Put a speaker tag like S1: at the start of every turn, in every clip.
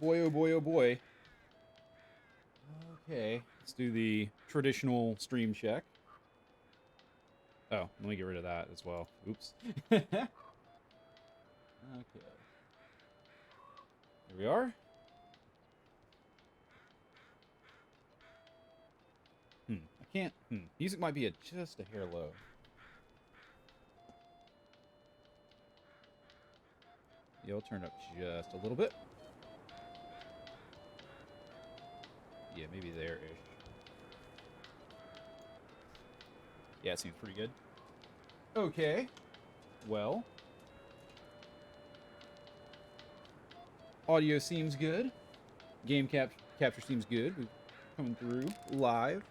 S1: Boy, oh boy, oh boy. Okay, let's do the traditional stream check. Oh, let me get rid of that as well. Oops. Okay. Here we are. I can't. Music might be just a hair low. Yeah, I'll turn it up just a little bit. Yeah, maybe there-ish. Yeah, it seems pretty good. Okay. Well. Audio seems good. Game capture seems good. We're coming through live.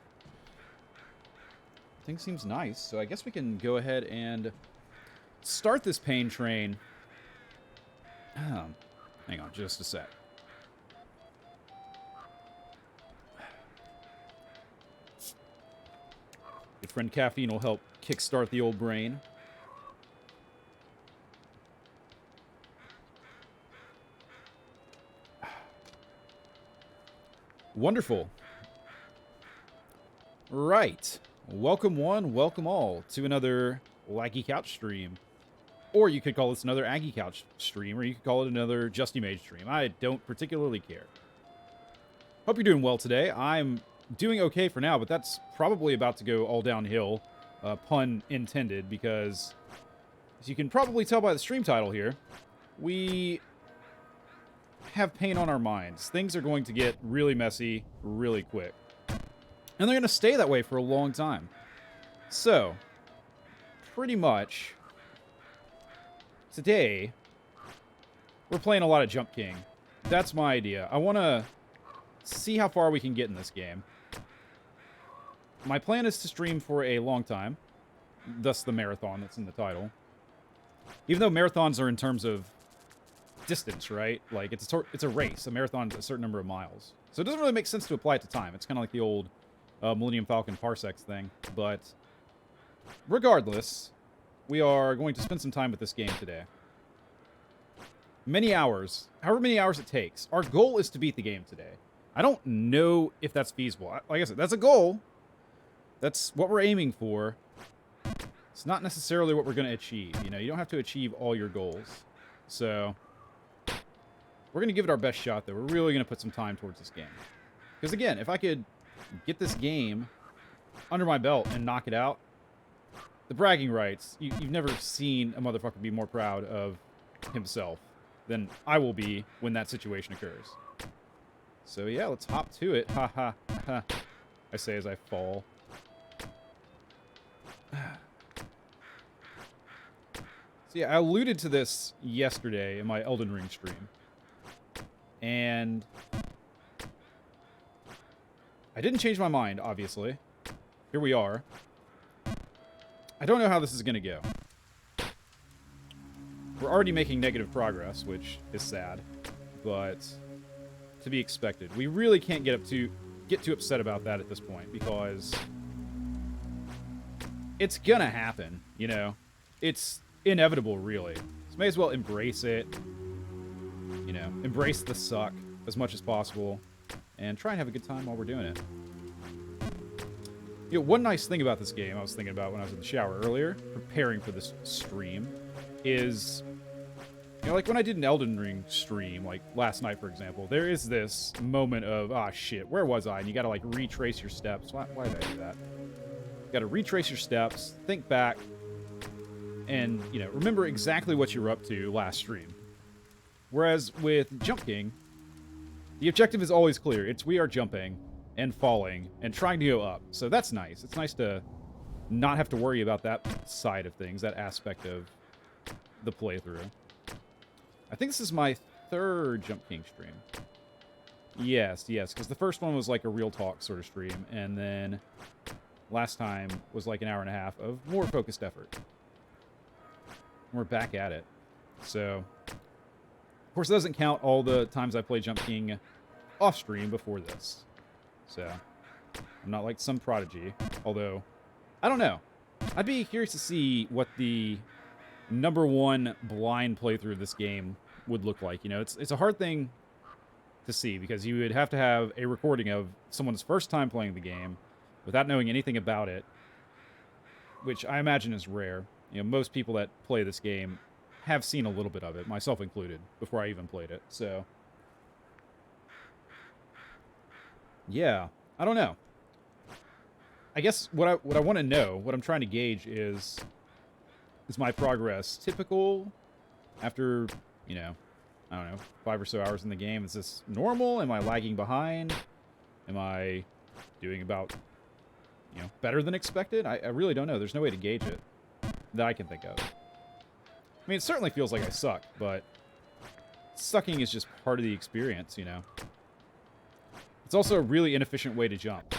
S1: Things seems nice, so I guess we can go ahead and start this pain train. Hang on just a sec. Good friend caffeine will help kickstart the old brain. Wonderful. Right. Welcome one, welcome all to another Laggy Couch stream. Or you could call this another Aggie Couch stream, or you could call it another Justy Mage stream. I don't particularly care. Hope you're doing well today. I'm doing okay for now, but that's probably about to go all downhill, pun intended, because as you can probably tell by the stream title here, we have pain on our minds. Things are going to get really messy really quick. And they're going to stay that way for a long time. So, pretty much, today, we're playing a lot of Jump King. That's my idea. I want to see how far we can get in this game. My plan is to stream for a long time, thus the marathon that's in the title. Even though marathons are in terms of distance, right? Like, it's a race. A marathon is a certain number of miles. So it doesn't really make sense to apply it to time. It's kind of like the old Millennium Falcon parsecs thing. But regardless, we are going to spend some time with this game today. Many hours. However many hours it takes. Our goal is to beat the game today. I don't know if that's feasible. Like I said, that's a goal. That's what we're aiming for. It's not necessarily what we're going to achieve. You know, you don't have to achieve all your goals. So, we're going to give it our best shot, though. We're really going to put some time towards this game. Because, again, if I could get this game under my belt and knock it out, the bragging rights, you've never seen a motherfucker be more proud of himself than I will be when that situation occurs. So, yeah, let's hop to it. Ha, ha, ha. I say as I fall. So, yeah, I alluded to this yesterday in my Elden Ring stream. And I didn't change my mind, obviously. Here we are. I don't know how this is going to go. We're already making negative progress, which is sad, but to be expected. We really can't get too upset about that at this point, because it's going to happen, you know? It's inevitable, really. So may as well embrace it. You know, embrace the suck as much as possible, and try and have a good time while we're doing it. You know, one nice thing about this game I was thinking about when I was in the shower earlier, preparing for this stream, is, you know, like when I did an Elden Ring stream, like last night, for example, there is this moment of, ah, shit, where was I? And you gotta, like, retrace your steps. Why did I do that? You gotta retrace your steps, think back, and, you know, remember exactly what you were up to last stream. Whereas with Jump King, the objective is always clear. It's we are jumping and falling and trying to go up. So that's nice. It's nice to not have to worry about that side of things, that aspect of the playthrough. I think this is my third Jump King stream. Yes, because the first one was like a real talk sort of stream, and then last time was like an hour and a half of more focused effort. We're back at it. So, of course, it doesn't count all the times I played Jump King off stream before this. So, I'm not like some prodigy. Although, I don't know. I'd be curious to see what the #1 blind playthrough of this game would look like. You know, it's a hard thing to see, because you would have to have a recording of someone's first time playing the game without knowing anything about it, which I imagine is rare. You know, most people that play this game have seen a little bit of it, myself included, before I even played it. So, yeah, I don't know. I guess what I want to know, what I'm trying to gauge is my progress typical after, you know, I don't know, 5 or so hours in the game? Is this normal? Am I lagging behind? Am I doing about, you know, better than expected? I really don't know. There's no way to gauge it that I can think of. I mean, it certainly feels like I suck, but sucking is just part of the experience, you know? It's also a really inefficient way to jump.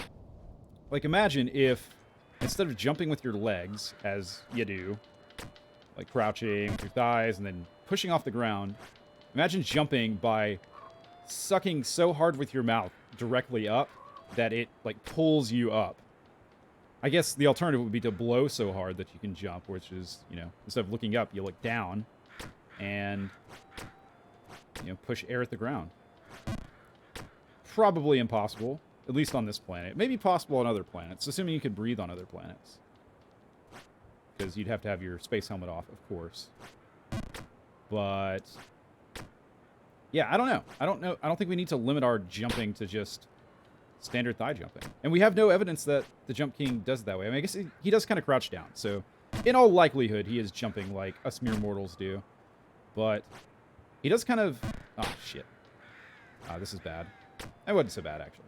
S1: Like, imagine if, instead of jumping with your legs, as you do, like crouching with your thighs and then pushing off the ground, imagine jumping by sucking so hard with your mouth directly up that it, like, pulls you up. I guess the alternative would be to blow so hard that you can jump, which is, you know, instead of looking up, you look down and, you know, push air at the ground. Probably impossible, at least on this planet. It may be possible on other planets, assuming you could breathe on other planets. Because you'd have to have your space helmet off, of course. But yeah, I don't know. I don't think we need to limit our jumping to just standard thigh jumping. And we have no evidence that the Jump King does it that way. I mean, I guess he does kind of crouch down. So in all likelihood, he is jumping like us mere mortals do. But he does kind of... Oh, shit. This is bad. That wasn't so bad, actually.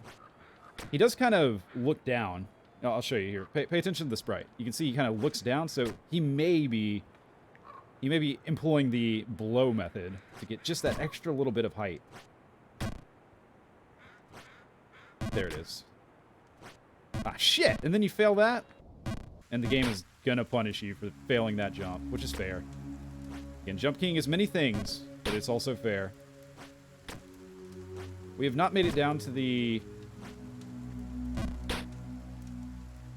S1: He does kind of look down. I'll show you here. Pay attention to the sprite. You can see he kind of looks down, so he may be employing the blow method to get just that extra little bit of height. There it is. Ah, shit! And then you fail that, and the game is gonna punish you for failing that jump, which is fair. Again, Jump King is many things, but it's also fair. We have not made it down to the...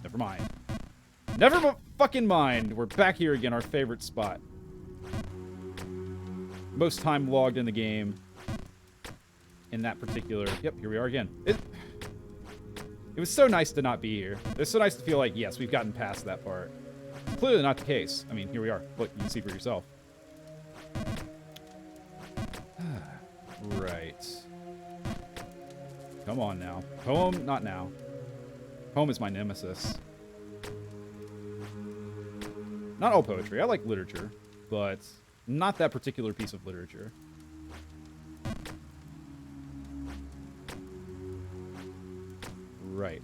S1: Never mind. Never fucking mind. We're back here again, our favorite spot. Most time logged in the game. In that particular... Yep, here we are again. It was so nice to not be here. It's so nice to feel like, yes, we've gotten past that part. Clearly not the case. I mean, here we are. Look, you can see for yourself. Right. Come on now. Poem? Not now. Poem is my nemesis. Not all poetry. I like literature, but not that particular piece of literature. Right.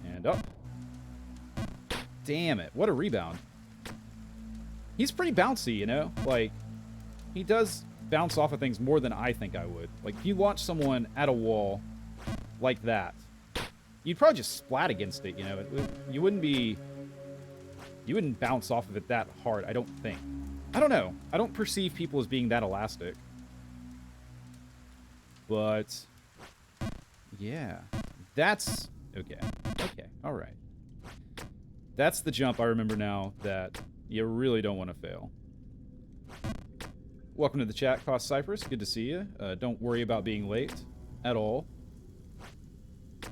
S1: And up. Damn it. What a rebound. He's pretty bouncy, you know? Like, he does bounce off of things more than I think I would. Like, if you launch someone at a wall like that, you'd probably just splat against it, you know? You wouldn't bounce off of it that hard, I don't think. I don't know. I don't perceive people as being that elastic. But yeah. That's okay. Okay. All right. That's the jump I remember now that you really don't want to fail. Welcome to the chat, Cost Cypress. Good to see you. Don't worry about being late at all.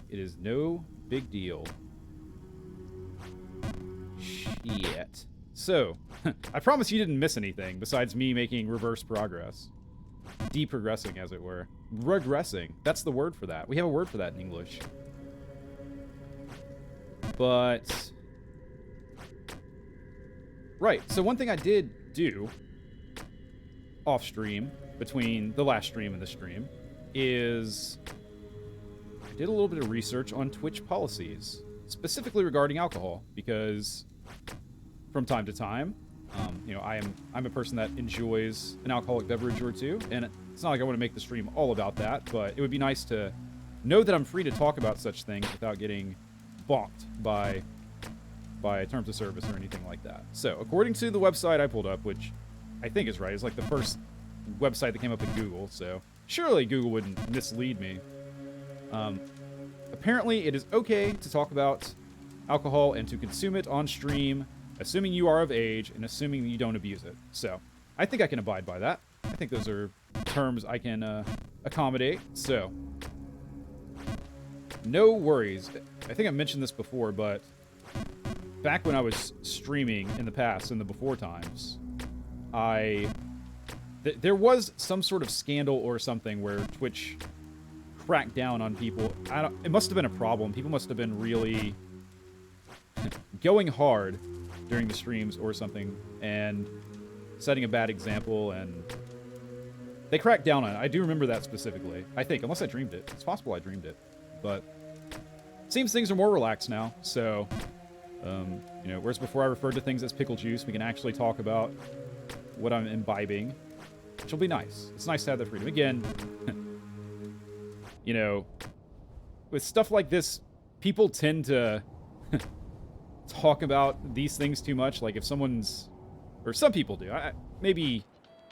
S1: It is no big deal. Shit. So, I promise you didn't miss anything besides me making reverse progress. Deprogressing, as it were. Regressing. That's the word for that. We have a word for that in English. But... Right, so one thing I did do off stream, between the last stream and this stream, is I did a little bit of research on Twitch policies, specifically regarding alcohol, because from time to time, you know, I'm a person that enjoys an alcoholic beverage or two, and it's not like I want to make the stream all about that, but it would be nice to know that I'm free to talk about such things without getting balked by terms of service or anything like that. So, according to the website I pulled up, which I think is right, it's like the first website that came up in Google, so surely Google wouldn't mislead me. Apparently, it is okay to talk about alcohol and to consume it on stream, assuming you are of age and assuming that you don't abuse it. So, I think I can abide by that. I think those are terms I can accommodate. So, no worries. I think I mentioned this before, but back when I was streaming in the past, in the before times, there was some sort of scandal or something where Twitch cracked down on people. It must have been a problem. People must have been really going hard during the streams or something and setting a bad example, and they cracked down on it. I do remember that specifically. I think, unless I dreamed it. It's possible I dreamed it. But it seems things are more relaxed now, so, whereas before I referred to things as pickle juice, we can actually talk about what I'm imbibing, which will be nice. It's nice to have that freedom. Again, with stuff like this, people tend to talk about these things too much. Like if someone's, or some people do. Maybe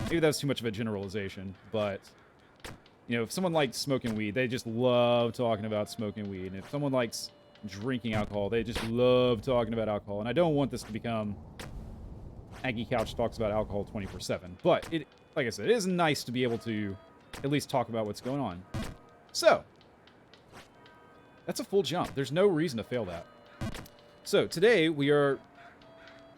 S1: that's too much of a generalization, but if someone likes smoking weed, they just love talking about smoking weed. And if someone likes drinking alcohol, they just love talking about alcohol. And I don't want this to become Aggie Couch talks about alcohol 24/7. But like I said, it is nice to be able to at least talk about what's going on. So, that's a full jump. There's no reason to fail that. So, today we are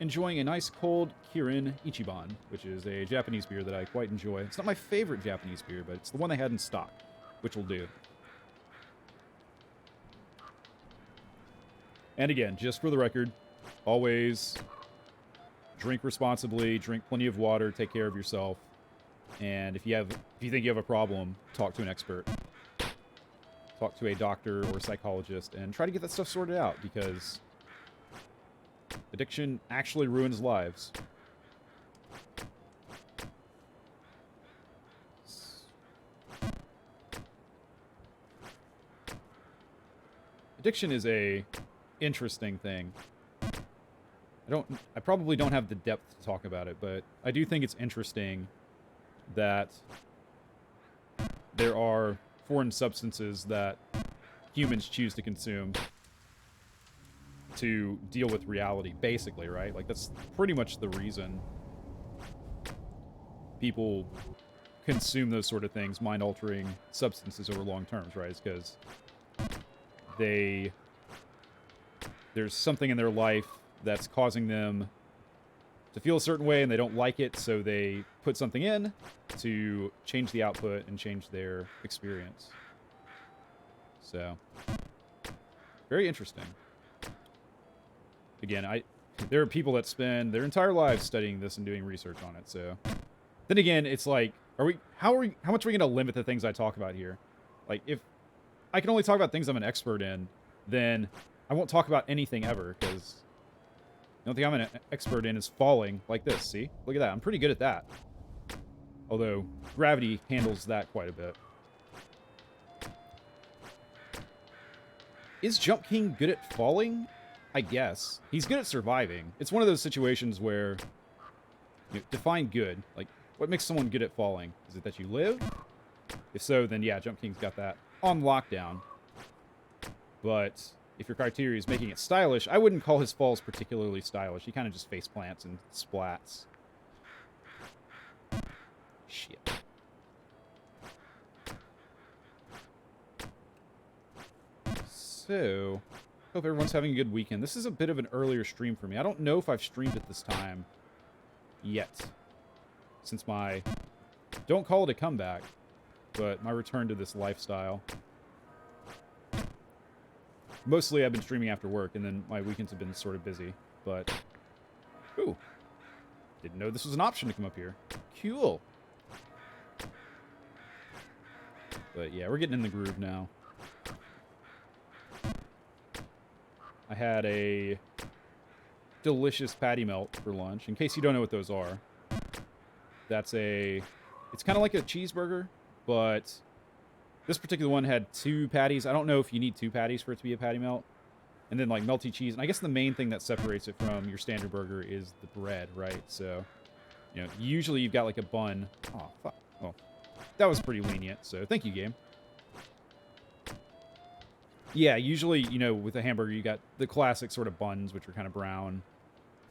S1: enjoying a nice cold Kirin Ichiban, which is a Japanese beer that I quite enjoy. It's not my favorite Japanese beer, but it's the one they had in stock, which will do. And again, just for the record, always drink responsibly, drink plenty of water, take care of yourself, and if you think you have a problem, talk to an expert. Talk to a doctor or a psychologist and try to get that stuff sorted out, because addiction actually ruins lives. Addiction is a interesting thing. I probably don't have the depth to talk about it, but I do think it's interesting that there are foreign substances that humans choose to consume to deal with reality, basically, right? Like, that's pretty much the reason people consume those sort of things, mind-altering substances over long terms, right? It's because there's something in their life that's causing them to feel a certain way, and they don't like it, so they put something in to change the output and change their experience. So, very interesting. Again, there are people that spend their entire lives studying this and doing research on it, so. Then again, it's like, how much are we going to limit the things I talk about here? Like, if I can only talk about things I'm an expert in, then I won't talk about anything ever, because the only thing I'm an expert in is falling like this, see? Look at that, I'm pretty good at that. Although, gravity handles that quite a bit. Is Jump King good at falling? I guess. He's good at surviving. It's one of those situations where, define good. Like, what makes someone good at falling? Is it that you live? If so, then yeah, Jump King's got that on lockdown. But if your criteria is making it stylish, I wouldn't call his falls particularly stylish. He kind of just face plants and splats. Shit. So, hope everyone's having a good weekend. This is a bit of an earlier stream for me. I don't know if I've streamed at this time yet, since my, don't call it a comeback, but my return to this lifestyle. Mostly I've been streaming after work, and then my weekends have been sort of busy, but, ooh, didn't know this was an option to come up here. Cool. But yeah, we're getting in the groove now. I had a delicious patty melt for lunch. In case you don't know what those are, it's kind of like a cheeseburger, but this particular one had 2 patties. I don't know if you need 2 patties for it to be a patty melt. And then like melty cheese. And I guess the main thing that separates it from your standard burger is the bread, right? So, usually you've got like a bun. Oh, fuck. Well, that was pretty lenient, so thank you, game. Yeah, usually, with a hamburger, you got the classic sort of buns, which are kind of brown,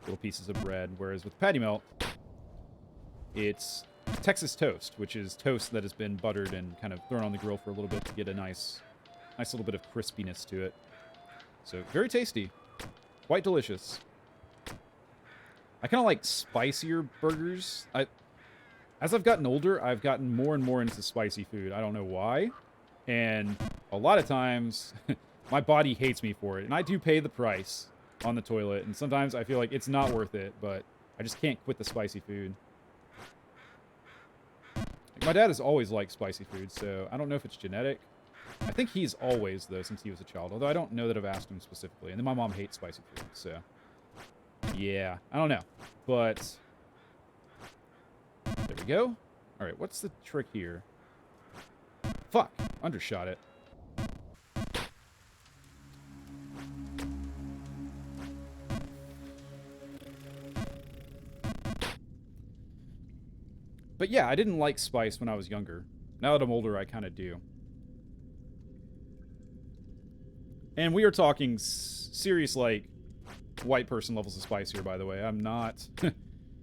S1: little pieces of bread. Whereas with patty melt, it's Texas toast, which is toast that has been buttered and kind of thrown on the grill for a little bit to get a nice little bit of crispiness to it. So very tasty, quite delicious. I kind of like spicier burgers. As I've gotten older, I've gotten more and more into spicy food. I don't know why. And a lot of times, my body hates me for it. And I do pay the price on the toilet. And sometimes I feel like it's not worth it, but I just can't quit the spicy food. Like, my dad has always liked spicy food, so I don't know if it's genetic. I think he's always, though, since he was a child. Although I don't know that I've asked him specifically. And then my mom hates spicy food, so... yeah, I don't know. But... there we go. Alright, what's the trick here? Fuck! Undershot it. But yeah, I didn't like spice when I was younger. Now that I'm older, I kind of do. And we are talking serious, like, white person levels of spice here, by the way. I'm not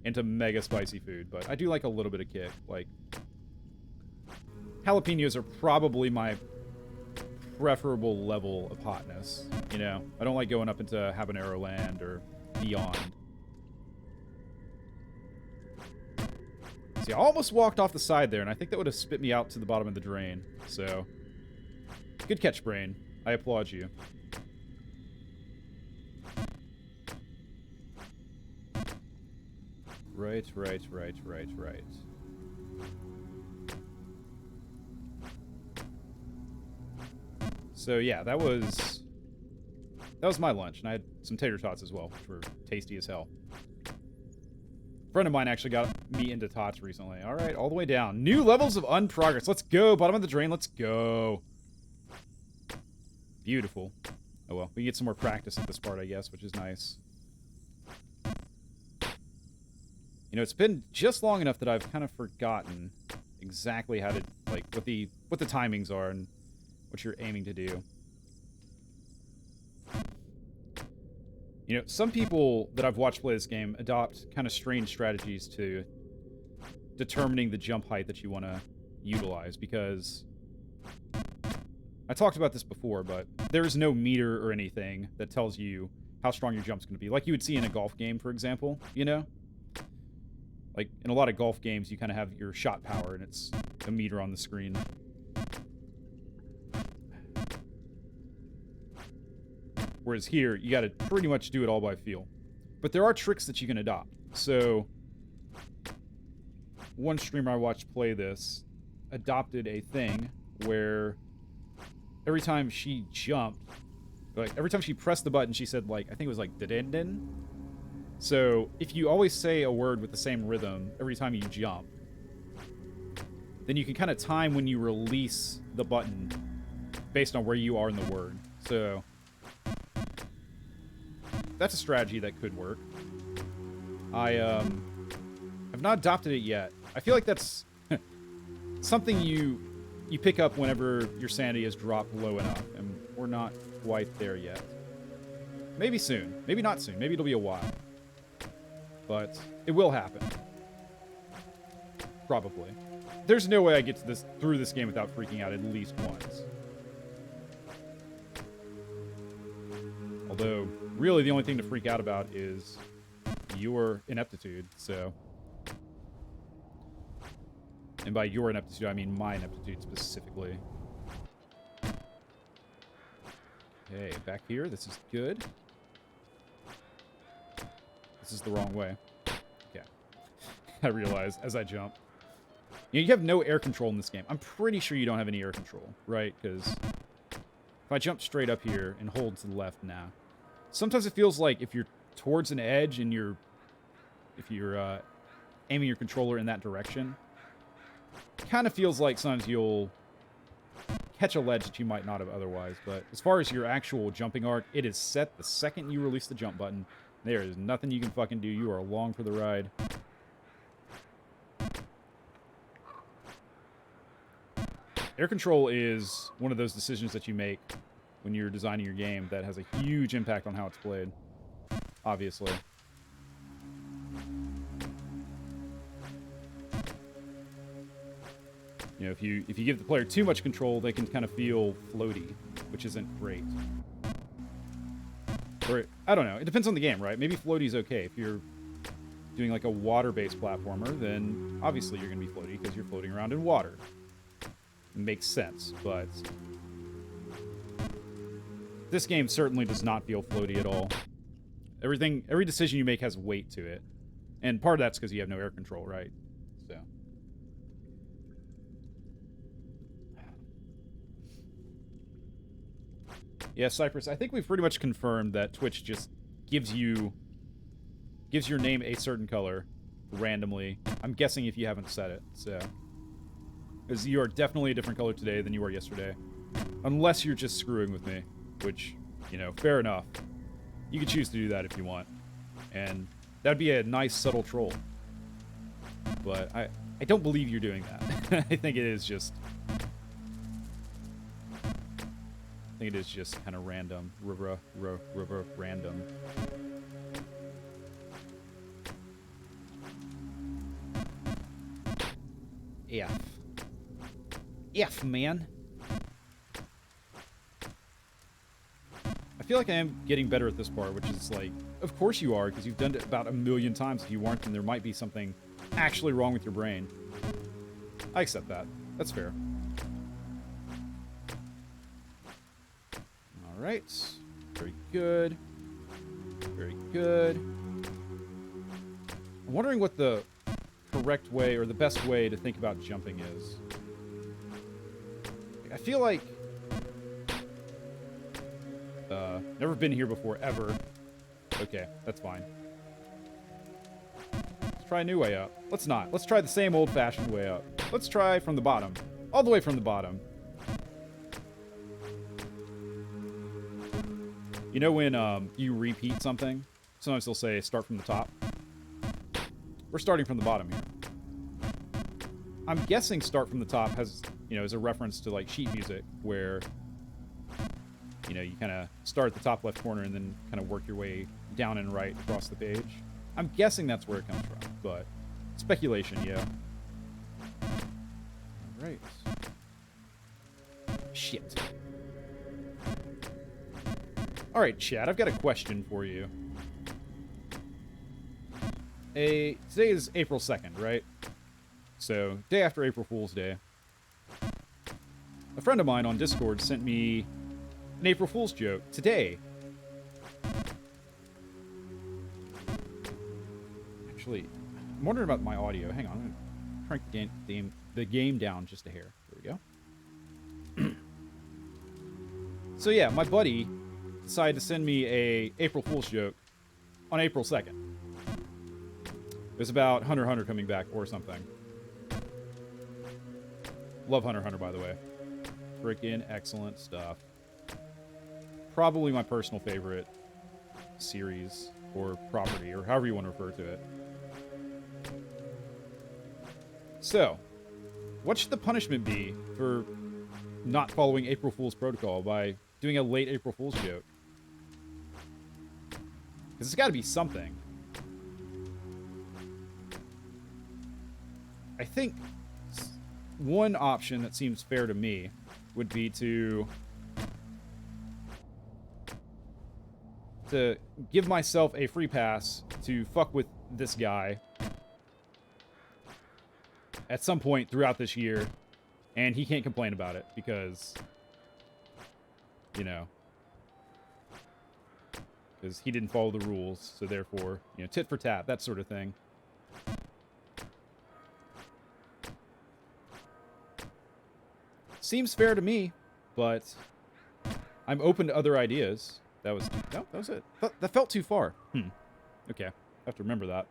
S1: into mega spicy food, but I do like a little bit of kick. Like, jalapenos are probably my preferable level of hotness, you know? I don't like going up into habanero land or beyond. See, I almost walked off the side there, and I think that would have spit me out to the bottom of the drain. So, good catch, Brain. I applaud you. Right. So yeah, that was my lunch, and I had some tater tots as well, which were tasty as hell. A friend of mine actually got me into tots recently. All right, all the way down. New levels of unprogress. Let's go. Bottom of the drain. Let's go. Beautiful. Oh well, we get some more practice at this part, I guess, which is nice. You know, it's been just long enough that I've kind of forgotten exactly how to, like, what the timings are and what you're aiming to do. You know, some people that I've watched play this game adopt kind of strange strategies to determining the jump height that you want to utilize, because I talked about this before, but there is no meter or anything that tells you how strong your jump's going to be. Like you would see in a golf game, for example, you know? Like, in a lot of golf games, you kind of have your shot power, and it's a meter on the screen. Whereas here, you got to pretty much do it all by feel. But there are tricks that you can adopt. So, one streamer I watched play this adopted a thing where every time she jumped, like, every time she pressed the button, she said, like, I think it was like, da-din-din. So, if you always say a word with the same rhythm every time you jump, then you can kind of time when you release the button based on where you are in the word. So, that's a strategy that could work. I have not adopted it yet. I feel like that's something you pick up whenever your sanity has dropped low enough, and we're not quite there yet. Maybe soon. Maybe not soon. Maybe it'll be a while. But it will happen. Probably. There's no way I get to through this game without freaking out at least once. Although, really the only thing to freak out about is your ineptitude, so... And by your ineptitude, I mean my ineptitude specifically. Okay, back here. This is good. This is the wrong way. Okay. I realize as I jump. You know, you have no air control in this game. I'm pretty sure you don't have any air control, right? Because if I jump straight up here and hold to the left now, sometimes it feels like if you're towards an edge and if you're aiming your controller in that direction, it kind of feels like sometimes you'll catch a ledge that you might not have otherwise. But as far as your actual jumping arc, it is set the second you release the jump button. There is nothing you can fucking do. You are along for the ride. Air control is one of those decisions that you make when you're designing your game that has a huge impact on how it's played. Obviously. You know, if you give the player too much control, they can kind of feel floaty, which isn't great. Or, I don't know. It depends on the game, right? Maybe floaty's okay. If you're doing like a water-based platformer, then obviously you're going to be floaty because you're floating around in water. It makes sense, but this game certainly does not feel floaty at all. Every decision you make has weight to it. And part of that's because you have no air control, right? So. Yeah, Cypress, I think we've pretty much confirmed that Twitch just gives your name a certain color randomly. I'm guessing if you haven't set it, so. Because you are definitely a different color today than you were yesterday. Unless you're just screwing with me, which, you know, fair enough. You can choose to do that if you want. And that'd be a nice, subtle troll. But I don't believe you're doing that. I think it is just kind of random. Random. F, man. I feel like I am getting better at this part, which is like, of course you are, because you've done it about a million times. If you weren't, then there might be something actually wrong with your brain. I accept that. That's fair. All right. Very good. Very good. I'm wondering what the correct way or the best way to think about jumping is. I feel like never been here before, ever. Okay, that's fine. Let's try a new way up. Let's not. Let's try the same old-fashioned way up. Let's try from the bottom. All the way from the bottom. You know when you repeat something? Sometimes they'll say, start from the top. We're starting from the bottom here. I'm guessing start from the top has, you know, is a reference to, like, sheet music, where, you know, you kind of start at the top left corner and then kind of work your way down and right across the page. I'm guessing that's where it comes from, but speculation, yeah. All right. Shit. All right, chat, I've got a question for you. Today is April 2nd, right? So, day after April Fool's Day. A friend of mine on Discord sent me an April Fool's joke today. Actually, I'm wondering about my audio. Hang on, I'm going to crank the game down just a hair. There we go. So yeah, my buddy decided to send me a April Fool's joke on April 2nd. It was about Hunter x Hunter coming back or something. Love Hunter x Hunter, by the way. Freaking excellent stuff. Probably my personal favorite series or property, or however you want to refer to it. So, what should the punishment be for not following April Fool's protocol by doing a late April Fool's joke? Because it's got to be something. I think one option that seems fair to me would be to give myself a free pass to fuck with this guy at some point throughout this year, and he can't complain about it because, you know, because he didn't follow the rules, so therefore, you know, tit for tat, that sort of thing. Seems fair to me, but I'm open to other ideas. That was no, that was it. That felt too far. Okay, I have to remember that.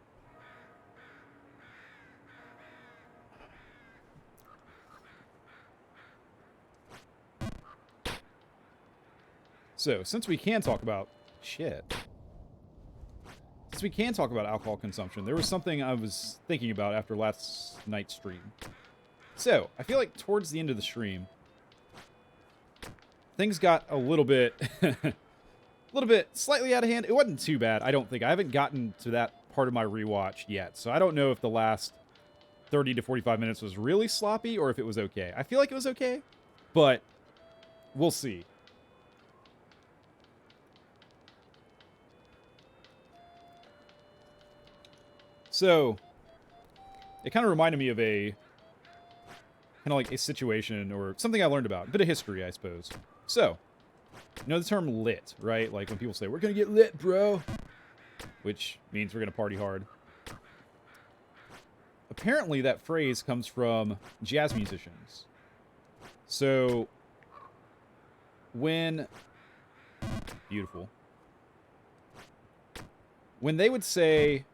S1: So, since we can talk about alcohol consumption, there was something I was thinking about after last night's stream. So, I feel like towards the end of the stream, things got a little bit slightly out of hand. It wasn't too bad, I don't think. I haven't gotten to that part of my rewatch yet, so I don't know if the last 30 to 45 minutes was really sloppy or if it was okay. I feel like it was okay, but we'll see. So, it kind of reminded me of a kind of like a situation or something I learned about. A bit of history, I suppose. So, you know the term lit, right? Like when people say, we're going to get lit, bro. Which means we're going to party hard. Apparently, that phrase comes from jazz musicians. So, when... Beautiful. When they would say...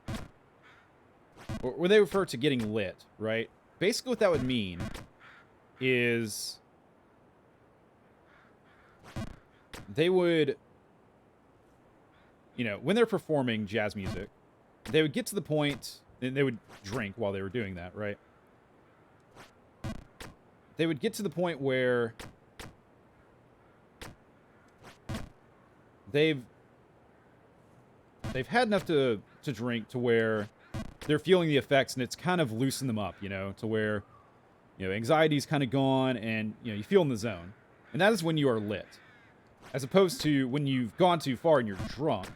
S1: Or when they refer to getting lit, right? Basically what that would mean is... They would... You know, when they're performing jazz music, they would get to the point... And they would drink while they were doing that, right? They would get to the point where they've had enough to drink to where they're feeling the effects and it's kind of loosened them up, you know, to where, you know, anxiety's kind of gone and, you know, you feel in the zone. And that is when you are lit. As opposed to when you've gone too far and you're drunk.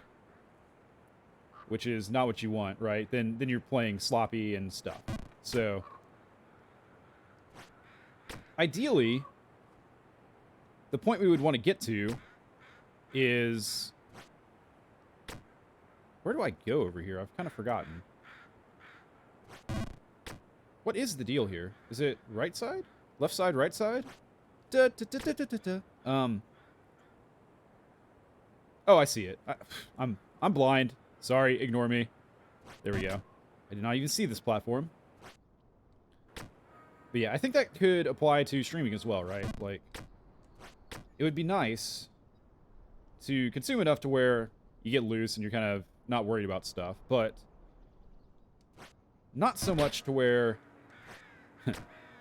S1: Which is not what you want, right? Then you're playing sloppy and stuff. So, ideally, the point we would want to get to is... Where do I go over here? I've kind of forgotten. What is the deal here? Is it right side? Left side, right side? Da, da, da, da, da, da, da. Oh, I see it. I'm blind. Sorry, ignore me. There we go. I did not even see this platform. But yeah, I think that could apply to streaming as well, right? Like, it would be nice to consume enough to where you get loose and you're kind of not worried about stuff, but not so much to where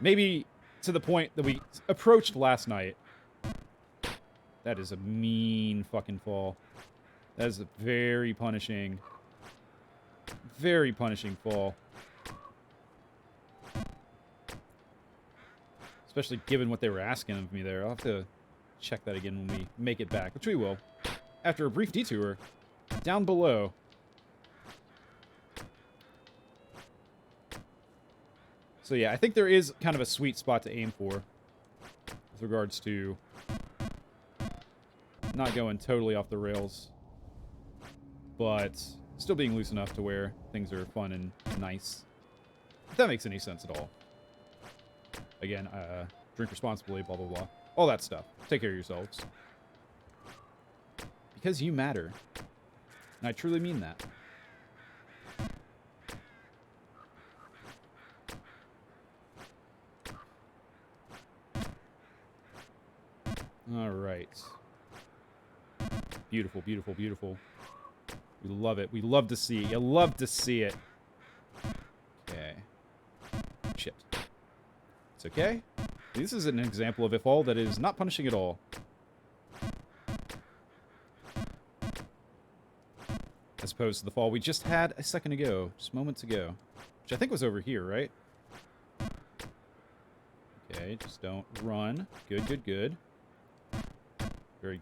S1: maybe to the point that we approached last night. That is a mean fucking fall. That is a very punishing fall. Especially given what they were asking of me there. I'll have to check that again when we make it back, which we will. After a brief detour, down below. So yeah, I think there is kind of a sweet spot to aim for. With regards to not going totally off the rails. But still being loose enough to where things are fun and nice. If that makes any sense at all. Again, drink responsibly, blah, blah, blah. All that stuff. Take care of yourselves. Because you matter. And I truly mean that. Alright. Beautiful, beautiful, beautiful. We love it. We love to see it. You love to see it. Okay. Shit. It's okay. This is an example of if all that is not punishing at all. As opposed to the fall we just had a second ago. Just moments ago. Which I think was over here, right? Okay, just don't run. Good, good, good. Very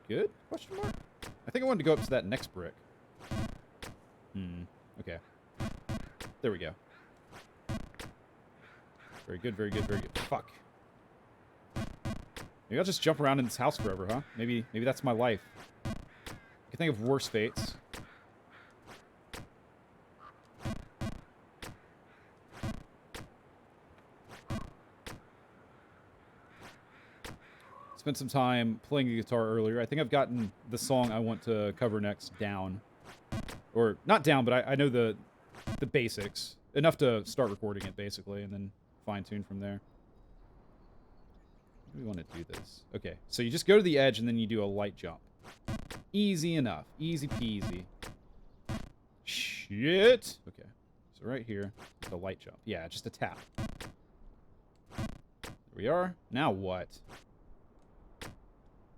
S1: good? Question mark? I think I wanted to go up to that next brick. Okay. There we go. Very good, very good, very good. Fuck. Maybe I'll just jump around in this house forever, huh? Maybe that's my life. I can think of worse fates. Spent some time playing the guitar earlier. I think I've gotten the song I want to cover next down. Or, not down, but I know the basics. Enough to start recording it, basically, and then fine-tune from there. We want to do this. Okay, so you just go to the edge, and then you do a light jump. Easy enough. Easy peasy. Shit! Okay, so right here, the light jump. Yeah, just a tap. There we are. Now what?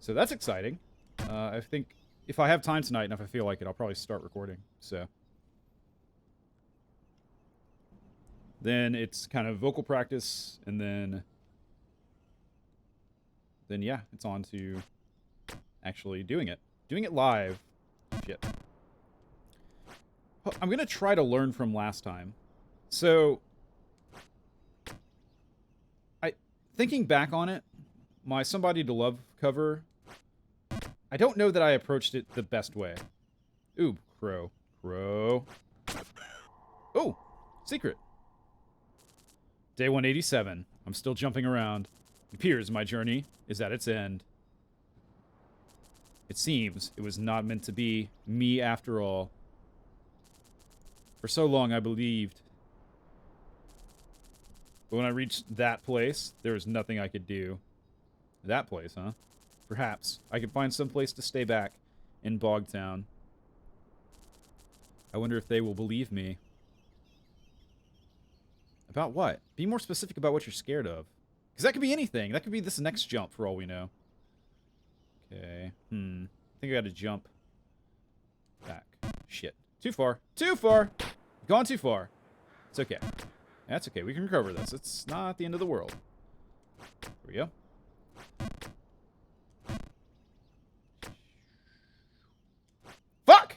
S1: So that's exciting. I think if I have time tonight and if I feel like it, I'll probably start recording. So Then it's kind of vocal practice, and then yeah, it's on to actually doing it. Doing it live. Shit. I'm going to try to learn from last time. So, thinking back on it, my Somebody to Love cover, I don't know that I approached it the best way. Ooh, crow. Crow. Oh, secret. Day 187. I'm still jumping around. It appears my journey is at its end. It seems it was not meant to be me after all. For so long I believed. But when I reached that place, there was nothing I could do. That place, huh? Perhaps I could find some place to stay back in Bogtown. I wonder if they will believe me. About what? Be more specific about what you're scared of. Because that could be anything. That could be this next jump for all we know. Okay. I think I gotta jump back. Shit. Too far. Too far! Gone too far. It's okay. That's okay. We can recover this. It's not the end of the world. Here we go. Fuck!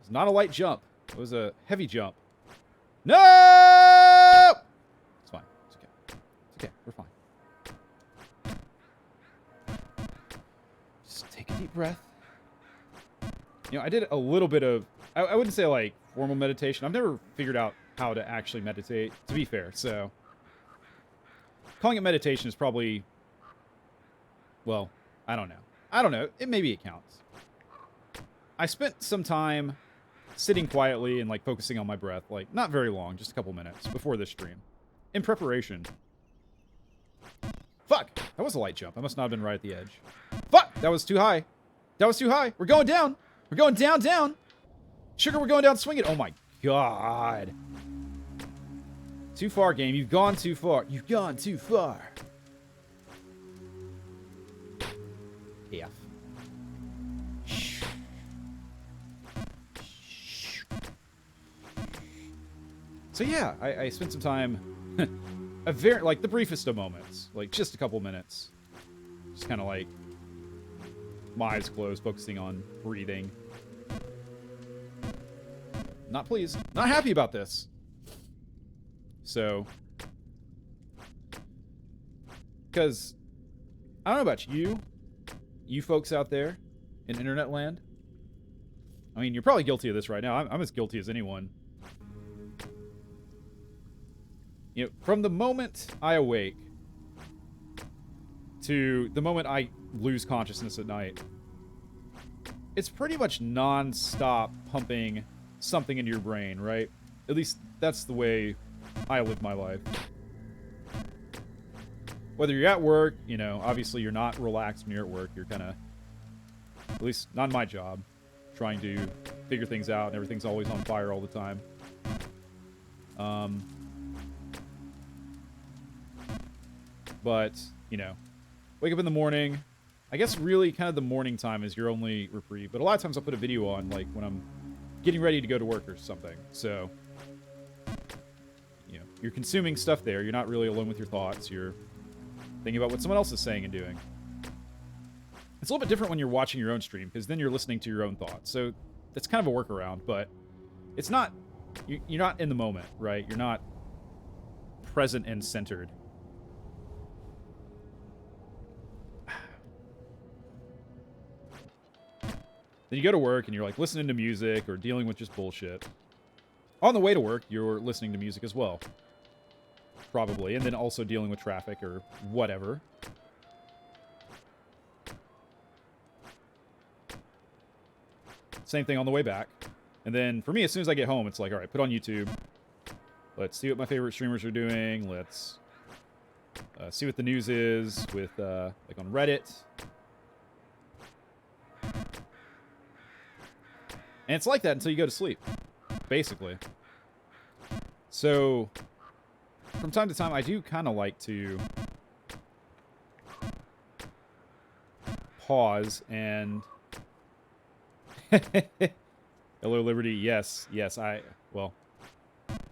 S1: It's not a light jump. It was a heavy jump. No! It's fine. It's okay. It's okay. We're fine. Just take a deep breath. You know, I did a little bit of... I wouldn't say, like, formal meditation. I've never figured out how to actually meditate, to be fair, so... Calling it meditation is probably... Well, I don't know. I don't know. Maybe it counts. I spent some time sitting quietly and, like, focusing on my breath. Like, not very long, just a couple minutes before this stream. In preparation. Fuck! That was a light jump. I must not have been right at the edge. Fuck! That was too high. That was too high. We're going down. We're going down, down. Sugar, we're going down. Swing it. Oh, my God. Too far, game. You've gone too far. You've gone too far. F. So yeah, I spent some time, like the briefest of moments, like just a couple minutes, just kind of like my eyes closed, focusing on breathing. Not pleased, not happy about this. So, because I don't know about you folks out there in internet land. I mean, you're probably guilty of this right now. I'm as guilty as anyone. You know, from the moment I awake to the moment I lose consciousness at night, it's pretty much non-stop pumping something into your brain, right? At least that's the way I live my life. Whether you're at work, you know, obviously you're not relaxed when you're at work. You're kind of, at least not in my job, trying to figure things out, and everything's always on fire all the time. But, you know, wake up in the morning. I guess really kind of the morning time is your only reprieve. But a lot of times I'll put a video on, like, when I'm getting ready to go to work or something. So, you know, you're consuming stuff there. You're not really alone with your thoughts. You're thinking about what someone else is saying and doing. It's a little bit different when you're watching your own stream, because then you're listening to your own thoughts. So that's kind of a workaround, but it's not... You're not in the moment, right? You're not present and centered. Then you go to work and you're like listening to music or dealing with just bullshit. On the way to work, you're listening to music as well. Probably. And then also dealing with traffic or whatever. Same thing on the way back. And then for me, as soon as I get home, it's like, all right, put on YouTube. Let's see what my favorite streamers are doing. Let's see what the news is with, like on Reddit. And it's like that until you go to sleep, basically. So, from time to time, I do kind of like to pause and... Hello, Liberty. Yes, well,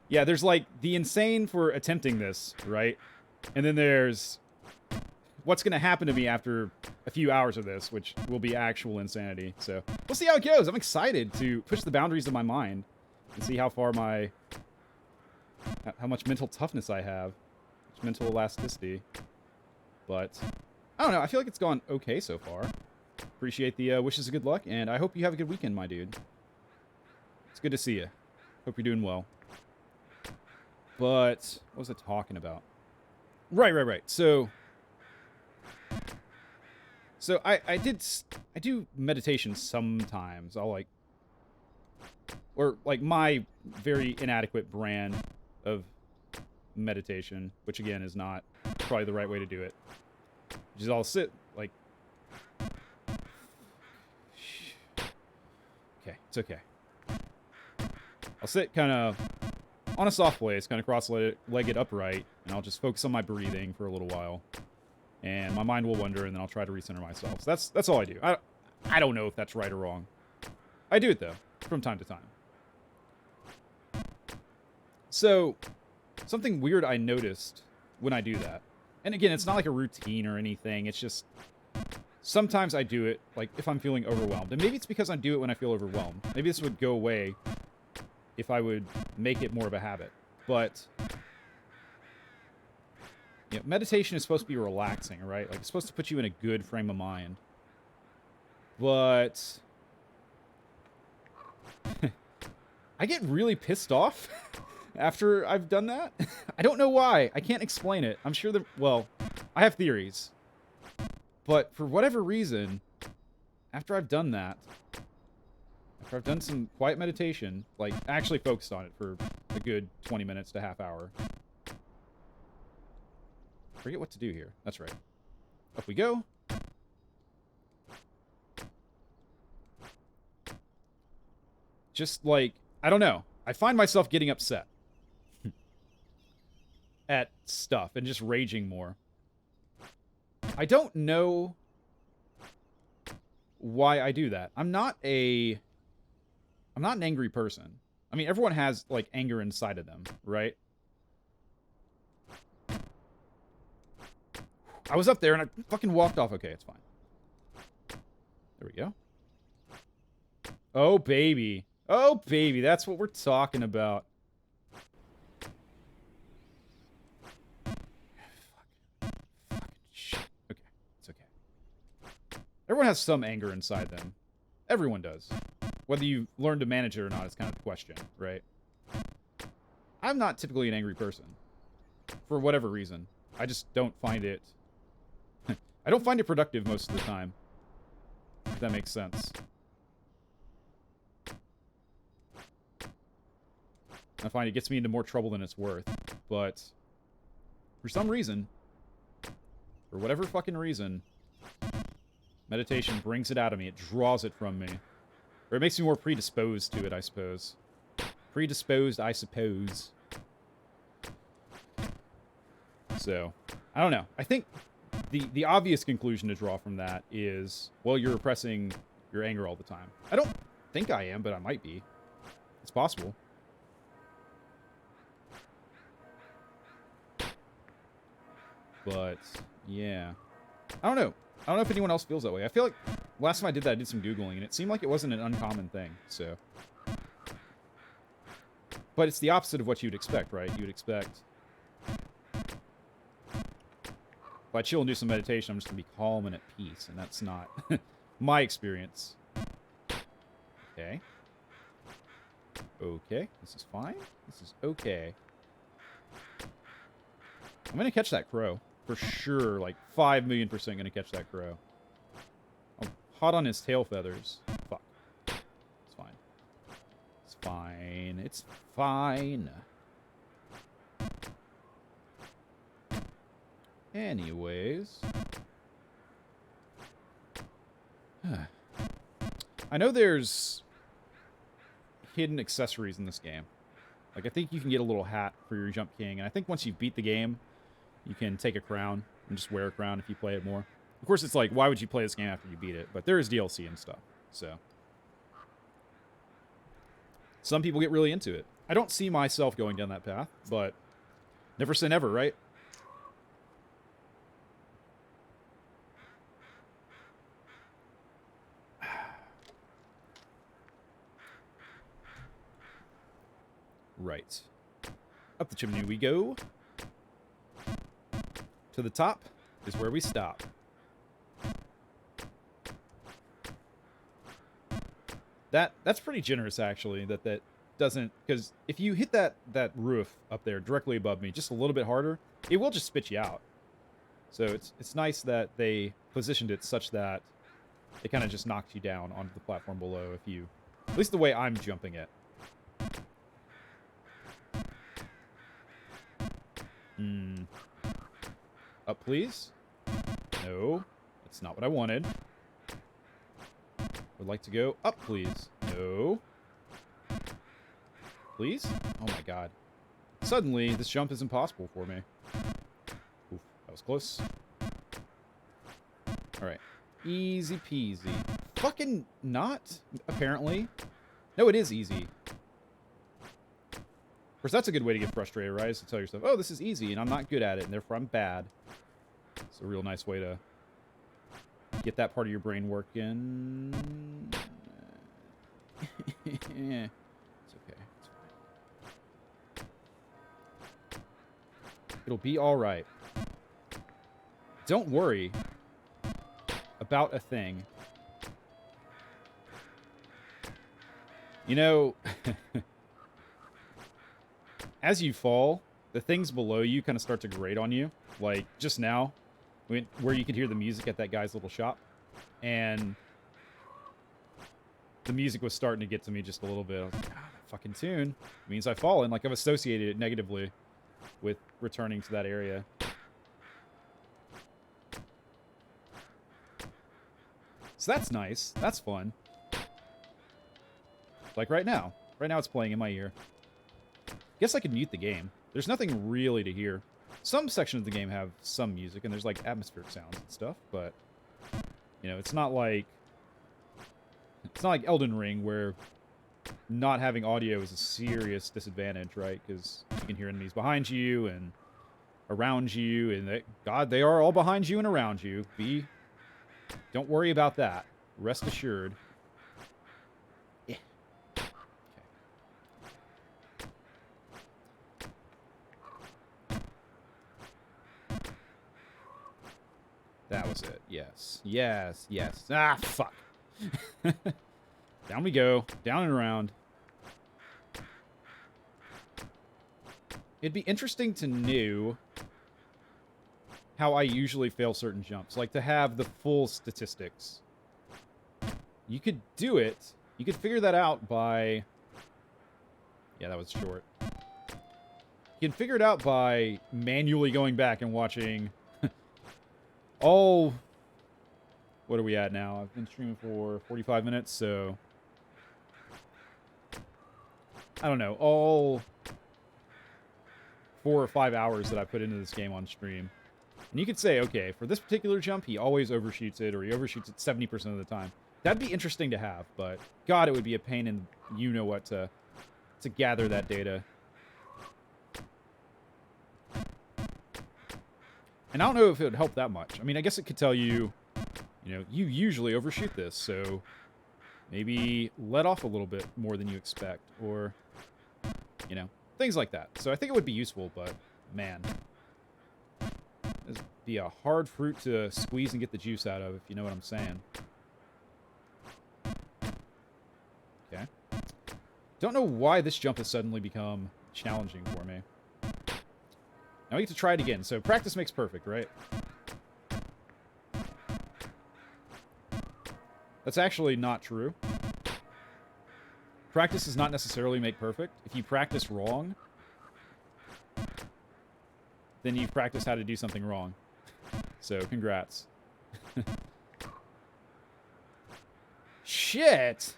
S1: Yeah, there's like the insane for attempting this, right? And then there's what's going to happen to me after a few hours of this, which will be actual insanity. So we'll see how it goes. I'm excited to push the boundaries of my mind and see how far how much mental toughness I have, mental elasticity. But I don't know. I feel like it's gone okay so far. Appreciate the wishes of good luck, and I hope you have a good weekend, my dude. It's good to see you. Hope you're doing well. But what was I talking about? Right. So I do meditation sometimes. I'll like my very inadequate brand of meditation, which again is not probably the right way to do it. Which is I'll sit like, okay, it's okay. I'll sit kind of on a soft place, kind of cross-legged upright, and I'll just focus on my breathing for a little while. And my mind will wander, and then I'll try to recenter myself. So that's all I do. I don't know if that's right or wrong. I do it, though, from time to time. So, something weird I noticed when I do that, and again, it's not like a routine or anything, it's just sometimes I do it, like, if I'm feeling overwhelmed. And maybe it's because I do it when I feel overwhelmed. Maybe this would go away if I would make it more of a habit. But you know, meditation is supposed to be relaxing, right? Like, it's supposed to put you in a good frame of mind. But I get really pissed off after I've done that. I don't know why. I can't explain it. I'm sure well, I have theories. But for whatever reason, after I've done that, after I've done some quiet meditation, like actually focused on it for a good 20 minutes to half hour. Forget what to do here. That's right. Up we go. Just like, I don't know. I find myself getting upset at stuff and just raging more. I don't know why I do that. I'm not an angry person. I mean, everyone has, like, anger inside of them, right? I was up there and I fucking walked off. Okay, it's fine. There we go. Oh, baby. Oh, baby. That's what we're talking about. Fucking shit. Okay, it's okay. Everyone has some anger inside them. Everyone does. Whether you learn to manage it or not is kind of the question, right? I'm not typically an angry person. For whatever reason. I just don't find it... I don't find it productive most of the time. If that makes sense. I find it gets me into more trouble than it's worth. But for some reason, for whatever fucking reason, meditation brings it out of me. It draws it from me. Or it makes me more predisposed to it, I suppose. Predisposed, I suppose. So, I don't know. I think the obvious conclusion to draw from that is, well, you're repressing your anger all the time. I don't think I am, but I might be. It's possible. But, yeah. I don't know. I don't know if anyone else feels that way. I feel like last time I did that, I did some Googling, and it seemed like it wasn't an uncommon thing, so. But it's the opposite of what you'd expect, right? You'd expect, if I chill and do some meditation, I'm just going to be calm and at peace, and that's not my experience. Okay. Okay. This is fine. This is okay. I'm going to catch that crow. For sure, like 5,000,000% going to catch that crow. I'm hot on his tail feathers. Fuck. It's fine. It's fine. It's fine. Anyways. I know there's hidden accessories in this game. Like, I think you can get a little hat for your Jump King, and I think once you beat the game, you can take a crown and just wear a crown if you play it more. Of course, it's like, why would you play this game after you beat it? But there is DLC and stuff, so. Some people get really into it. I don't see myself going down that path, but never say never, right? Right. Up the chimney we go. To the top is where we stop. That's pretty generous, actually, that doesn't... Because if you hit that roof up there directly above me just a little bit harder, it will just spit you out. So it's nice that they positioned it such that it kind of just knocks you down onto the platform below if you... At least the way I'm jumping it. Up, please? No. That's not what I wanted. Would like to go up, please. No. Please? Oh my god. Suddenly, this jump is impossible for me. Oof, that was close. Alright. Easy peasy. Fucking not, apparently. No, it is easy. Of course, that's a good way to get frustrated, right? Is to tell yourself, oh, this is easy, and I'm not good at it, and therefore I'm bad. It's a real nice way to get that part of your brain working. It's okay. It's fine. It'll be alright. Don't worry about a thing. You know, as you fall, the things below you kind of start to grate on you. Like, just now, where you could hear the music at that guy's little shop. And the music was starting to get to me just a little bit. I was like, ah, that fucking tune means I've fallen. Like, I've associated it negatively with returning to that area. So that's nice. That's fun. Like right now. Right now it's playing in my ear. Guess I could mute the game. There's nothing really to hear. Some sections of the game have some music, and there's like atmospheric sounds and stuff, but you know, it's not like Elden Ring where not having audio is a serious disadvantage, right? Because you can hear enemies behind you and around you, and God, they are all behind you and around you. Don't worry about that. Rest assured. Yeah. Okay. That was it. Yes. Yes. Yes. Ah, fuck. Down we go. Down and around. It'd be interesting to know how I usually fail certain jumps. Like, to have the full statistics. You could do it. You could figure that out by... Yeah, that was short. You can figure it out by manually going back and watching all... What are we at now? I've been streaming for 45 minutes, so... I don't know. All 4 or 5 hours that I put into this game on stream. And you could say, okay, for this particular jump, he always overshoots it, or he overshoots it 70% of the time. That'd be interesting to have, but God, it would be a pain in you-know-what to gather that data. And I don't know if it would help that much. I mean, I guess it could tell you, you know, you usually overshoot this, so maybe let off a little bit more than you expect, or, you know, things like that. So I think it would be useful, but, man, it'd be a hard fruit to squeeze and get the juice out of, if you know what I'm saying. Okay. Don't know why this jump has suddenly become challenging for me. Now we get to try it again. So practice makes perfect, right? That's actually not true. Practice does not necessarily make perfect. If you practice wrong, then you've practiced how to do something wrong. So, congrats. Shit!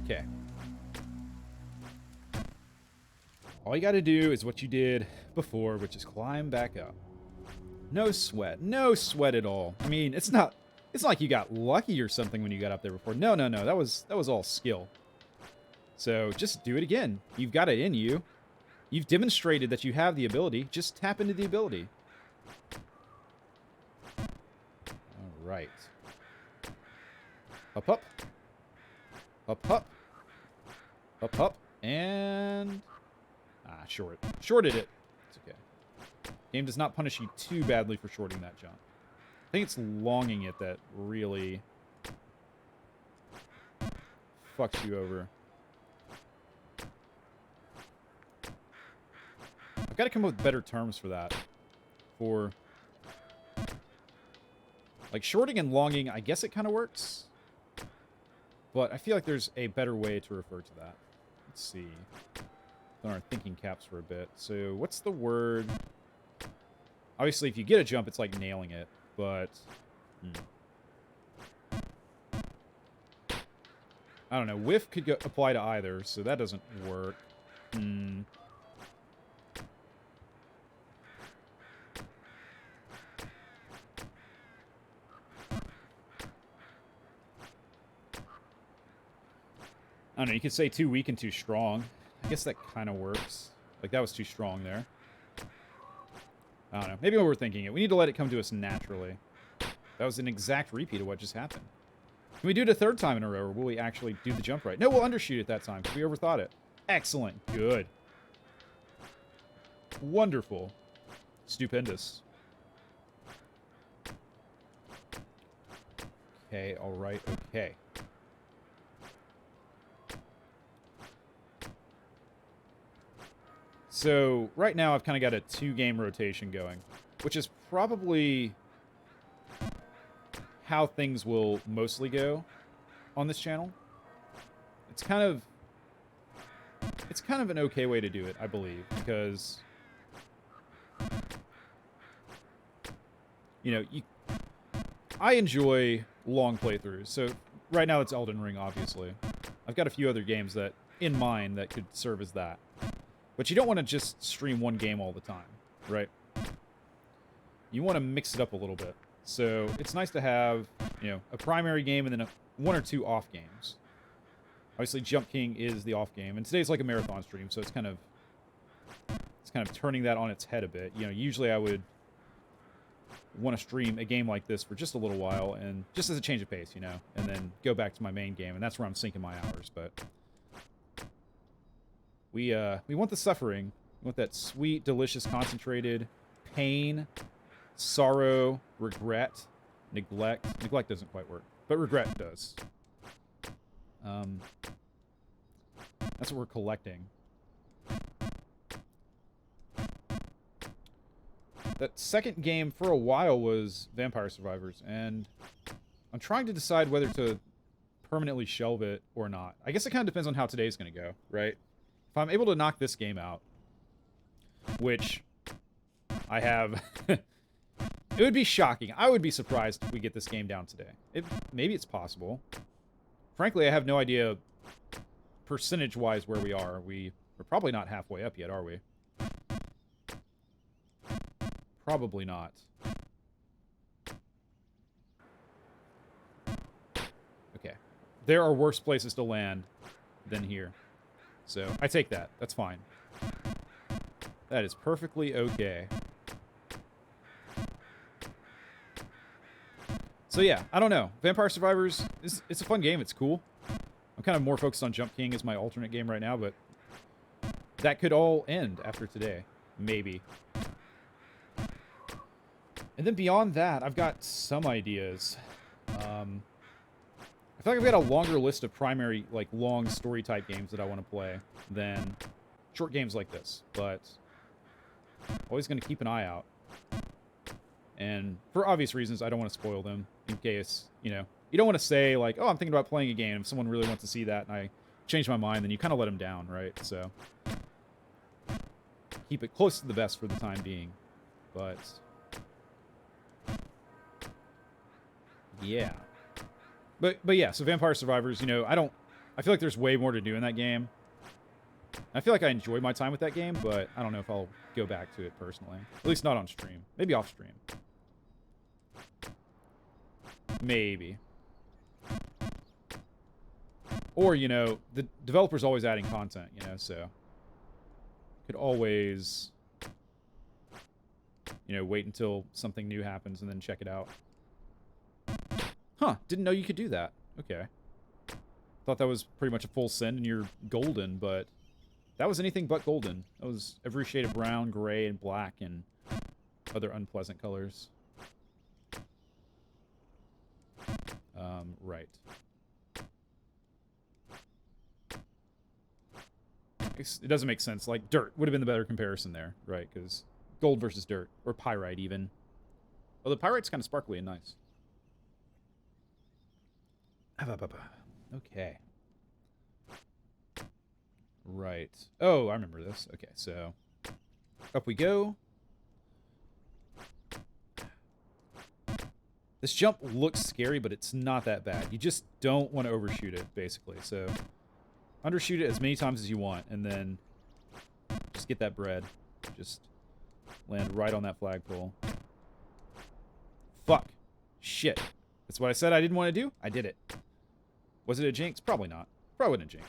S1: Okay. All you got to do is what you did before, which is climb back up. No sweat. No sweat at all. I mean, it's not like you got lucky or something when you got up there before. No. That was all skill. So just do it again. You've got it in you. You've demonstrated that you have the ability. Just tap into the ability. All right. Up, up. Up, up. Up, up. And... short. Shorted it. It's okay. Game does not punish you too badly for shorting that jump. I think it's longing it that really fucks you over. I've got to come up with better terms for that. For... like, shorting and longing, I guess it kind of works. But I feel like there's a better way to refer to that. Let's see. On our thinking caps for a bit. So, what's the word? Obviously, if you get a jump, it's like nailing it. But... I don't know. Whiff could apply to either, so that doesn't work. I don't know, you could say too weak and too strong. I guess that kind of works. Like, that was too strong there. I don't know. Maybe we're overthinking it. We need to let it come to us naturally. That was an exact repeat of what just happened. Can we do it a third time in a row, or will we actually do the jump right? No, we'll undershoot it that time, because we overthought it. Excellent. Good. Wonderful. Stupendous. Okay, alright, okay. So, right now I've kind of got a 2-game rotation going, which is probably how things will mostly go on this channel. It's kind of an okay way to do it, I believe, because, you know, I enjoy long playthroughs. So, right now it's Elden Ring, obviously. I've got a few other games that in mind that could serve as that. But you don't want to just stream one game all the time, right? You want to mix it up a little bit. So it's nice to have, you know, a primary game and then one or two off games. Obviously, Jump King is the off game, and today's like a marathon stream, so it's kind of turning that on its head a bit. You know, usually I would want to stream a game like this for just a little while, and just as a change of pace, you know, and then go back to my main game, and that's where I'm sinking my hours, but... We want the suffering. We want that sweet, delicious, concentrated pain, sorrow, regret, neglect. Neglect doesn't quite work, but regret does. That's what we're collecting. That second game for a while was Vampire Survivors, and I'm trying to decide whether to permanently shelve it or not. I guess it kind of depends on how today's going to go, right? If I'm able to knock this game out, which I have, it would be shocking. I would be surprised if we get this game down today. Maybe it's possible. Frankly, I have no idea percentage-wise where we are. We're probably not halfway up yet, are we? Probably not. Okay. There are worse places to land than here. So, I take that. That's fine. That is perfectly okay. So yeah, I don't know. Vampire Survivors, it's a fun game. It's cool. I'm kind of more focused on Jump King as my alternate game right now, but that could all end after today. Maybe. And then beyond that, I've got some ideas. I feel like I've got a longer list of primary, like, long story-type games that I want to play than short games like this. But always going to keep an eye out. And for obvious reasons, I don't want to spoil them in case, you know, you don't want to say, like, oh, I'm thinking about playing a game. If someone really wants to see that and I change my mind, then you kind of let them down, right? So keep it close to the vest for the time being. But yeah. But yeah, so Vampire Survivors, you know, I feel like there's way more to do in that game. I feel like I enjoyed my time with that game, but I don't know if I'll go back to it personally. At least not on stream. Maybe off stream. Maybe. Or, you know, the developer's always adding content, you know, so could always, you know, wait until something new happens and then check it out. Huh, didn't know you could do that. Okay. Thought that was pretty much a full send and you're golden, but that was anything but golden. That was every shade of brown, gray, and black, and other unpleasant colors. Right. It doesn't make sense. Like, dirt would have been the better comparison there, right? Because gold versus dirt, or pyrite even. Well, the pyrite's kind of sparkly and nice. Okay. Right. Oh, I remember this. Okay, so up we go. This jump looks scary, but it's not that bad. You just don't want to overshoot it, basically. So undershoot it as many times as you want, and then just get that bread. Just land right on that flagpole. Fuck. Shit. That's what I said I didn't want to do. I did it. Was it a jinx? Probably not. Probably wasn't a jinx.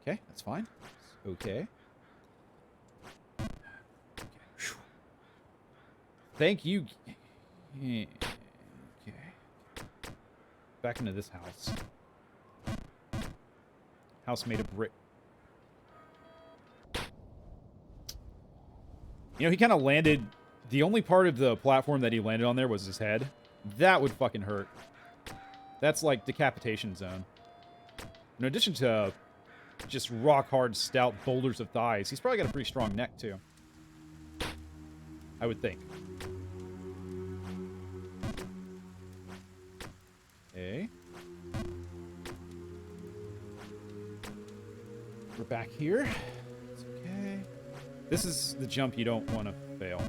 S1: Okay, that's fine. Okay. Thank you. Okay. Back into this house. House made of brick. You know, he kind of landed... The only part of the platform that he landed on there was his head. That would fucking hurt. That's like decapitation zone. In addition to just rock-hard, stout boulders of thighs, he's probably got a pretty strong neck, too. I would think. Okay. We're back here. It's okay. This is the jump you don't want to fail.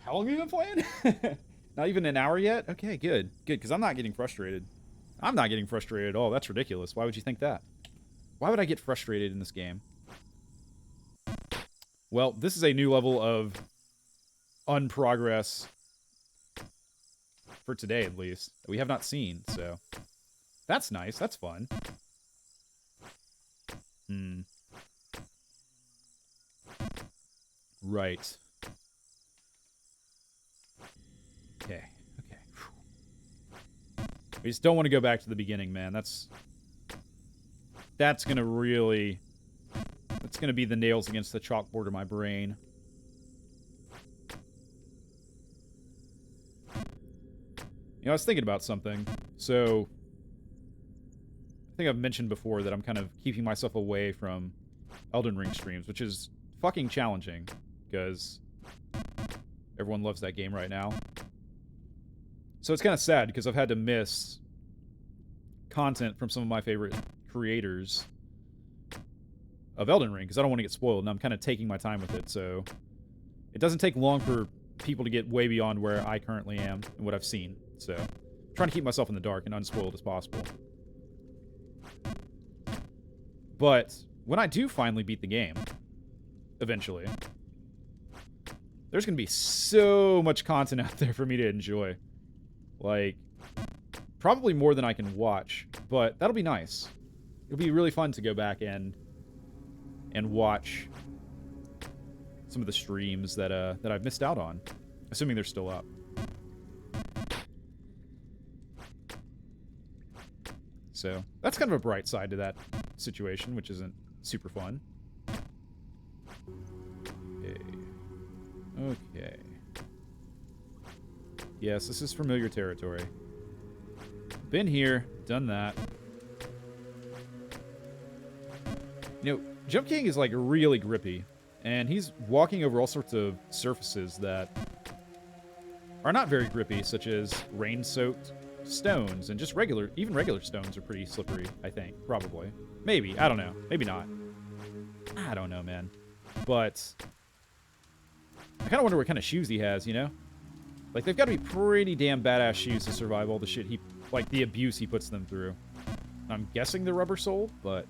S1: How long have you been playing? Not even an hour yet? Okay, good. Good, because I'm not getting frustrated. I'm not getting frustrated at all. That's ridiculous. Why would you think that? Why would I get frustrated in this game? Well, this is a new level of unprogress for today, at least, that we have not seen, so that's nice. That's fun. Right. Okay. Okay. We just don't want to go back to the beginning, man. That's gonna really... That's gonna be the nails against the chalkboard of my brain. You know, I was thinking about something. So, I think I've mentioned before that I'm kind of keeping myself away from Elden Ring streams, which is fucking challenging, because everyone loves that game right now. So it's kind of sad, because I've had to miss content from some of my favorite creators of Elden Ring, because I don't want to get spoiled, and I'm kind of taking my time with it, so it doesn't take long for people to get way beyond where I currently am and what I've seen. So I'm trying to keep myself in the dark and unspoiled as possible. But when I do finally beat the game, eventually, there's going to be so much content out there for me to enjoy. Like, probably more than I can watch, but that'll be nice. It'll be really fun to go back and watch some of the streams that I've missed out on, assuming they're still up. So that's kind of a bright side to that situation, which isn't super fun. Okay. Okay. Yes, this is familiar territory. Been here, done that. You know, Jump King is like really grippy, and he's walking over all sorts of surfaces that are not very grippy, such as rain-soaked stones, and just even regular stones are pretty slippery, I think, probably. Maybe, I don't know. Maybe not. I don't know, man. But I kind of wonder what kind of shoes he has, you know? Like, they've got to be pretty damn badass shoes to survive all the shit like, the abuse he puts them through. I'm guessing they're rubber soled, but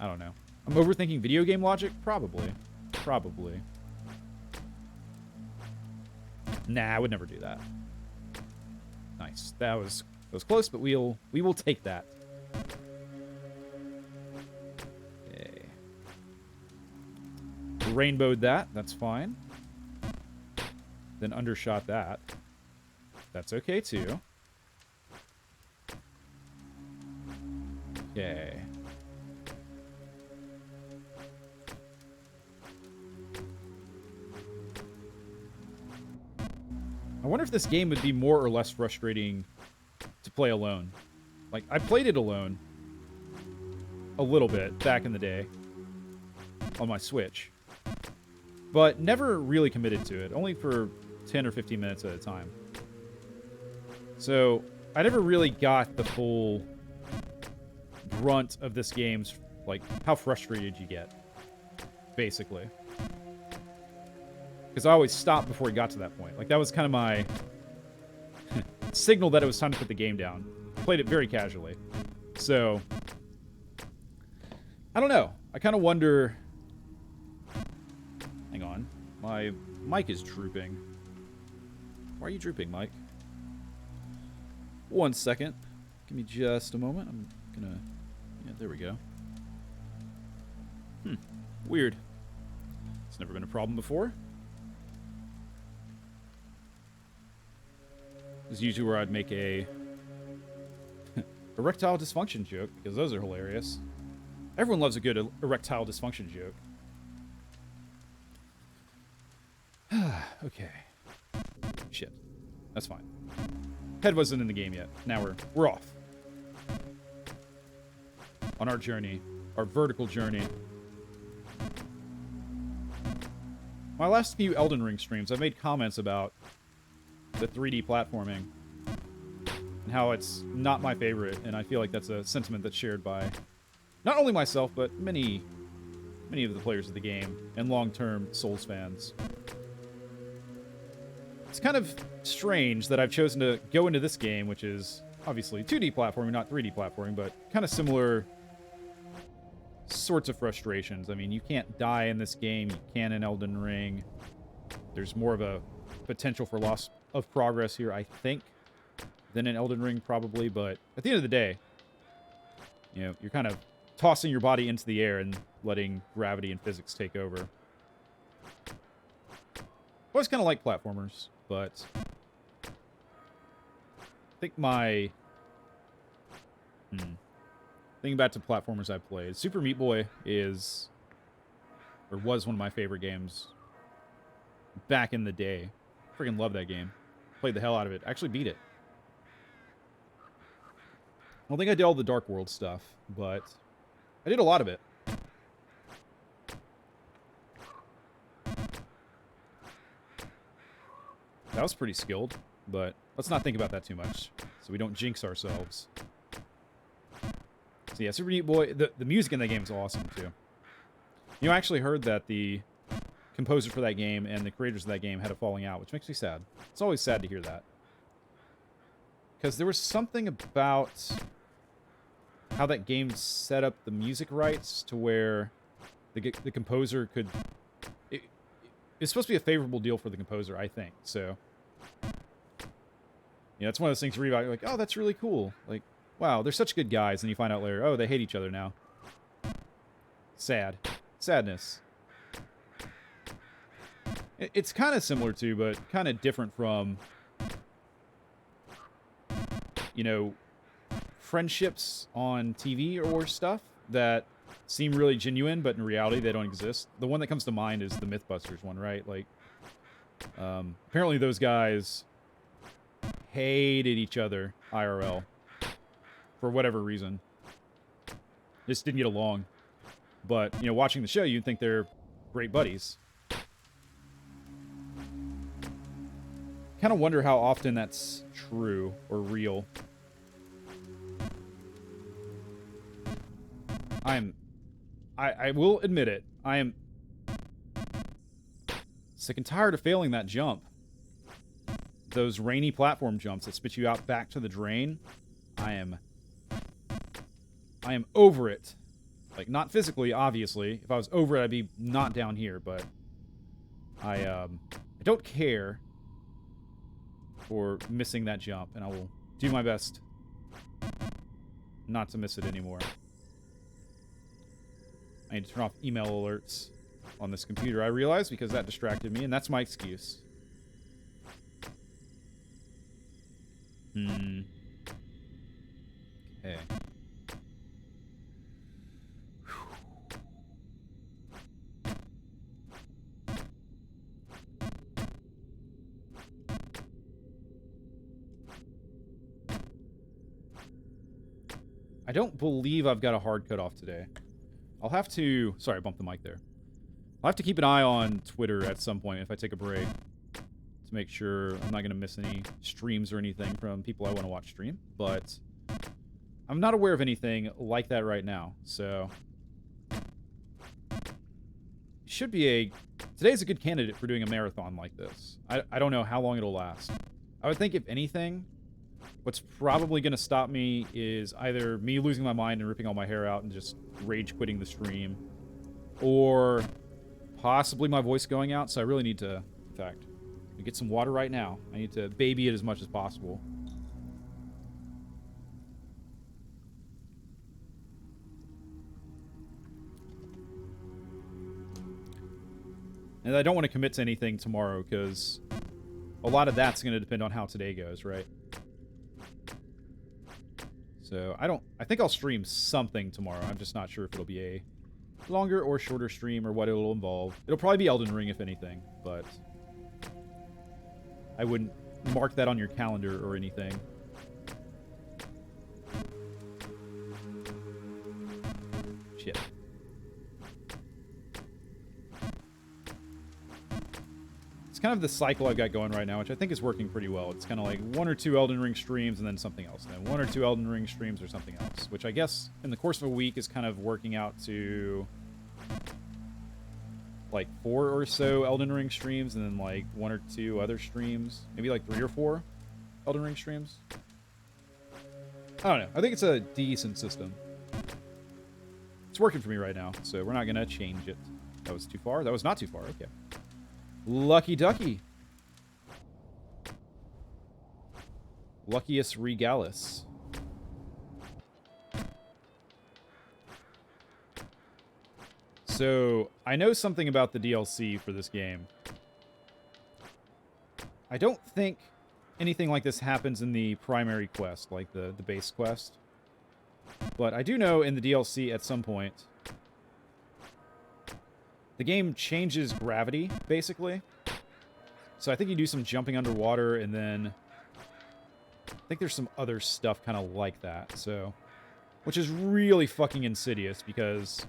S1: I don't know. I'm overthinking video game logic? Probably. Probably. Nah, I would never do that. Nice. That was close, but we will take that. Okay. Rainbowed that. That's fine. Then undershot that. That's okay, too. Okay. I wonder if this game would be more or less frustrating to play alone. Like, I played it alone a little bit back in the day on my Switch, but never really committed to it, only for 10 or 15 minutes at a time. So, I never really got the full brunt of this game's, like, how frustrated you get, basically. Because I always stopped before it got to that point. Like, that was kind of my signal that it was time to put the game down. Played it very casually. So, I don't know. I kind of wonder... Hang on. My mic is drooping. Why are you drooping, Mike? 1 second. Give me just a moment. I'm gonna... Yeah, there we go. Weird. It's never been a problem before. This is usually where I'd make a erectile dysfunction joke, because those are hilarious. Everyone loves a good erectile dysfunction joke. Okay. Shit. That's fine. Head wasn't in the game yet. Now we're off. On our journey. Our vertical journey. My last few Elden Ring streams, I've made comments about the 3D platforming and how it's not my favorite, and I feel like that's a sentiment that's shared by not only myself, but many of the players of the game and long-term Souls fans. It's kind of strange that I've chosen to go into this game, which is obviously 2D platforming, not 3D platforming, but kind of similar sorts of frustrations. I mean, you can't die in this game. You can in Elden Ring. There's more of a potential for loss of progress here, I think, than in Elden Ring, probably. But at the end of the day, you know, you're kind of tossing your body into the air and letting gravity and physics take over. I always kind of like platformers, but I think my... Thinking back to platformers I've played, Super Meat Boy is, or was one of my favorite games back in the day. Freaking love that game. Played the hell out of it. Actually beat it. I don't think I did all the Dark World stuff, but I did a lot of it. That was pretty skilled, but let's not think about that too much, so we don't jinx ourselves. So yeah, Super Meat Boy, the music in that game is awesome, too. You know, I actually heard that the composer for that game and the creators of that game had a falling out, which makes me sad. It's always sad to hear that. Because there was something about how that game set up the music rights to where the composer could... It's supposed to be a favorable deal for the composer, I think, so... Yeah, it's one of those things where you're like, oh, that's really cool. Like, wow, they're such good guys, and you find out later, oh, they hate each other now. Sad. Sadness. It's kind of similar to, but kind of different from, you know, friendships on TV or stuff that seem really genuine, but in reality they don't exist. The one that comes to mind is the Mythbusters one, right? Like, apparently those guys hated each other IRL for whatever reason. Just didn't get along. But, you know, watching the show, you'd think they're great buddies. Kind of wonder how often that's true or real. I will admit it. I am Sick and tired of failing that jump. Those rainy platform jumps that spit you out back to the drain. I am over it. Like, not physically, obviously. If I was over it, I'd be not down here, but I don't care for missing that jump, and I will do my best not to miss it anymore. I need to turn off email alerts on this computer, I realize, because that distracted me, and that's my excuse. Okay. I don't believe I've got a hard cutoff today. I'll have to... Sorry, I bumped the mic there. I'll have to keep an eye on Twitter at some point if I take a break to make sure I'm not going to miss any streams or anything from people I want to watch stream. But I'm not aware of anything like that right now, so... Should be a... Today's a good candidate for doing a marathon like this. I don't know how long it'll last. I would think, if anything... What's probably going to stop me is either me losing my mind and ripping all my hair out and just rage quitting the stream, or possibly my voice going out, so I really need to, in fact, get some water right now. I need to baby it as much as possible. And I don't want to commit to anything tomorrow, because a lot of that's going to depend on how today goes, right? So, I think I'll stream something tomorrow. I'm just not sure if it'll be a longer or shorter stream or what it'll involve. It'll probably be Elden Ring, if anything, but I wouldn't mark that on your calendar or anything. Shit. It's kind of the cycle I've got going right now, which I think is working pretty well. It's kind of like 1 or 2 Elden Ring streams and then something else. And then 1 or 2 Elden Ring streams or something else. Which I guess in the course of a week is kind of working out to like 4 or so Elden Ring streams and then like 1 or 2 other streams. Maybe like 3 or 4 Elden Ring streams. I don't know. I think it's a decent system. It's working for me right now, so we're not going to change it. That was too far? That was not too far. Okay. Lucky ducky. Luckiest regalis. So, I know something about the DLC for this game. I don't think anything like this happens in the primary quest, like the base quest. But I do know in the DLC at some point... The game changes gravity, basically. So I think you do some jumping underwater, and then... I think there's some other stuff kind of like that, so... Which is really fucking insidious, because...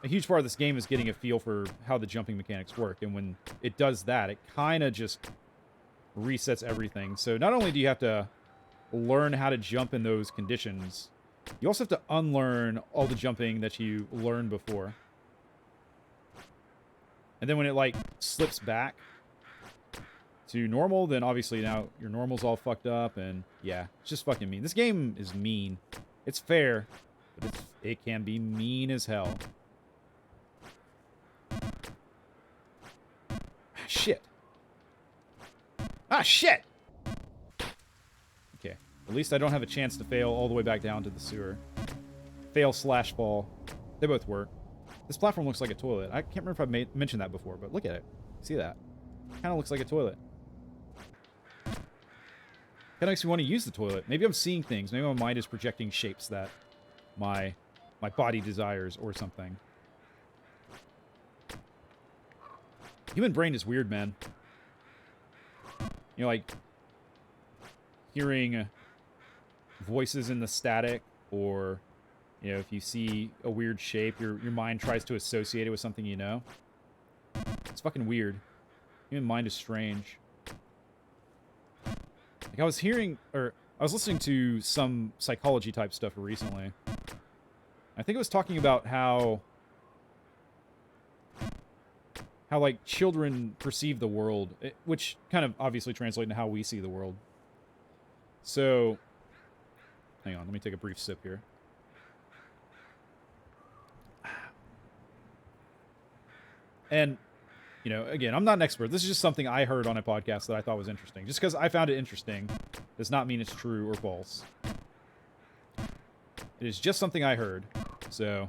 S1: A huge part of this game is getting a feel for how the jumping mechanics work, and when it does that, it kind of just resets everything. So not only do you have to learn how to jump in those conditions, you also have to unlearn all the jumping that you learned before. And then when it, like, slips back to normal, then obviously now your normal's all fucked up, and yeah, it's just fucking mean. This game is mean. It's fair, but it can be mean as hell. Shit. Ah, shit! Okay, at least I don't have a chance to fail all the way back down to the sewer. Fail slash fall. They both work. This platform looks like a toilet. I can't remember if I've mentioned that before, but look at it. See that? Kind of looks like a toilet. Kind of makes me want to use the toilet. Maybe I'm seeing things. Maybe my mind is projecting shapes that my body desires or something. Human brain is weird, man. You know, like hearing voices in the static, or you know, if you see a weird shape, your mind tries to associate it with something you know. It's fucking weird. Human mind is strange. Like I was listening to some psychology type stuff recently. I think it was talking about how how like children perceive the world, which kind of obviously translates into how we see the world. So, hang on, let me take a brief sip here. And, you know, again, I'm not an expert. This is just something I heard on a podcast that I thought was interesting. Just because I found it interesting does not mean it's true or false. It is just something I heard. So,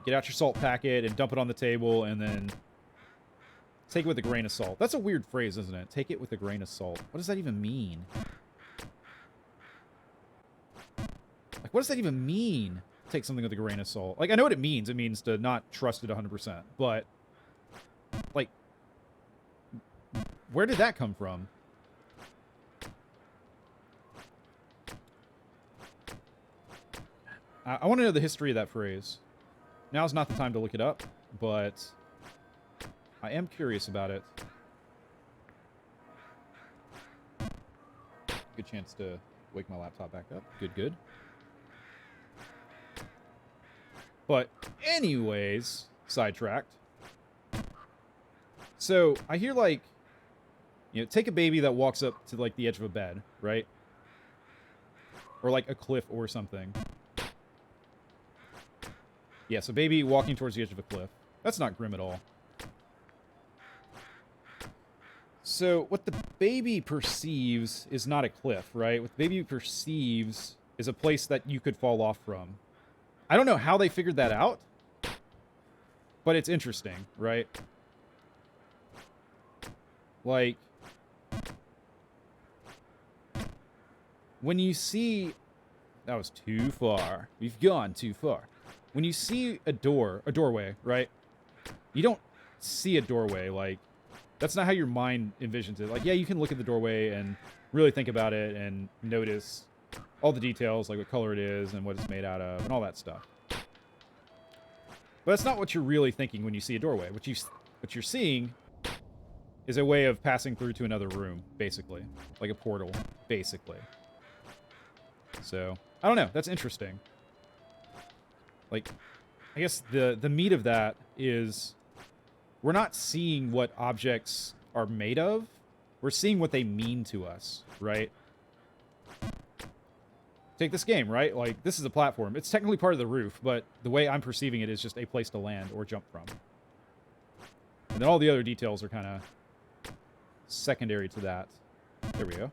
S1: get out your salt packet and dump it on the table and then take it with a grain of salt. That's a weird phrase, isn't it? Take it with a grain of salt. What does that even mean? Like, what does that even mean? Take something with a grain of salt. Like, I know what it means. It means to not trust it 100%. But, like, where did that come from? I want to know the history of that phrase. Now's not the time to look it up, but I am curious about it. Good chance to wake my laptop back up. Good, good. But anyways, sidetracked. So I hear like, you know, take a baby that walks up to like the edge of a bed, right? Or like a cliff or something. Yeah, so baby walking towards the edge of a cliff. That's not grim at all. So what the baby perceives is not a cliff, right? What the baby perceives is a place that you could fall off from. I don't know how they figured that out, but it's interesting, right? Like, when you see... That was too far. We've gone too far. When you see a doorway, right? You don't see a doorway, like... That's not how your mind envisions it. Like, yeah, you can look at the doorway and really think about it and notice all the details, like what color it is and what it's made out of and all that stuff. But that's not what you're really thinking when you see a doorway. What you're seeing is a way of passing through to another room, basically. Like a portal, basically. So, I don't know. That's interesting. Like, I guess the meat of that is... We're not seeing what objects are made of. We're seeing what they mean to us, right? Take this game, right? Like, this is a platform. It's technically part of the roof, but the way I'm perceiving it is just a place to land or jump from. And then all the other details are kind of secondary to that. There we go.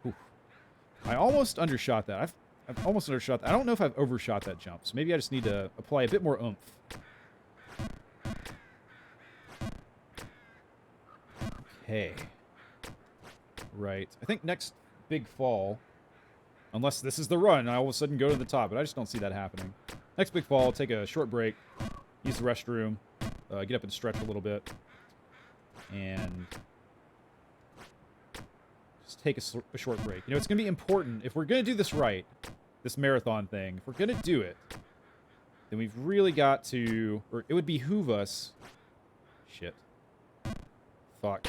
S1: Oof. I almost undershot that. I've almost undershot that. I don't know if I've overshot that jump, so maybe I just need to apply a bit more oomph. Okay. Right. I think next big fall, unless this is the run, I all of a sudden go to the top, but I just don't see that happening. Next big fall, take a short break, use the restroom, get up and stretch a little bit, and just take a short break. You know, it's going to be important. If we're going to do this right, this marathon thing, if we're going to do it, then we've really got to, or it would behoove us, shit. Fuck.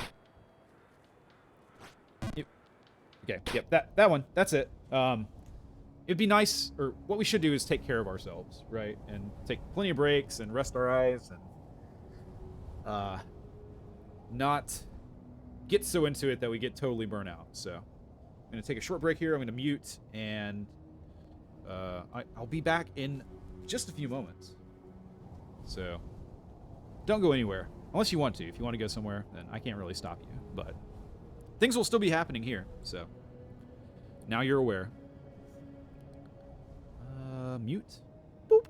S1: Okay, yep, that one. That's it. It'd be nice, or what we should do is take care of ourselves, right? And take plenty of breaks and rest our eyes and not get so into it that we get totally burnt out. So I'm going to take a short break here. I'm going to mute, and I'll be back in just a few moments. So don't go anywhere. Unless you want to. If you want to go somewhere, then I can't really stop you. But things will still be happening here, so now you're aware. Mute. Boop.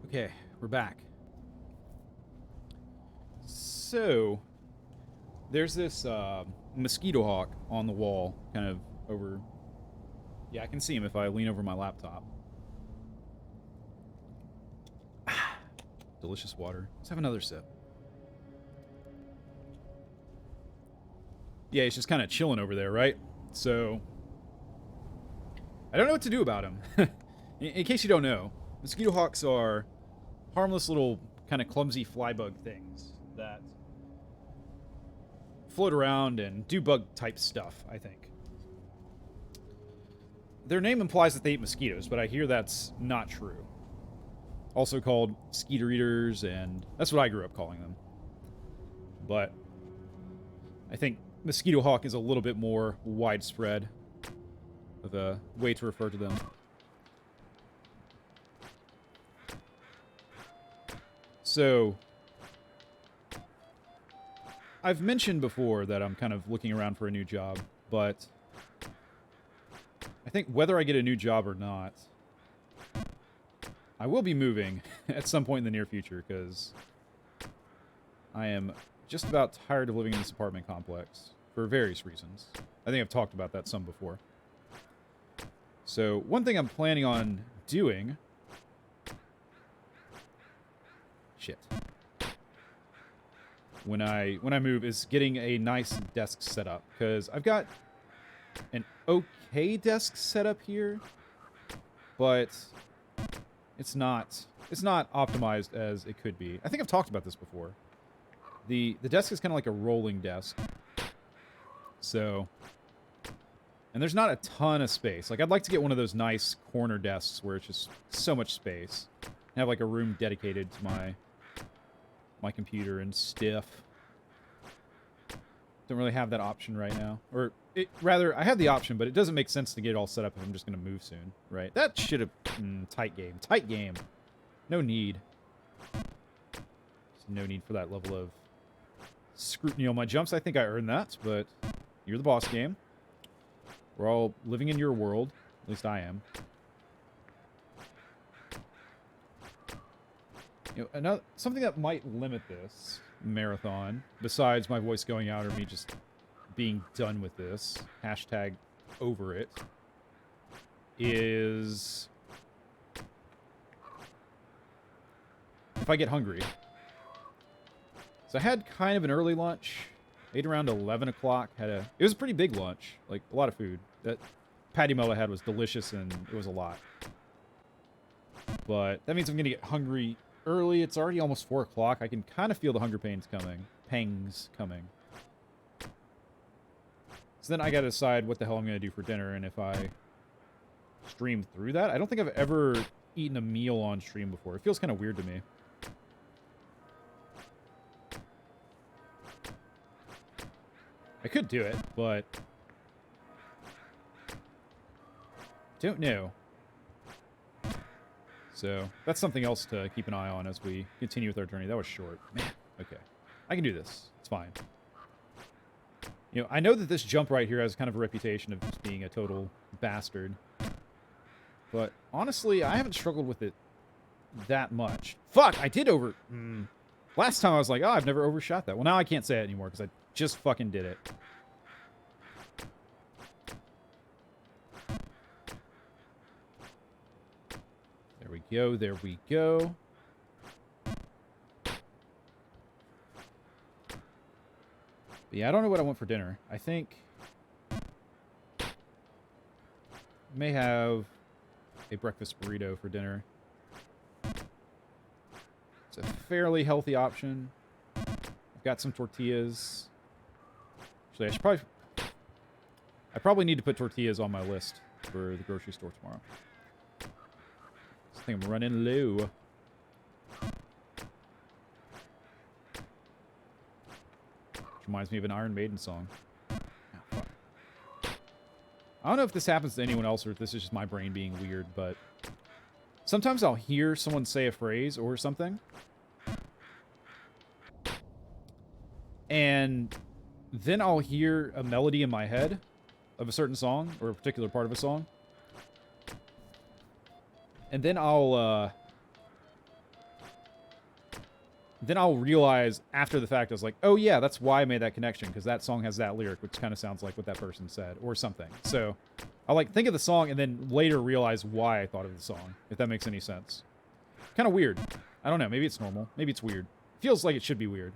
S1: Okay, we're back. So, there's this mosquito hawk on the wall, kind of over... Yeah, I can see him if I lean over my laptop. Delicious water. Let's have another sip. Yeah, he's just kind of chilling over there, right? So, I don't know what to do about him. In case you don't know, mosquito hawks are harmless little kind of clumsy flybug things that float around and do bug-type stuff, I think. Their name implies that they eat mosquitoes, but I hear that's not true. Also called skeeter eaters, and that's what I grew up calling them. But I think mosquito hawk is a little bit more widespread of a way to refer to them. So, I've mentioned before that I'm kind of looking around for a new job, but I think whether I get a new job or not, I will be moving at some point in the near future, because I am just about tired of living in this apartment complex for various reasons. I think I've talked about that some before. So, one thing I'm planning on doing... Shit. When I move is getting a nice desk set up, because I've got an okay desk set up here, but it's not optimized as it could be. I think I've talked about this before. The desk is kind of like a rolling desk. So, and there's not a ton of space. Like, I'd like to get one of those nice corner desks where it's just so much space. And have like a room dedicated to my computer and stuff. Don't really have that option right now. Or, rather, I have the option, but it doesn't make sense to get it all set up if I'm just going to move soon, right? That should have... tight game. Tight game. No need. There's no need for that level of scrutiny on my jumps. I think I earned that, but you're the boss game. We're all living in your world. At least I am. You know, something that might limit this marathon, besides my voice going out or me just being done with this, hashtag over it, is if I get hungry. So I had kind of an early lunch, ate around 11 o'clock, it was a pretty big lunch, like a lot of food. That patty melt I had was delicious and it was a lot. But that means I'm going to get hungry early. It's already almost 4 o'clock. I can kind of feel the hunger pangs coming. So then I got to decide what the hell I'm going to do for dinner, and if I stream through that. I don't think I've ever eaten a meal on stream before. It feels kind of weird to me. I could do it, but don't know. So, that's something else to keep an eye on as we continue with our journey. That was short. Man, okay. I can do this. It's fine. You know, I know that this jump right here has kind of a reputation of just being a total bastard. But, honestly, I haven't struggled with it that much. Fuck! I did over... Last time I was like, oh, I've never overshot that. Well, now I can't say it anymore, because I just fucking did it. There we go, there we go. But yeah, I don't know what I want for dinner. I think I may have a breakfast burrito for dinner. It's a fairly healthy option. I've got some tortillas. Actually, I probably need to put tortillas on my list for the grocery store tomorrow. I think I'm running low. Which reminds me of an Iron Maiden song. Oh, fuck. I don't know if this happens to anyone else or if this is just my brain being weird, but sometimes I'll hear someone say a phrase or something, and then I'll hear a melody in my head of a certain song or a particular part of a song. And then I'll then I'll realize after the fact, I was like, oh yeah, that's why I made that connection, because that song has that lyric, which kind of sounds like what that person said, or something. So I like think of the song and then later realize why I thought of the song, if that makes any sense. Kind of weird. I don't know. Maybe it's normal. Maybe it's weird. Feels like it should be weird.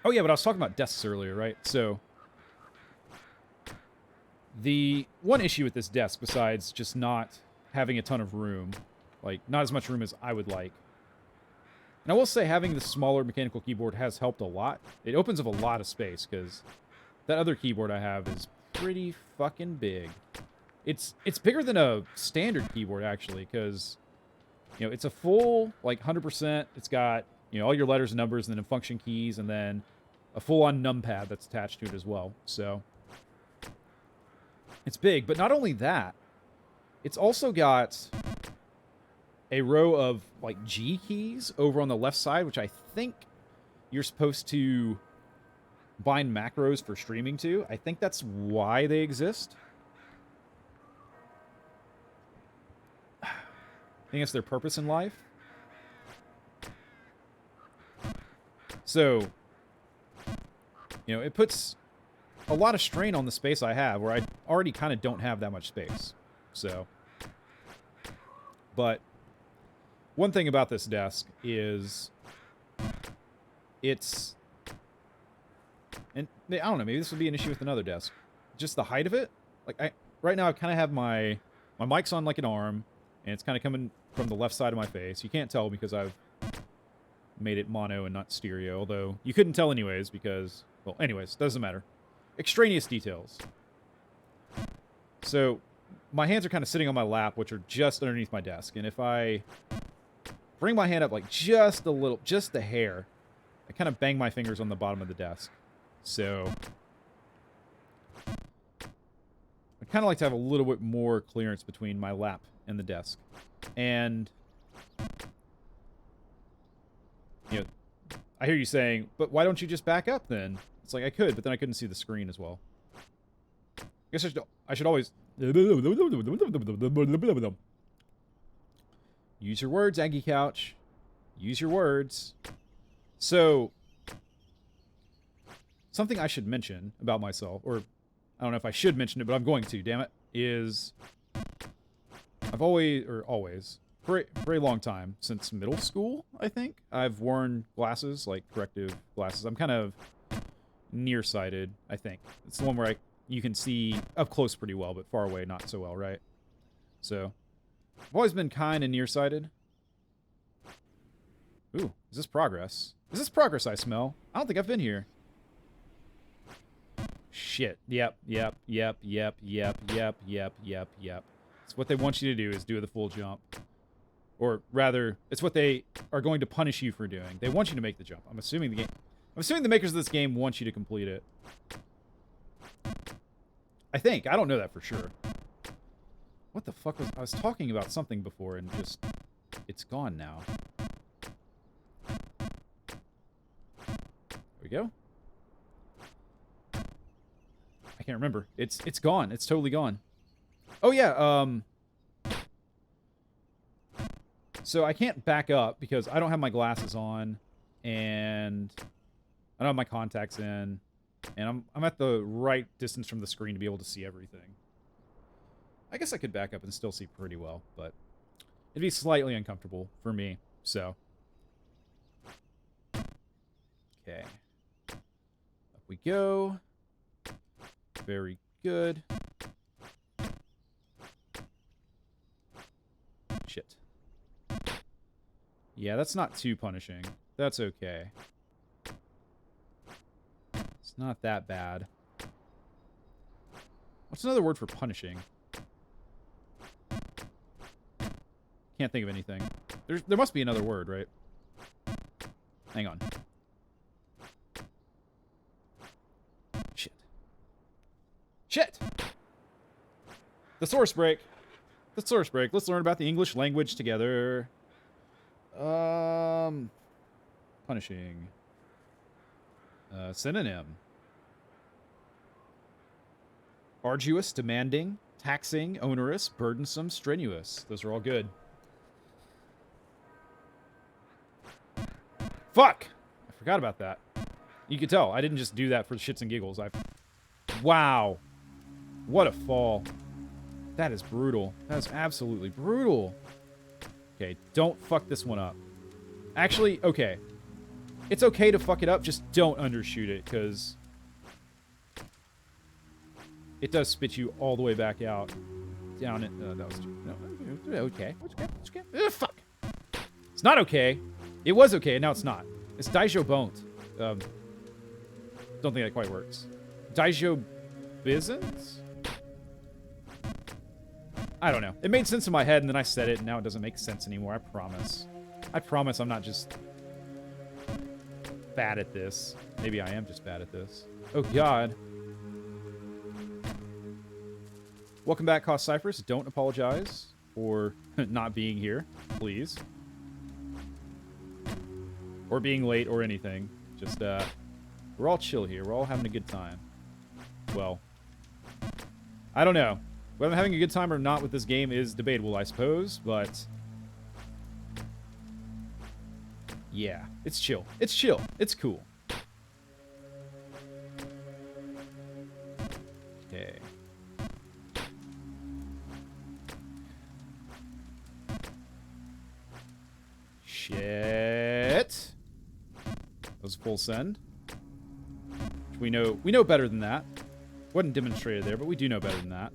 S1: Oh yeah, but I was talking about desks earlier, right? So the one issue with this desk, besides just not having a ton of room, like not as much room as I would like, and I will say having the smaller mechanical keyboard has helped a lot. It opens up a lot of space, because that other keyboard I have is pretty fucking big. It's bigger than a standard keyboard, actually, because, you know, it's a full, like, 100%. It's got, you know, all your letters and numbers, and then function keys, and then a full-on numpad that's attached to it as well. So it's big, but not only that, it's also got a row of, like, G keys over on the left side, which I think you're supposed to bind macros for streaming to. I think that's why they exist. I think it's their purpose in life. So, you know, it puts a lot of strain on the space I have, where I already kind of don't have that much space. So, but one thing about this desk is it's, and I don't know, maybe this would be an issue with another desk. Just the height of it. Like, right now I kind of have my mic's on like an arm, and it's kind of coming from the left side of my face. You can't tell because I've made it mono and not stereo, although you couldn't tell anyways because, well, anyways, doesn't matter. Extraneous details. So my hands are kind of sitting on my lap, which are just underneath my desk, and if I bring my hand up like just a little, just a hair, I kind of bang my fingers on the bottom of the desk. So I'd kind of like to have a little bit more clearance between my lap and the desk. And, you know, I hear you saying, but why don't you just back up then? It's like, I could, but then I couldn't see the screen as well. I guess I should always... Use your words, Aggie Couch. Use your words. So, something I should mention about myself, or I don't know if I should mention it, but I'm going to, damn it, is I've always, for a very long time, since middle school, I think, I've worn glasses, like corrective glasses. I'm kind of nearsighted, I think. It's the one where you can see up close pretty well, but far away not so well, right? So, I've always been kind of nearsighted. Ooh, is this progress? Is this progress I smell? I don't think I've been here. Shit. Yep. It's what they want you to do, is do the full jump. Or rather, it's what they are going to punish you for doing. They want you to make the jump. I'm assuming the makers of this game want you to complete it. I think. I don't know that for sure. What the fuck was... I was talking about something before and just... It's gone now. There we go. I can't remember. It's gone. It's totally gone. Oh, yeah, so I can't back up because I don't have my glasses on, and I don't have my contacts in, and I'm at the right distance from the screen to be able to see everything. I guess I could back up and still see pretty well, but it'd be slightly uncomfortable for me, so. Okay. Up we go. Very good. Shit. Yeah, that's not too punishing. That's okay. It's not that bad. What's another word for punishing? Can't think of anything. There must be another word, right? Hang on. Shit. Shit! Thesaurus break. Thesaurus break. Let's learn about the English language together. Punishing. Synonym. Arduous, demanding, taxing, onerous, burdensome, strenuous. Those are all good. Fuck! I forgot about that. You could tell. I didn't just do that for shits and giggles. Wow. What a fall. That is brutal. That is absolutely brutal. Okay, don't fuck this one up. Actually, okay. It's okay to fuck it up, just don't undershoot it, because it does spit you all the way back out. Down it. That was... No, okay. Fuck. It's not okay. It was okay, and now it's not. It's Daijo Bones. Don't think that quite works. Daijo Bisons? I don't know. It made sense in my head, and then I said it, and now it doesn't make sense anymore. I promise. I promise I'm not just bad at this. Maybe I am just bad at this. Oh, God. Welcome back, Cost Cypress. Don't apologize for not being here, please. Or being late or anything. Just, we're all chill here. We're all having a good time. Well, I don't know. Whether I'm having a good time or not with this game is debatable, I suppose, but yeah, it's chill. It's chill. It's cool. Okay. Shit. That was a full send. We know better than that. Wasn't demonstrated there, but we do know better than that.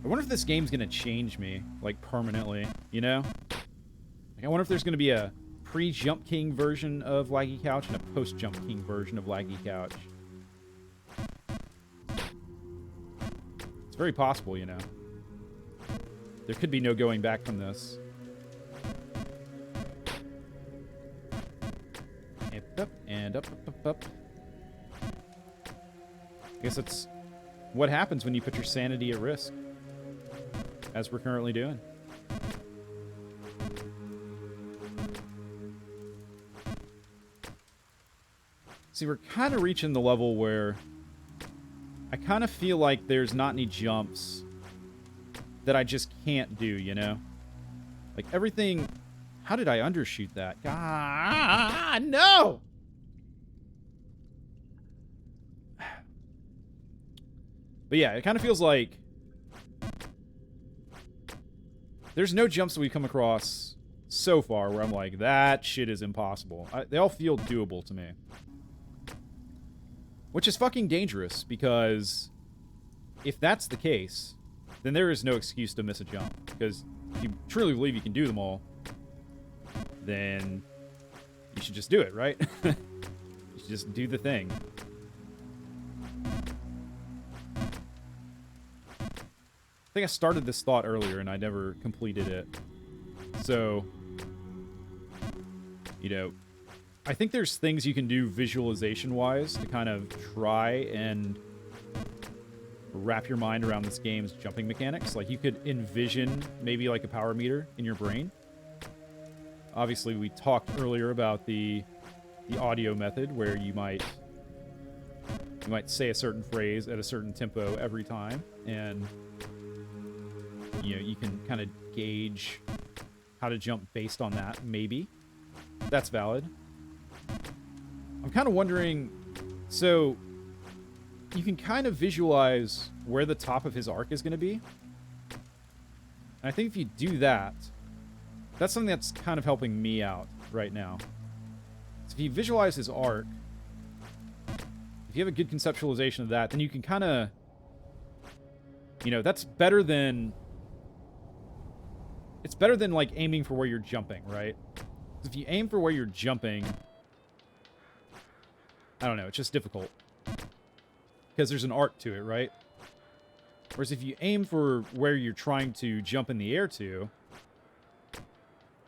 S1: I wonder if this game's gonna change me, like, permanently, you know? Like, I wonder if there's gonna be a pre-Jump King version of Laggy Couch and a post-Jump King version of Laggy Couch. It's very possible, you know? There could be no going back from this. And up. I guess that's what happens when you put your sanity at risk. As we're currently doing. See, we're kind of reaching the level where I kind of feel like there's not any jumps that I just can't do, you know? Like, everything... How did I undershoot that? Ah, no! But yeah, it kind of feels like there's no jumps that we've come across so far where I'm like, that shit is impossible. They all feel doable to me. Which is fucking dangerous, because if that's the case, then there is no excuse to miss a jump. Because if you truly believe you can do them all, then you should just do it, right? You should just do the thing. I think I started this thought earlier and I never completed it. So, you know, I think there's things you can do visualization-wise to kind of try and wrap your mind around this game's jumping mechanics. Like, you could envision maybe like a power meter in your brain. Obviously, we talked earlier about the audio method where you might say a certain phrase at a certain tempo every time, and you know, you can kind of gauge how to jump based on that, maybe. That's valid. I'm kind of wondering, so you can kind of visualize where the top of his arc is going to be. And I think if you do that, that's something that's kind of helping me out right now. So if you visualize his arc, if you have a good conceptualization of that, then you can kind of, you know, that's better than... It's better than, like, aiming for where you're jumping, right? If you aim for where you're jumping, I don't know, it's just difficult. Because there's an arc to it, right? Whereas if you aim for where you're trying to jump in the air to,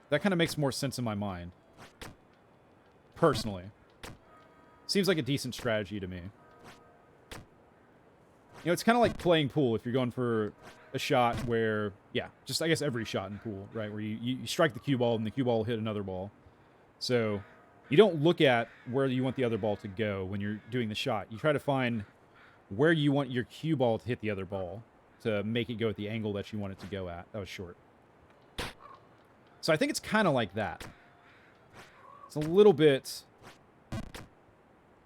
S1: that kind of makes more sense in my mind. Personally. Seems like a decent strategy to me. You know, it's kind of like playing pool if you're going for a shot where, yeah, just I guess every shot in pool, right? Where you strike the cue ball and the cue ball will hit another ball. So you don't look at where you want the other ball to go when you're doing the shot. You try to find where you want your cue ball to hit the other ball to make it go at the angle that you want it to go at. That was short. So I think it's kind of like that. It's a little bit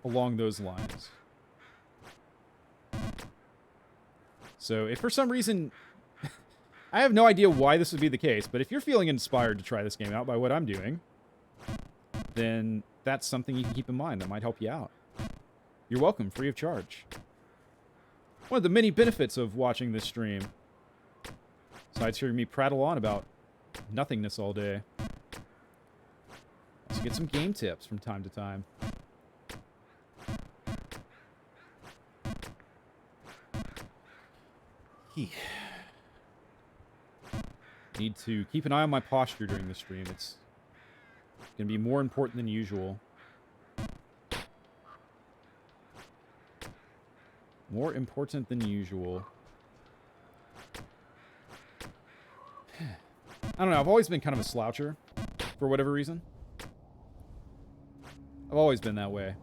S1: along those lines. So if for some reason, I have no idea why this would be the case, but if you're feeling inspired to try this game out by what I'm doing, then that's something you can keep in mind that might help you out. You're welcome, free of charge. One of the many benefits of watching this stream, besides hearing me prattle on about nothingness all day, is to get some game tips from time to time. Need to keep an eye on my posture during the stream. It's going to be more important than usual. More important than usual. I don't know. I've always been kind of a sloucher for whatever reason. I've always been that way.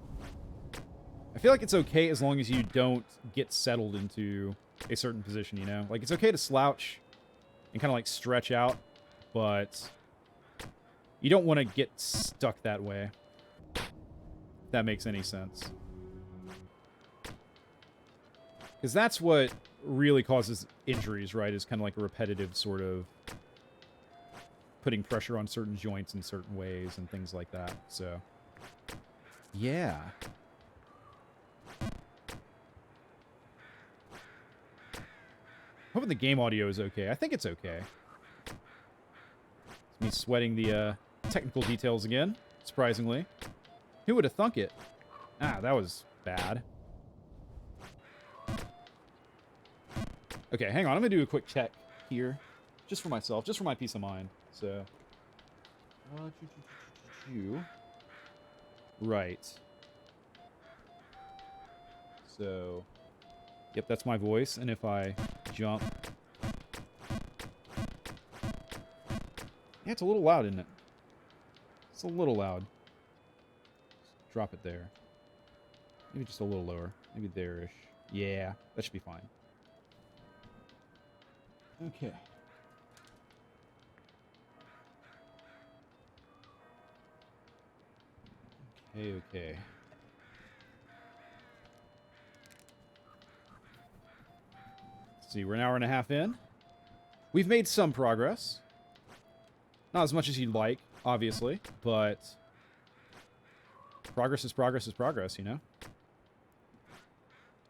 S1: I feel like it's okay as long as you don't get settled into a certain position, you know? Like, it's okay to slouch and kind of, like, stretch out, but you don't want to get stuck that way. If that makes any sense. Because that's what really causes injuries, right? Is kind of like a repetitive sort of putting pressure on certain joints in certain ways and things like that. So, yeah. Hoping the game audio is okay. I think it's okay. It's me sweating the technical details again, surprisingly. Who would have thunk it? Ah, that was bad. Okay, hang on. I'm going to do a quick check here. Just for myself. Just for my peace of mind. So. Right. So. Yep, that's my voice. And if I jump. Yeah, it's a little loud, isn't it? It's a little loud. Just drop it there. Maybe just a little lower. Maybe there-ish. Yeah, that should be fine. Okay. Okay. Let's see, we're an hour and a half in. We've made some progress. Not as much as you'd like, obviously, but progress is progress is progress, you know?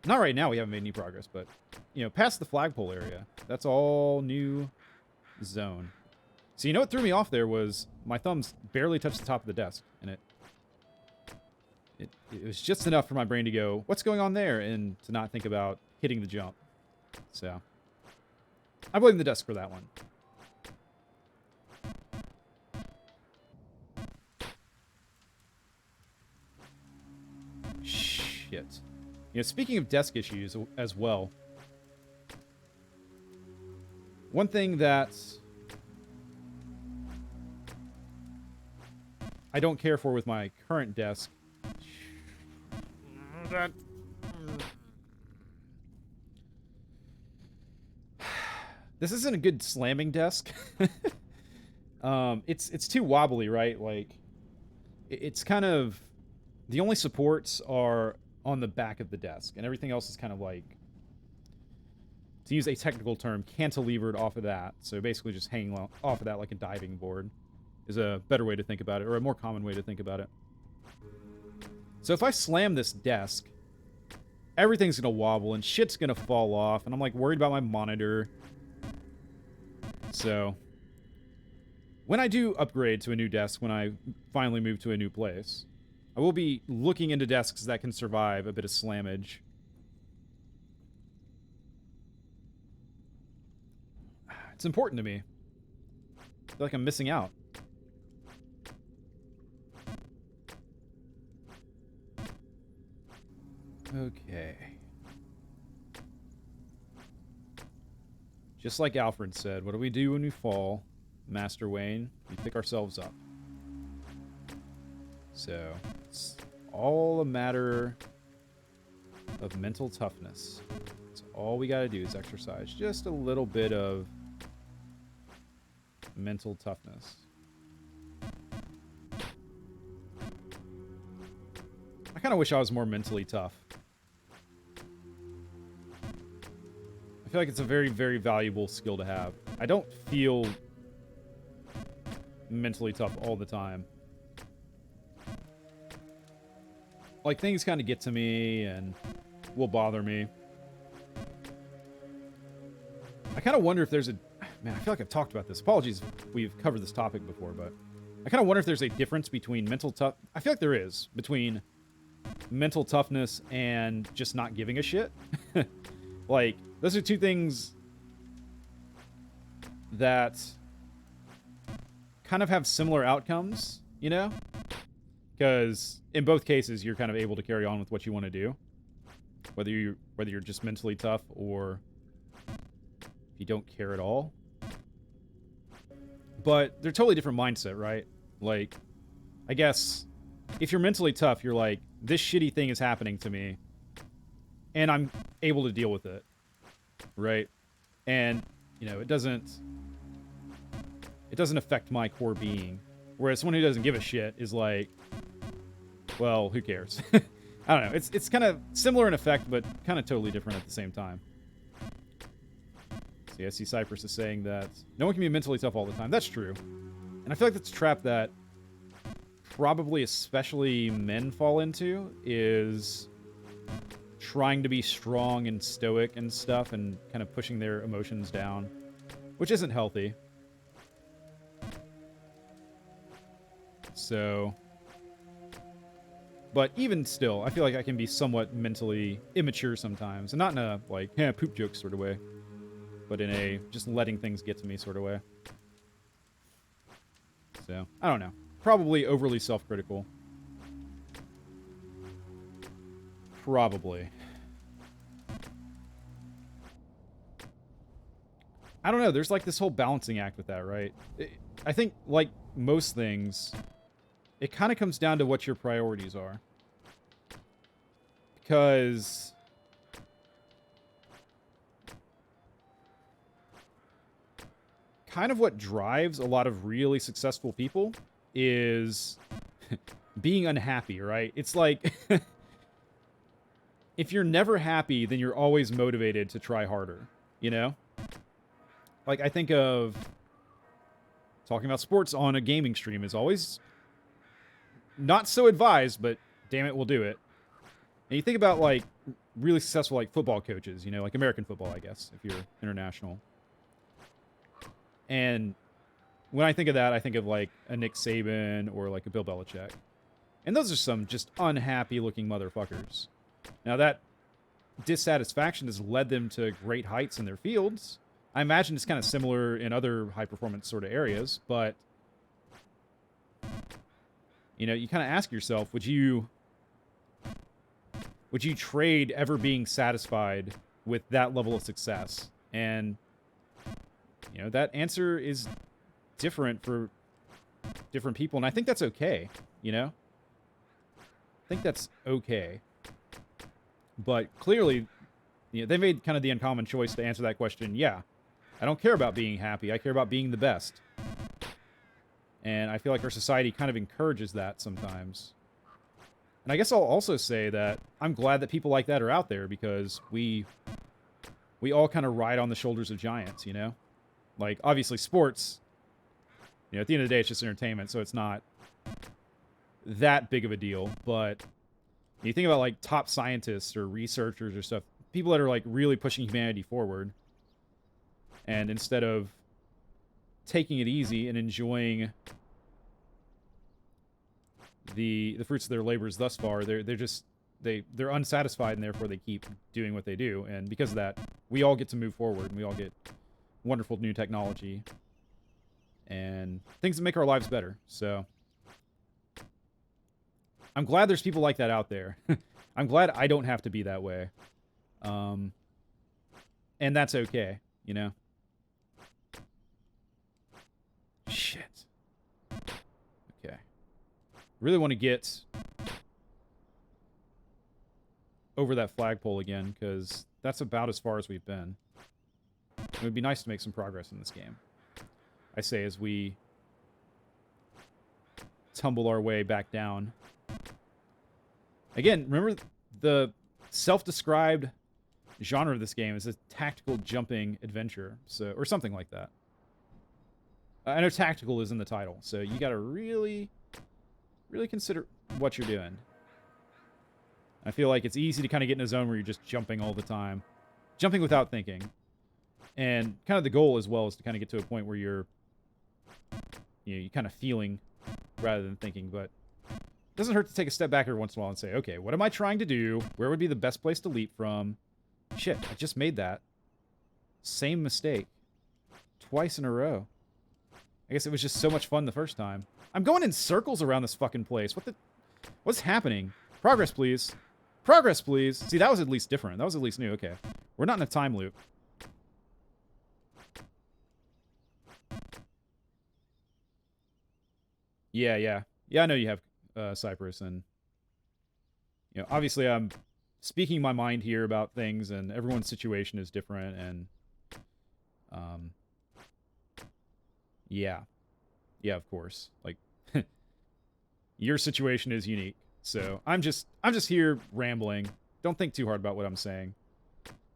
S1: Not right now, we haven't made any progress, but, you know, past the flagpole area, that's all new zone. So, you know what threw me off there was my thumbs barely touched the top of the desk, and it was just enough for my brain to go, what's going on there? And to not think about hitting the jump. So, I blame the desk for that one. Shit. You know, speaking of desk issues as well, one thing that I don't care for with my current desk, this isn't a good slamming desk. It's too wobbly, right? Like, it's kind of, the only supports are on the back of the desk, and everything else is kind of like, to use a technical term, cantilevered off of that. So basically just hanging off of that like a diving board is a better way to think about it, or a more common way to think about it. So if I slam this desk, everything's going to wobble and shit's going to fall off, and I'm like worried about my monitor. So when I do upgrade to a new desk, when I finally move to a new place, I will be looking into desks that can survive a bit of slammage. It's important to me. I feel like I'm missing out. Okay. Just like Alfred said, what do we do when we fall? Master Wayne, we pick ourselves up. So, it's all a matter of mental toughness. So all we gotta do is exercise just a little bit of mental toughness. kind of wish I was more mentally tough. I feel like it's a very, very valuable skill to have. I don't feel mentally tough all the time. Like, things kind of get to me and will bother me. I kind of wonder if there's a... Man, I feel like I've talked about this. Apologies if we've covered this topic before, but I kind of wonder if there's a difference between mental tough... I feel like there is, between mental toughness and just not giving a shit. Like, those are two things that kind of have similar outcomes, you know? Because in both cases, you're kind of able to carry on with what you want to do. Whether you're just mentally tough or if you don't care at all. But they're totally different mindset, right? Like, I guess if you're mentally tough, you're like, this shitty thing is happening to me, and I'm able to deal with it, right? And, you know, it doesn't affect my core being. Whereas someone who doesn't give a shit is like, well, who cares? I don't know. It's kind of similar in effect, but kind of totally different at the same time. See, I see Cypress is saying that no one can be mentally tough all the time. That's true. And I feel like that's a trap that probably especially men fall into, is trying to be strong and stoic and stuff and kind of pushing their emotions down, which isn't healthy. So, but even still, I feel like I can be somewhat mentally immature sometimes, and not in a like, poop joke sort of way, but in a just letting things get to me sort of way. So, I don't know. Probably overly self-critical. Probably. I don't know. There's like this whole balancing act with that, right? I think, like most things, it kind of comes down to what your priorities are. Because kind of what drives a lot of really successful people is being unhappy, right? It's like, if you're never happy, then you're always motivated to try harder, you know? Like, I think of talking about sports on a gaming stream is always not so advised, but damn it, we'll do it. And you think about, like, really successful, like, football coaches, you know, like American football, I guess, if you're international. And when I think of that, I think of, like, a Nick Saban or, like, a Bill Belichick. And those are some just unhappy-looking motherfuckers. Now, that dissatisfaction has led them to great heights in their fields. I imagine it's kind of similar in other high-performance sort of areas, but, you know, you kind of ask yourself, would you trade ever being satisfied with that level of success? And, you know, that answer is different for different people, and I think that's okay, you know? I think that's okay. But clearly, you know, they made kind of the uncommon choice to answer that question. Yeah, I don't care about being happy. I care about being the best. And I feel like our society kind of encourages that sometimes. And I guess I'll also say that I'm glad that people like that are out there, because we all kind of ride on the shoulders of giants, you know? Like, obviously, sports, you know, at the end of the day, it's just entertainment, so it's not that big of a deal. But you think about, like, top scientists or researchers or stuff, people that are, like, really pushing humanity forward. And instead of taking it easy and enjoying the fruits of their labors thus far, they're unsatisfied, and therefore they keep doing what they do. And because of that, we all get to move forward, and we all get wonderful new technology and things that make our lives better. So I'm glad there's people like that out there. I'm glad I don't have to be that way. And that's okay, you know? Shit. Okay. Really want to get over that flagpole again, because that's about as far as we've been. It would be nice to make some progress in this game, I say, as we tumble our way back down. Again, remember the self-described genre of this game is a tactical jumping adventure, so or something like that. I know tactical is in the title, so you got to really consider what you're doing. I feel like it's easy to kind of get in a zone where you're just jumping all the time. Jumping without thinking. And kind of the goal as well is to kind of get to a point where you're kind of feeling rather than thinking, but it doesn't hurt to take a step back every once in a while and say, okay, what am I trying to do? Where would be the best place to leap from? Shit, I just made that. Same mistake. Twice in a row. I guess it was just so much fun the first time. I'm going in circles around this fucking place. What's happening? Progress, please. Progress, please. See, that was at least different. That was at least new. Okay. We're not in a time loop. Yeah, yeah. Yeah, I know you have Cypress, and obviously I'm speaking my mind here about things, and everyone's situation is different, and yeah. Yeah, of course. Like your situation is unique. So, I'm just here rambling. Don't think too hard about what I'm saying.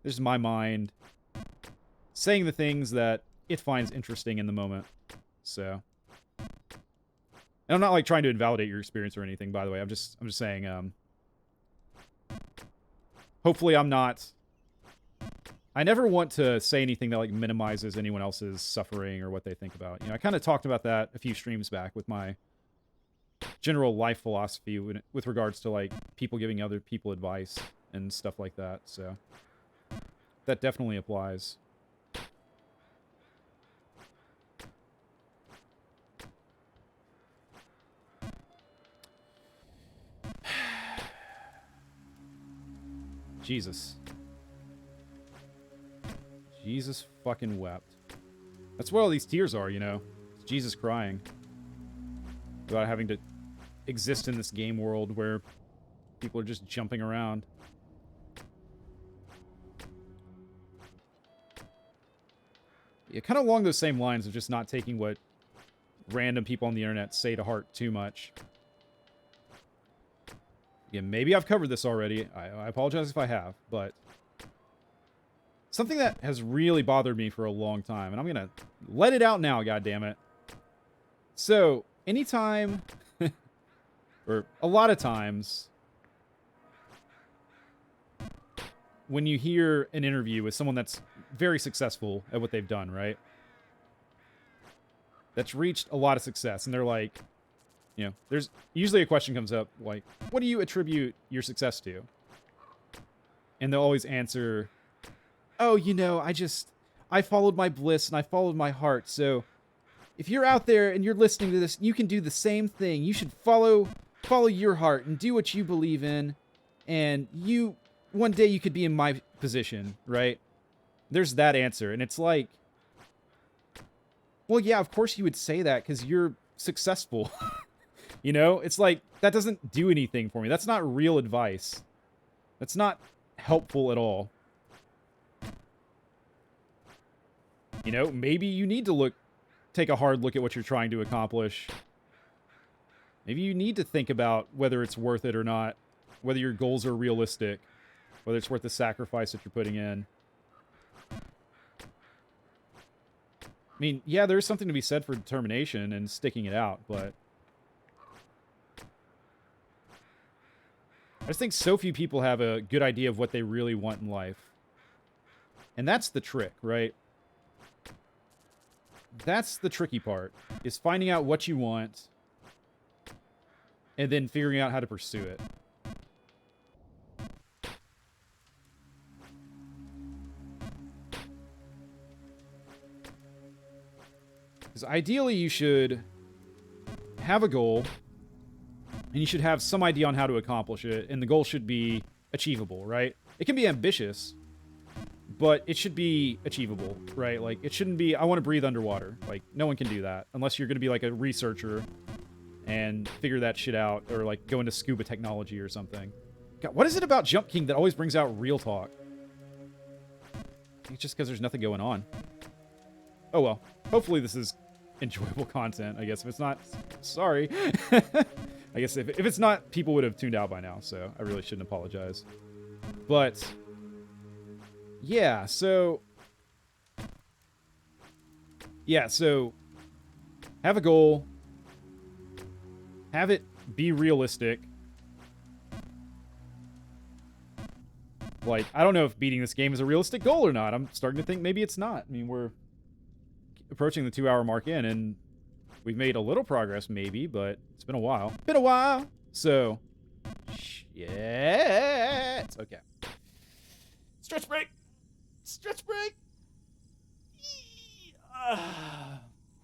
S1: This is my mind saying the things that it finds interesting in the moment. So, and I'm not like trying to invalidate your experience or anything, by the way. I'm just saying hopefully I'm not I never want to say anything that like minimizes anyone else's suffering or what they think about. I kind of talked about that a few streams back with my general life philosophy with regards to like people giving other people advice and stuff like that. So that definitely applies. Jesus. Jesus fucking wept. That's what all these tears are, It's Jesus crying. About having to exist in this game world where people are just jumping around. Yeah, kind of along those same lines of just not taking what random people on the internet say to heart too much. Yeah, maybe I've covered this already. I apologize if I have, but something that has really bothered me for a long time, and I'm gonna let it out now, goddammit. So, anytime, or a lot of times, when you hear an interview with someone that's very successful at what they've done, right? That's reached a lot of success, and they're like, there's usually a question comes up, like, what do you attribute your success to? And they'll always answer, oh, I followed my bliss and I followed my heart. So if you're out there and you're listening to this, you can do the same thing. You should follow your heart and do what you believe in. And one day you could be in my position, right? There's that answer. And it's like, well, yeah, of course you would say that because you're successful. It's like, that doesn't do anything for me. That's not real advice. That's not helpful at all. Maybe you need to take a hard look at what you're trying to accomplish. Maybe you need to think about whether it's worth it or not, whether your goals are realistic, whether it's worth the sacrifice that you're putting in. I mean, yeah, there's something to be said for determination and sticking it out, but I just think so few people have a good idea of what they really want in life. And that's the trick, right? That's the tricky part, is finding out what you want and then figuring out how to pursue it. Because ideally you should have a goal, and you should have some idea on how to accomplish it, and the goal should be achievable, right? It can be ambitious, but it should be achievable, right? Like, it shouldn't be, I want to breathe underwater. Like, no one can do that, unless you're going to be, like, a researcher and figure that shit out, or, like, go into scuba technology or something. God, what is it about Jump King that always brings out real talk? It's just because there's nothing going on. Oh, well. Hopefully this is enjoyable content, I guess. If it's not, sorry. I guess if it's not, people would have tuned out by now, so I really shouldn't apologize. But yeah, so have a goal, have it be realistic. Like, I don't know if beating this game is a realistic goal or not. I'm starting to think maybe it's not. I mean, we're approaching the 2-hour mark in, and we've made a little progress, maybe, but it's been a while. So, shit. Okay. Stretch break.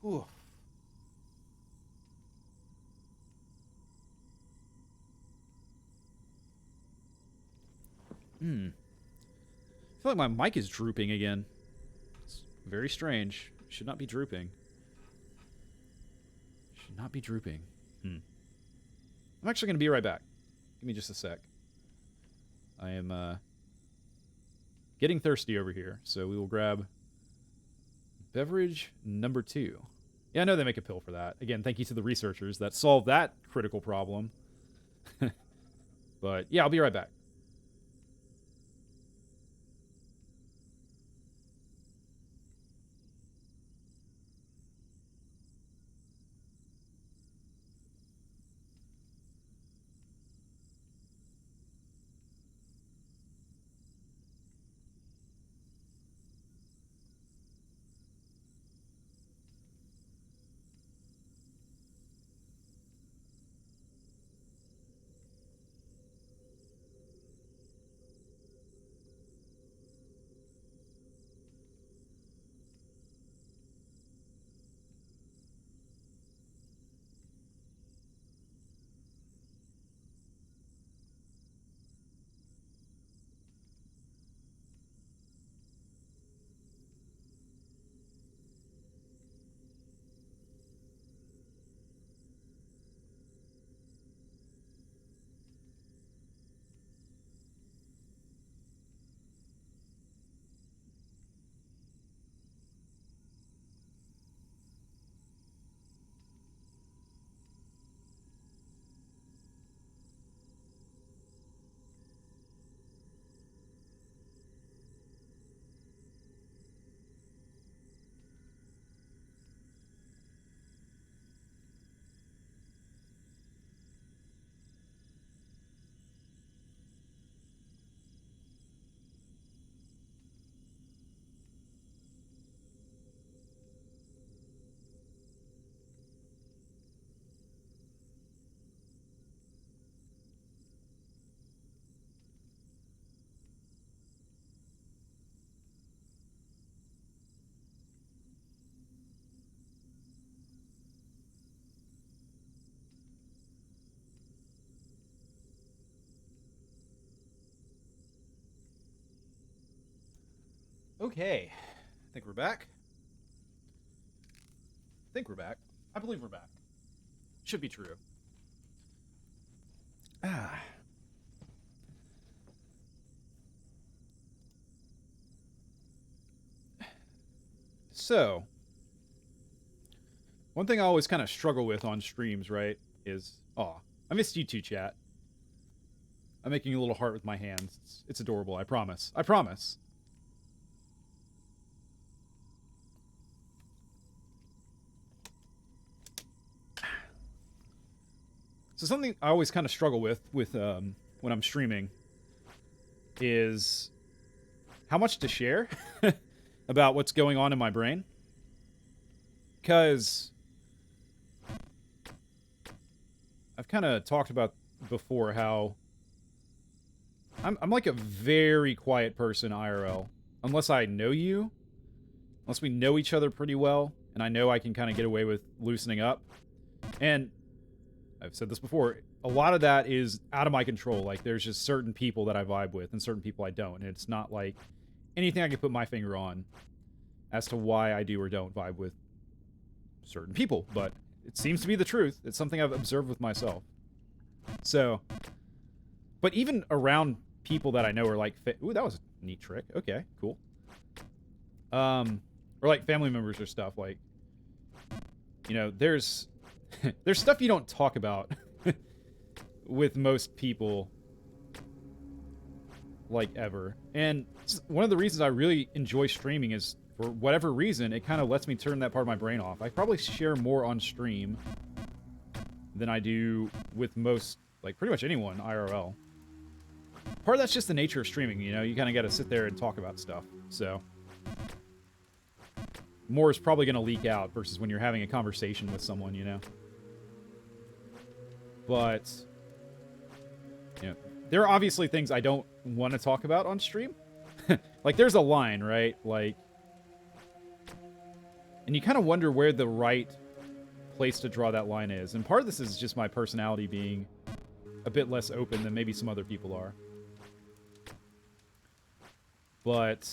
S1: Whew. I feel like my mic is drooping again. It's very strange. Should not be drooping. I'm actually going to be right back. Give me just a sec. I am getting thirsty over here, so we will grab beverage number 2. Yeah, I know they make a pill for that. Again, thank you to the researchers that solved that critical problem. But yeah, I'll be right back. Okay. I think we're back. I believe we're back. Should be true. So, one thing I always kind of struggle with on streams, right, is... Aw, I missed you too, chat. I'm making a little heart with my hands. It's adorable, I promise. So something I always kind of struggle with when I'm streaming is how much to share about what's going on in my brain. Because I've kind of talked about before how I'm like a very quiet person IRL. Unless I know you, unless we know each other pretty well, and I know I can kind of get away with loosening up. And I've said this before, a lot of that is out of my control. Like, there's just certain people that I vibe with and certain people I don't. And it's not like anything I can put my finger on as to why I do or don't vibe with certain people. But it seems to be the truth. It's something I've observed with myself. So, but even around people that I know are like, ooh, that was a neat trick. Okay, cool. Or like family members or stuff. Like, you know, there's stuff you don't talk about with most people, like, ever. And one of the reasons I really enjoy streaming is, for whatever reason, it kind of lets me turn that part of my brain off. I probably share more on stream than I do with most, like, pretty much anyone IRL. Part of that's just the nature of streaming, you know? You kind of got to sit there and talk about stuff, so... more is probably going to leak out versus when you're having a conversation with someone, you know? But... you know, there are obviously things I don't want to talk about on stream. Like, there's a line, right? Like... and you kind of wonder where the right place to draw that line is. And part of this is just my personality being a bit less open than maybe some other people are. But...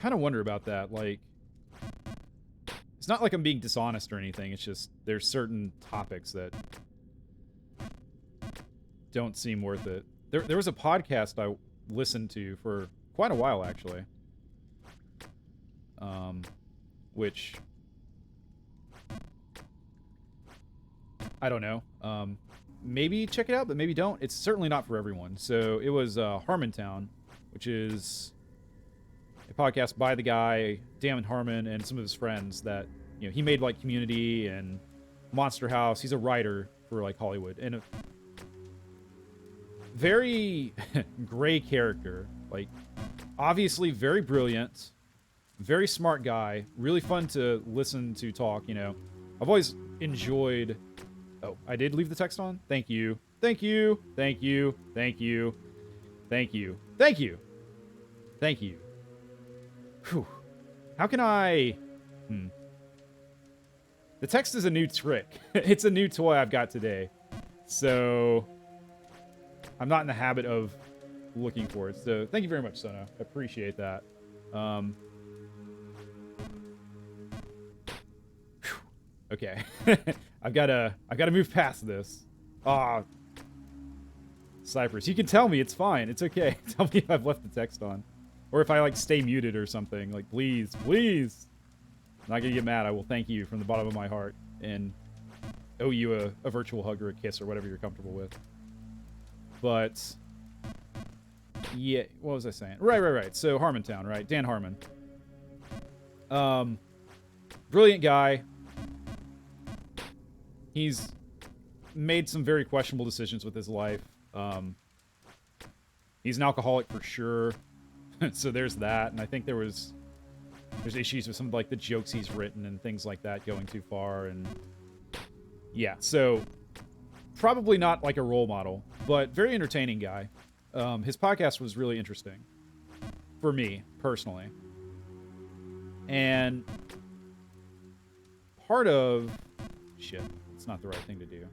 S1: kind of wonder about that. Like, it's not like I'm being dishonest or anything. It's just there's certain topics that don't seem worth it. There was a podcast I listened to for quite a while, actually. Which I don't know. Maybe check it out, but maybe don't. It's certainly not for everyone. So it was Harmontown, which is a podcast by the guy Damon Harmon and some of his friends that, you know, he made like Community and Monster House. He's a writer for like Hollywood and a very gray character. Like, obviously very brilliant, very smart guy, really fun to listen to talk, you know. I've always enjoyed... oh, I did leave the text on? Thank you. Thank you. Thank you. Thank you. Thank you. Thank you. Thank you. Whew. How can I... The text is a new trick. It's a new toy I've got today. So... I'm not in the habit of looking for it. So, thank you very much, Sono. I appreciate that. Okay. I've got to move past this. Cypress, you can tell me, it's fine. It's okay. Tell me if I've left the text on. Or if I, like, stay muted or something. Like, please, please. I'm not gonna get mad. I will thank you from the bottom of my heart and owe you a virtual hug or a kiss or whatever you're comfortable with. But, yeah, what was I saying? Right. So, Harmontown, right? Dan Harmon. Brilliant guy. He's made some very questionable decisions with his life. He's an alcoholic for sure. So there's that. And I think there's issues with some of, like, the jokes he's written and things like that going too far. And yeah, so probably not like a role model, but very entertaining guy. His podcast was really interesting for me personally. And part of... shit. It's not the right thing to do.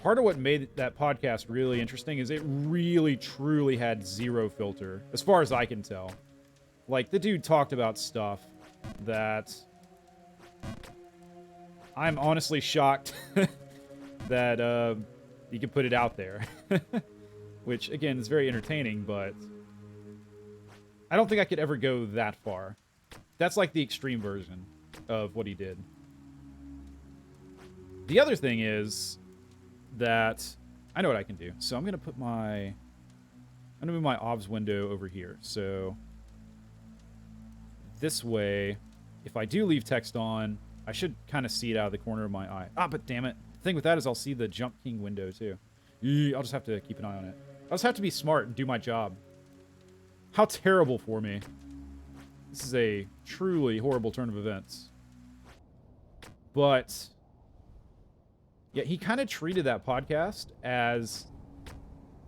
S1: Part of what made that podcast really interesting is it really, truly had zero filter, as far as I can tell. Like, the dude talked about stuff that I'm honestly shocked that you could put it out there. Which, again, is very entertaining, but I don't think I could ever go that far. That's like the extreme version of what he did. The other thing is that I know what I can do. So I'm going to move my OBS window over here. So this way, if I do leave text on, I should kind of see it out of the corner of my eye. But damn it. The thing with that is I'll see the Jump King window too. I'll just have to keep an eye on it. I'll just have to be smart and do my job. How terrible for me. This is a truly horrible turn of events. But yeah, he kind of treated that podcast as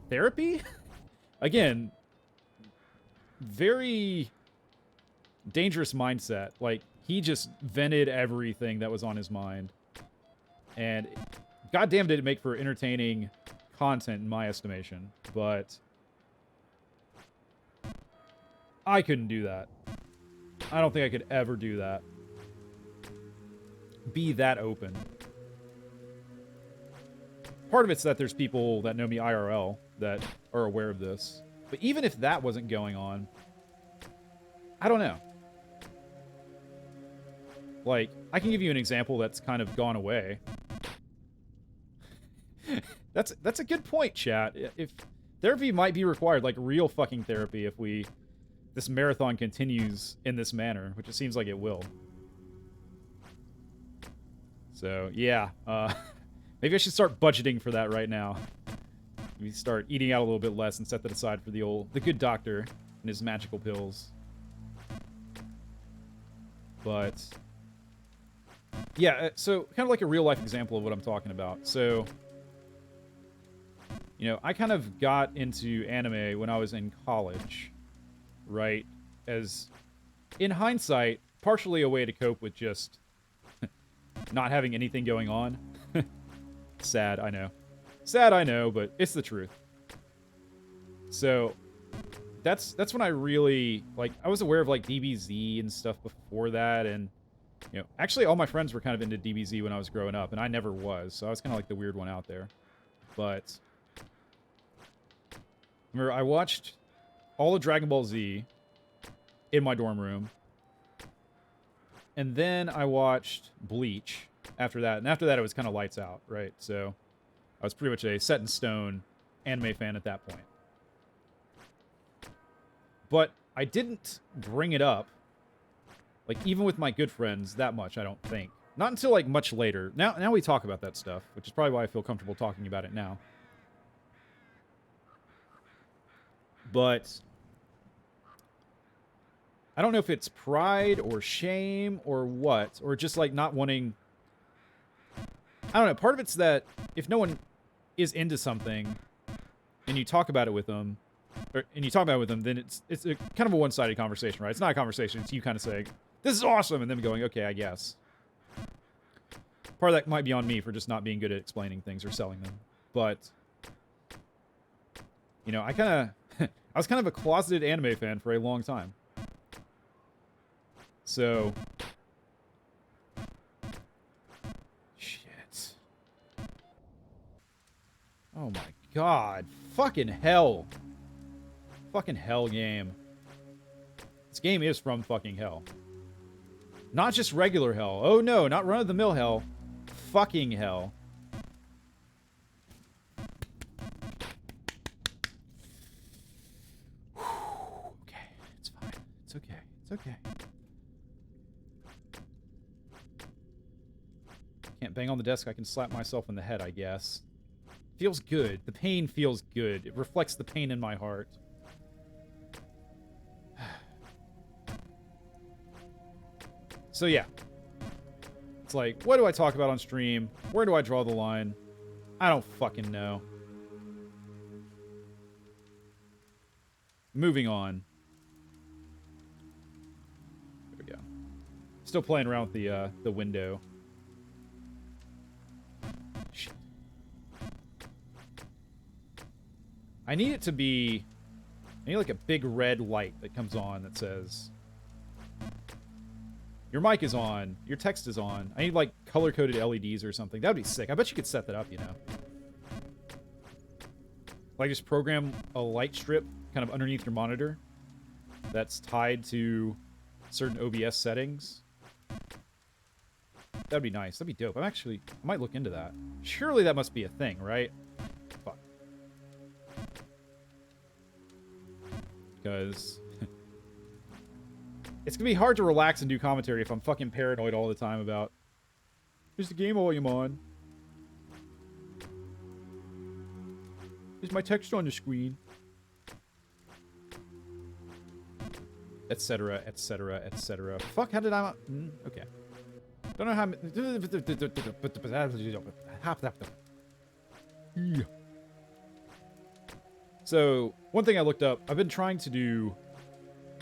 S1: therapy. Again, very dangerous mindset. Like, he just vented everything that was on his mind. And goddamn did it make for entertaining content in my estimation. But I couldn't do that. I don't think I could ever do that. Be that open. Part of it's that there's people that know me IRL that are aware of this. But even if that wasn't going on, I don't know. Like, I can give you an example that's kind of gone away. That's a good point, chat. If therapy might be required, like real fucking therapy, if this marathon continues in this manner, which it seems like it will. So, yeah. Maybe I should start budgeting for that right now. Maybe start eating out a little bit less and set that aside for the good doctor and his magical pills. But yeah, so kind of like a real life example of what I'm talking about. So, you know, I kind of got into anime when I was in college, right? As, in hindsight, partially a way to cope with just not having anything going on. Sad, I know. Sad, I know, but it's the truth. So, that's when I really, like, I was aware of, like, DBZ and stuff before that, and, you know, actually all my friends were kind of into DBZ when I was growing up, and I never was, so I was kind of like the weird one out there. But remember, I watched all of Dragon Ball Z in my dorm room, and then I watched Bleach after that, and after that it was kind of lights out, right? So I was pretty much a set-in-stone anime fan at that point. But I didn't bring it up, like, even with my good friends that much, I don't think. Not until, like, much later. Now we talk about that stuff, which is probably why I feel comfortable talking about it now. But I don't know if it's pride or shame or what, or just, like, not wanting... I don't know, part of it's that if no one is into something and you talk about it with them, then it's a kind of a one-sided conversation, right? It's not a conversation. It's you kind of saying, this is awesome, and them going, okay, I guess. Part of that might be on me for just not being good at explaining things or selling them. But, you know, I was kind of a closeted anime fan for a long time. So... Shit. Oh my god. Fucking hell. Fucking hell game. This game is from fucking hell. Not just regular hell. Oh no, not run-of-the-mill hell. Fucking hell. Okay, it's fine. It's okay. It's okay. Can't bang on the desk, I can slap myself in the head, I guess. Feels good. The pain feels good. It reflects the pain in my heart. So yeah. It's like, what do I talk about on stream? Where do I draw the line? I don't fucking know. Moving on. There we go. Still playing around with the window. Shit. I need it to be... I need like a big red light that comes on that says... Your mic is on. Your text is on. I need, like, color-coded LEDs or something. That would be sick. I bet you could set that up, you know. Like, just program a light strip kind of underneath your monitor that's tied to certain OBS settings. That'd be nice. That'd be dope. I might look into that. Surely that must be a thing, right? Fuck. Because... It's gonna be hard to relax and do commentary if I'm fucking paranoid all the time about... Is the game volume on? Is my text on the screen? Etc, etc, etc. Fuck, how did I... okay. Don't know how... So, one thing I looked up, I've been trying to do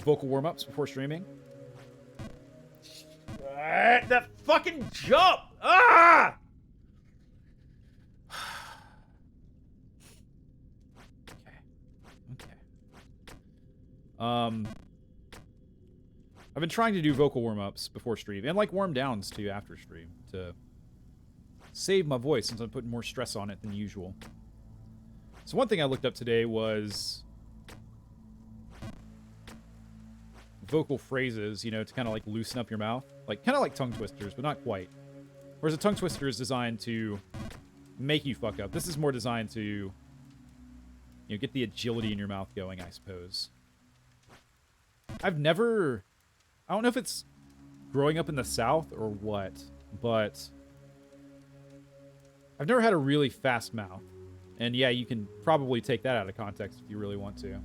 S1: vocal warm-ups before streaming. That fucking jump! Ah! Okay. I've been trying to do vocal warm-ups before stream, and like warm-downs too after stream, to save my voice since I'm putting more stress on it than usual. So one thing I looked up today was vocal phrases, you know, to kind of like loosen up your mouth. Like, kind of like tongue twisters, but not quite. Whereas a tongue twister is designed to make you fuck up. This is more designed to, you know, get the agility in your mouth going, I suppose. I don't know if it's growing up in the South or what, but I've never had a really fast mouth. And yeah, you can probably take that out of context if you really want to.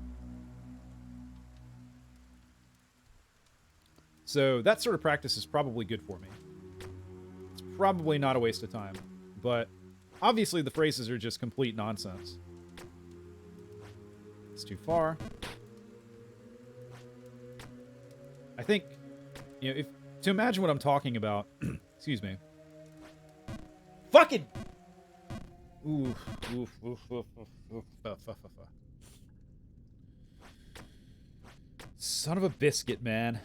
S1: So that sort of practice is probably good for me. It's probably not a waste of time, but obviously the phrases are just complete nonsense. It's too far. I think, you know, to imagine what I'm talking about, excuse me. Fucking! Oof, oof, oof, oof, oof, oof. Son of a biscuit, man.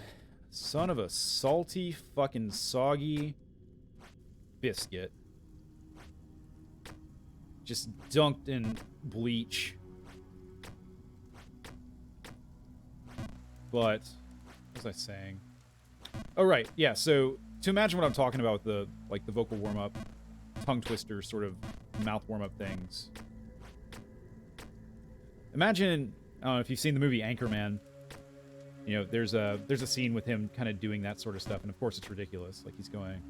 S1: Son of a salty, fucking soggy biscuit. Just dunked in bleach. But, what was I saying? Oh, right. Yeah, so to imagine what I'm talking about with the, like, the vocal warm-up, tongue twister sort of mouth warm-up things. Imagine, I don't know if you've seen the movie Anchorman. You know, there's a scene with him kind of doing that sort of stuff, and of course it's ridiculous. Like, he's going,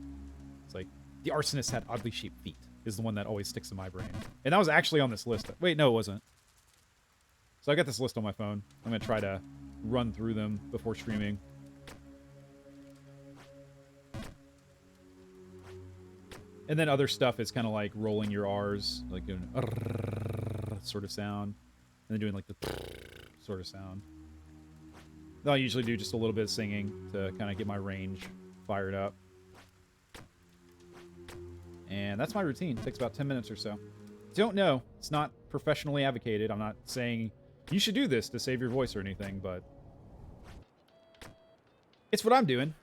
S1: it's like, the arsonist had oddly shaped feet, is the one that always sticks in my brain. And that was actually on this list. Wait, no, it wasn't. So I got this list on my phone. I'm going to try to run through them before streaming. And then other stuff is kind of like rolling your R's, like doing sort of sound, and then doing like the sort of sound. I'll usually do just a little bit of singing to kind of get my range fired up. And that's my routine. It takes about 10 minutes or so. Don't know. It's not professionally advocated. I'm not saying you should do this to save your voice or anything, but it's what I'm doing.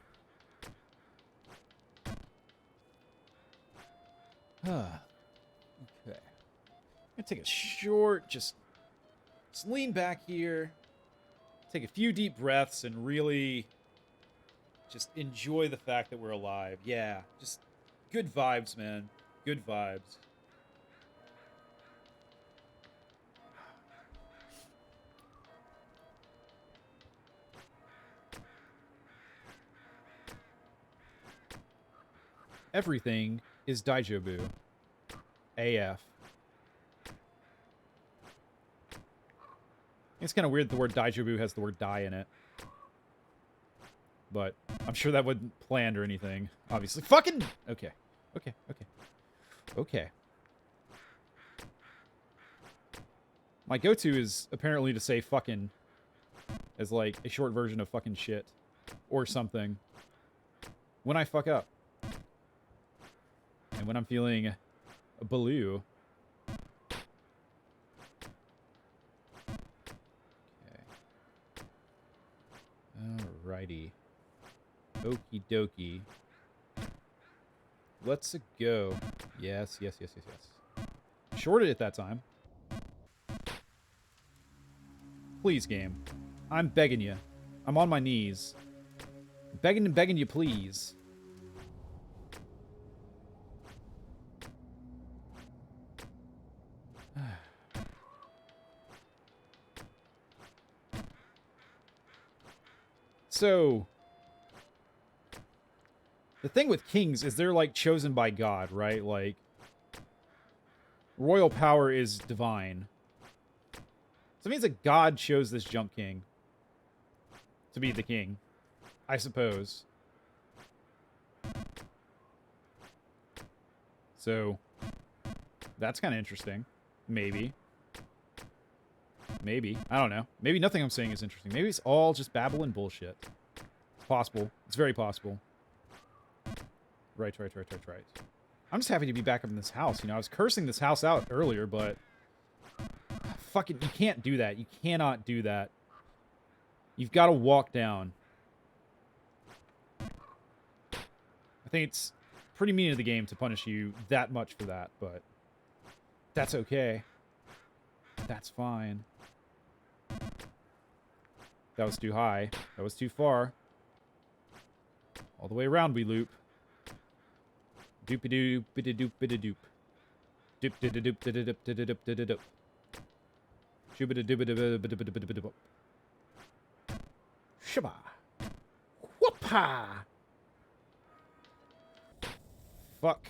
S1: Okay. I'm gonna take a short, just lean back here, take a few deep breaths, and really just enjoy the fact that we're alive. Yeah, just good vibes, man. Good vibes. Everything is Daijobu. AF. It's kind of weird the word Daijobu has the word die in it. But I'm sure that wasn't planned or anything. Obviously. Fucking... Okay. Okay. Okay. Okay. My go-to is apparently to say fucking as like a short version of fucking shit. Or something. When I fuck up. And when I'm feeling a baloo. Okay. Alrighty. Okie dokie. Let's go. Yes, yes, yes, yes, yes. Shorted it that time. Please, game. I'm begging you. I'm on my knees. Begging and begging you, please. So, the thing with kings is they're, like, chosen by God, right? Like, royal power is divine. So it means that God chose this jump king to be the king, I suppose. So, that's kind of interesting. Maybe. Maybe. I don't know. Maybe nothing I'm saying is interesting. Maybe it's all just babbling bullshit. It's possible. It's very possible. Right. I'm just happy to be back up in this house. You know, I was cursing this house out earlier, but... Fucking, you can't do that. You cannot do that. You've got to walk down. I think it's pretty mean of the game to punish you that much for that, but... That's okay. That's fine. That was too high. That was too far. All the way around we loop. Doop-a-doop-a-doop-a-doop. Doop-da-da-doop-da-da-doop-da-da-doop-da-da-doop. Shoo-ba-da-dooba-da-ba-da-ba-da-ba-da-ba-da-ba. Shabba. Whoop-ha! Fuck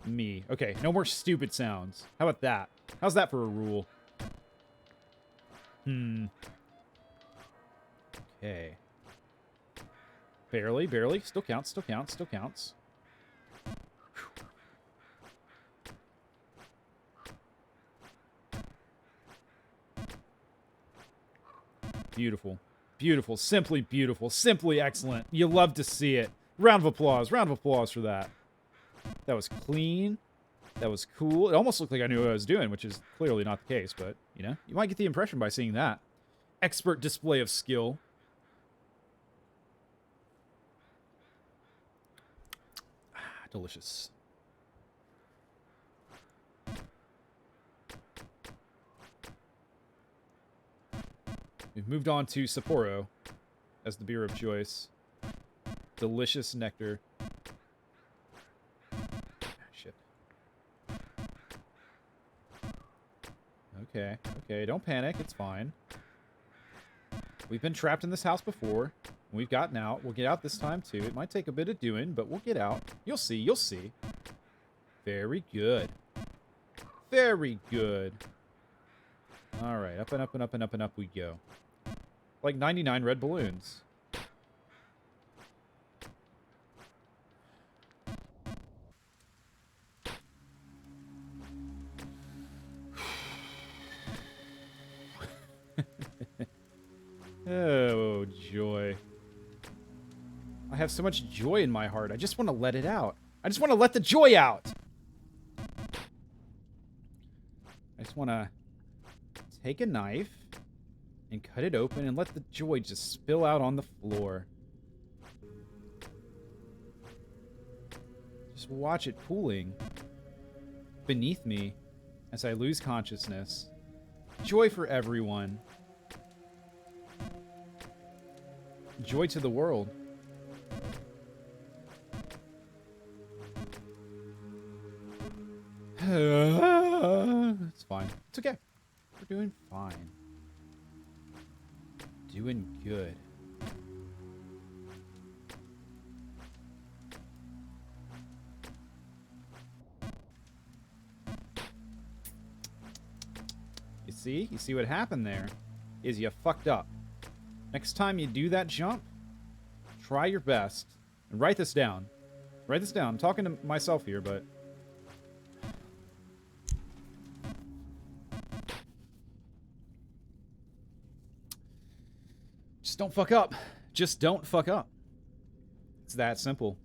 S1: me. Okay, no more stupid sounds. How about that? How's that for a rule? Okay. Barely, barely. Still counts, still counts, still counts. Beautiful. Beautiful. Simply beautiful. Simply excellent. You love to see it. Round of applause. Round of applause for that. That was clean. That was cool. It almost looked like I knew what I was doing, which is clearly not the case, but, you know, you might get the impression by seeing that. Expert display of skill. Delicious. We've moved on to Sapporo as the beer of choice. Delicious nectar. Shit. Okay, okay, don't panic. It's fine. We've been trapped in this house before. We've gotten out. We'll get out this time, too. It might take a bit of doing, but we'll get out. You'll see. You'll see. Very good. Very good. All right. Up and up and up and up and up we go. Like 99 red balloons. Oh, joy. I have so much joy in my heart. I just want to let it out. I just want to let the joy out. I just want to take a knife and cut it open and let the joy just spill out on the floor. Just watch it pooling beneath me as I lose consciousness. Joy for everyone. Joy to the world. It's fine. It's okay. We're doing fine. Doing good. You see? You see what happened there? Is you fucked up. Next time you do that jump, try your best. And write this down. Write this down. I'm talking to myself here, but... just don't fuck up. Just don't fuck up. It's that simple.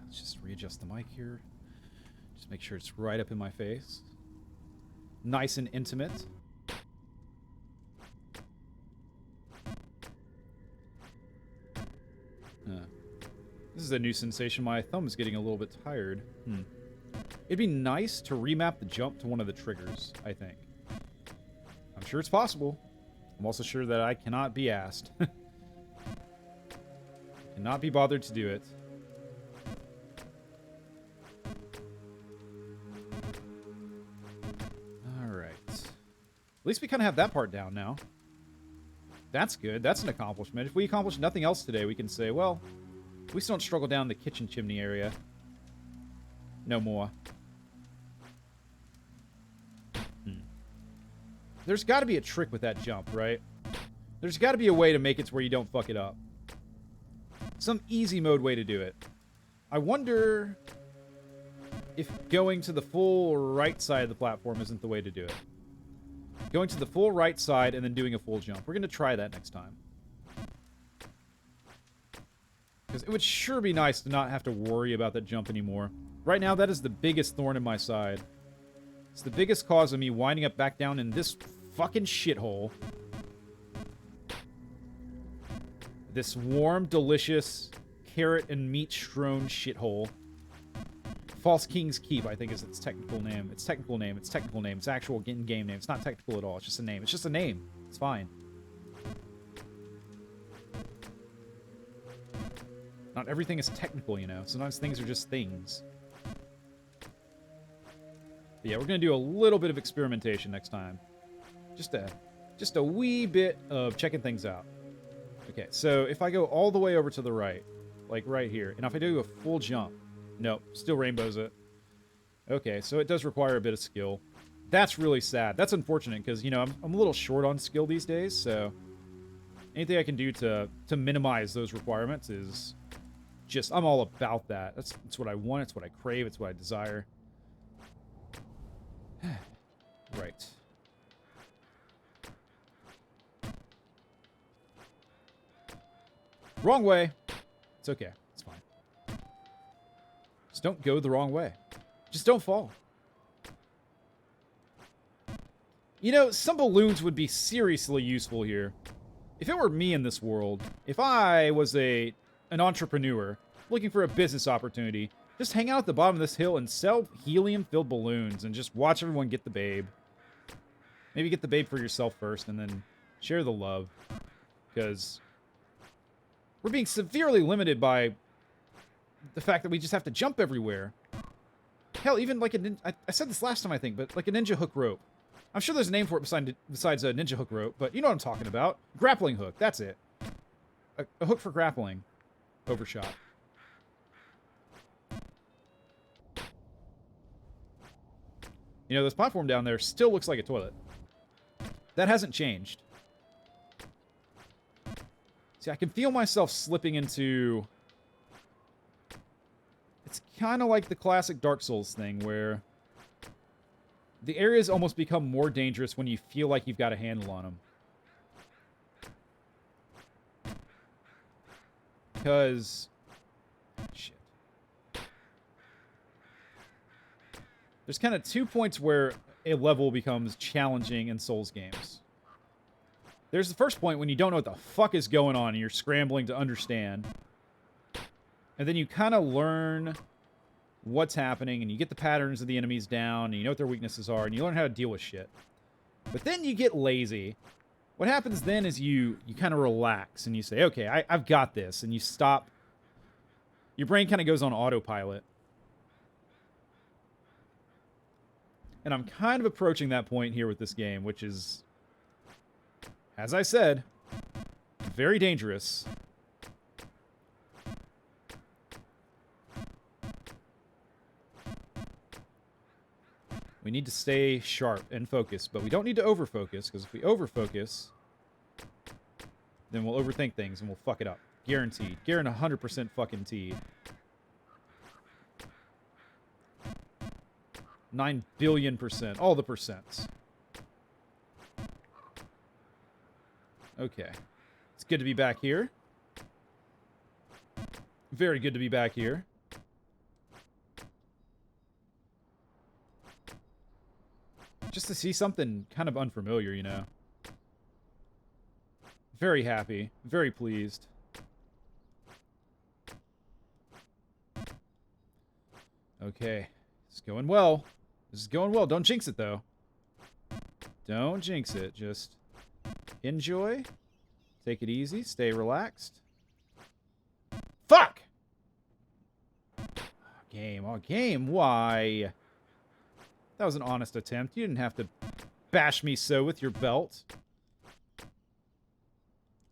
S1: Let's just readjust the mic here. Just make sure it's right up in my face. Nice and intimate. This is a new sensation. My thumb is getting a little bit tired. It'd be nice to remap the jump to one of the triggers, I think. I'm sure it's possible. I'm also sure that I cannot be asked. Cannot be bothered to do it. Alright. At least we kind of have that part down now. That's good. That's an accomplishment. If we accomplish nothing else today, we can say, well... we still don't struggle down the kitchen chimney area. No more. There's got to be a trick with that jump, right? There's got to be a way to make it to where you don't fuck it up. Some easy mode way to do it. I wonder if going to the full right side of the platform isn't the way to do it. Going to the full right side and then doing a full jump. We're going to try that next time. Because it would sure be nice to not have to worry about that jump anymore. Right now, that is the biggest thorn in my side. It's the biggest cause of me winding up back down in this fucking shithole. This warm, delicious carrot and meat strewn shithole. False King's Keep, I think, is its technical name. Its technical name. Its technical name. Its actual game name. It's not technical at all. It's just a name. It's just a name. It's fine. Not everything is technical, you know. Sometimes things are just things. But yeah, we're going to do a little bit of experimentation next time. Just a wee bit of checking things out. Okay, so if I go all the way over to the right, like right here, and if I do a full jump, nope, still rainbows it. Okay, so it does require a bit of skill. That's really sad. That's unfortunate because, you know, I'm a little short on skill these days, so anything I can do to minimize those requirements is just, I'm all about that. That's what I want. It's what I crave. It's what I desire. Right. Wrong way. It's okay. It's fine. Just don't go the wrong way. Just don't fall. You know, some balloons would be seriously useful here. If it were me in this world, if I was an entrepreneur looking for a business opportunity, just hang out at the bottom of this hill and sell helium-filled balloons and just watch everyone get the babe. Maybe get the babe for yourself first and then share the love. Because we're being severely limited by the fact that we just have to jump everywhere. Hell, even like I said this last time, I think, but like a ninja hook rope. I'm sure there's a name for it besides a ninja hook rope, but you know what I'm talking about. Grappling hook, that's it. A hook for grappling. Overshot. You know, this platform down there still looks like a toilet. That hasn't changed. See, I can feel myself slipping into... It's kind of like the classic Dark Souls thing, where the areas almost become more dangerous when you feel like you've got a handle on them. Because... Shit. There's kind of 2 points where a level becomes challenging in Souls games. There's the first point when you don't know what the fuck is going on and you're scrambling to understand. And then you kind of learn what's happening and you get the patterns of the enemies down and you know what their weaknesses are and you learn how to deal with shit. But then you get lazy. What happens then is you kind of relax and you say, okay, I've got this. And you stop. Your brain kind of goes on autopilot. And I'm kind of approaching that point here with this game, which is, as I said, very dangerous. We need to stay sharp and focused, but we don't need to overfocus, because if we overfocus, then we'll overthink things and we'll fuck it up. Guaranteed. Guaranteed 100% fucking teed. 9 billion %. All the percents. Okay. It's good to be back here. Very good to be back here. Just to see something kind of unfamiliar, you know. Very happy. Very pleased. Okay. It's going well. This is going well. Don't jinx it, though. Don't jinx it. Just enjoy. Take it easy. Stay relaxed. Fuck! Game. Oh, game. Why? That was an honest attempt. You didn't have to bash me so with your belt.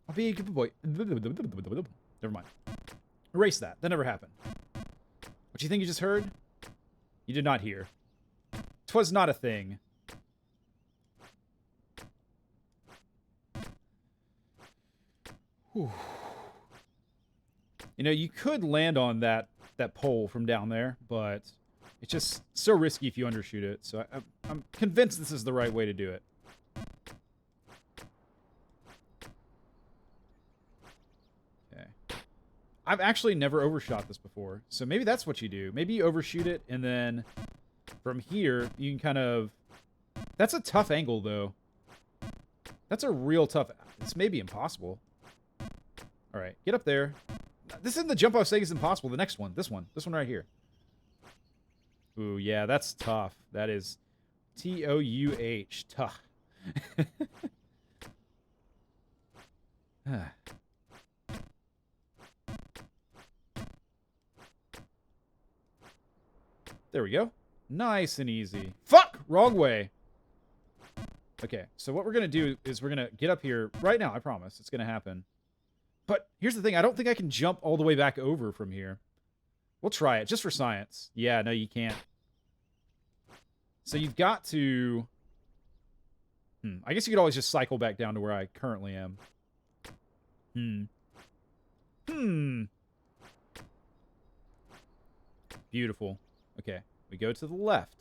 S1: I'll be a good boy. Never mind. Erase that. That never happened. What do you think you just heard? You did not hear. 'Twas not a thing. Whew. You know, you could land on that pole from down there, but it's just so risky if you undershoot it. So I'm convinced this is the right way to do it. Okay. I've actually never overshot this before, so maybe that's what you do. Maybe you overshoot it, and then from here, you can kind of... That's a tough angle, though. That's a real tough... It's maybe impossible. Alright, get up there. This isn't the jump I was saying is impossible. The next one. This one right here. Ooh, yeah, that's tough. That is Touh. Tough. There we go. Nice and easy. Fuck! Wrong way. Okay, so what we're going to do is we're going to get up here right now. I promise. It's going to happen. But here's the thing. I don't think I can jump all the way back over from here. We'll try it, just for science. Yeah, no, you can't. So you've got to... I guess you could always just cycle back down to where I currently am. Beautiful. Okay, we go to the left.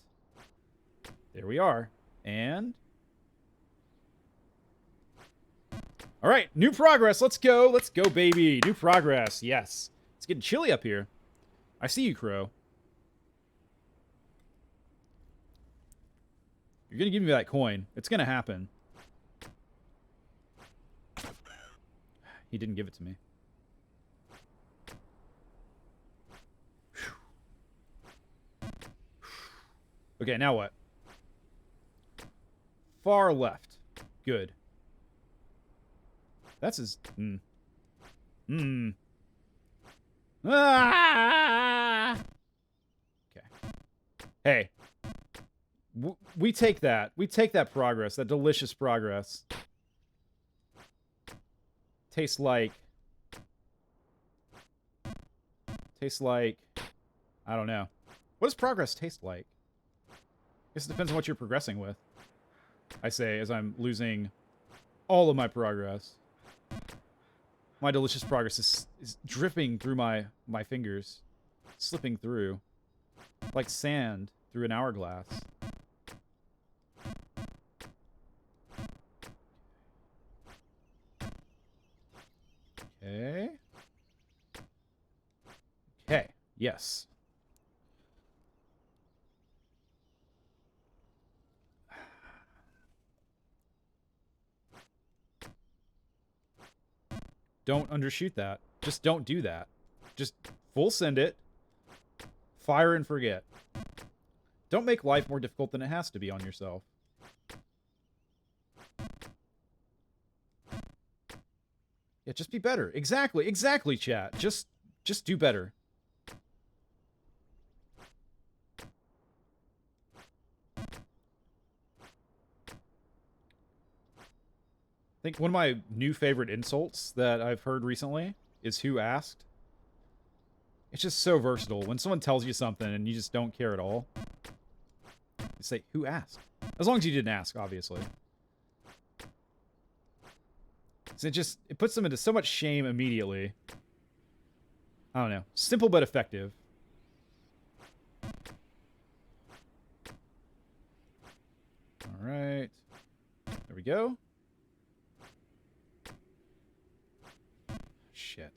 S1: There we are. And... all right, new progress. Let's go. Let's go, baby. New progress. Yes. It's getting chilly up here. I see you, Crow. You're going to give me that coin. It's going to happen. He didn't give it to me. Okay, now what? Far left. Good. That's his... Ah! Okay. Hey. We take that. We take that progress. That delicious progress. Tastes like... I don't know. What does progress taste like? I guess it depends on what you're progressing with. I say, as I'm losing all of my progress. My delicious progress is dripping through my fingers. Slipping through. Like sand through an hourglass. Okay. Okay. Yes. Don't undershoot that. Just don't do that. Just full send it. Fire and forget. Don't make life more difficult than it has to be on yourself. Yeah, just be better. Exactly. Exactly, chat. Just do better. I think one of my new favorite insults that I've heard recently is "who asked." It's just so versatile. When someone tells you something and you just don't care at all, you say, "who asked?" As long as you didn't ask, obviously. So it puts them into so much shame immediately. I don't know. Simple but effective. All right. There we go. Shit.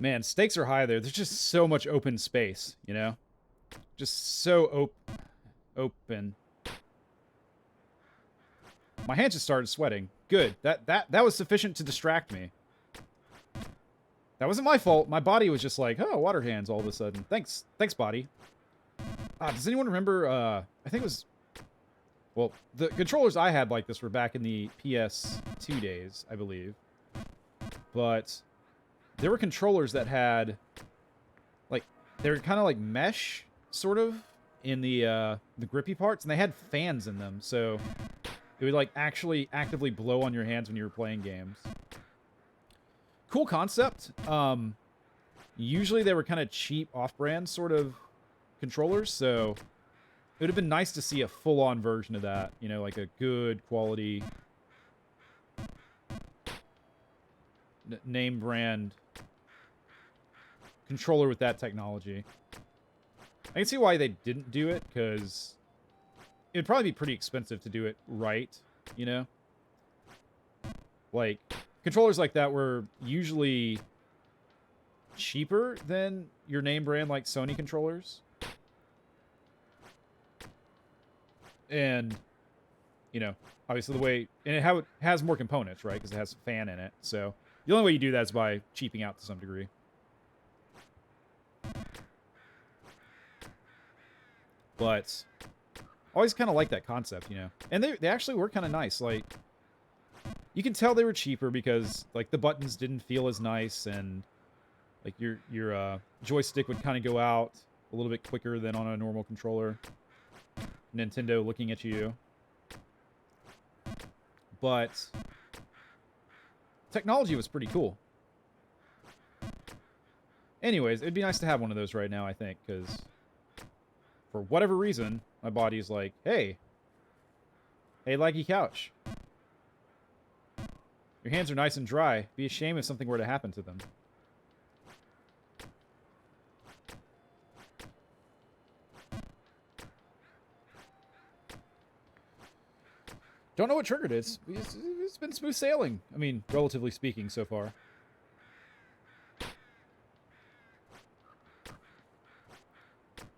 S1: Man, stakes are high there. There's just so much open space, you know? Just so open. My hands just started sweating. Good. That was sufficient to distract me. That wasn't my fault. My body was just like, oh, water hands all of a sudden. Thanks, body. Does anyone remember, I think it was... well, the controllers I had like this were back in the PS2 days, I believe. But there were controllers that had, like, they were kind of like mesh, sort of, in the grippy parts, and they had fans in them, so it would, like, actually actively blow on your hands when you were playing games. Cool concept. Usually they were kind of cheap, off-brand sort of controllers, so it would have been nice to see a full-on version of that. You know, like a good quality name brand controller with that technology. I can see why they didn't do it, because it'd probably be pretty expensive to do it right, you know? Like, controllers like that were usually cheaper than your name brand, like Sony controllers. And, you know, obviously the way, and how it has more components, right? Because it has a fan in it. So the only way you do that is by cheaping out to some degree. But always kind of like that concept, you know. And they actually were kind of nice. Like, you can tell they were cheaper because, like, the buttons didn't feel as nice, and like your joystick would kind of go out a little bit quicker than on a normal controller. Nintendo looking at you. But technology was pretty cool. Anyways, it'd be nice to have one of those right now, I think, because for whatever reason, my body's like, hey, laggy couch. Your hands are nice and dry. Be a shame if something were to happen to them. Don't know what triggered it. It's been smooth sailing. I mean, relatively speaking, so far.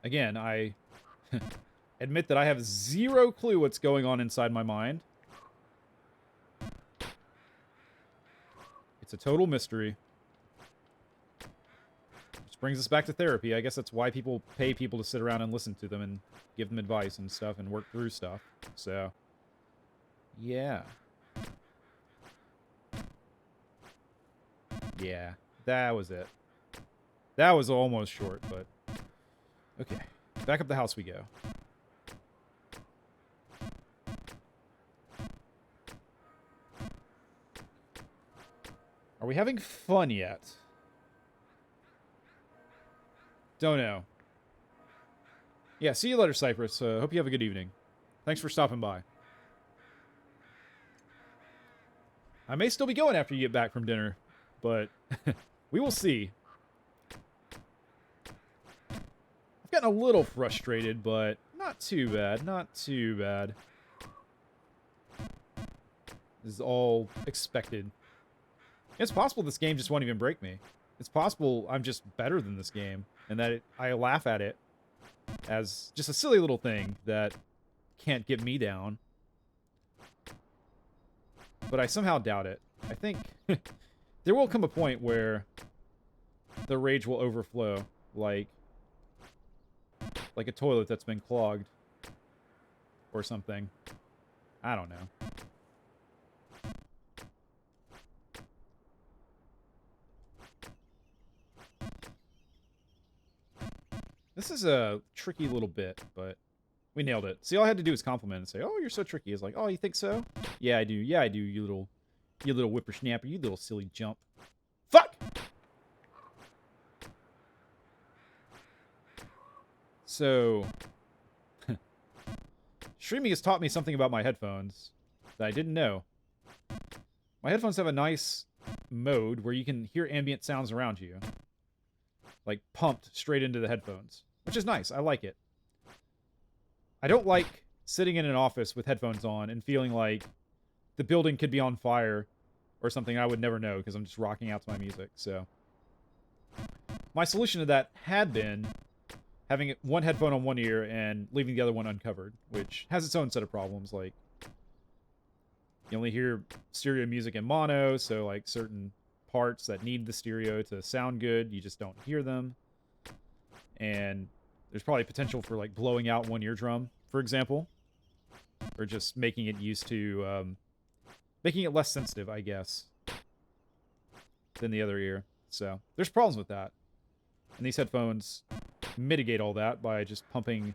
S1: Again, I admit that I have zero clue what's going on inside my mind. It's a total mystery. Which brings us back to therapy. I guess that's why people pay people to sit around and listen to them and give them advice and stuff and work through stuff. So, yeah. Yeah, that was it. That was almost short, but... Okay, back up the house we go. Are we having fun yet? Don't know. Yeah, see you later, Cypress. Hope you have a good evening. Thanks for stopping by. I may still be going after you get back from dinner, but we will see. I've gotten a little frustrated, but not too bad. Not too bad. This is all expected. It's possible this game just won't even break me. It's possible I'm just better than this game, and that I laugh at it as just a silly little thing that can't get me down. But I somehow doubt it. I think there will come a point where the rage will overflow, like a toilet that's been clogged or something. I don't know. This is a tricky little bit, but we nailed it. See, all I had to do was compliment and say, "Oh, you're so tricky." It's like, "Oh, you think so?" "Yeah, I do. Yeah, I do. You little whippersnapper. You little silly jump." Fuck. So, streaming has taught me something about my headphones that I didn't know. My headphones have a nice mode where you can hear ambient sounds around you, like pumped straight into the headphones, which is nice. I like it. I don't like sitting in an office with headphones on and feeling like the building could be on fire or something I would never know because I'm just rocking out to my music. So my solution to that had been having one headphone on one ear and leaving the other one uncovered, which has its own set of problems. Like, you only hear stereo music in mono, so like certain parts that need the stereo to sound good, you just don't hear them. And there's probably potential for like blowing out one eardrum, for example, or just making it used to making it less sensitive, I guess, than the other ear. So there's problems with that, and these headphones mitigate all that by just pumping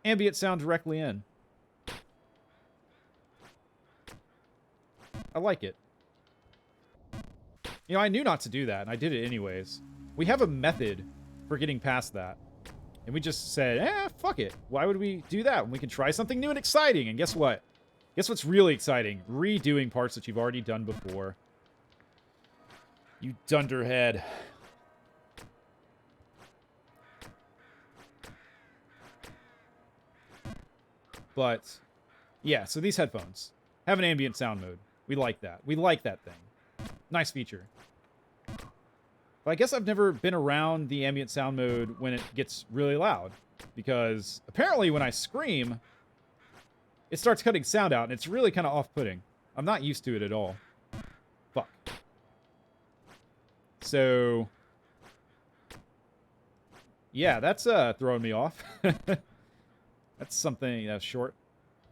S1: ambient sound directly in. I like it. You know, I knew not to do that, and I did it anyways. We have a method for getting past that. And we just said, fuck it. Why would we do that when we can try something new and exciting? And guess what? Guess what's really exciting? Redoing parts that you've already done before. You dunderhead. But, yeah, so these headphones have an ambient sound mode. We like that. We like that thing. Nice feature. But I guess I've never been around the ambient sound mode when it gets really loud. Because apparently when I scream, it starts cutting sound out, and it's really kind of off-putting. I'm not used to it at all. Fuck. So, yeah, that's throwing me off. That's something that's short.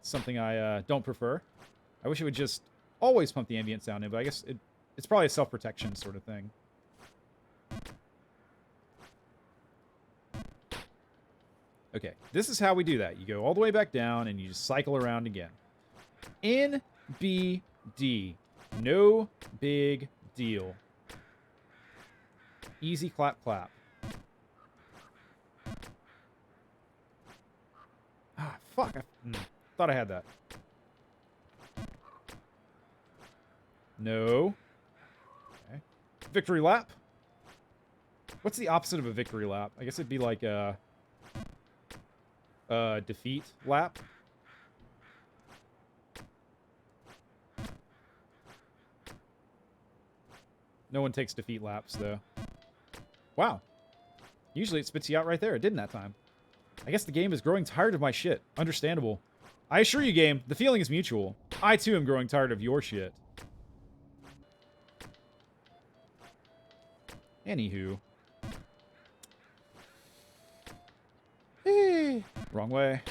S1: Something I don't prefer. I wish it would just always pump the ambient sound in, but I guess it's probably a self-protection sort of thing. Okay, this is how we do that. You go all the way back down, and you just cycle around again. N, B, D. No big deal. Easy clap, clap. Ah, fuck. I thought I had that. No. Okay. Victory lap. What's the opposite of a victory lap? I guess it'd be like a defeat lap. No one takes defeat laps, though. Wow. Usually it spits you out right there. It didn't that time. I guess the game is growing tired of my shit. Understandable. I assure you, game, the feeling is mutual. I, too, am growing tired of your shit. Anywho. Wrong way.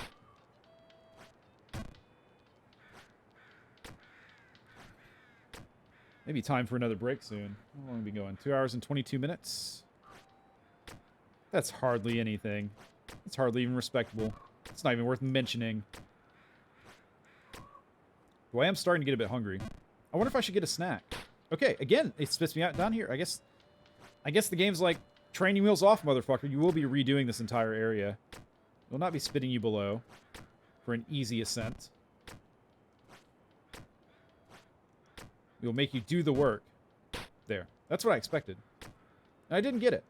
S1: Maybe time for another break soon. How long have we been going? 2 hours and 22 minutes? That's hardly anything. It's hardly even respectable. It's not even worth mentioning. Well, I am starting to get a bit hungry. I wonder if I should get a snack. Okay, again, it spits me out down here. I guess the game's like, training wheels off, motherfucker. You will be redoing this entire area. It will not be spitting you below for an easy ascent. We will make you do the work. There. That's what I expected. And I didn't get it.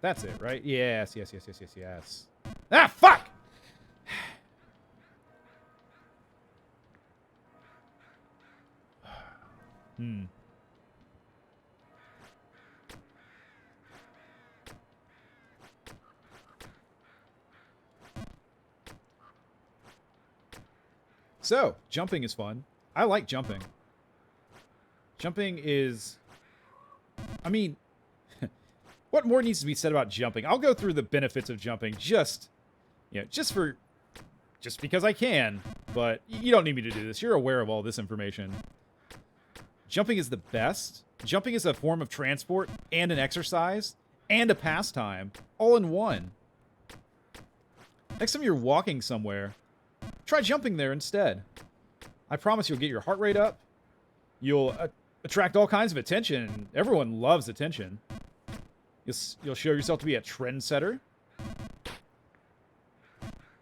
S1: That's it, right? Yes, yes, yes, yes, yes, yes. Ah, fuck! So, jumping is fun. I like jumping. Jumping is... I mean... what more needs to be said about jumping? I'll go through the benefits of jumping just because I can. But you don't need me to do this. You're aware of all this information. Jumping is the best. Jumping is a form of transport and an exercise and a pastime all in one. Next time you're walking somewhere, try jumping there instead. I promise you'll get your heart rate up. You'll attract all kinds of attention. Everyone loves attention. You'll show yourself to be a trendsetter.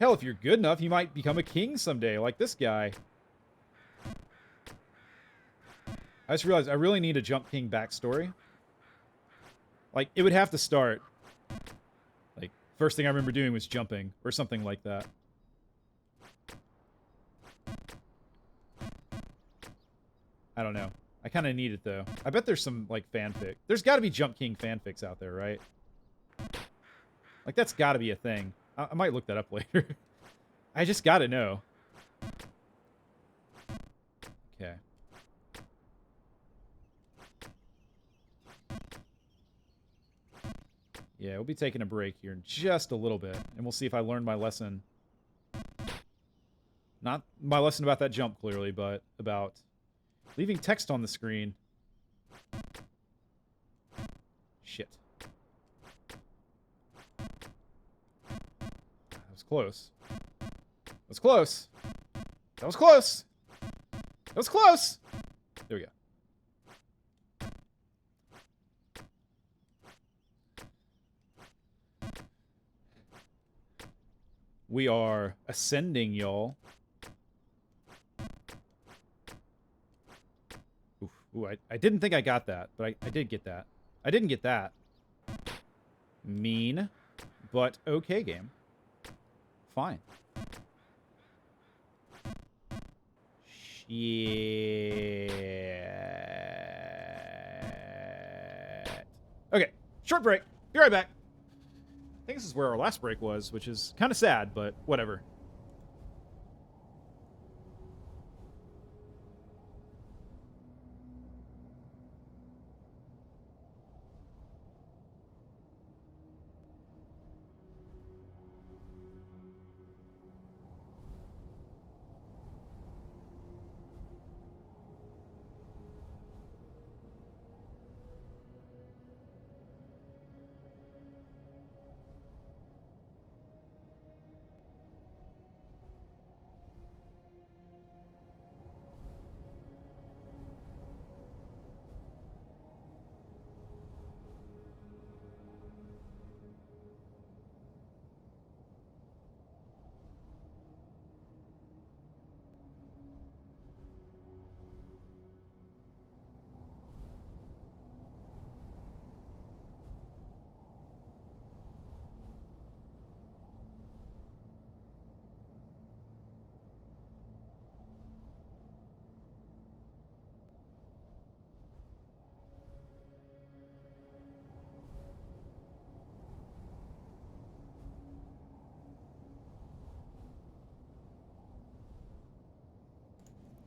S1: Hell, if you're good enough, you might become a king someday, like this guy. I just realized I really need a Jump King backstory. Like, it would have to start. Like, first thing I remember doing was jumping, or something like that. I don't know. I kind of need it, though. I bet there's some, like, fanfic. There's got to be Jump King fanfics out there, right? Like, that's got to be a thing. I might look that up later. I just got to know. Okay. Yeah, we'll be taking a break here in just a little bit, and we'll see if I learned my lesson. Not my lesson about that jump, clearly, but about leaving text on the screen. Shit. That was close. That was close. That was close. That was close. There we go. We are ascending, y'all. Ooh, I didn't think I got that, but I did get that. I didn't get that. Mean, but okay, game. Fine. Shit. Okay, short break. Be right back. think this is where our last break was, which is kind of sad, but whatever.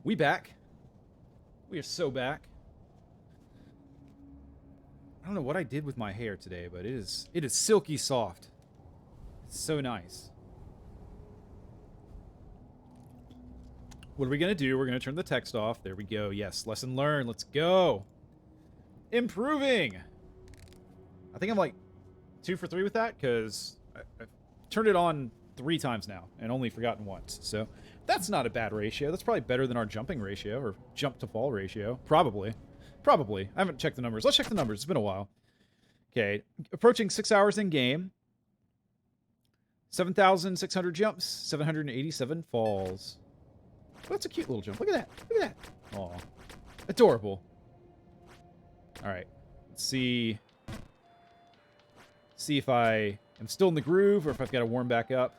S1: We back. We are so back. I don't know what I did with my hair today, but it is silky soft. It's so nice. What are we going to do? We're going to turn the text off. There we go. Yes, lesson learned. Let's go. Improving. I think I'm like 2 for 3 with that because I've turned it on 3 times now and only forgotten once. So that's not a bad ratio. That's probably better than our jumping ratio or jump to fall ratio. Probably. Probably. I haven't checked the numbers. Let's check the numbers. It's been a while. Okay. Approaching 6 hours in game. 7,600 jumps. 787 falls. Oh, that's a cute little jump. Look at that. Look at that. Aw. Adorable. Alright. Let's see. See if I am still in the groove or if I've got to warm back up.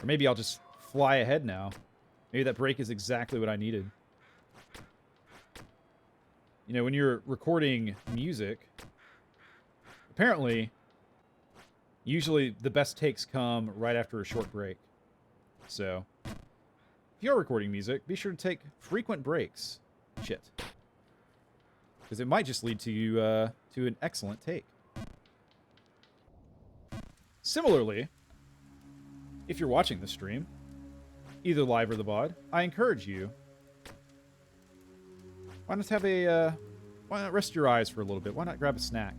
S1: Or maybe I'll just fly ahead now. Maybe that break is exactly what I needed. You know, when you're recording music, apparently, usually the best takes come right after a short break. So, if you're recording music, be sure to take frequent breaks. Shit. Because it might just lead to you to an excellent take. Similarly, if you're watching the stream, either live or the VOD, I encourage you. Why not have a, why not rest your eyes for a little bit? Why not grab a snack?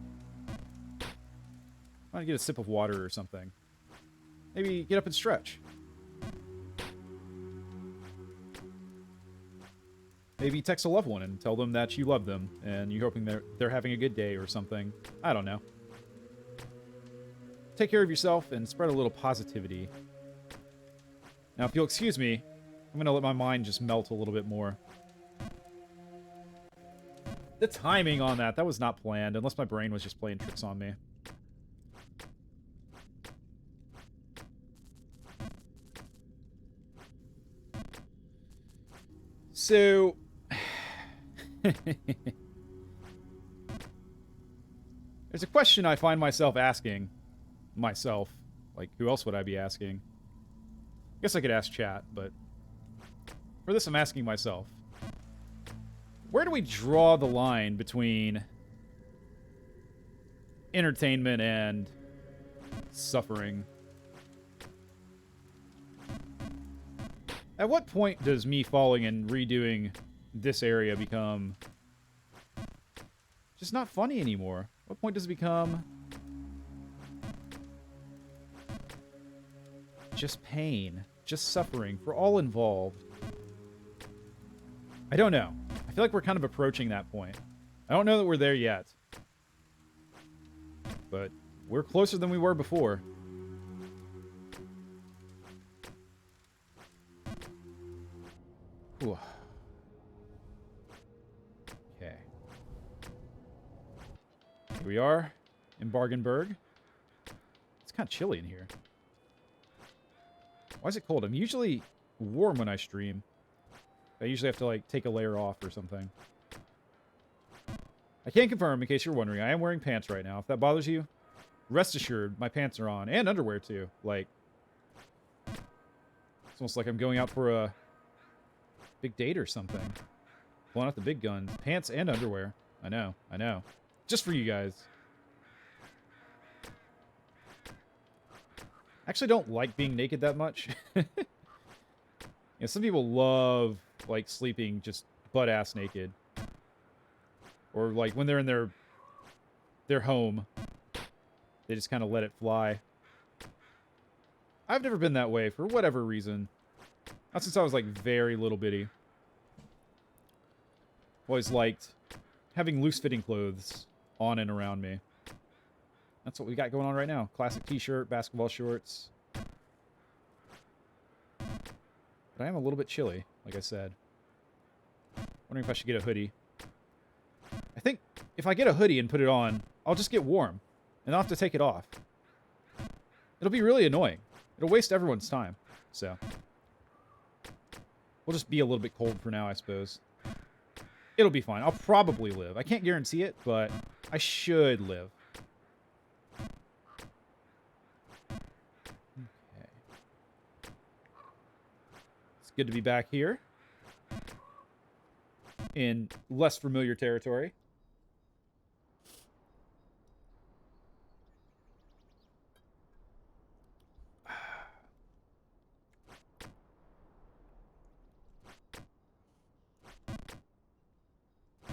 S1: Why not get a sip of water or something? Maybe get up and stretch. Maybe text a loved one and tell them that you love them and you're hoping they're having a good day or something. I don't know. Take care of yourself and spread a little positivity. Now, if you'll excuse me, I'm going to let my mind just melt a little bit more. The timing on that was not planned, unless my brain was just playing tricks on me. So... there's a question I find myself asking myself. Like, who else would I be asking? I guess I could ask chat, but for this I'm asking myself. Where do we draw the line between entertainment and suffering? At what point does me falling and redoing this area become just not funny anymore? What point does it become just pain, just suffering for all involved? I don't know. I feel like we're kind of approaching that point. I don't know that we're there yet. But we're closer than we were before. Whew. Okay. Here we are in Bargenberg. It's kind of chilly in here. Why is it cold? I'm usually warm when I stream. I usually have to, like, take a layer off or something. I can confirm, in case you're wondering, I am wearing pants right now. If that bothers you, rest assured, my pants are on. And underwear, too. Like, it's almost like I'm going out for a big date or something. Pulling out the big guns. Pants and underwear. I know. I know. Just for you guys. I actually don't like being naked that much. You know, some people love, like, sleeping just butt-ass naked. Or, like, when they're in their home, they just kind of let it fly. I've never been that way for whatever reason. Not since I was, like, very little bitty. Always liked having loose-fitting clothes on and around me. That's what we got going on right now. Classic t-shirt, basketball shorts. But I am a little bit chilly, like I said. Wondering if I should get a hoodie. I think if I get a hoodie and put it on, I'll just get warm. And I'll have to take it off. It'll be really annoying. It'll waste everyone's time. So, we'll just be a little bit cold for now, I suppose. It'll be fine. I'll probably live. I can't guarantee it, but I should live. Okay. It's good to be back here. In less familiar territory.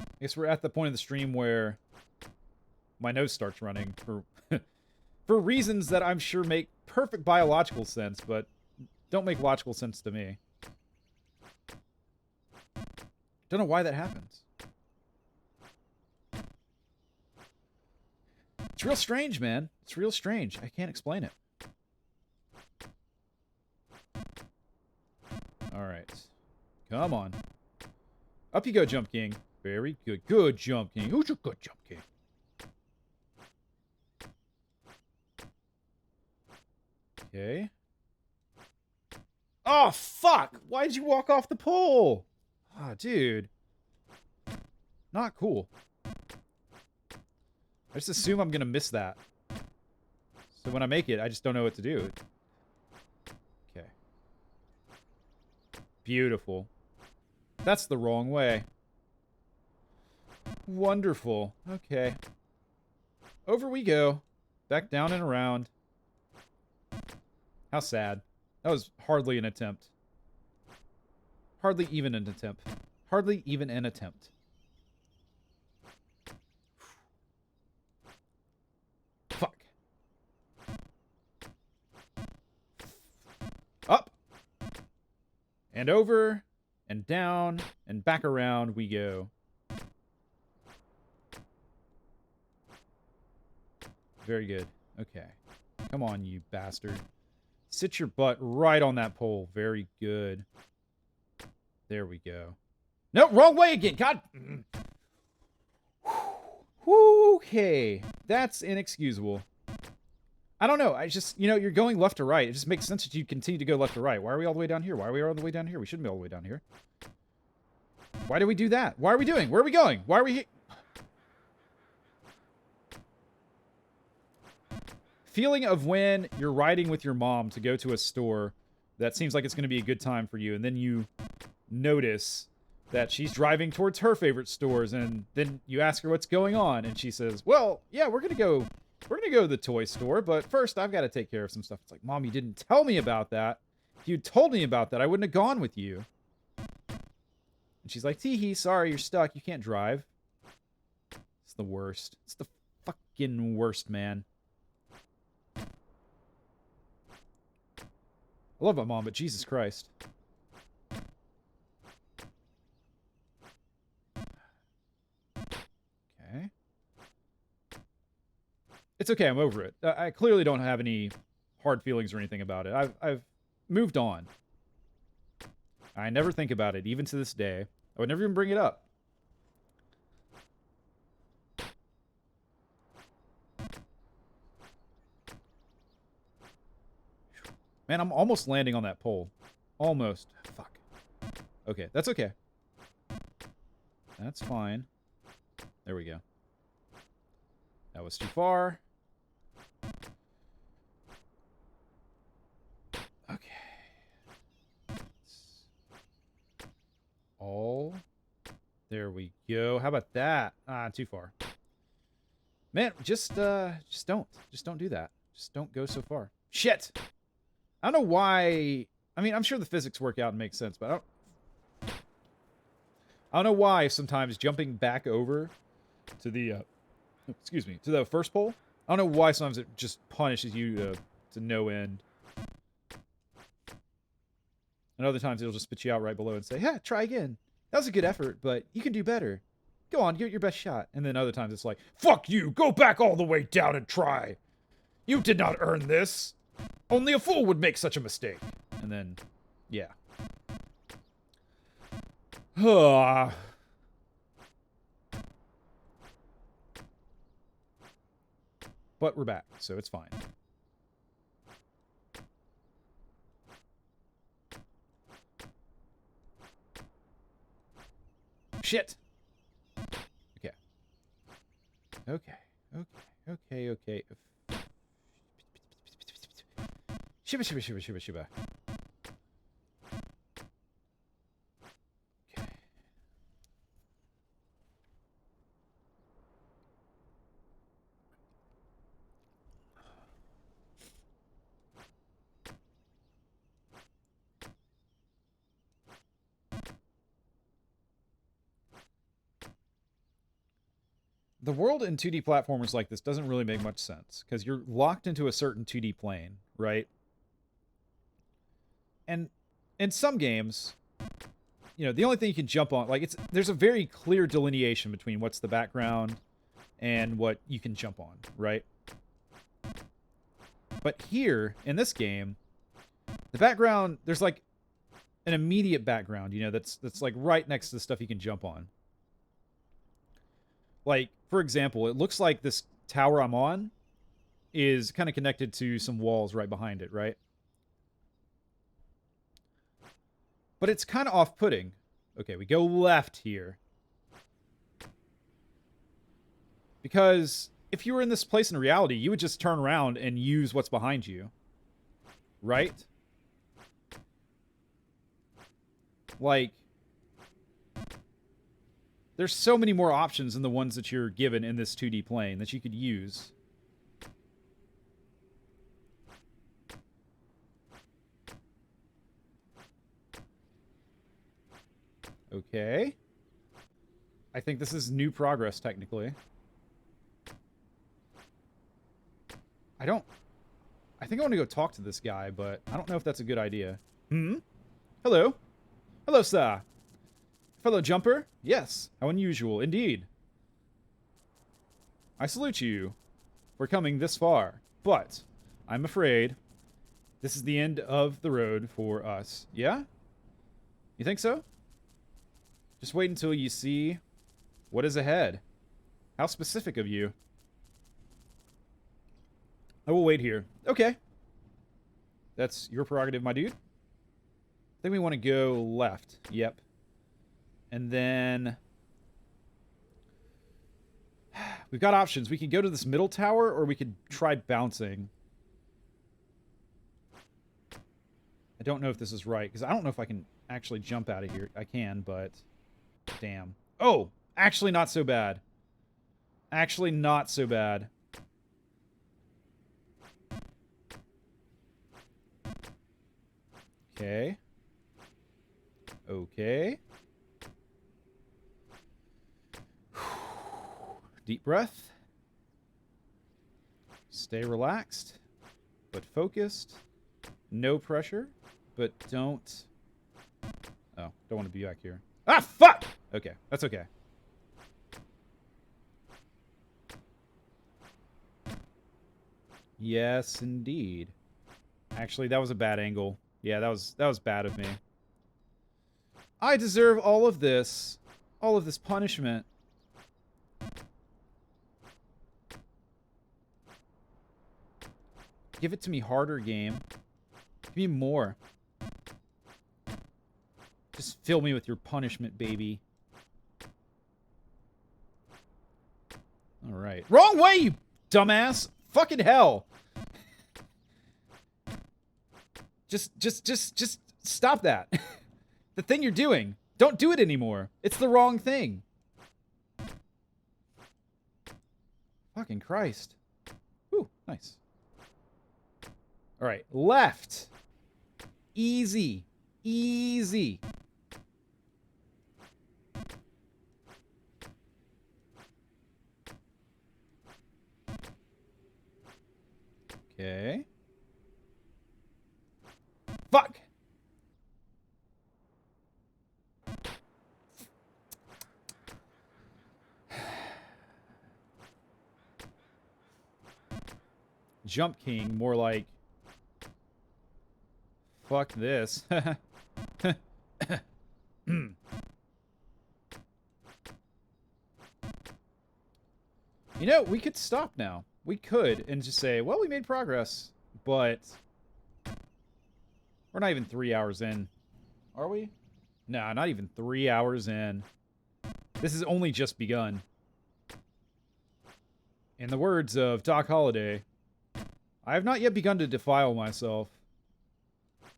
S1: I guess we're at the point of the stream where my nose starts running for for reasons that I'm sure make perfect biological sense, but don't make logical sense to me. Don't know why that happens. It's real strange, man. It's real strange. I can't explain it. Alright. Come on. Up you go, Jump King. Very good. Good Jump King. Who's your good Jump King? Okay. Oh, fuck! Why did you walk off the pole? Ah, oh, dude. Not cool. I just assume I'm gonna miss that. So when I make it, I just don't know what to do. Okay. Beautiful. That's the wrong way. Wonderful. Okay. Over we go. Back down and around. How sad. That was hardly an attempt. Hardly even an attempt. Hardly even an attempt. Fuck. Up. And over. And down. And back around we go. Very good. Okay. Come on, you bastard. Sit your butt right on that pole. Very good. There we go. No, wrong way again. God. Okay. That's inexcusable. I don't know. I just, you know, you're going left to right. It just makes sense that you continue to go left to right. Why are we all the way down here? Why are we all the way down here? We shouldn't be all the way down here. Why do we do that? Why are we doing? Where are we going? Why are we here? Feeling of when you're riding with your mom to go to a store that seems like it's going to be a good time for you, and then you notice that she's driving towards her favorite stores, and then you ask her what's going on, and she says, well, yeah, we're gonna go to the toy store, but first I've got to take care of some stuff. It's like, Mom, you didn't tell me about that. If you'd told me about that, I wouldn't have gone with you. And she's like, tee-hee, sorry, you're stuck. You can't drive. It's the worst. It's the fucking worst, man. I love my mom, but Jesus Christ. Okay. It's okay, I'm over it. I clearly don't have any hard feelings or anything about it. I've moved on. I never think about it, even to this day. I would never even bring it up. Man, I'm almost landing on that pole. Almost. Fuck. Okay, that's okay. That's fine. There we go. That was too far. There we go. How about that? Ah, too far. Man, just don't do that. Just don't go so far. Shit! I don't know why... I mean, I'm sure the physics work out and make sense, but I don't know why sometimes jumping back over to the... excuse me, to the first pole, I don't know why sometimes it just punishes you to no end. And other times it'll just spit you out right below and say, yeah, try again. That was a good effort, but you can do better. Go on, give it your best shot. And then other times it's like, fuck you, go back all the way down and try. You did not earn this. Only a fool would make such a mistake. And then, yeah. But we're back, so it's fine. Shit! Okay. Okay. Shiba. Okay. The world in 2D platformers like this doesn't really make much sense, because you're locked into a certain 2D plane, right? And in some games, you know, the only thing you can jump on, like, there's a very clear delineation between what's the background and what you can jump on, right? But here, in this game, the background, there's like an immediate background, you know, that's like right next to the stuff you can jump on. Like, for example, it looks like this tower I'm on is kind of connected to some walls right behind it, right? But it's kind of off-putting. Okay, we go left here. Because if you were in this place in reality, you would just turn around and use what's behind you. Right? Like, there's so many more options than the ones that you're given in this 2D plane that you could use. Okay. I think this is new progress, technically. I think I want to go talk to this guy, but I don't know if that's a good idea. Hello? Hello, sir. Fellow jumper? Yes. How unusual, indeed. I salute you for coming this far, but I'm afraid this is the end of the road for us. Yeah? You think so? Just wait until you see what is ahead. How specific of you. I will wait here. Okay. That's your prerogative, my dude. I think we want to go left. Yep. And then we've got options. We can go to this middle tower, or we could try bouncing. I don't know if this is right, because I don't know if I can actually jump out of here. I can, but damn. Oh, actually not so bad. Actually not so bad. Okay. Okay. Deep breath. Stay relaxed, but focused. No pressure, but don't... Oh, don't want to be back here. Ah, fuck! Okay, that's okay. Yes, indeed. Actually, that was a bad angle. Yeah, that was bad of me. I deserve all of this. All of this punishment. Give it to me harder, game. Give me more. Just fill me with your punishment, baby. Alright. Wrong way, you dumbass! Fucking hell! Just stop that. The thing you're doing. Don't do it anymore. It's the wrong thing. Fucking Christ. Whew, nice. All right, left. Easy. Easy. Okay. Fuck! Jump King, more like... Fuck this. You know, we could stop now. We could, and just say, well, we made progress, but... We're not even 3 hours in. Are we? No, not even 3 hours in. This has only just begun. In the words of Doc Holliday, I have not yet begun to defile myself.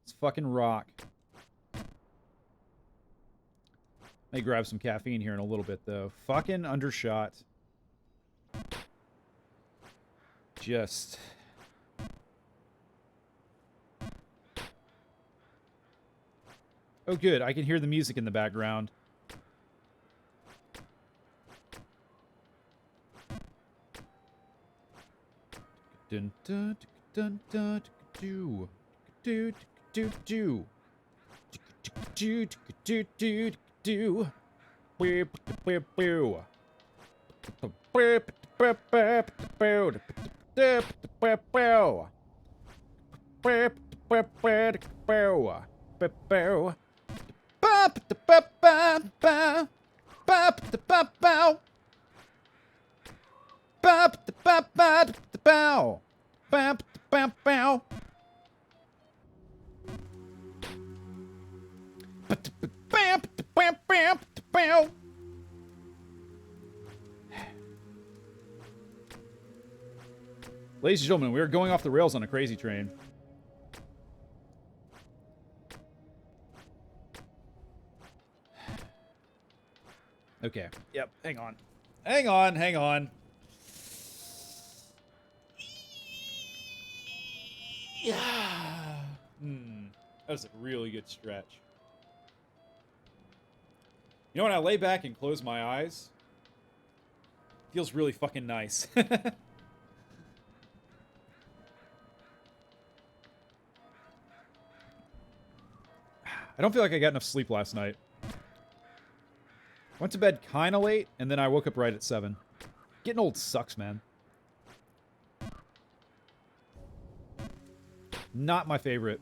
S1: Let's fucking rock. May grab some caffeine here in a little bit, though. Fucking undershot. Just... Oh, good. I can hear the music in the background. Dun dun dun dun do do do do do do do do. Ladies and gentlemen, we are going off the rails on a crazy train. Okay. Yep. Hang on. Hang on. Hang on. Yeah. That was a really good stretch. You know, when I lay back and close my eyes, it feels really fucking nice. I don't feel like I got enough sleep last night. Went to bed kind of late, and then I woke up right at 7. Getting old sucks, man. Not my favorite.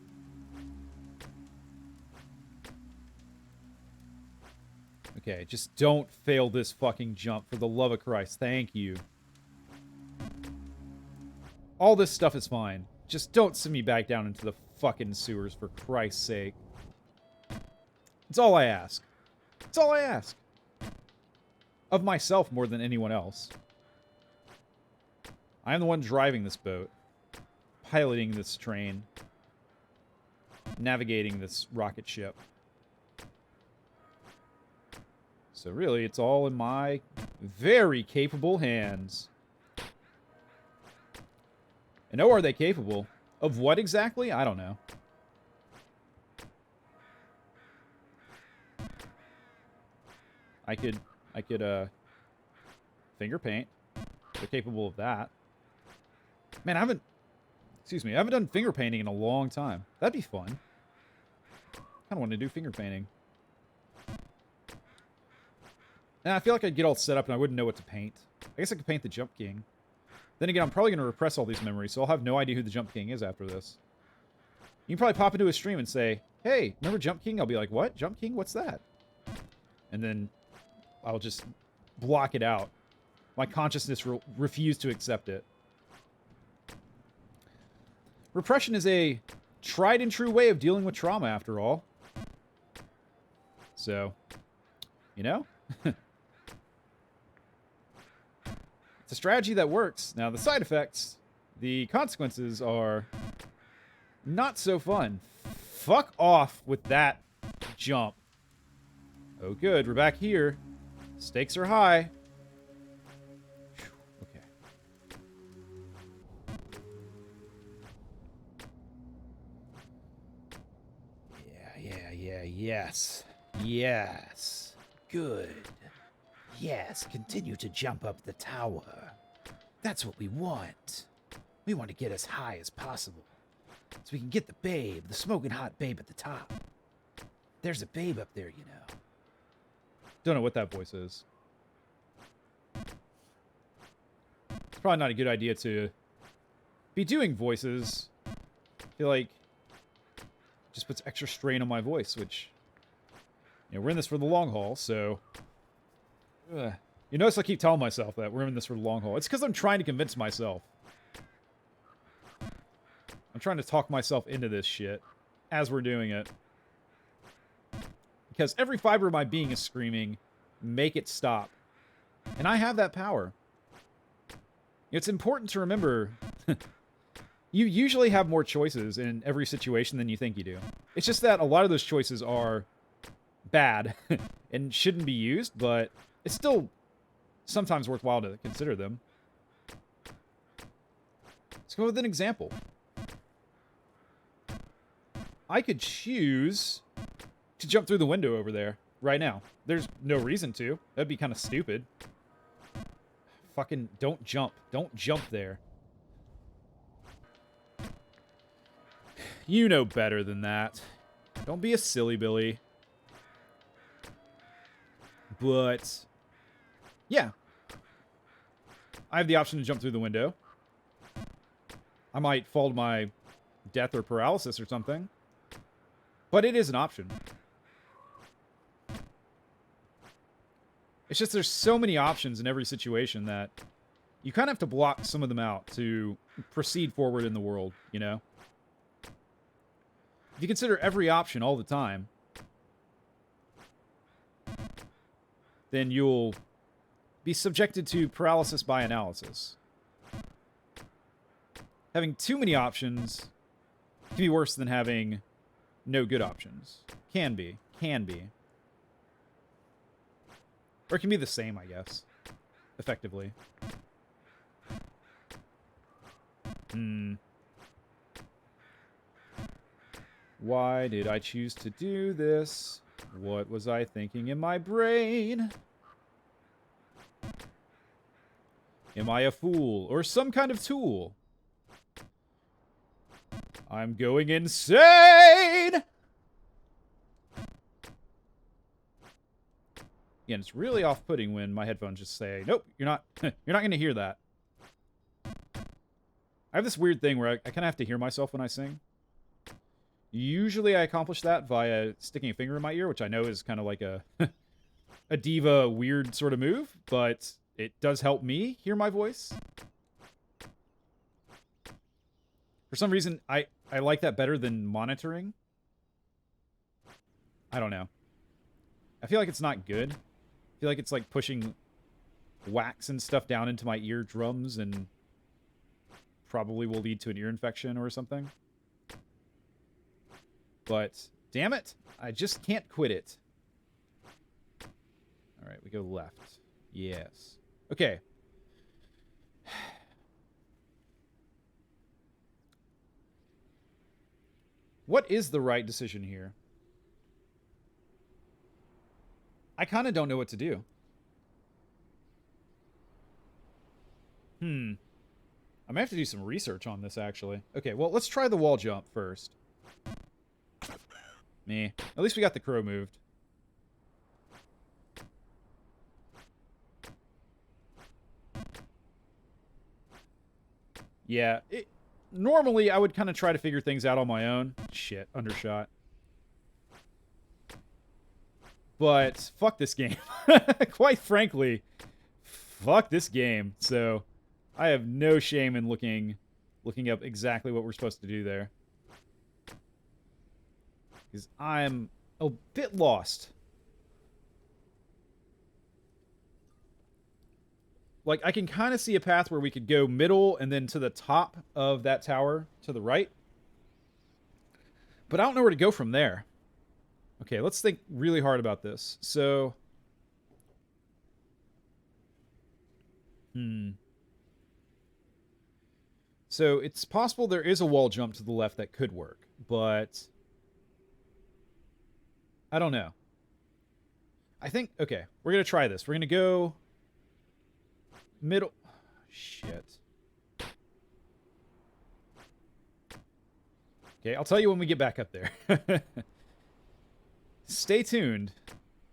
S1: Okay, just don't fail this fucking jump, for the love of Christ. Thank you. All this stuff is fine. Just don't send me back down into the fucking sewers, for Christ's sake. It's all I ask. It's all I ask. Of myself more than anyone else. I am the one driving this boat. Piloting this train. Navigating this rocket ship. So really, it's all in my very capable hands. And oh, are they capable? Of what exactly? I don't know. I could, finger paint. They're capable of that. Man, I haven't done finger painting in a long time. That'd be fun. I kind of want to do finger painting. And I feel like I'd get all set up and I wouldn't know what to paint. I guess I could paint the Jump King. Then again, I'm probably going to repress all these memories, so I'll have no idea who the Jump King is after this. You can probably pop into a stream and say, hey, remember Jump King? I'll be like, what? Jump King? What's that? And then I'll just block it out. My consciousness will refuse to accept it. Repression is a tried and true way of dealing with trauma, after all. So, you know? It's a strategy that works. Now, the side effects, the consequences are not so fun. Fuck off with that jump. Oh, good. We're back here. Stakes are high. Okay.
S2: yes. Yes. Good. Yes, continue to jump up the tower. That's what we want. We want to get as high as possible. So we can get the babe, the smoking hot babe at the top. There's a babe up there, you know.
S1: Don't know what that voice is. It's probably not a good idea to be doing voices. I feel like it just puts extra strain on my voice, which, you know, we're in this for the long haul, so... You notice I keep telling myself that we're in this for the long haul. It's because I'm trying to convince myself. I'm trying to talk myself into this shit as we're doing it. Because every fiber of my being is screaming, make it stop. And I have that power. It's important to remember, you usually have more choices in every situation than you think you do. It's just that a lot of those choices are bad and shouldn't be used, but it's still sometimes worthwhile to consider them. Let's go with an example. I could choose to jump through the window over there right now. There's no reason to. That'd be kind of stupid. Fucking don't jump. Don't jump there. You know better than that. Don't be a silly Billy. But yeah. I have the option to jump through the window. I might fall to my death or paralysis or something. But it is an option. It's just there's so many options in every situation that you kind of have to block some of them out to proceed forward in the world, you know? If you consider every option all the time, then you'll be subjected to paralysis by analysis. Having too many options can be worse than having no good options. Can be. Can be. Or it can be the same, I guess. Effectively. Why did I choose to do this? What was I thinking in my brain? Am I a fool or some kind of tool? I'm going insane! Again, it's really off-putting when my headphones just say, nope, you're not going to hear that. I have this weird thing where I kind of have to hear myself when I sing. Usually I accomplish that via sticking a finger in my ear, which I know is kind of like a a diva weird sort of move, but it does help me hear my voice. For some reason, I like that better than monitoring. I don't know. I feel like it's not good. I feel like it's like pushing wax and stuff down into my eardrums and probably will lead to an ear infection or something. But, damn it, I just can't quit it. Alright, we go left. Yes. Okay. What is the right decision here? I kind of don't know what to do. I might have to do some research on this, actually. Okay, well, let's try the wall jump first. Meh. At least we got the crow moved. Yeah, normally I would kind of try to figure things out on my own. Shit, undershot. But fuck this game. Quite frankly, fuck this game. So I have no shame in looking up exactly what we're supposed to do there. Because I'm a bit lost. Like, I can kind of see a path where we could go middle and then to the top of that tower to the right. But I don't know where to go from there. Okay, let's think really hard about this. So... So, it's possible there is a wall jump to the left that could work, but... I don't know. I think, okay, we're going to try this. We're going to go middle. Shit. Okay, I'll tell you when we get back up there. Stay tuned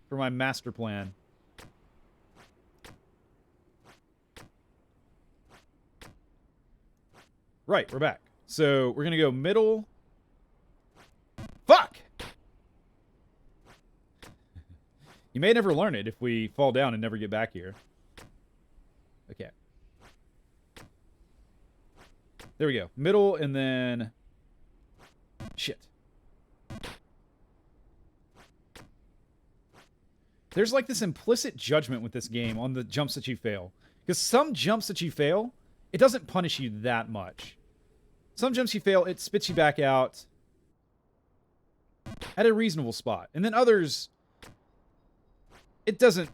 S1: for my master plan. Right, we're back. So we're going to go middle. Fuck! You may never learn it if we fall down and never get back here. Okay. There we go. Middle and then... Shit. There's like this implicit judgment with this game on the jumps that you fail. Because some jumps that you fail, it doesn't punish you that much. Some jumps you fail, it spits you back out at a reasonable spot. And then others, it doesn't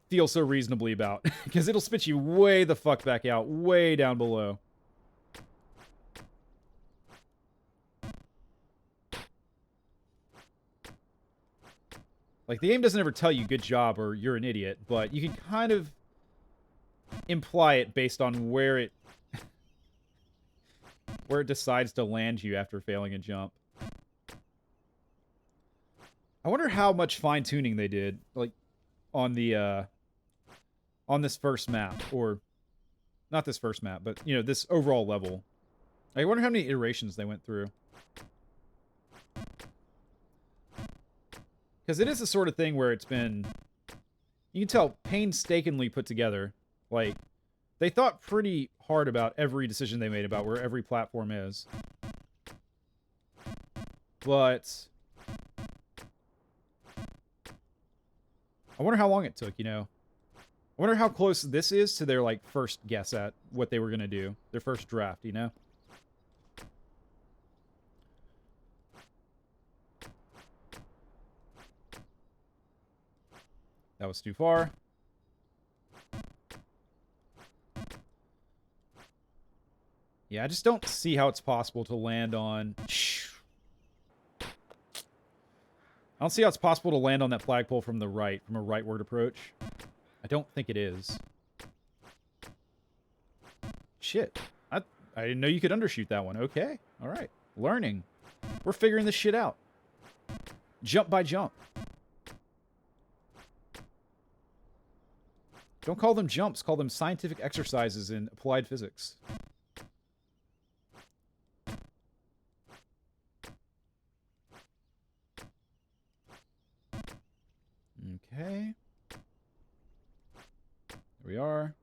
S1: feel so reasonably about. Because it'll spit you way the fuck back out, way down below. Like, the game doesn't ever tell you good job or you're an idiot, but you can kind of imply it based on where it decides to land you after failing a jump. I wonder how much fine-tuning they did, like, on the, on this first map, or, not this first map, but, you know, this overall level. I wonder how many iterations they went through. Because it is the sort of thing where it's been, you can tell, painstakingly put together. Like, they thought pretty hard about every decision they made about where every platform is. But I wonder how long it took, you know? I wonder how close this is to their, like, first guess at what they were going to do. Their first draft, you know? That was too far. Yeah, I just don't see how it's possible to land on... I don't see how it's possible to land on that flagpole from the right, from a rightward approach. I don't think it is. Shit. I didn't know you could undershoot that one. Okay. Alright. Learning. We're figuring this shit out. Jump by jump. Don't call them jumps. Call them scientific exercises in applied physics. Okay. There we are.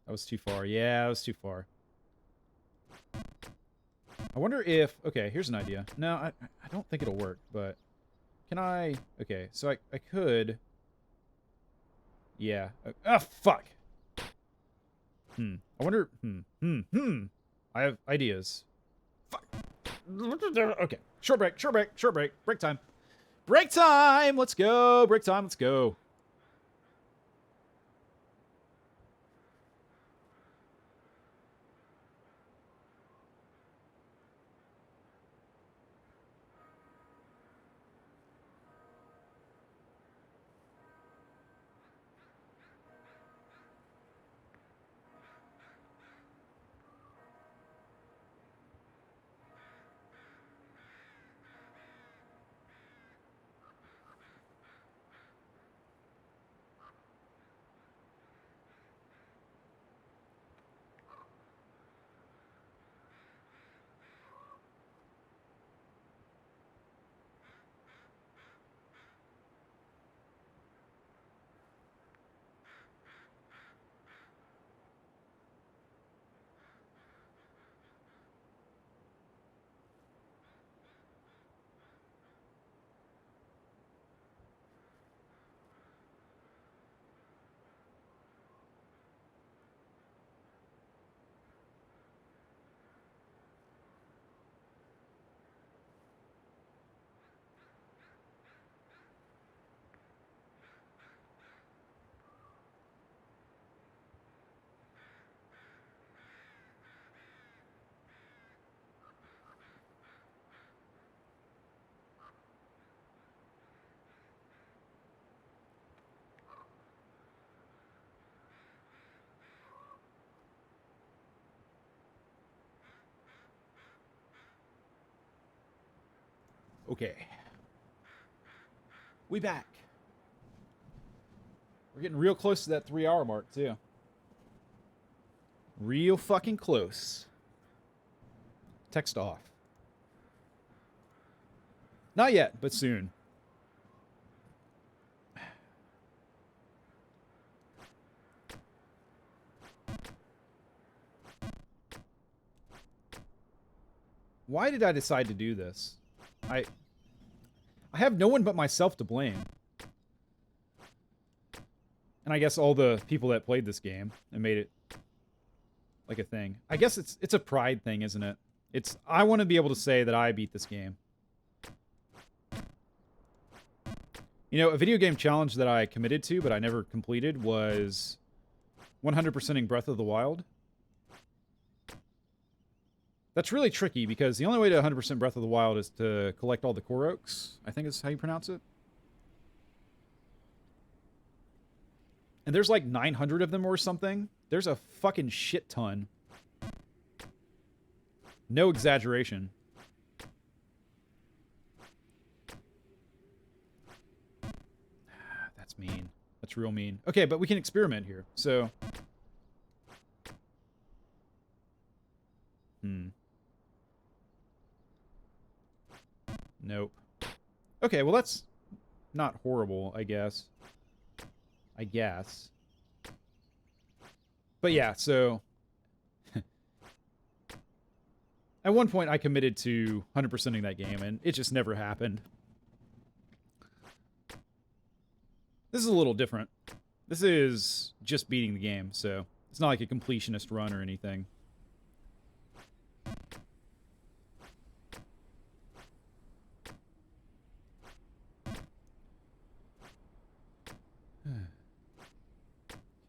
S1: That was too far. Yeah, that was too far. I wonder if... Okay, here's an idea. No, I don't think it'll work, but... Can I... Okay, so I could... Yeah. Ah, fuck! I wonder... I have ideas. Fuck! Okay. Short break, short break, short break. Break time. Break time! Let's go! Break time, let's go. Okay. We back. We're getting real close to that 3-hour mark, too. Real fucking close. Text off. Not yet, but soon. Why did I decide to do this? I have no one but myself to blame. And I guess all the people that played this game and made it like a thing. I guess it's a pride thing, isn't it? I want to be able to say that I beat this game. You know, a video game challenge that I committed to but I never completed was 100%ing Breath of the Wild. That's really tricky because the only way to 100% Breath of the Wild is to collect all the core oaks. I think is how you pronounce it. And there's like 900 of them or something. There's a fucking shit ton. No exaggeration. That's mean. That's real mean. Okay, but we can experiment here. So... Nope. Okay, well that's not horrible, I guess. But yeah, so... At one point I committed to 100%ing that game, and it just never happened. This is a little different. This is just beating the game, so it's not like a completionist run or anything.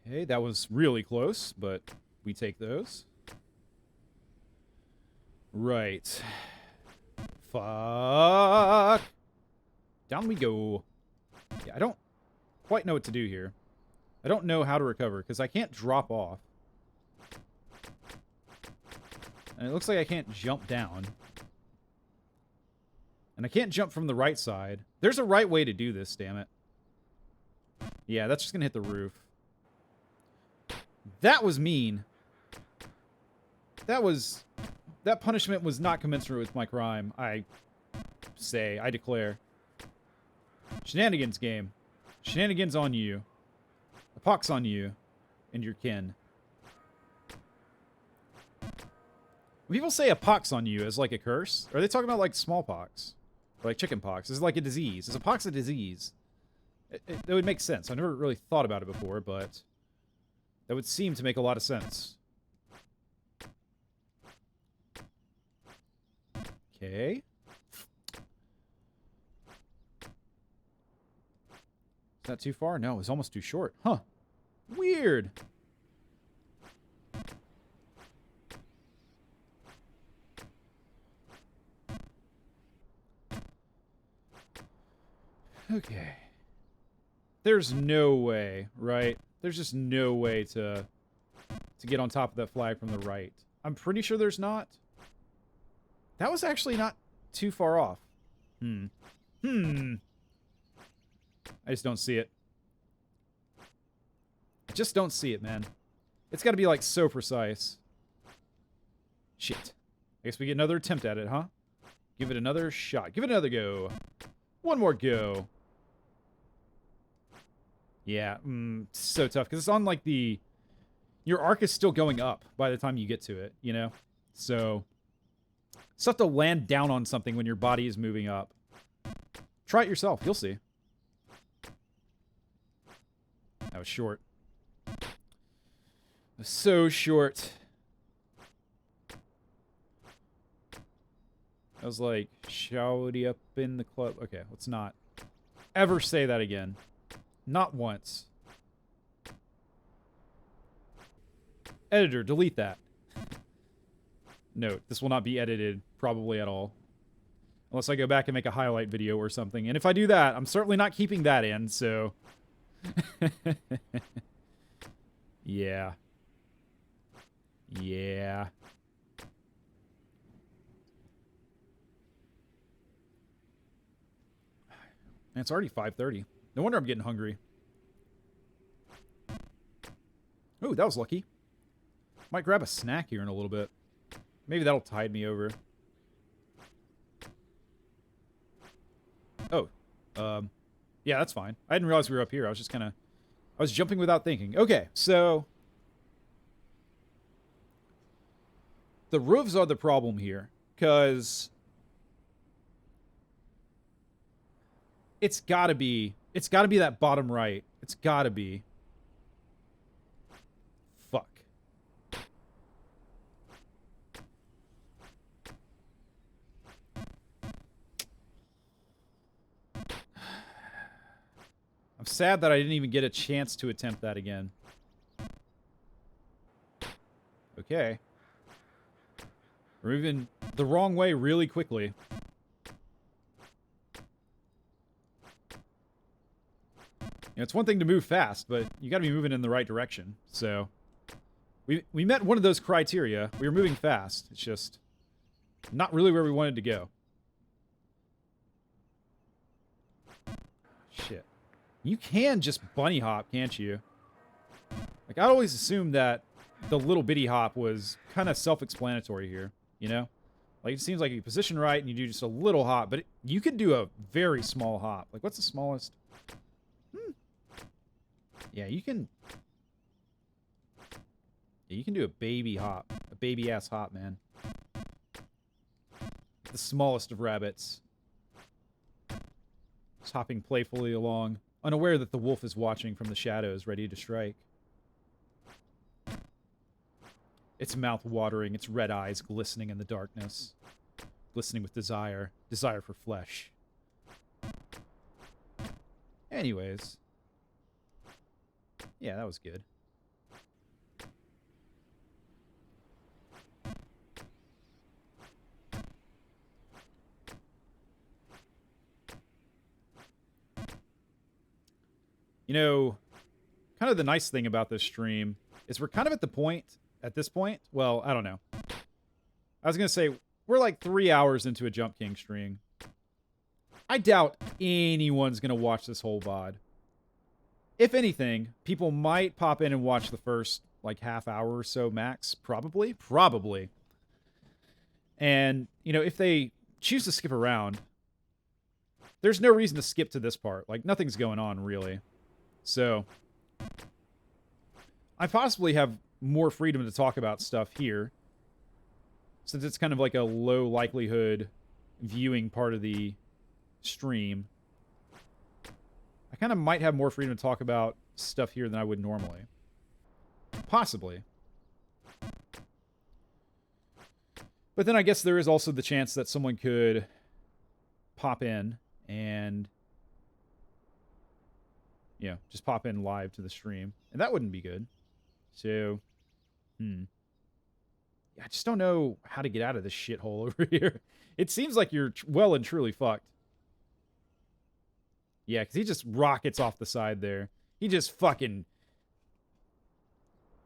S1: Okay, that was really close, but we take those. Right. Fuck. Down we go. Yeah, I don't quite know what to do here. I don't know how to recover, because I can't drop off. And it looks like I can't jump down. And I can't jump from the right side. There's a right way to do this, damn it. Yeah, that's just gonna hit the roof. That was mean. That punishment was not commensurate with my crime, I declare. Shenanigans game. Shenanigans on you. A pox on you and your kin. When people say a pox on you as like a curse, are they talking about like smallpox? Or like chicken pox? Is it like a disease? Is a pox a disease? That would make sense. I never really thought about it before, but that would seem to make a lot of sense. Okay. Is that too far? No, it's almost too short. Huh. Weird. Okay. There's no way, right? There's just no way to get on top of that flag from the right. I'm pretty sure there's not. That was actually not too far off. I just don't see it. I just don't see it, man. It's got to be, like, so precise. Shit. I guess we get another attempt at it, huh? Give it another shot. Give it another go. One more go. Yeah, so tough. Because it's on, like, the... Your arc is still going up by the time you get to it, you know? So... It's tough to land down on something when your body is moving up. Try it yourself. You'll see. That was short. It was so short. I was like, shouty up in the club. Okay, let's not ever say that again. Not once. Editor, delete that. Note, this will not be edited, probably at all. Unless I go back and make a highlight video or something. And if I do that, I'm certainly not keeping that in, so... Yeah. And it's already 5:30. No wonder I'm getting hungry. Ooh, that was lucky. Might grab a snack here in a little bit. Maybe that'll tide me over. Oh. Yeah, that's fine. I didn't realize we were up here. I was just kind of... I was jumping without thinking. Okay, so... the roofs are the problem here. Because... it's gotta be that bottom right. It's gotta be. Fuck. I'm sad that I didn't even get a chance to attempt that again. Okay. We're moving the wrong way really quickly. You know, it's one thing to move fast, but you gotta be moving in the right direction. So, we met one of those criteria. We were moving fast. It's just not really where we wanted to go. Shit. You can just bunny hop, can't you? Like, I always assumed that the little bitty hop was kind of self-explanatory here, you know? Like, it seems like you position right and you do just a little hop, but you could do a very small hop. Like, what's the smallest? Yeah, you can... yeah, you can do a baby hop. A baby-ass hop, man. The smallest of rabbits. Just hopping playfully along, unaware that the wolf is watching from the shadows, ready to strike. Its mouth watering, its red eyes glistening in the darkness. Glistening with desire. Desire for flesh. Anyways... yeah, that was good. You know, kind of the nice thing about this stream is we're kind of at this point, well, I don't know. I was going to say, we're like 3 hours into a Jump King stream. I doubt anyone's going to watch this whole VOD. If anything, people might pop in and watch the first, like, half hour or so max. Probably. Probably. And, you know, if they choose to skip around, there's no reason to skip to this part. Like, nothing's going on, really. So, I possibly have more freedom to talk about stuff here, since it's kind of like a low likelihood viewing part of the stream. I kind of might have more freedom to talk about stuff here than I would normally. Possibly. But then I guess there is also the chance that someone could pop in and, you know, just pop in live to the stream. And that wouldn't be good. So, I just don't know how to get out of this shithole over here. It seems like you're well and truly fucked. Yeah, because he just rockets off the side there. He just fucking...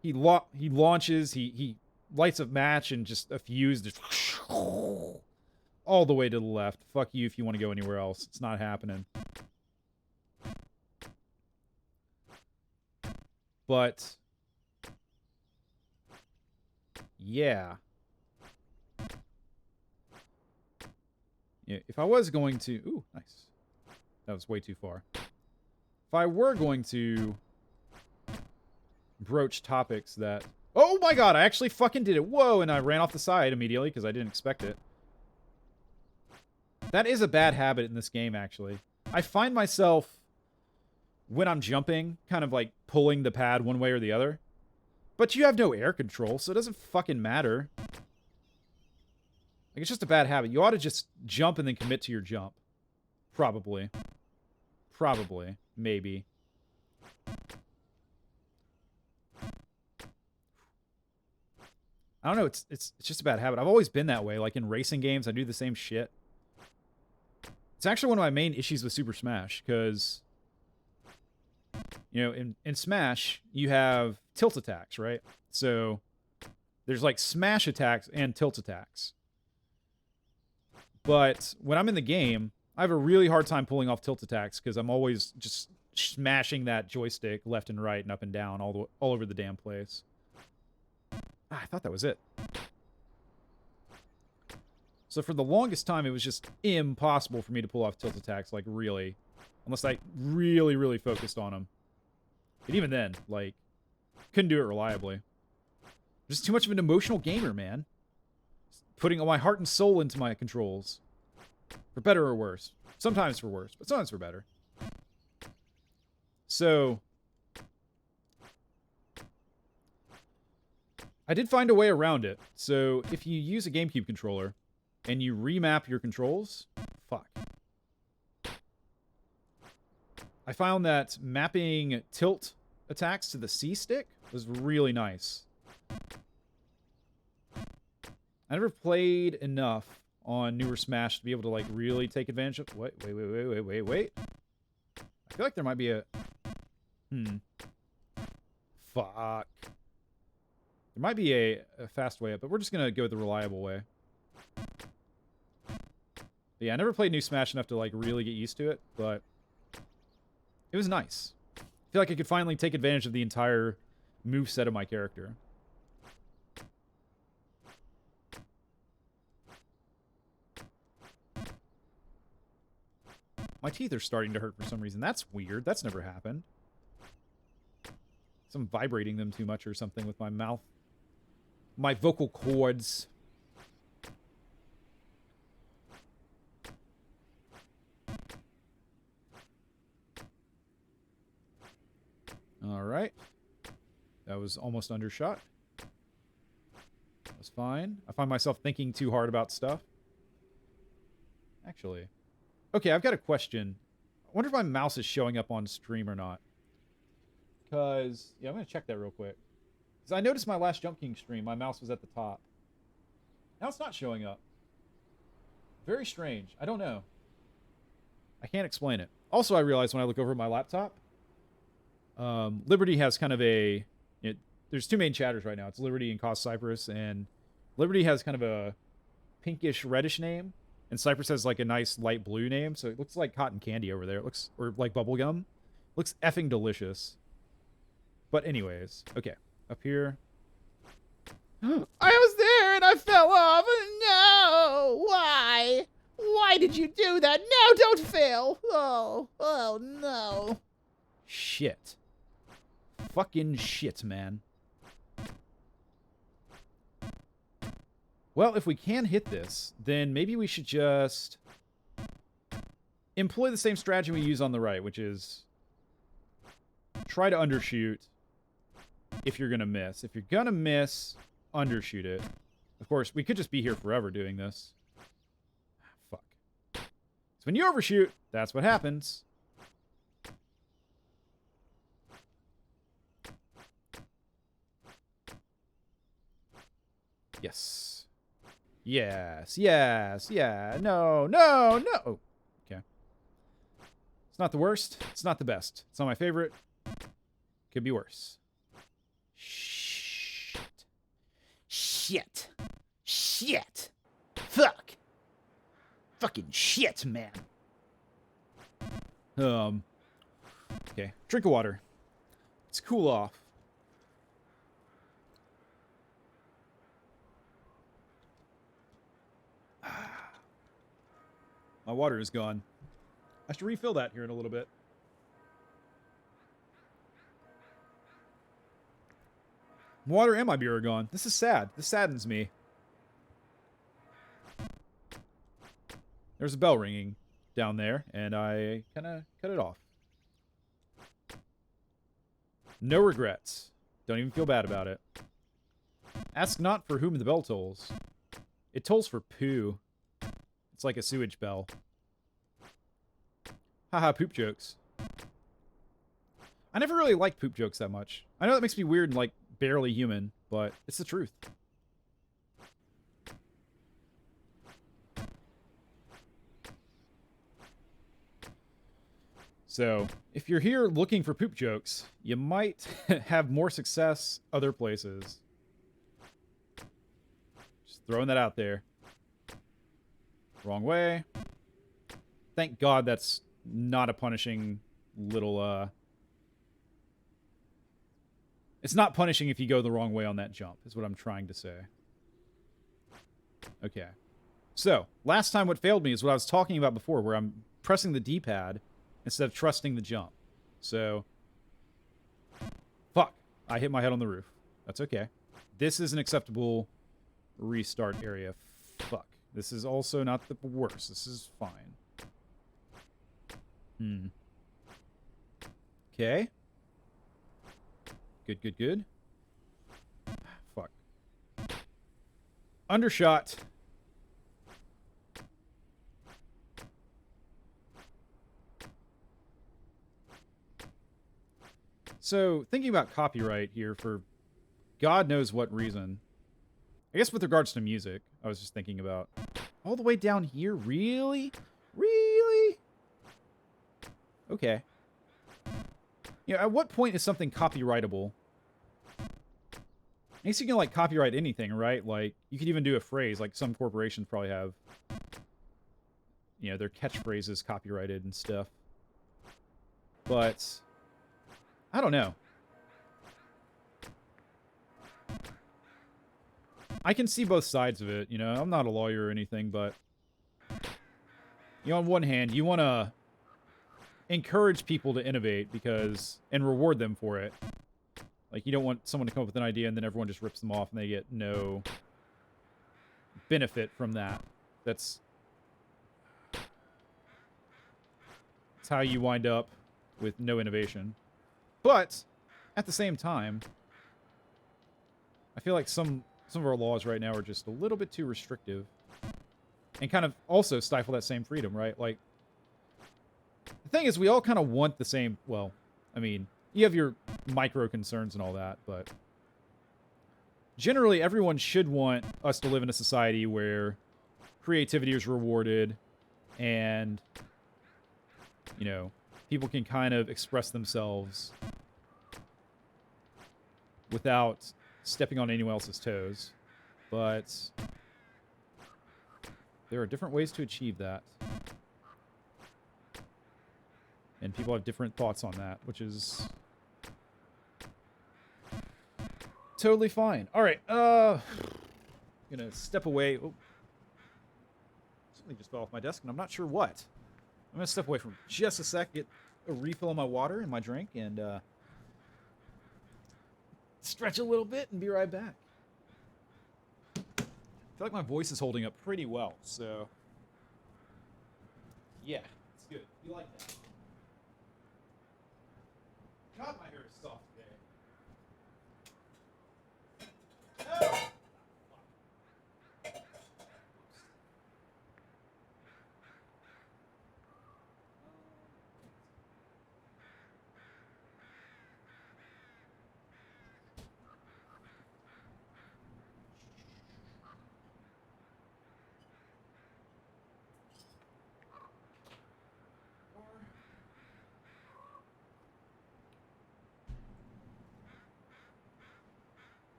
S1: He launches, he lights a match and just a fuse just... all the way to the left. Fuck you if you want to go anywhere else. It's not happening. But... yeah. Yeah, if I was going to... ooh, nice. That was way too far. If I were going to broach topics that... oh my god, I actually fucking did it. Whoa, and I ran off the side immediately because I didn't expect it. That is a bad habit in this game, actually. I find myself, when I'm jumping, kind of like pulling the pad one way or the other. But you have no air control, so it doesn't fucking matter. Like, it's just a bad habit. You ought to just jump and then commit to your jump. Probably. Probably. Maybe. I don't know, it's just a bad habit. I've always been that way. Like in racing games, I do the same shit. It's actually one of my main issues with Super Smash, because, you know, in Smash, you have tilt attacks, right? So, there's like smash attacks and tilt attacks. But when I'm in the game, I have a really hard time pulling off tilt attacks because I'm always just smashing that joystick left and right and up and down all over the damn place. Ah, I thought that was it. So for the longest time, it was just impossible for me to pull off tilt attacks, like, really. Unless I really, really focused on them. And even then, like, couldn't do it reliably. Just too much of an emotional gamer, man. Putting all my heart and soul into my controls. For better or worse. Sometimes for worse, but sometimes for better. So, I did find a way around it. So, if you use a GameCube controller, and you remap your controls, fuck. I found that mapping tilt attacks to the C stick was really nice. I never played enough on newer Smash to be able to, like, really take advantage of... Wait. I feel like there might be a... Fuck. There might be a fast way up, but we're just gonna go the reliable way. But yeah, I never played new Smash enough to, like, really get used to it, but it was nice. I feel like I could finally take advantage of the entire moveset of my character. My teeth are starting to hurt for some reason. That's weird. That's never happened. I'm vibrating them too much or something with my mouth. My vocal cords. Alright. That was almost undershot. That was fine. I find myself thinking too hard about stuff. Actually. Okay, I've got a question. I wonder if my mouse is showing up on stream or not. Because, yeah, I'm going to check that real quick. Because I noticed my last Jump King stream, my mouse was at the top. Now it's not showing up. Very strange. I don't know. I can't explain it. Also, I realized when I look over at my laptop, Liberty has kind of a... there's two main chatters right now. It's Liberty and Cause Cypress, and Liberty has kind of a pinkish reddish name, and Cypress has like a nice light blue name, so it looks like cotton candy over there. It looks, or like bubble gum. Looks effing delicious. But anyways, okay, up here. I was there and I fell off. No, why? Why did you do that? No, don't fail. Oh no. Shit. Fucking shit, man. Well, if we can hit this, then maybe we should just employ the same strategy we use on the right, which is try to undershoot if you're going to miss. If you're going to miss, undershoot it. Of course, we could just be here forever doing this. Fuck. So when you overshoot, that's what happens. Yes. Yes, yes, yeah. No, no, no. Oh, okay. It's not the worst. It's not the best. It's not my favorite. Could be worse. Shit. Shit. Shit. Fuck. Fucking shit, man. Okay. Drink of water. Let's cool off. My water is gone. I should refill that here in a little bit. Water and my beer are gone. This is sad. This saddens me. There's a bell ringing down there, and I kind of cut it off. No regrets. Don't even feel bad about it. Ask not for whom the bell tolls. It tolls for poo. It's like a sewage bell. Haha, poop jokes. I never really liked poop jokes that much. I know that makes me weird and, like, barely human, but it's the truth. So, if you're here looking for poop jokes, you might have more success other places. Just throwing that out there. Wrong way. thank God that's not a punishing little, It's not punishing if you go the wrong way on that jump, is what I'm trying to say. Okay. So, last time what failed me is what I was talking about before, where I'm pressing the D-pad instead of trusting the jump. So, fuck. I hit my head on the roof. That's okay. This is an acceptable restart area. Fuck. This is also not the worst. This is fine. Okay. Good, good, good. Fuck. Undershot. So, thinking about copyright here for God knows what reason. I guess with regards to music, I was just thinking about all the way down here. Really? Really? Okay. You know, at what point is something copyrightable? I guess you can, like, copyright anything, right? Like, you could even do a phrase. Like, some corporations probably have, you know, their catchphrases copyrighted and stuff. But I don't know. I can see both sides of it, you know. I'm not a lawyer or anything, but you know, on one hand, you want to encourage people to innovate because and reward them for it. Like, you don't want someone to come up with an idea and then everyone just rips them off and they get no benefit from that. That's how you wind up with no innovation. But at the same time, I feel like some of our laws right now are just a little bit too restrictive and kind of also stifle that same freedom, right? Like, the thing is, we all kind of want the same, well, I mean, you have your micro concerns and all that, but generally everyone should want us to live in a society where creativity is rewarded and, you know, people can kind of express themselves without stepping on anyone else's toes. But there are different ways to achieve that. And people have different thoughts on that, which is totally fine. All right, gonna step away. Oh, something just fell off my desk, and I'm not sure what. I'm gonna step away for just a sec, get a refill of my water and my drink, and stretch a little bit and be right back. I feel like my voice is holding up pretty well, so yeah, it's good. You like that? God, my hair is soft today. Oh!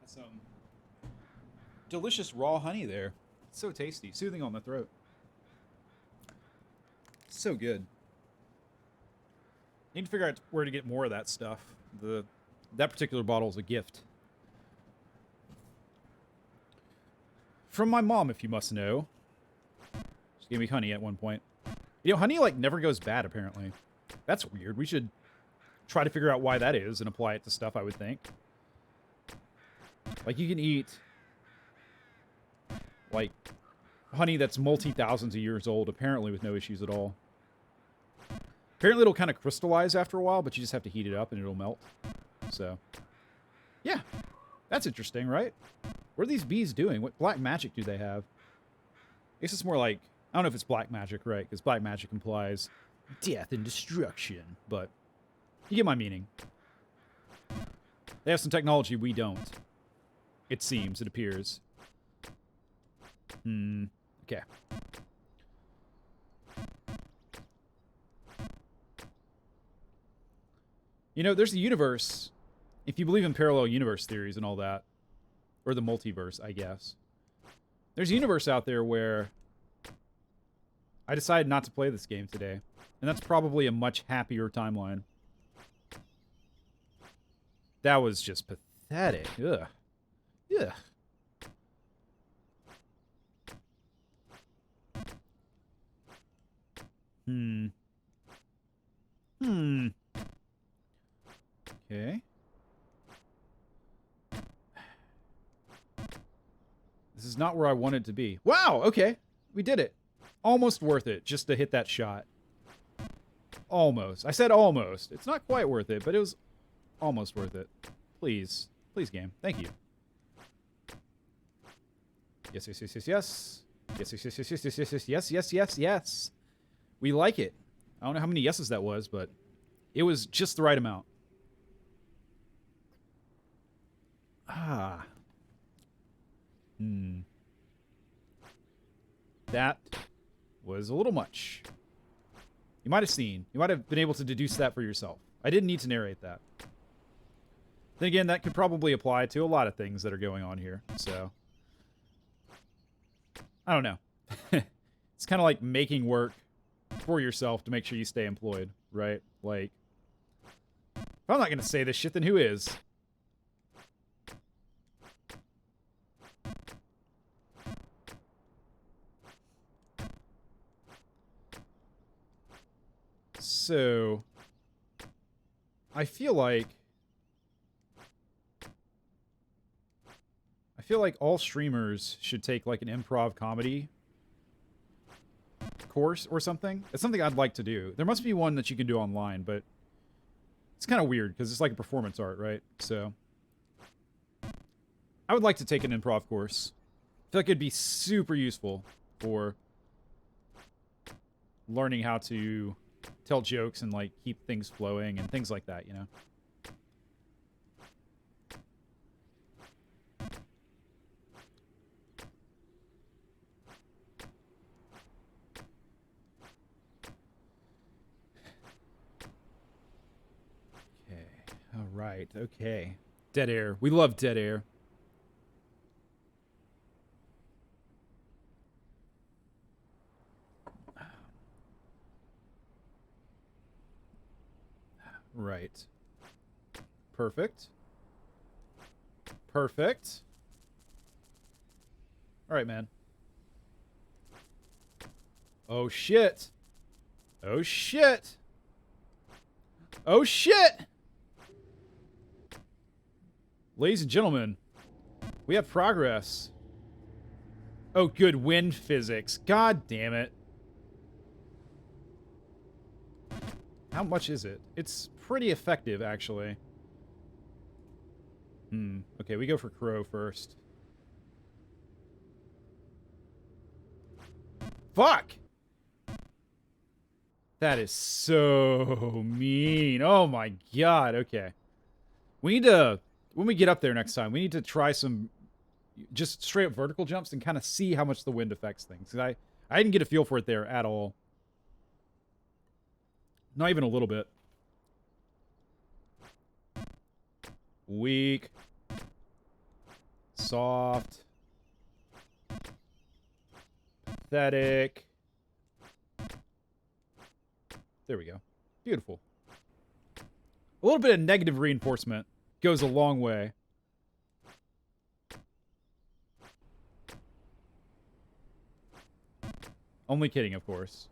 S1: Some delicious raw honey there. It's so tasty, soothing on the throat. So good. Need to figure out where to get more of that stuff. That particular bottle is a gift from my mom, if you must know. Gave me honey at one point. You know, honey, like, never goes bad, apparently. That's weird. We should try to figure out why that is and apply it to stuff, I would think. Like, you can eat, like, honey that's multi-thousands of years old, apparently with no issues at all. Apparently it'll kind of crystallize after a while, but you just have to heat it up and it'll melt. So, yeah. That's interesting, right? What are these bees doing? What black magic do they have? I guess it's more like, I don't know if it's black magic, right? Because black magic implies death and destruction, but you get my meaning. They have some technology we don't. It seems, it appears. Okay. You know, there's a universe, if you believe in parallel universe theories and all that, or the multiverse, I guess. There's a universe out there where I decided not to play this game today, and that's probably a much happier timeline. That was just pathetic. Ugh. Ugh. Okay. This is not where I wanted to be. Wow, okay. We did it. Almost worth it just to hit that shot. Almost. I said almost. It's not quite worth it, but it was almost worth it. Please. Please, game. Thank you. Yes, yes, yes, yes, yes. Yes, yes, yes, yes, yes, yes, yes, yes, yes, yes, yes, yes. We like it. I don't know how many yeses that was, but it was just the right amount. Ah. That was a little much. You might have seen. You might have been able to deduce that for yourself. I didn't need to narrate that. Then again, that could probably apply to a lot of things that are going on here, so I don't know. It's kind of like making work for yourself to make sure you stay employed, right? Like, if I'm not going to say this shit, then who is? So, I feel like all streamers should take like an improv comedy course or something. It's something I'd like to do. There must be one that you can do online, but it's kind of weird because it's like a performance art, right? So, I would like to take an improv course. I feel like it'd be super useful for learning how to tell jokes and like keep things flowing and things like that, you know? Okay. All right. Okay. Dead air. We love dead air. Right. Perfect. Perfect. All right, man. Oh, shit. Oh, shit. Oh, shit. Ladies and gentlemen, we have progress. Oh, good. Wind physics. God damn it. How much is it? It's pretty effective, actually. Okay, we go for Crow first. Fuck! That is so mean. Oh my god, okay. We need to, when we get up there next time, we need to try some just straight up vertical jumps and kind of see how much the wind affects things. 'Cause I didn't get a feel for it there at all. Not even a little bit. Weak. Soft. Pathetic. There we go. Beautiful. A little bit of negative reinforcement goes a long way. Only kidding, of course.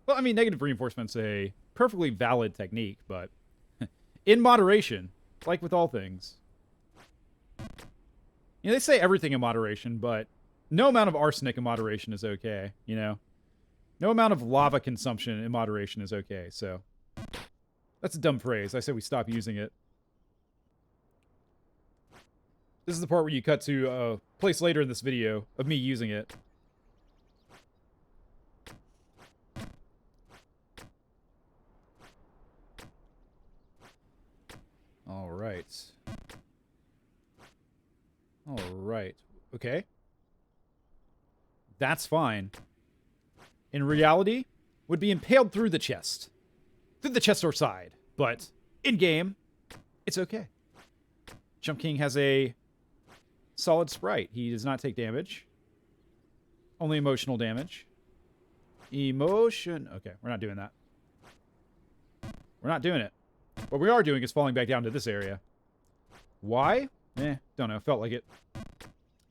S1: Well, I mean, negative reinforcement's a perfectly valid technique, but in moderation, like with all things. You know, they say everything in moderation, but no amount of arsenic in moderation is okay, you know? No amount of lava consumption in moderation is okay, so... That's a dumb phrase. I say we stop using it. This is the part where you cut to a place later in this video of me using it. Alright. Alright. Okay. That's fine. In reality, would be impaled through the chest. Through the chest or side. But, in-game, it's okay. Jump King has a solid sprite. He does not take damage. Only emotional damage. Emotion. Okay, we're not doing that. We're not doing it. What we are doing is falling back down to this area. Why? Don't know. Felt like it. I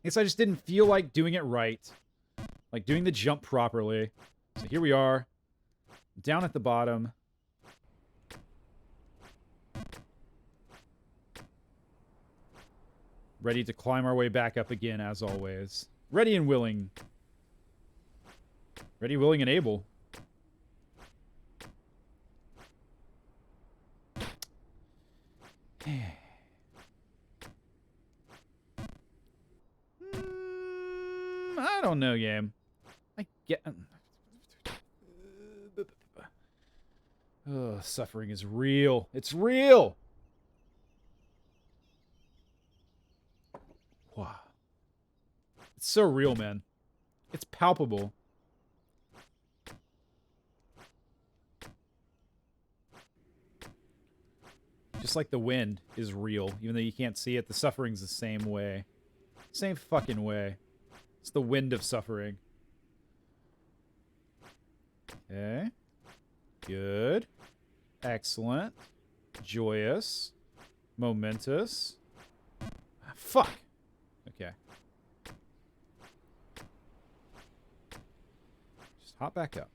S1: guess I just didn't feel like doing it right. Like doing the jump properly. So here we are. Down at the bottom. Ready to climb our way back up again, as always. Ready and willing. Ready, willing, and able. I don't know, game. I get... suffering is real. It's real! Wow. It's so real, man. It's palpable. Just like the wind is real. Even though you can't see it, the suffering's the same way. Same fucking way. It's the wind of suffering. Okay. Good. Excellent. Joyous. Momentous. Fuck. Okay. Just hop back up.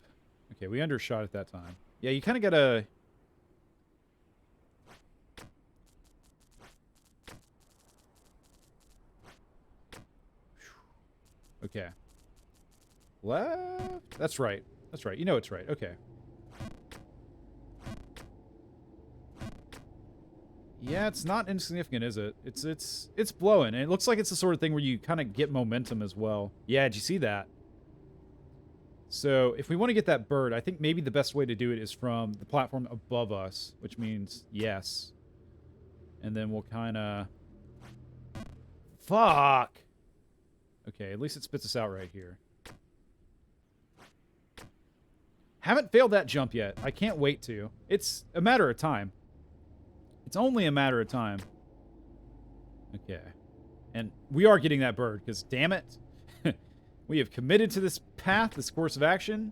S1: Okay, we undershot at that time. Yeah, you kind of gotta... Okay. Left? That's right. That's right. You know it's right. Okay. Yeah, it's not insignificant, is it? It's blowing. And it looks like it's the sort of thing where you kind of get momentum as well. Yeah, did you see that? So, if we want to get that bird, I think maybe the best way to do it is from the platform above us, which means yes. And then we'll kind of... Fuck! Okay, at least it spits us out right here. Haven't failed that jump yet. I can't wait to. It's a matter of time. It's only a matter of time. Okay. And we are getting that bird, because damn it. We have committed to this path, this course of action.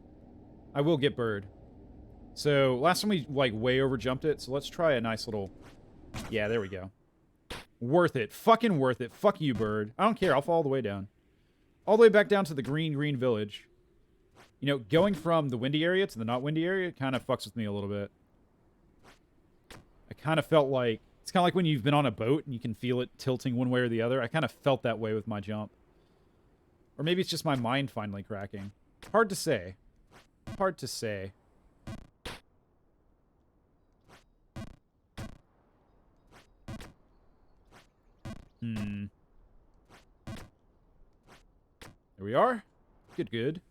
S1: I will get bird. So, last time we, like, way over jumped it, so let's try a nice little... Yeah, there we go. Worth it. Fucking worth it. Fuck you, bird. I don't care. I'll fall all the way down. All the way back down to the green village. You know, going from the windy area to the not windy area kind of fucks with me a little bit. I kind of felt like... It's kind of like when you've been on a boat and you can feel it tilting one way or the other. I kind of felt that way with my jump. Or maybe it's just my mind finally cracking. Hard to say. Hard to say. There we are. Good, good.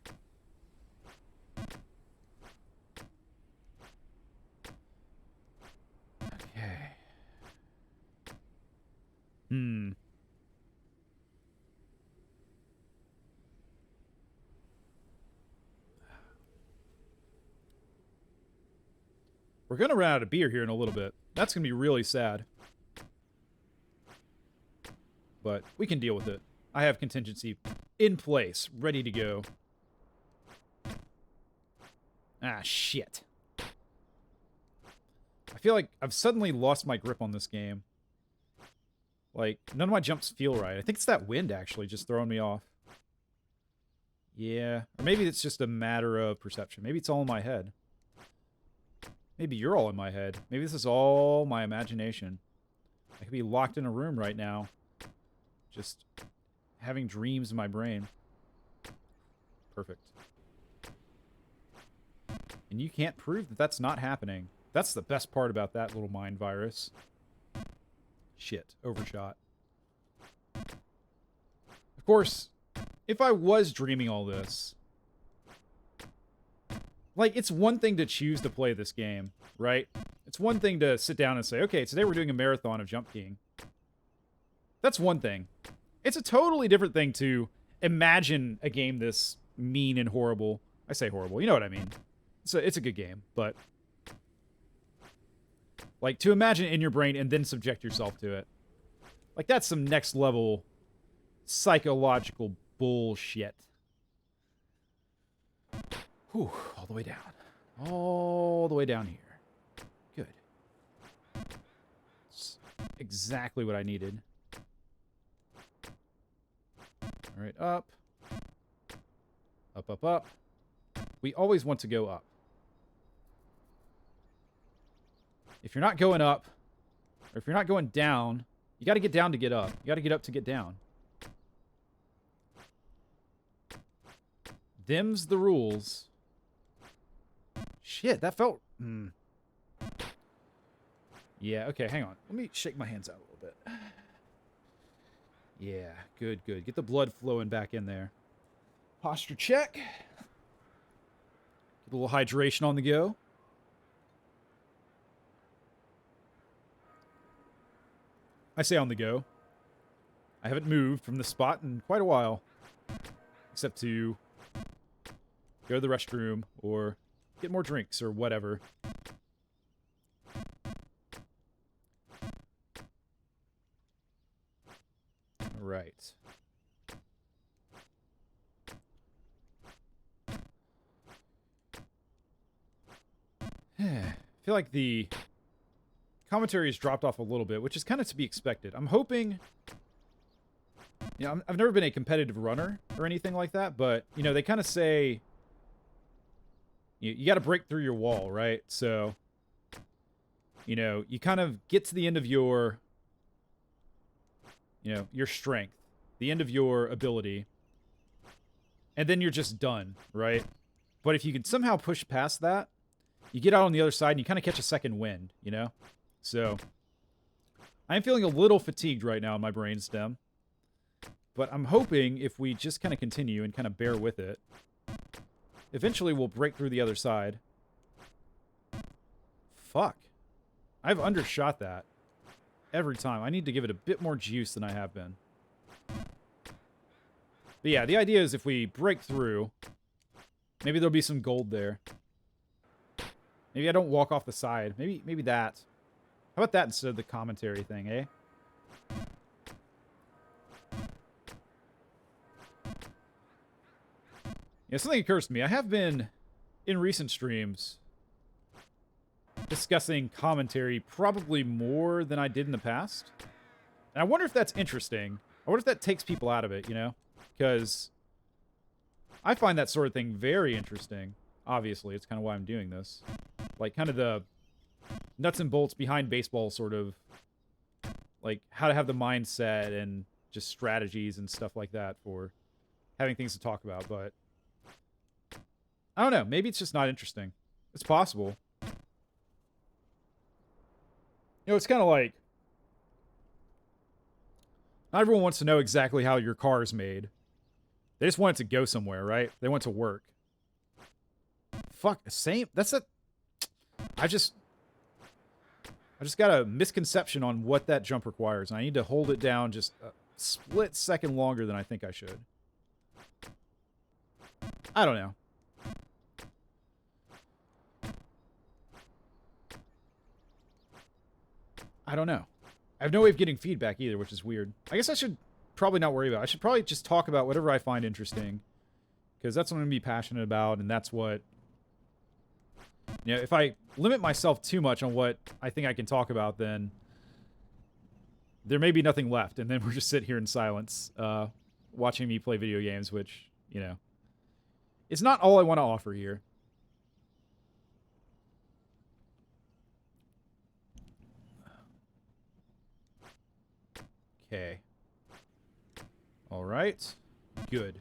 S1: Okay. We're gonna run out of beer here in a little bit. That's gonna be really sad. But we can deal with it. I have contingency in place, ready to go. Ah, shit. I feel like I've suddenly lost my grip on this game. Like, none of my jumps feel right. I think it's that wind, actually, just throwing me off. Yeah. Or maybe it's just a matter of perception. Maybe it's all in my head. Maybe you're all in my head. Maybe this is all my imagination. I could be locked in a room right now, just having dreams in my brain. Perfect. And you can't prove that that's not happening. That's the best part about that little mind virus. Shit. Overshot. Of course, if I was dreaming all this, like, it's one thing to choose to play this game, right? It's one thing to sit down and say, okay, today we're doing a marathon of Jump King. That's one thing. It's a totally different thing to imagine a game this mean and horrible. I say horrible, you know what I mean. It's a good game, but like, to imagine it in your brain and then subject yourself to it. Like, that's some next level psychological bullshit. Whew, all the way down. All the way down here. Good. It's exactly what I needed. All right, up. Up, up, up. We always want to go up. If you're not going up, or if you're not going down, you got to get down to get up. You got to get up to get down. Them's the rules. Shit, that felt... Yeah, okay, hang on. Let me shake my hands out a little bit. Yeah, good, good. Get the blood flowing back in there. Posture check. Get a little hydration on the go. I say on the go. I haven't moved from the spot in quite a while. Except to go to the restroom or get more drinks or whatever. Right. I feel like the commentary has dropped off a little bit, which is kind of to be expected. I'm hoping... You know, I've never been a competitive runner or anything like that, but, you know, they kind of say... You got to break through your wall, right? So, you know, you kind of get to the end of your... You know, your strength. The end of your ability. And then you're just done, right? But if you can somehow push past that, you get out on the other side and you kind of catch a second wind, you know? So, I'm feeling a little fatigued right now in my brainstem. But I'm hoping if we just kind of continue and kind of bear with it, eventually we'll break through the other side. Fuck. I've undershot that every time. I need to give it a bit more juice than I have been. But yeah, the idea is if we break through, maybe there'll be some gold there. Maybe I don't walk off the side. Maybe that. How about that instead of the commentary thing, eh? Yeah, something occurs to me. I have been, in recent streams, discussing commentary probably more than I did in the past. And I wonder if that's interesting. I wonder if that takes people out of it, you know? Because I find that sort of thing very interesting. Obviously, it's kind of why I'm doing this. Like, kind of the nuts and bolts behind baseball sort of, like, how to have the mindset and just strategies and stuff like that for having things to talk about, but I don't know. Maybe it's just not interesting. It's possible. You know, it's kind of like, not everyone wants to know exactly how your car is made. They just want it to go somewhere, right? They want it to work. Fuck, same. That's a... I just got a misconception on what that jump requires. And I need to hold it down just a split second longer than I think I should. I don't know. I don't know. I have no way of getting feedback either, which is weird. I guess I should probably not worry about it. I should probably just talk about whatever I find interesting. Because that's what I'm going to be passionate about, and that's what... You know, if I limit myself too much on what I think I can talk about, then there may be nothing left, and then we'll just sit here in silence, watching me play video games, which, you know, It's not all I want to offer here. Okay. All right. Good.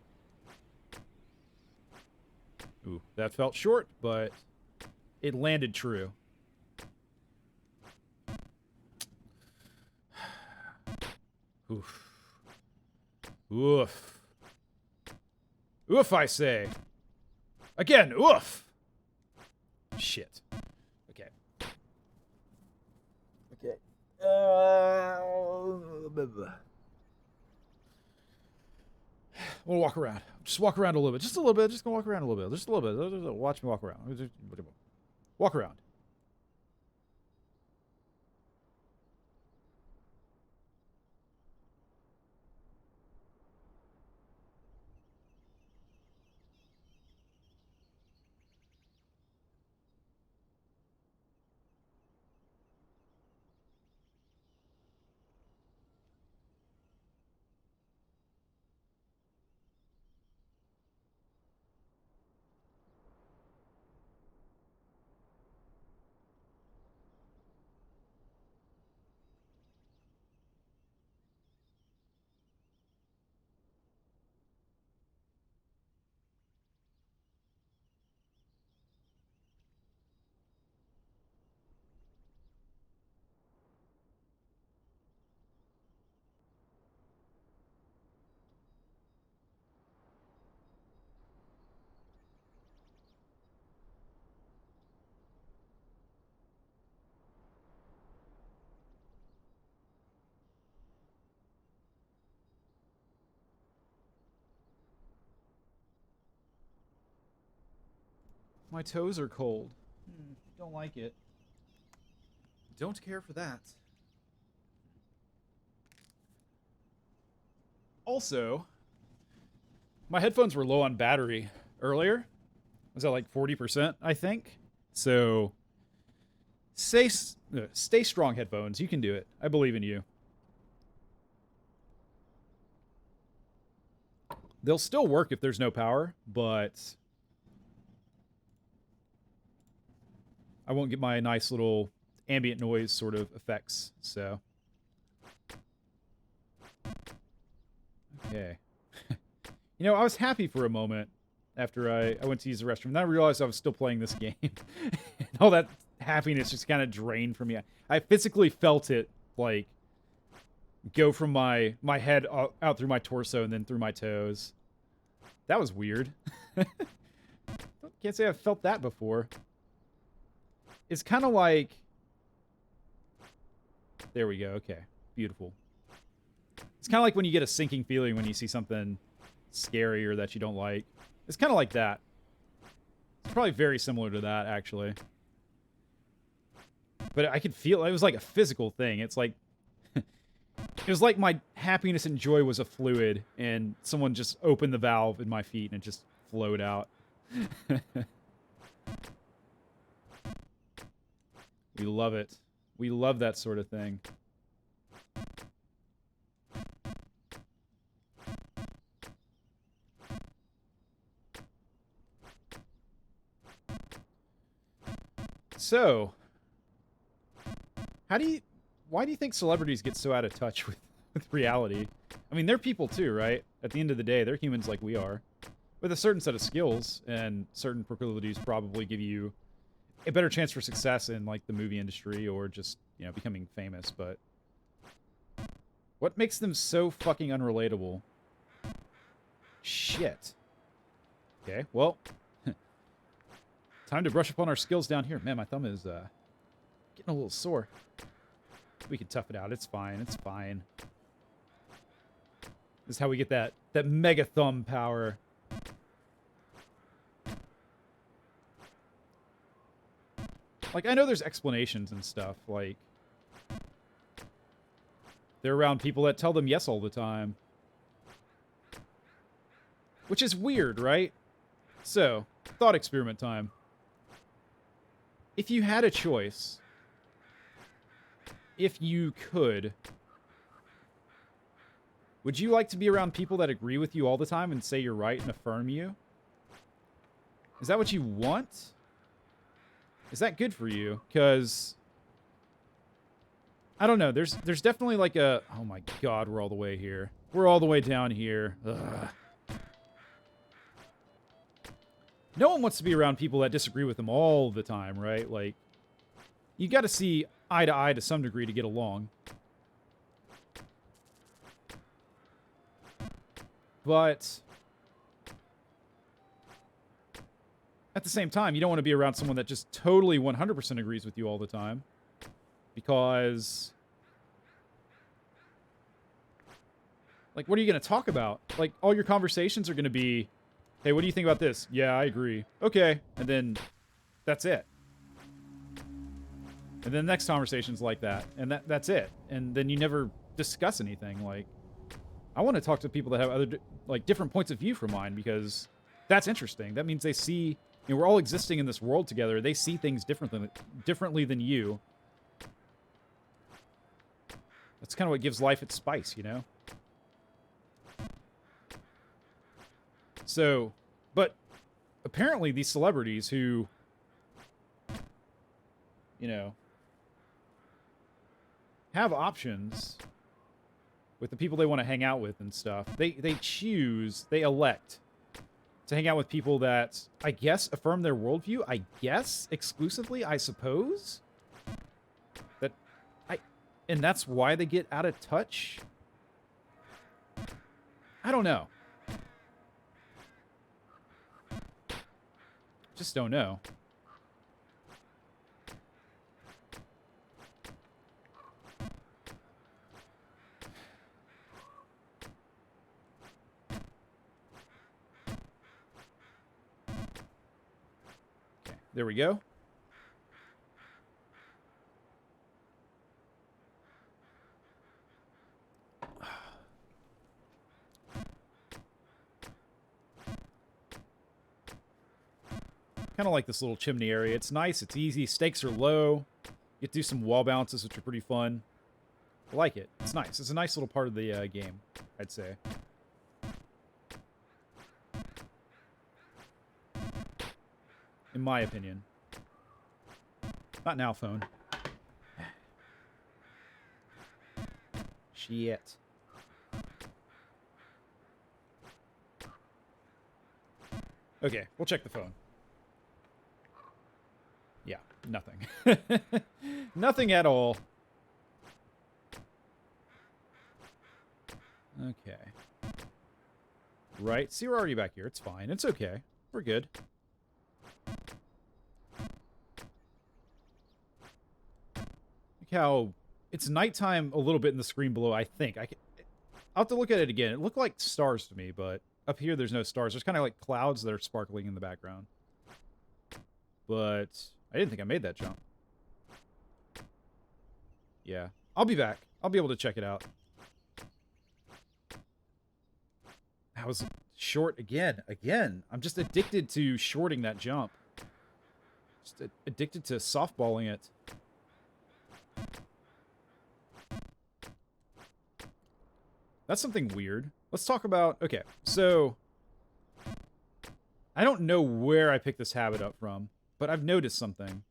S1: Ooh, that felt short, but it landed true. Oof. Oof. Oof, I say. Again, oof. Shit. Okay. Okay. We'll walk around. Just walk around a little bit. Just a little bit. Just gonna walk around a little bit. Just a little bit. Watch me walk around. Walk around. My toes are cold. Don't like it. Don't care for that. Also, my headphones were low on battery earlier. Was that like 40%, I think? So, stay strong, headphones. You can do it. I believe in you. They'll still work if there's no power, but I won't get my nice little ambient noise sort of effects, so. Okay. You know, I was happy for a moment after I went to use the restroom. Then I realized I was still playing this game. And all that happiness just kind of drained from me. I physically felt it, like, go from my head out through my torso and then through my toes. That was weird. Can't say I've felt that before. It's kind of like... There we go. Okay. Beautiful. It's kind of like when you get a sinking feeling when you see something scary or that you don't like. It's kind of like that. It's probably very similar to that, actually. But I could feel... It was like a physical thing. It's like... It was like my happiness and joy was a fluid, and someone just opened the valve in my feet and it just flowed out. We love it. We love that sort of thing. So, why do you think celebrities get so out of touch with reality? I mean, they're people too, right? At the end of the day, they're humans like we are. With a certain set of skills and certain proclivities probably give you a better chance for success in, like, the movie industry or just, you know, becoming famous, but what makes them so fucking unrelatable? Shit. Okay, well, time to brush up on our skills down here. Man, my thumb is, getting a little sore. We can tough it out. It's fine. It's fine. This is how we get that mega thumb power. Like, I know there's explanations and stuff, like, they're around people that tell them yes all the time. Which is weird, right? So, thought experiment time. If you had a choice, if you could, would you like to be around people that agree with you all the time and say you're right and affirm you? Is that what you want? Is that good for you? Because I don't know. There's definitely like a... Oh my god, we're all the way here. We're all the way down here. Ugh. No one wants to be around people that disagree with them all the time, right? Like, you got to see eye to eye to some degree to get along. But at the same time, you don't want to be around someone that just totally 100% agrees with you all the time. Because, like, what are you going to talk about? Like, all your conversations are going to be, hey, what do you think about this? Yeah, I agree. Okay. And then that's it. And then the next conversation's like that. And that's it. And then you never discuss anything. Like, I want to talk to people that have other, like, different points of view from mine, because that's interesting. That means they see, you know, we're all existing in this world together. They see things differently than you. That's kind of what gives life its spice, you know? So, but apparently these celebrities who, you know, have options with the people they want to hang out with and stuff, they elect to hang out with people that, I guess, affirm their worldview, I guess, exclusively, I suppose? And that's why they get out of touch? I don't know. Just don't know. Okay, there we go. Kind of like this little chimney area. It's nice. It's easy. Stakes are low. You get to do some wall bounces, which are pretty fun. I like it. It's nice. It's a nice little part of the game, I'd say. In my opinion. Not now, phone. Shit. Okay, we'll check the phone. Yeah, nothing. Nothing at all. Okay. Right, see, we're already back here. It's fine. It's okay. We're good. Look how... It's nighttime a little bit in the screen below, I think. I'll have to look at it again. It looked like stars to me, but up here there's no stars. There's kind of like clouds that are sparkling in the background. But I didn't think I made that jump. Yeah. I'll be back. I'll be able to check it out. That was short again. Again. I'm just addicted to shorting that jump. Just addicted to softballing it. That's something weird. Let's talk about... Okay, so... I don't know where I picked this habit up from, but I've noticed something.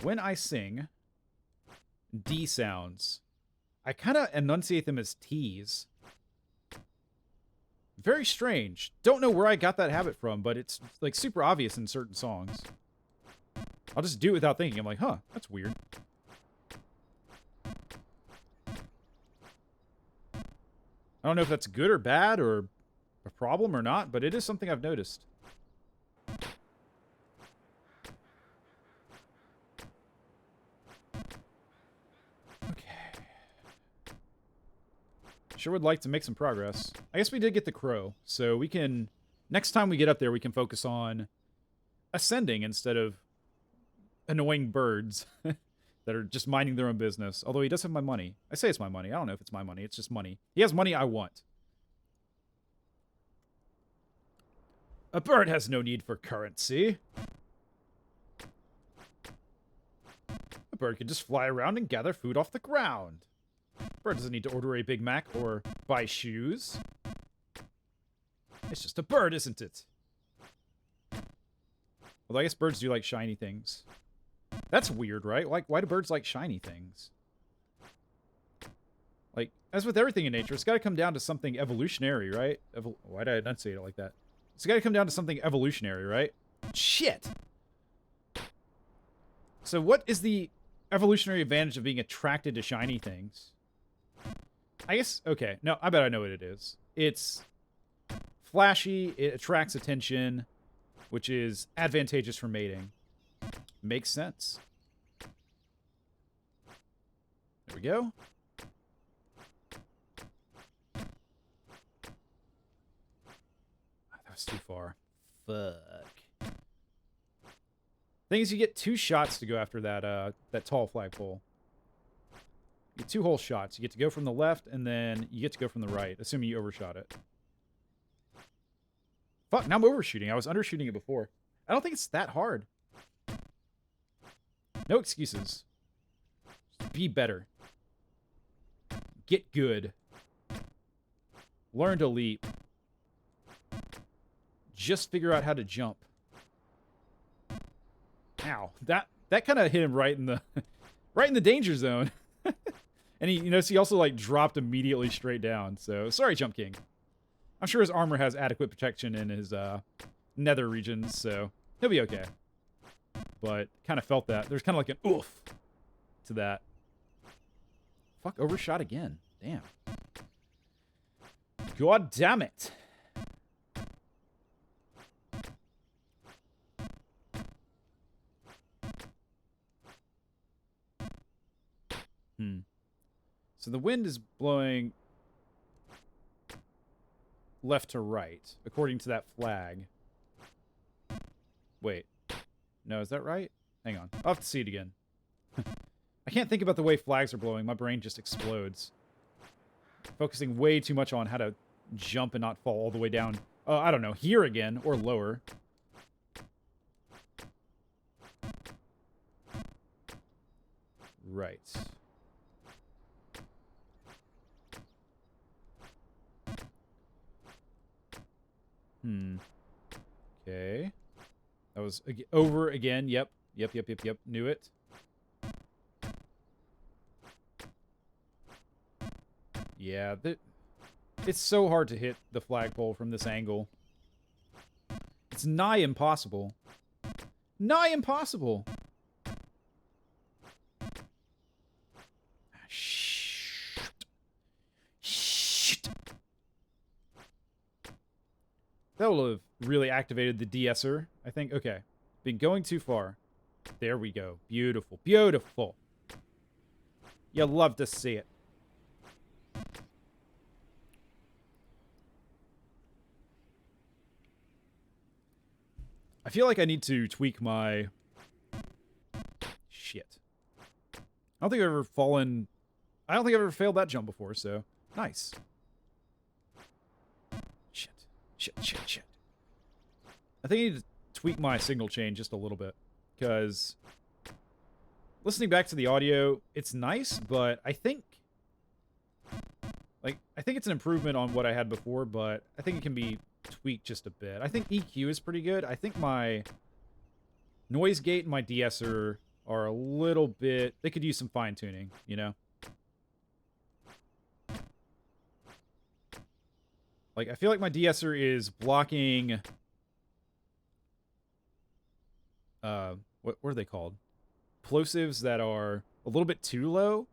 S1: When I sing D sounds, I kind of enunciate them as T's. Very strange. Don't know where I got that habit from, but it's like super obvious in certain songs. I'll just do it without thinking. I'm like, huh, that's weird. I don't know if that's good or bad or a problem or not, but it is something I've noticed. Okay. Sure would like to make some progress. I guess we did get the crow, so we can... Next time we get up there, we can focus on ascending instead of annoying birds that are just minding their own business. Although he does have my money. I say it's my money. I don't know if it's my money. It's just money. He has money I want. A bird has no need for currency. A bird can just fly around and gather food off the ground. A bird doesn't need to order a Big Mac or buy shoes. It's just a bird, isn't it? Although I guess birds do like shiny things. That's weird, right? Like, why do birds like shiny things? Like, as with everything in nature, it's got to come down to something evolutionary, right? Why did I enunciate it like that? It's got to come down to something evolutionary, right? Shit! So what is the evolutionary advantage of being attracted to shiny things? I guess, okay. No, I bet I know what it is. It's flashy, it attracts attention, which is advantageous for mating. Makes sense. There we go. That was too far. Fuck. Thing is, you get 2 shots to go after that that tall flagpole. You get 2 whole shots. You get to go from the left, and then you get to go from the right, assuming you overshot it. Fuck, now I'm overshooting. I was undershooting it before. I don't think it's that hard. No excuses. Just be better. Get good. Learn to leap. Just figure out how to jump. Ow. That kind of hit him right in the right in the danger zone. And he, you know, so he also like dropped immediately straight down. So sorry, Jump King. I'm sure his armor has adequate protection in his nether regions, so he'll be okay. But kind of felt that. There's kind of like an oof to that. Fuck, overshot again. Damn. God damn it. So the wind is blowing left to right, according to that flag. Wait. No, is that right? Hang on. I'll have to see it again. I can't think about the way flags are blowing. My brain just explodes. Focusing way too much on how to jump and not fall all the way down. I don't know. Here again, or lower. Right. Okay. That was over again. Yep. Yep. Knew it. Yeah, it's so hard to hit the flagpole from this angle. It's nigh impossible. Nigh impossible! Shit. That will have really activated the de-esser, I think. Okay. Been going too far. There we go. Beautiful. Beautiful. You love to see it. I feel like I need to tweak my... Shit. I don't think I've ever fallen... I don't think I've ever failed that jump before, so... Nice. Shit. I think I need to tweak my signal chain just a little bit. Because... listening back to the audio, it's nice, but I think... I think it's an improvement on what I had before, but I think it can be tweaked just a bit. I think EQ is pretty good. I think my noise gate and my de-esser are a little bit... they could use some fine-tuning, you know? I feel like my de-esser is blocking... what are they called? Plosives that are a little bit too low.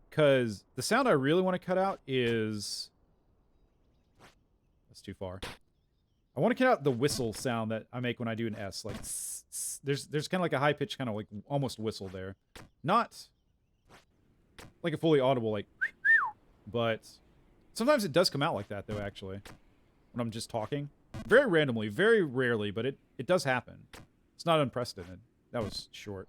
S1: Because the sound I really want to cut out is... that's too far. I want to cut out the whistle sound that I make when I do an S. Like, there's kind of like a high-pitched kind of like almost whistle there. Not like a fully audible, like... but sometimes it does come out like that, though, actually. When I'm just talking. Very randomly, very rarely, but it does happen. It's not unprecedented. That was short.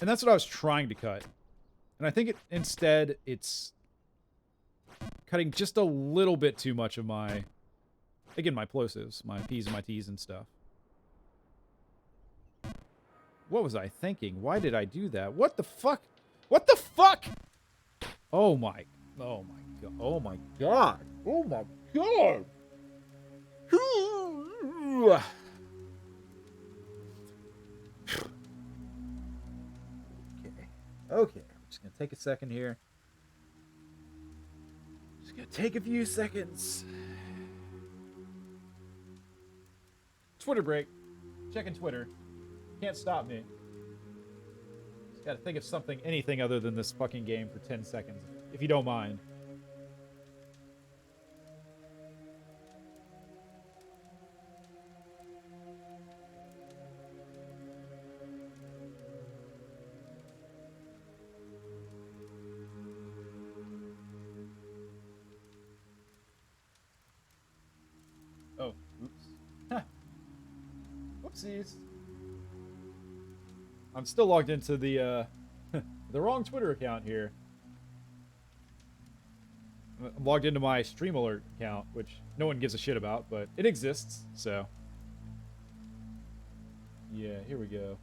S1: And that's what I was trying to cut. And I think instead it's cutting just a little bit too much of my, again, my plosives, my P's and my T's and stuff. What was I thinking? Why did I do that? What the fuck? What the fuck? Oh my god. Oh my god. Oh my God. Okay. I'm just gonna take a second here. Just gonna take a few seconds. Twitter break. Checking Twitter. Can't stop me. Just gotta think of something, anything other than this fucking game for 10 seconds, if you don't mind. Oh, oops. Whoopsies. I'm still logged into the the wrong Twitter account here. I'm logged into my Stream Alert account, which no one gives a shit about, but it exists, so. Yeah, here we go.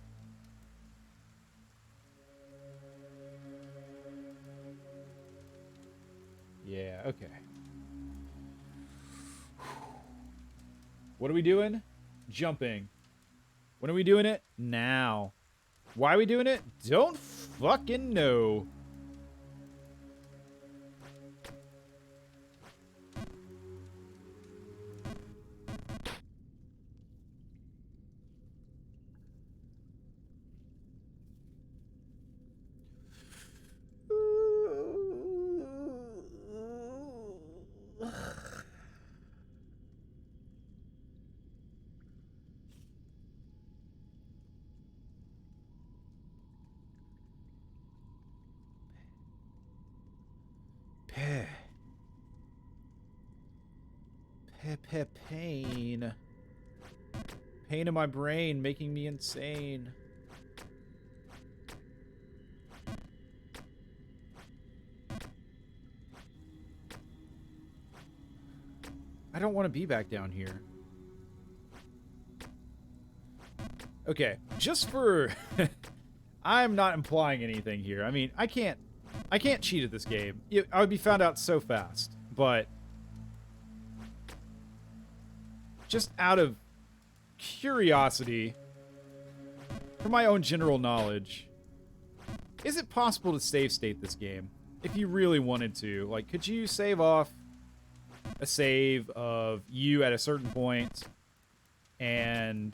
S1: Yeah, okay. What are we doing? Jumping. When are we doing it? Now. Why are we doing it? Don't fucking know. Pain. Pain in my brain, making me insane. I don't want to be back down here. Okay, just for... I'm not implying anything here. I mean, I can't cheat at this game. I would be found out so fast. But just out of curiosity, for my own general knowledge, is it possible to save state this game? If you really wanted to. Like, could you save off a save of you at a certain point and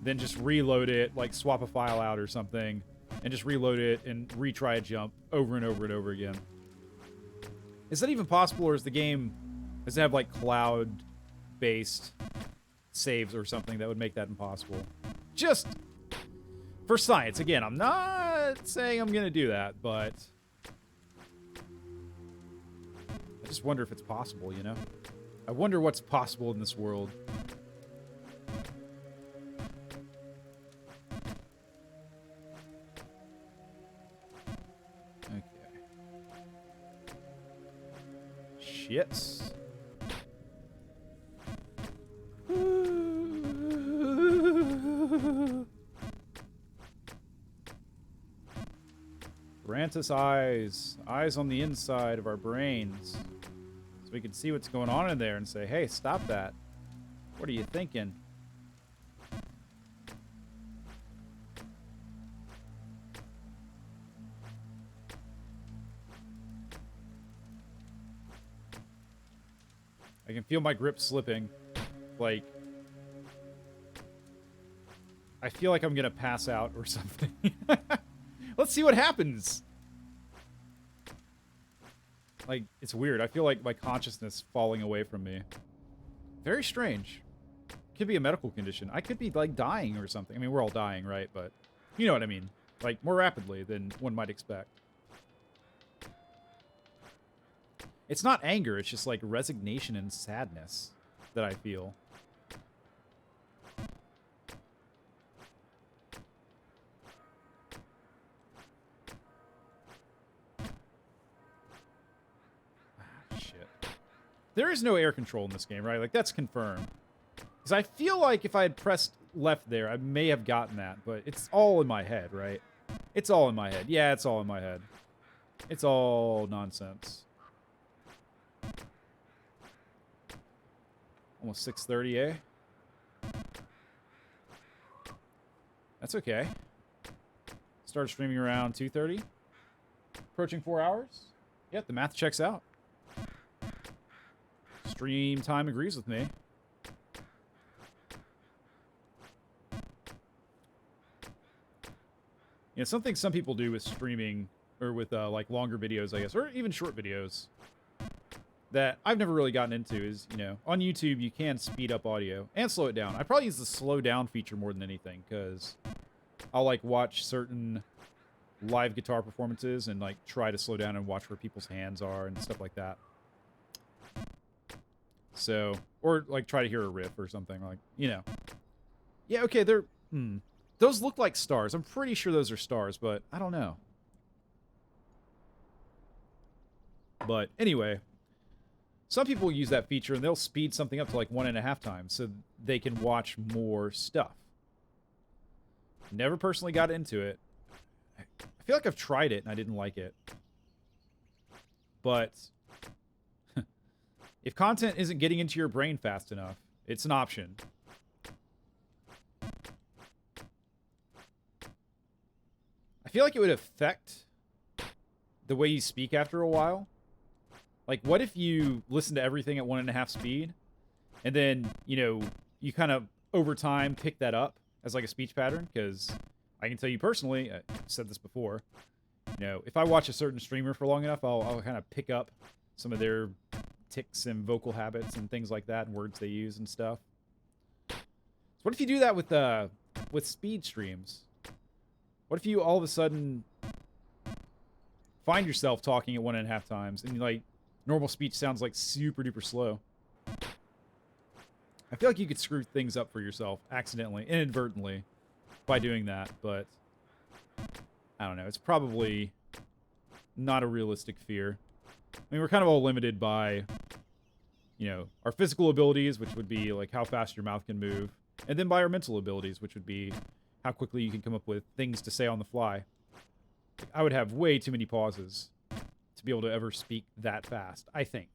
S1: then just reload it, like swap a file out or something, and just reload it and retry a jump over and over and over again? Is that even possible, or is the game, does it have like cloud-based saves or something that would make that impossible? Just for science. Again, I'm not saying I'm gonna do that, but I just wonder if it's possible, you know? I wonder what's possible in this world. Okay. Shits. Grant us eyes. Eyes on the inside of our brains. So we can see what's going on in there and say, hey, stop that. What are you thinking? I can feel my grip slipping. Like, I feel like I'm gonna pass out or something. Let's see what happens. Like, it's weird. I feel like my consciousness falling away from me. Very strange. Could be a medical condition. I could be, like, dying or something. I mean, we're all dying, right? But you know what I mean. Like, more rapidly than one might expect. It's not anger. It's just, like, resignation and sadness that I feel. There is no air control in this game, right? Like, that's confirmed. Because I feel like if I had pressed left there, I may have gotten that, but it's all in my head, right? It's all in my head. Yeah, it's all in my head. It's all nonsense. Almost 6:30, eh? That's okay. Started streaming around 2:30. Approaching 4 hours. Yep, the math checks out. Stream time agrees with me. You know, something some people do with streaming, or with like longer videos, I guess, or even short videos, that I've never really gotten into is, you know, on YouTube you can speed up audio and slow it down. I probably use the slow down feature more than anything, because I'll like watch certain live guitar performances and like try to slow down and watch where people's hands are and stuff like that. So, or like try to hear a riff or something, like, you know. Yeah, okay, they're those look like stars. I'm pretty sure those are stars, but I don't know. But anyway, some people use that feature and they'll speed something up to like 1.5 times so they can watch more stuff. Never personally got into it. I feel like I've tried it and I didn't like it. But if content isn't getting into your brain fast enough, it's an option. I feel like it would affect the way you speak after a while. Like, what if you listen to everything at 1.5 speed, and then, you know, you kind of, over time, pick that up as, like, a speech pattern? Because I can tell you personally, I've said this before, you know, if I watch a certain streamer for long enough, I'll kind of pick up some of their tics and vocal habits and things like that, and words they use and stuff. So what if you do that with speed streams? What if you all of a sudden find yourself talking at 1.5 times, and, like, normal speech sounds like super duper slow? I feel like you could screw things up for yourself accidentally, inadvertently, by doing that, but I don't know. It's probably not a realistic fear. I mean, we're kind of all limited by, you know, our physical abilities, which would be like how fast your mouth can move, and then by our mental abilities, which would be how quickly you can come up with things to say on the fly. I would have way too many pauses to be able to ever speak that fast, I think.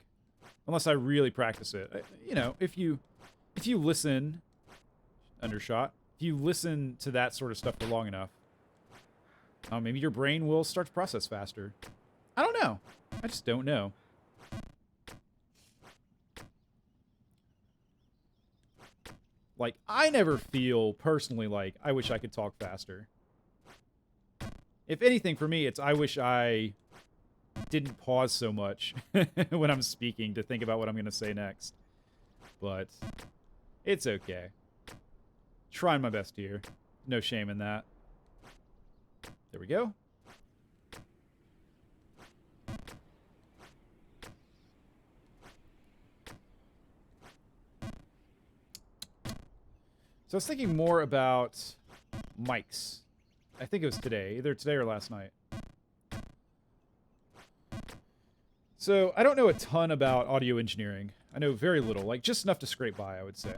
S1: Unless I really practice it. You know, if you listen, Undershot, if you listen to that sort of stuff for long enough, maybe your brain will start to process faster. I don't know. I just don't know. Like, I never feel personally like I wish I could talk faster. If anything, for me, it's I wish I didn't pause so much when I'm speaking to think about what I'm going to say next. But it's okay. Trying my best here. No shame in that. There we go. So I was thinking more about mics. I think it was today, either today or last night. So I don't know a ton about audio engineering. I know very little, like just enough to scrape by, I would say.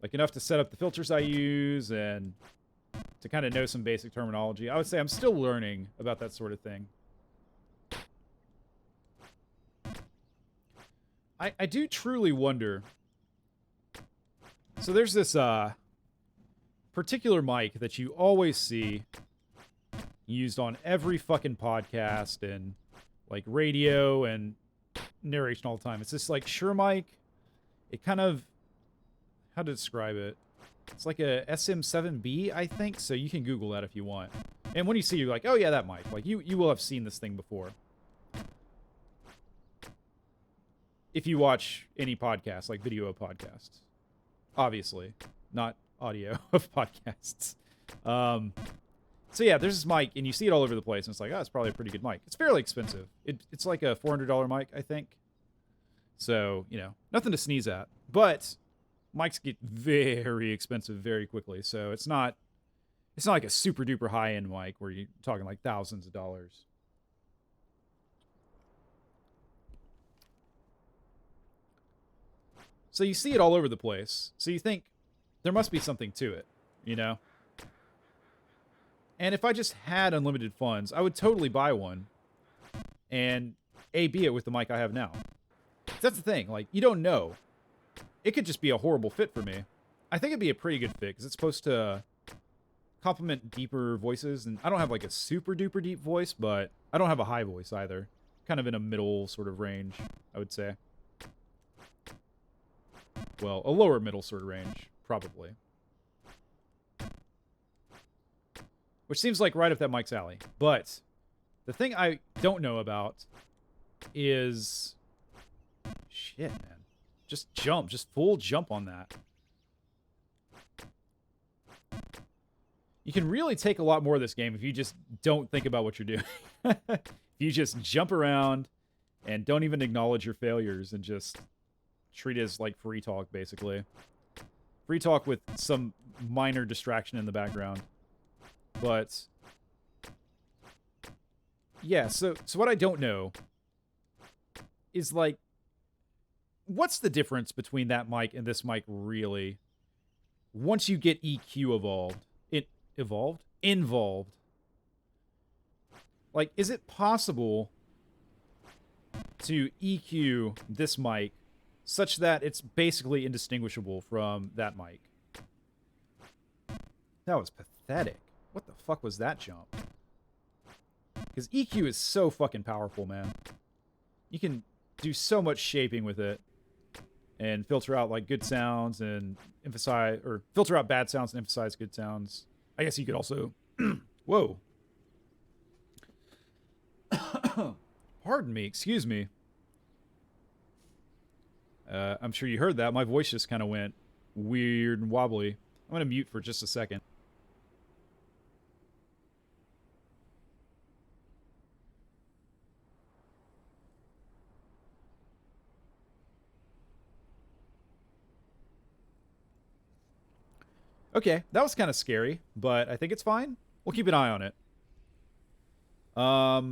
S1: Like enough to set up the filters I use and to kind of know some basic terminology. I would say I'm still learning about that sort of thing. I do truly wonder. So there's this particular mic that you always see used on every fucking podcast and like radio and narration all the time. It's this like Shure mic. It kind of, how to describe it? It's like a SM7B, I think. So you can Google that if you want. And when you see, you're like, oh yeah, that mic. Like you will have seen this thing before. If you watch any podcast, like video of podcasts. Obviously, not audio of podcasts. So yeah, there's this mic, and you see it all over the place, and it's like, oh, it's probably a pretty good mic. It's fairly expensive. It's like a $400 mic, I think. So, you know, nothing to sneeze at. But mics get very expensive very quickly, so it's not like a super duper high-end mic where you're talking like thousands of dollars. So you see it all over the place. So you think there must be something to it, you know? And if I just had unlimited funds, I would totally buy one and A-B it with the mic I have now. That's the thing. Like, you don't know. it could just be a horrible fit for me. I think it'd be a pretty good fit because it's supposed to complement deeper voices, and I don't have like a super duper deep voice, but I don't have a high voice either. Kind of in a middle sort of range, I would say. Well, a lower middle sort of range, probably. Which seems like right up that Mike's alley. But the thing I don't know about is... Shit, man. Just jump. Just full jump on that. You can really take a lot more of this game if you just don't think about what you're doing. If you just jump around and don't even acknowledge your failures and just treat it as like free talk, basically. Free talk with some minor distraction in the background. But yeah, so what I don't know is like, what's the difference between that mic and this mic really? Once you get EQ involved. Like, is it possible to EQ this mic such that it's basically indistinguishable from that mic? That was pathetic. What the fuck was that jump? Because EQ is so fucking powerful, man. You can do so much shaping with it and filter out like good sounds and emphasize, or filter out bad sounds and emphasize good sounds. I guess you could also... Whoa. Pardon me, excuse me. I'm sure you heard that. My voice just kind of went weird and wobbly. I'm going to mute for just a second. Okay, that was kind of scary, but I think it's fine. We'll keep an eye on it. What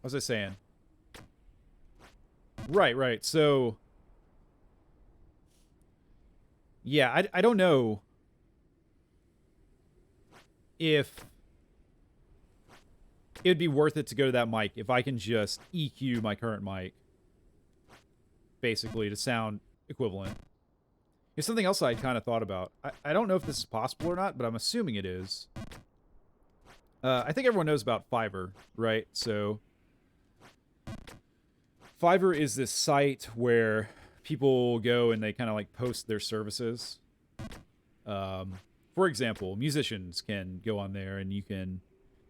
S1: was I saying? Right. So, yeah, I don't know if it would be worth it to go to that mic if I can just EQ my current mic, basically, to sound equivalent. Here's something else I kind of thought about. I don't know if this is possible or not, but I'm assuming it is. I think everyone knows about Fiverr, right? So Fiverr is this site where people go and they kind of like post their services. For example, musicians can go on there and you can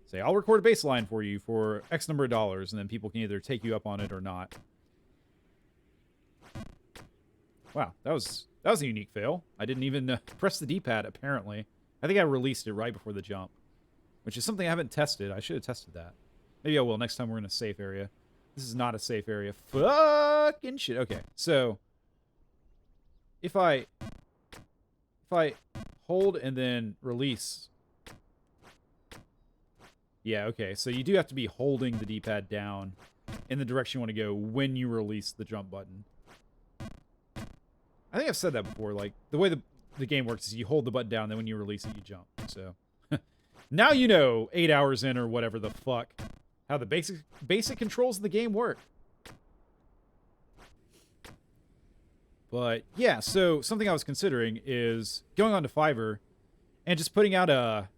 S1: say, I'll record a bass line for you for X number of dollars, and then people can either take you up on it or not. Wow, that was a unique fail. I didn't even press the D-pad, apparently. I think I released it right before the jump, which is something I haven't tested. I should have tested that. Maybe I will next time we're in a safe area. This is not a safe area. Fucking shit. Okay, so if I hold and then release. Yeah, okay, so you do have to be holding the D-pad down in the direction you want to go when you release the jump button. I think I've said that before. Like, the way the game works is you hold the button down, then when you release it, you jump. So, now you know, 8 hours in or whatever the fuck, how the basic controls of the game work. But, yeah, so something I was considering is going on to Fiverr and just putting out a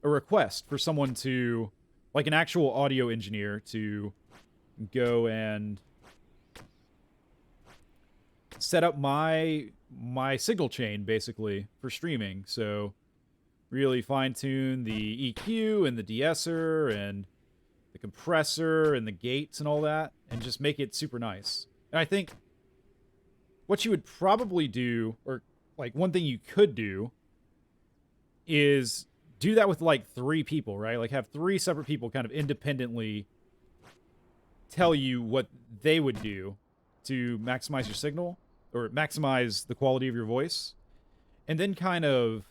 S1: request for someone to, like an actual audio engineer, to go and set up my signal chain, basically, for streaming. So really fine-tune the EQ and the de-esser and the compressor and the gates and all that, and just make it super nice. And I think what you would probably do, or like one thing you could do, is do that with like 3 people, right? Like have 3 separate people kind of independently tell you what they would do to maximize your signal, or maximize the quality of your voice, and then kind of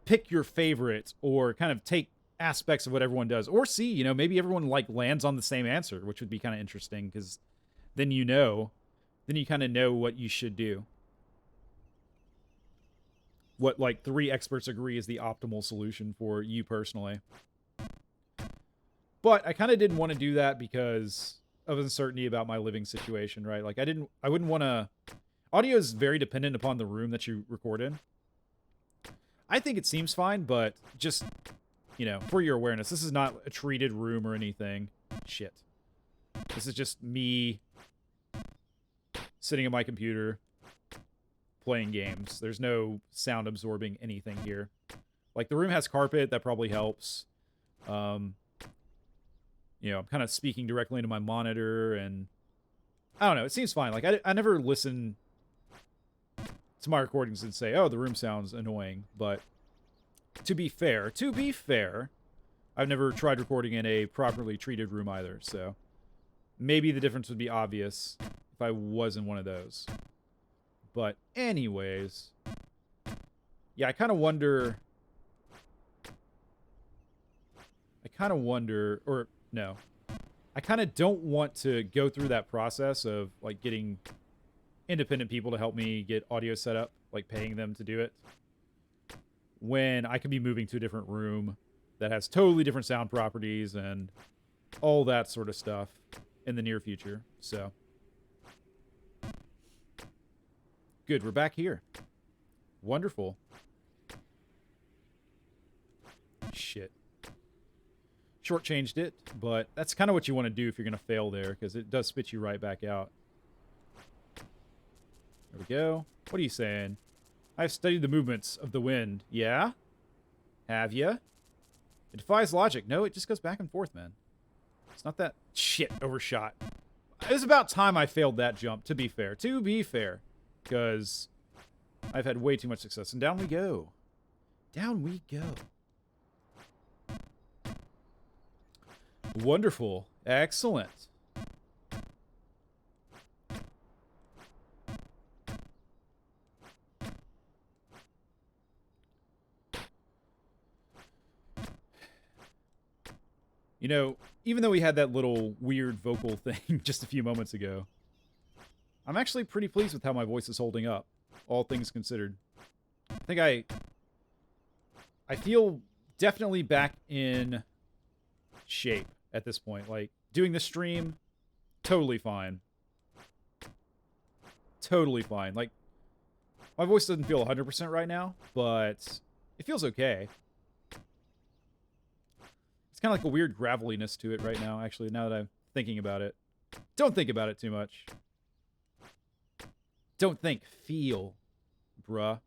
S1: pick your favorite, or kind of take aspects of what everyone does, or see, you know, maybe everyone like lands on the same answer, which would be kind of interesting, because then you kind of know what you should do. What like 3 experts agree is the optimal solution for you personally. But I kind of didn't want to do that because of uncertainty about my living situation, right? Like I wouldn't want to. Audio is very dependent upon the room that you record in. I think it seems fine, but just, for your awareness, this is not a treated room or anything. Shit. This is just me sitting at my computer playing games. There's no sound absorbing anything here. Like, the room has carpet, that probably helps. I'm kind of speaking directly into my monitor, and I don't know, it seems fine. Like, I never listen to my recordings and say, oh, the room sounds annoying, but to be fair, I've never tried recording in a properly treated room either, so maybe the difference would be obvious if I was in one of those. But anyways, yeah, I kind of wonder, or no, I kind of don't want to go through that process of, like, getting independent people to help me get audio set up, like paying them to do it, when I could be moving to a different room that has totally different sound properties and all that sort of stuff in the near future. So, good, we're back here. Wonderful. Shit. Shortchanged it, but that's kind of what you want to do if you're going to fail there, because it does spit you right back out. There we go. What are you saying? I've studied the movements of the wind. Yeah? Have ya? It defies logic. No, it just goes back and forth, man. It's not that... Shit, overshot. It was about time I failed that jump, to be fair. To be fair. Because I've had way too much success. And down we go. Down we go. Wonderful. Excellent. Even though we had that little weird vocal thing just a few moments ago, I'm actually pretty pleased with how my voice is holding up, all things considered. I think I feel definitely back in shape at this point. Like, doing the stream, totally fine. Totally fine. Like, my voice doesn't feel 100% right now, but it feels okay. It's kind of like a weird graveliness to it right now, actually, now that I'm thinking about it. Don't think about it too much. Don't think. Feel, bruh.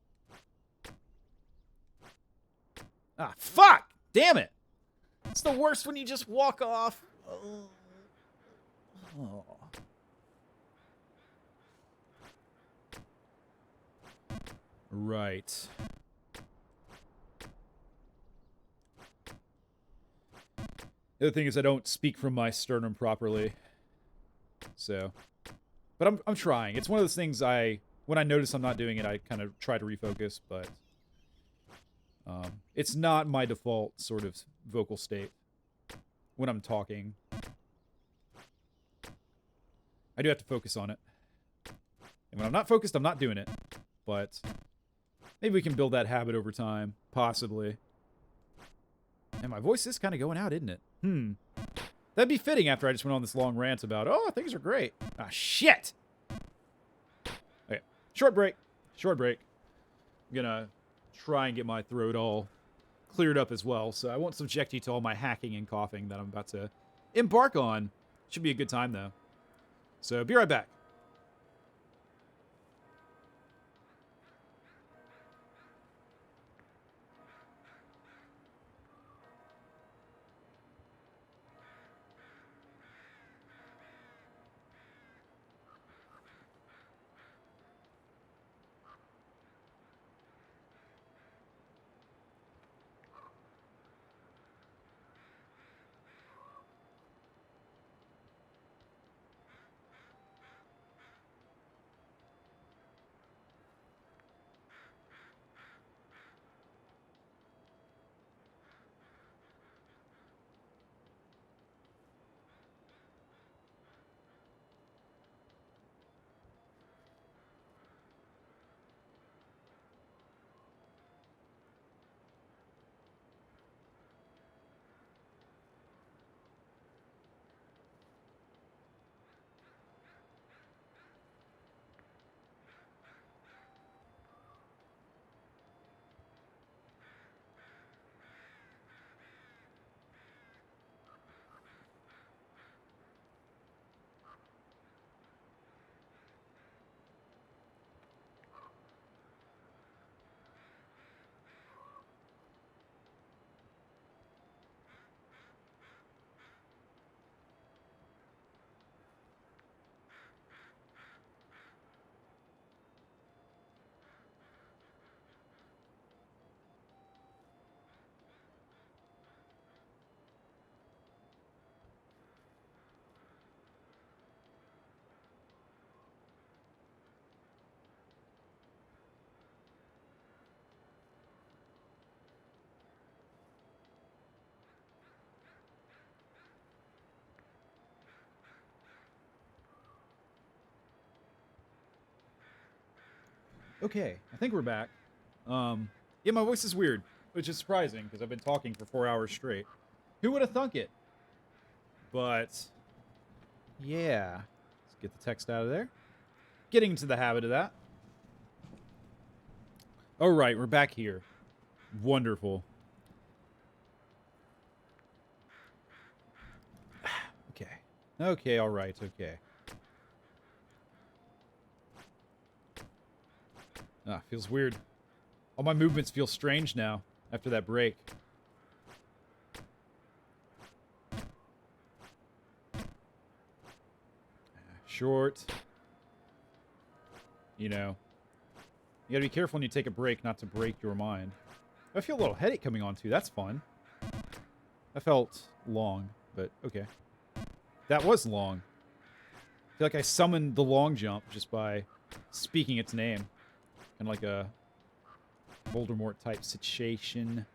S1: Ah, fuck! Damn it! It's the worst when you just walk off. Oh. Right. The other thing is I don't speak from my sternum properly. So. But I'm trying. It's one of those things when I notice I'm not doing it, I kind of try to refocus, but it's not my default sort of vocal state when I'm talking. I do have to focus on it. And when I'm not focused, I'm not doing it. But maybe we can build that habit over time. Possibly. And my voice is kind of going out, isn't it? That'd be fitting after I just went on this long rant about, oh, things are great. Ah, shit! Okay, short break. Short break. I'm gonna try and get my throat all cleared up as well, so I won't subject you to all my hacking and coughing that I'm about to embark on. Should be a good time, though. So, be right back. Okay, I think we're back. Yeah, my voice is weird, which is surprising because I've been talking for 4 hours straight. Who would have thunk it? But yeah, let's get the text out of there. Getting into the habit of that. All right, we're back here. Wonderful. Okay. Okay, all right, okay. Ah, feels weird. All my movements feel strange now after that break. Short. You know. You gotta be careful when you take a break not to break your mind. I feel a little headache coming on too. That's fun. That felt long, but okay. That was long. I feel like I summoned the long jump just by speaking its name. Kind of like a Voldemort type situation.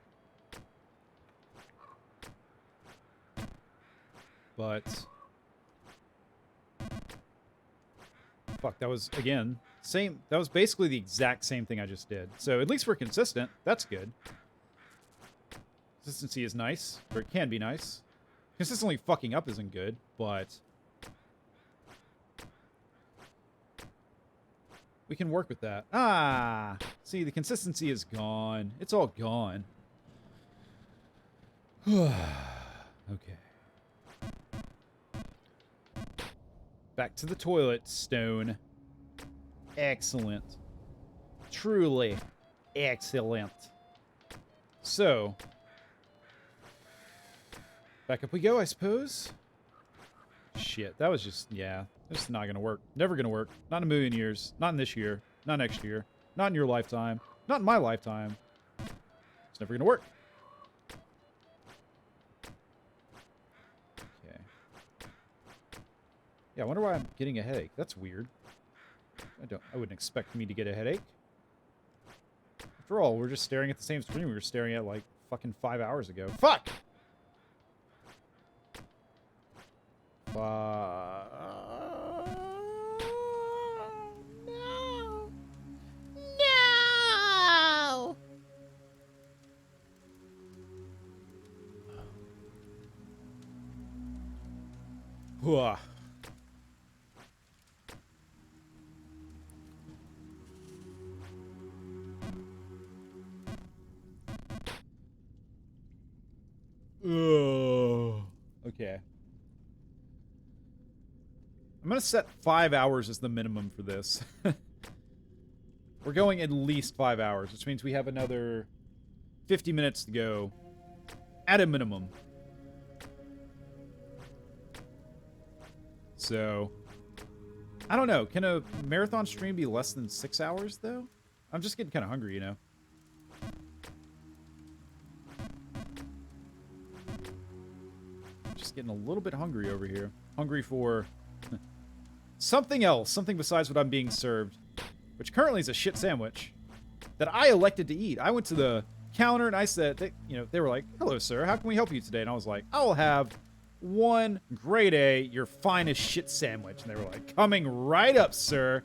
S1: But fuck, that was, again, same. That was basically the exact same thing I just did. So at least we're consistent. That's good. Consistency is nice, or it can be nice. Consistently fucking up isn't good, but we can work with that. Ah! See, the consistency is gone. It's all gone. Okay. Back to the toilet, Stone. Excellent. Truly excellent. So, back up we go, I suppose. Shit, that was just, yeah. This is not gonna work. Never gonna work. Not in a million years. Not in this year. Not next year. Not in your lifetime. Not in my lifetime. It's never gonna work. Okay. Yeah, I wonder why I'm getting a headache. That's weird. I wouldn't expect me to get a headache. After all, we're just staring at the same screen we were staring at like fucking 5 hours ago. Fuck!
S2: No. No.
S1: Whoa. Okay. I'm gonna set 5 hours as the minimum for this. We're going at least 5 hours, which means we have another 50 minutes to go at a minimum. So, I don't know. Can a marathon stream be less than 6 hours, though? I'm just getting kind of hungry, you know? Just getting a little bit hungry over here. Hungry for something else. Something besides what I'm being served. Which currently is a shit sandwich that I elected to eat. I went to the counter and I said, they were like, "Hello, sir. How can we help you today?" And I was like, "I'll have one grade A, your finest shit sandwich." And they were like, "Coming right up, sir."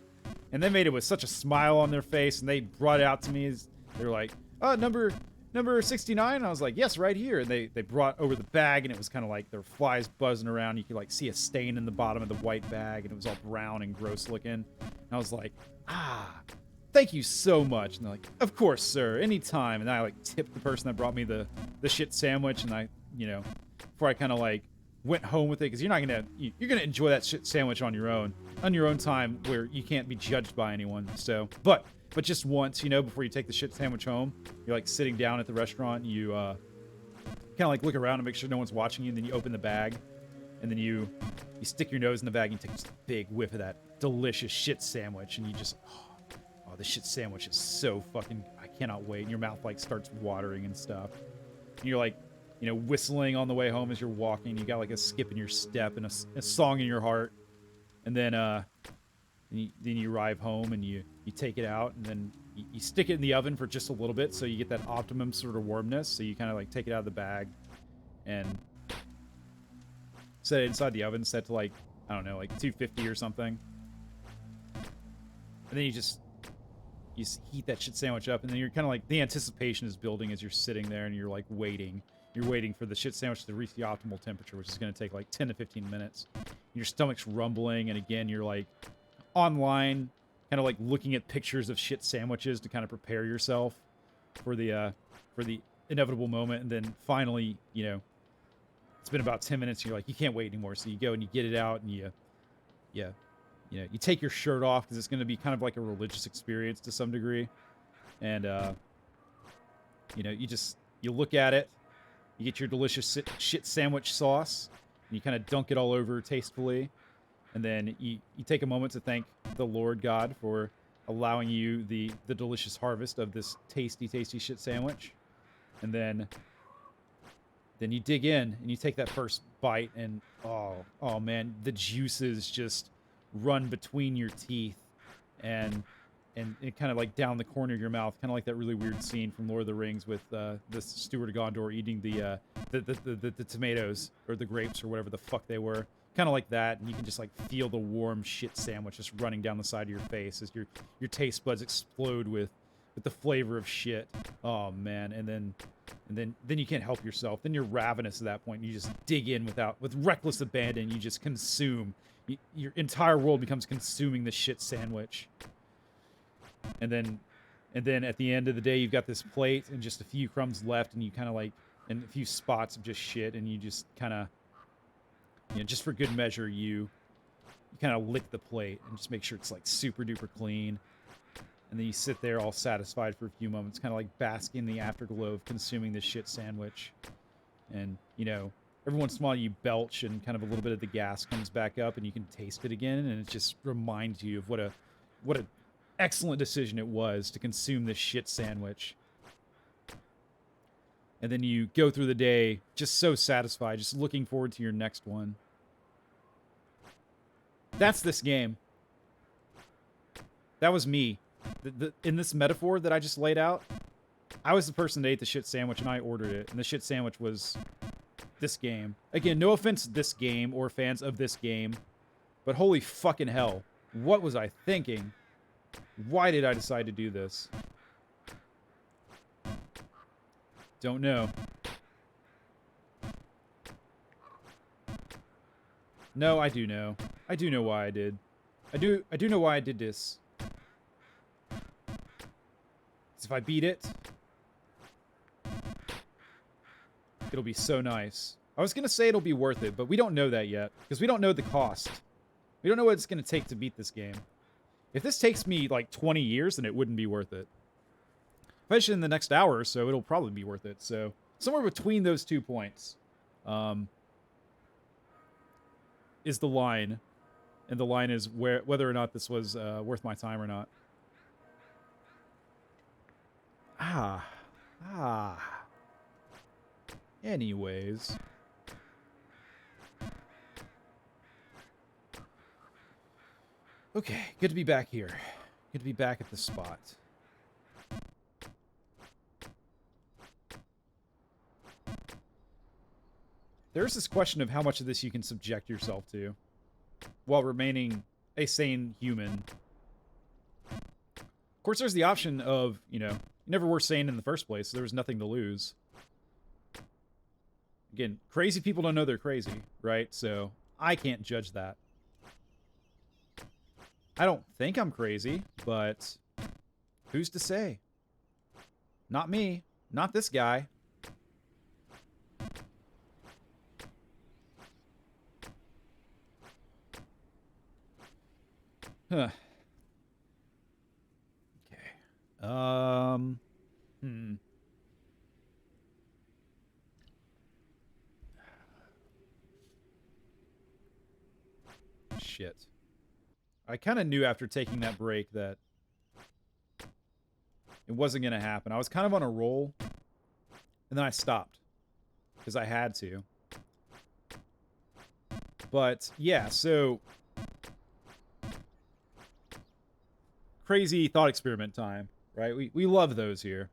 S1: And they made it with such a smile on their face, and they brought it out to me. They were like, "Oh, number 69." And I was like, "Yes, right here." And they brought over the bag, and it was kind of like there were flies buzzing around. You could like see a stain in the bottom of the white bag, and it was all brown and gross looking. And I was like, "Ah, thank you so much." And they're like, "Of course, sir, anytime." And I like tipped the person that brought me the shit sandwich, and I, before I kind of like went home with it, because you're gonna enjoy that shit sandwich on your own time, where you can't be judged by anyone. So, but just once, before you take the shit sandwich home, you're like sitting down at the restaurant, you kind of like look around and make sure no one's watching you, and then you open the bag, and then you stick your nose in the bag and you take just a big whiff of that delicious shit sandwich, and you just, oh, the shit sandwich is so fucking, I cannot wait. And your mouth like starts watering and stuff. And you're like, whistling on the way home as you're walking. You got like a skip in your step and a song in your heart. And then you arrive home and you take it out, and then you stick it in the oven for just a little bit so you get that optimum sort of warmness. So you kind of like take it out of the bag and set it inside the oven, set to like, I don't know, like 250 or something. And then you just you heat that shit sandwich up, and then you're kind of like, the anticipation is building as you're sitting there, and you're like waiting. You're waiting for the shit sandwich to reach the optimal temperature, which is going to take like 10 to 15 minutes. Your stomach's rumbling, and again, you're like online, kind of like looking at pictures of shit sandwiches to kind of prepare yourself for the inevitable moment. And then finally, you know, it's been about 10 minutes, and you're like, you can't wait anymore. So you go and you get it out, and you take your shirt off because it's going to be kind of like a religious experience to some degree. And, you know, you look at it, you get your delicious shit sandwich sauce, and you kind of dunk it all over tastefully. And then you take a moment to thank the Lord God for allowing you the delicious harvest of this tasty, tasty shit sandwich. And then you dig in and you take that first bite, and oh man, the juices just run between your teeth and it kind of like down the corner of your mouth, kind of like that really weird scene from Lord of the Rings with the Steward of Gondor eating the tomatoes or the grapes or whatever the fuck they were. Kind of like that, and you can just like feel the warm shit sandwich just running down the side of your face as your taste buds explode with the flavor of shit. Oh man, and then you can't help yourself. Then you're ravenous at that point, and you just dig in with reckless abandon. You just consume. Your entire world becomes consuming the shit sandwich. And then at the end of the day, you've got this plate and just a few crumbs left, and you kind of like, and a few spots of just shit, and you just kind of, you know, just for good measure, you kind of lick the plate and just make sure it's like super duper clean. And then you sit there all satisfied for a few moments, kind of like basking in the afterglow of consuming this shit sandwich. And, you know, every once in a while you belch and kind of a little bit of the gas comes back up, and you can taste it again, and it just reminds you of what a excellent decision it was to consume this shit sandwich. And then you go through the day just so satisfied, just looking forward to your next one. That's this game. That was me. In this metaphor that I just laid out, I was the person that ate the shit sandwich, and I ordered it. And the shit sandwich was this game. Again, no offense to this game or fans of this game, but holy fucking hell. What was I thinking? Why did I decide to do this? Don't know. No, I do know. I do know why I did. I do know why I did this. 'Cause if I beat it, it'll be so nice. I was gonna say it'll be worth it, but we don't know that yet, because we don't know the cost. We don't know what it's gonna take to beat this game. If this takes me like 20 years, then it wouldn't be worth it. If I finish it in the next hour or so, it'll probably be worth it. So somewhere between those 2 points is the line. And the line is whether or not this was worth my time or not. Anyways. Okay, good to be back here. Good to be back at the spot. There's this question of how much of this you can subject yourself to while remaining a sane human. Of course, there's the option of, you know, you never were sane in the first place, so there was nothing to lose. Again, crazy people don't know they're crazy, right? So I can't judge that. I don't think I'm crazy, but who's to say? Not me. Not this guy. Huh. Okay. Shit. I kind of knew after taking that break that it wasn't going to happen. I was kind of on a roll, and then I stopped because I had to. But yeah, so crazy thought experiment time, right? We love those here.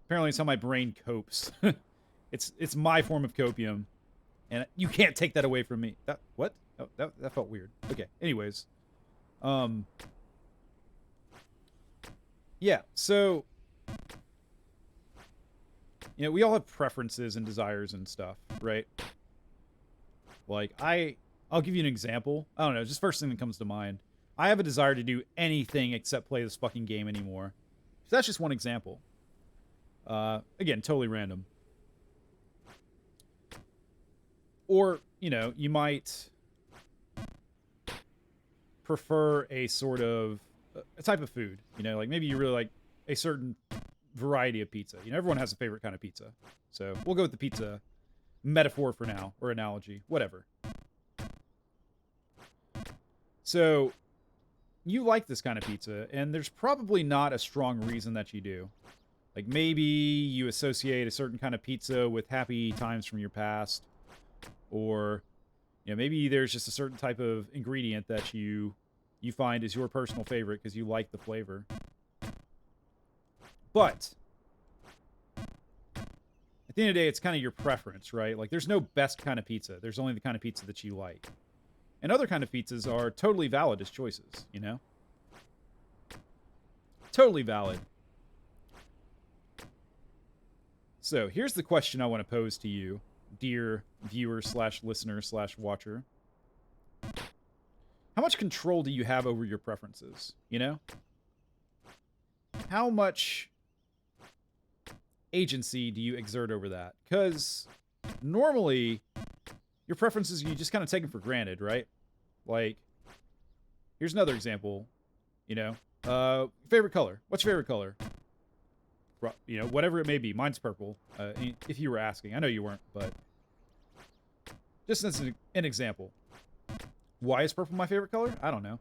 S1: Apparently it's how my brain copes. It's my form of copium, and you can't take that away from me. What? Oh, that felt weird. Okay. Anyways, Yeah, so, you know, we all have preferences and desires and stuff, right? Like, I'll give you an example. I don't know, just first thing that comes to mind. I have a desire to do anything except play this fucking game anymore. So that's just one example. Again, totally random. Or, you know, you might prefer a sort of a type of food. You know, like maybe you really like a certain variety of pizza. You know, everyone has a favorite kind of pizza. So we'll go with the pizza metaphor for now, or analogy, whatever. So you like this kind of pizza, and there's probably not a strong reason that you do. Like maybe you associate a certain kind of pizza with happy times from your past, or you know, maybe there's just a certain type of ingredient that you find is your personal favorite because you like the flavor. But at the end of the day, it's kind of your preference, right? Like there's no best kind of pizza. There's only the kind of pizza that you like. And other kind of pizzas are totally valid as choices, you know? Totally valid. So here's the question I want to pose to you, dear viewer slash listener slash watcher. How much control do you have over your preferences, you know? How much agency do you exert over that? Because normally, your preferences, you just kind of take them for granted, right? Like, here's another example, you know? Favorite color. What's your favorite color? You know, whatever it may be. Mine's purple, if you were asking. I know you weren't, but just as an example. Why is purple my favorite color? I don't know.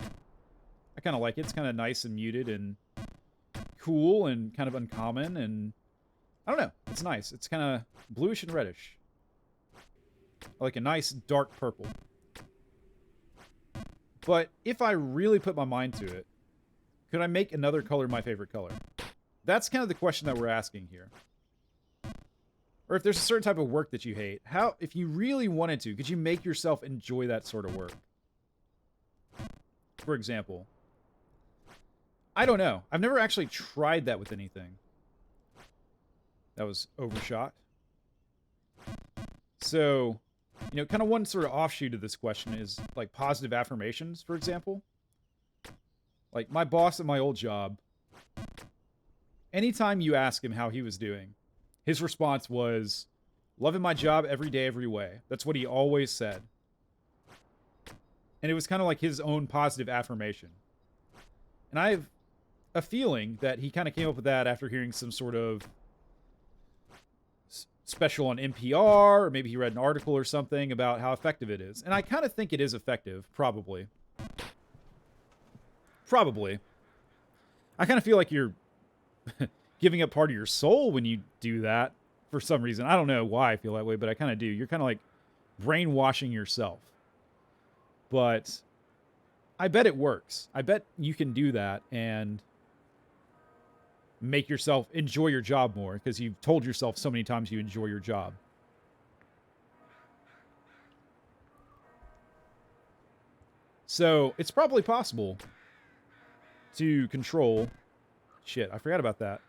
S1: I kind of like it. It's kind of nice and muted and cool and kind of uncommon, and I don't know. It's nice. It's kind of bluish and reddish. I like a nice dark purple. But if I really put my mind to it, could I make another color my favorite color? That's kind of the question that we're asking here. Or if there's a certain type of work that you hate, how, if you really wanted to, could you make yourself enjoy that sort of work? For example, I don't know. I've never actually tried that with anything. That was overshot. So, you know, kind of one sort of offshoot of this question is like positive affirmations, for example. Like my boss at my old job, anytime you ask him how he was doing, his response was, loving my job every day, every way. That's what he always said. And it was kind of like his own positive affirmation. And I have a feeling that he kind of came up with that after hearing some sort of special on NPR, or maybe he read an article or something about how effective it is. And I kind of think it is effective, probably. Probably. I kind of feel like you're giving up part of your soul when you do that for some reason. I don't know why I feel that way, but I kind of do. You're kind of like brainwashing yourself. But I bet it works. I bet you can do that and make yourself enjoy your job more because you've told yourself so many times you enjoy your job. So it's probably possible to control... Shit, I forgot about that.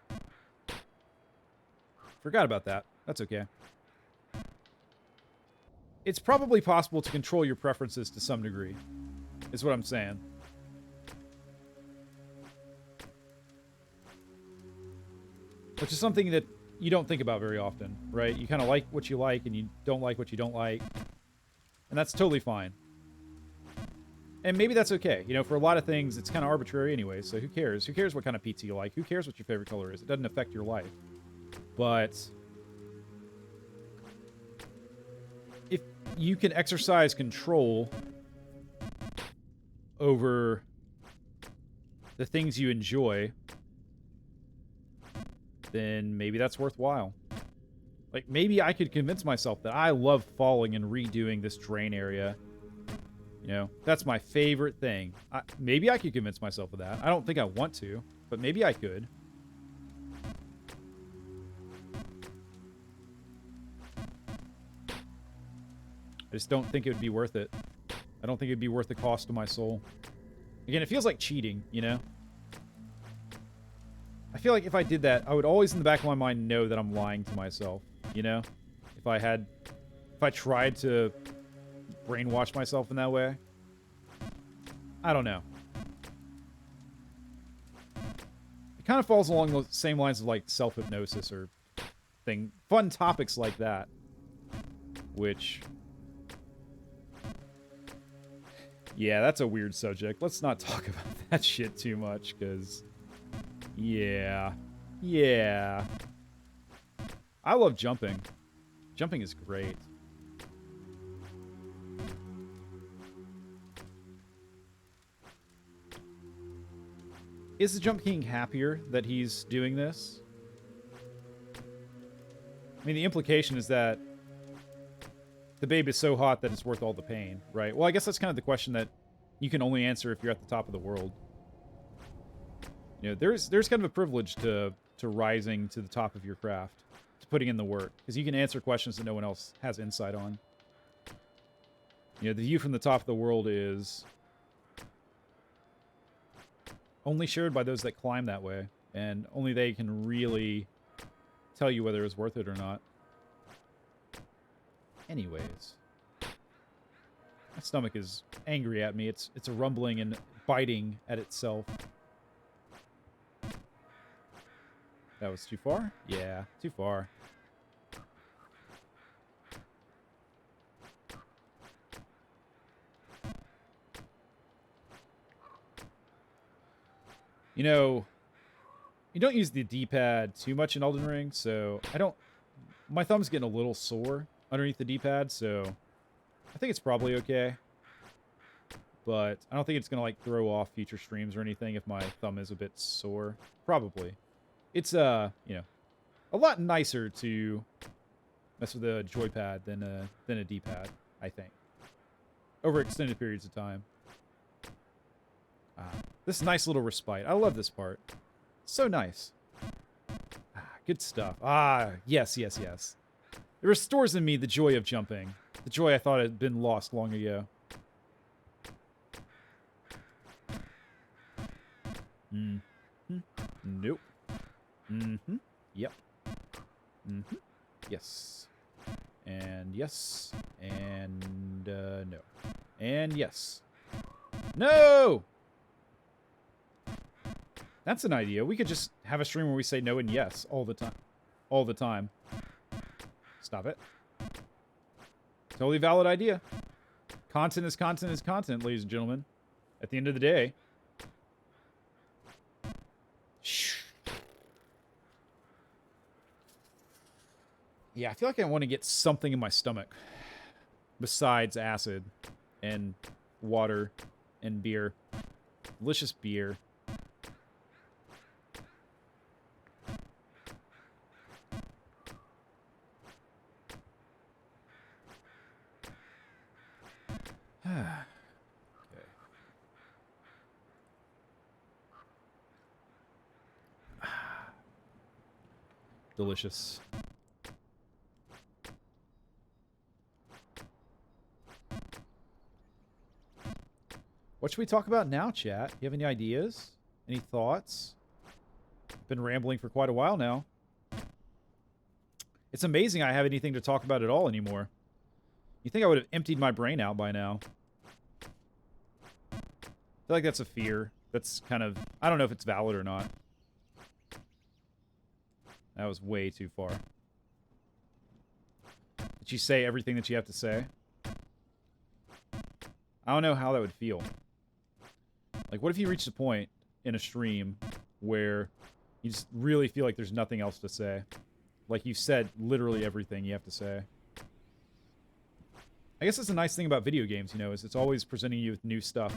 S1: Forgot about that. That's okay. It's probably possible to control your preferences to some degree, is what I'm saying. Which is something that you don't think about very often, right? You kind of like what you like and you don't like what you don't like. And that's totally fine. And maybe that's okay. You know, for a lot of things, it's kind of arbitrary anyway, so who cares? Who cares what kind of pizza you like? Who cares what your favorite color is? It doesn't affect your life. But if you can exercise control over the things you enjoy, then maybe that's worthwhile. Like, maybe I could convince myself that I love falling and redoing this drain area. You know, that's my favorite thing. Maybe I could convince myself of that. I don't think I want to, but maybe I could. I just don't think it would be worth it. I don't think it'd be worth the cost to my soul. Again, it feels like cheating, you know? feel like if I did that, I would always in the back of my mind know that I'm lying to myself, you know? If I tried to brainwash myself in that way. I don't know. It kind of falls along the same lines of like self-hypnosis or fun topics like that. Which, yeah, that's a weird subject. Let's not talk about that shit too much, because, yeah. I love jumping. Jumping is great. Is the Jump King happier that he's doing this? I mean, the implication is that the babe is so hot that it's worth all the pain, right? Well, I guess that's kind of the question that you can only answer if you're at the top of the world. You know, there's kind of a privilege to rising to the top of your craft, to putting in the work, because you can answer questions that no one else has insight on. You know, the view from the top of the world is only shared by those that climb that way, and only they can really tell you whether it's worth it or not. Anyways, my stomach is angry at me. It's a rumbling and biting at itself. That was too far? Yeah, too far. You know, you don't use the D-pad too much in Elden Ring, so my thumb's getting a little sore underneath the D-pad, so I think it's probably okay. But I don't think it's going to, like, throw off future streams or anything if my thumb is a bit sore. Probably. It's, you know, a lot nicer to mess with a joypad than a D-pad, I think. Over extended periods of time. This nice little respite. I love this part. So nice. Good stuff. Yes. It restores in me the joy of jumping. The joy I thought had been lost long ago. Nope. Yep. Yes. And yes. And, no. And yes. No! That's an idea. We could just have a stream where we say no and yes all the time. All the time. Stop it. Totally valid idea. Content is content is content, ladies and gentlemen. At the end of the day. Yeah, I feel like I want to get something in my stomach. Besides acid. And water. And beer. Delicious beer. Okay. Delicious. What should we talk about now, chat? You have any ideas? Any thoughts? I've been rambling for quite a while now. It's amazing I have anything to talk about at all anymore. You think I would have emptied my brain out by now. I feel like that's a fear. That's kind of... I don't know if it's valid or not. That was way too far. Did you say everything that you have to say? I don't know how that would feel. Like, what if you reached a point in a stream where you just really feel like there's nothing else to say? Like, you've said literally everything you have to say. I guess that's a nice thing about video games, you know, is it's always presenting you with new stuff.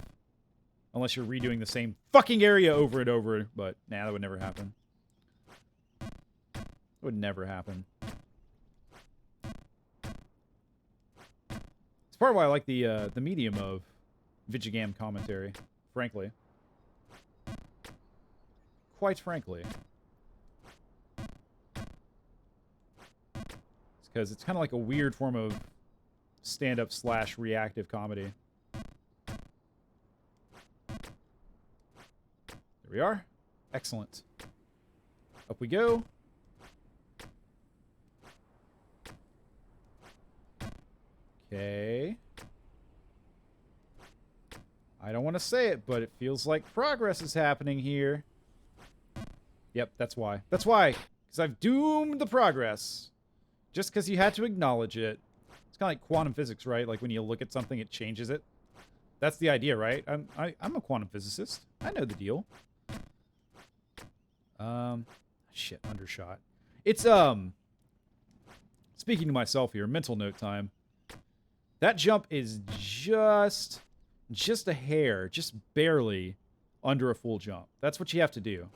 S1: Unless you're redoing the same fucking area over and over, but nah, that would never happen. It would never happen. It's part of why I like the medium of Vigigam commentary, frankly. Quite frankly. It's because it's kind of like a weird form of stand-up / reactive comedy. There we are. Excellent. Up we go. Okay. I don't want to say it, but it feels like progress is happening here. Yep, that's why. That's why. Because I've doomed the progress. Just because you had to acknowledge it. It's kind of like quantum physics, right? Like when you look at something, it changes it. That's the idea, right? I'm a quantum physicist. I know the deal. Shit, undershot. It's, speaking to myself here, mental note time. That jump is just a hair, just barely under a full jump. That's what you have to do.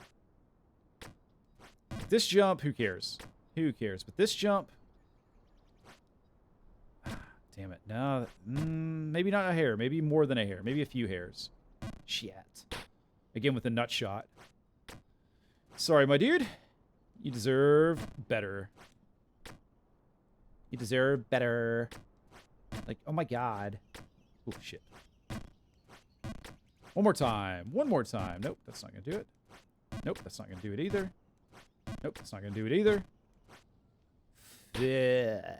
S1: This jump, who cares? Who cares? But this jump... Damn it. No, maybe not a hair. Maybe more than a hair. Maybe a few hairs. Shit. Again with a nut shot. Sorry, my dude. You deserve better. You deserve better. Like, oh my god. Oh, shit. One more time. One more time. Nope, that's not going to do it. Nope, that's not going to do it either. Nope, that's not going to do it either. Fuck.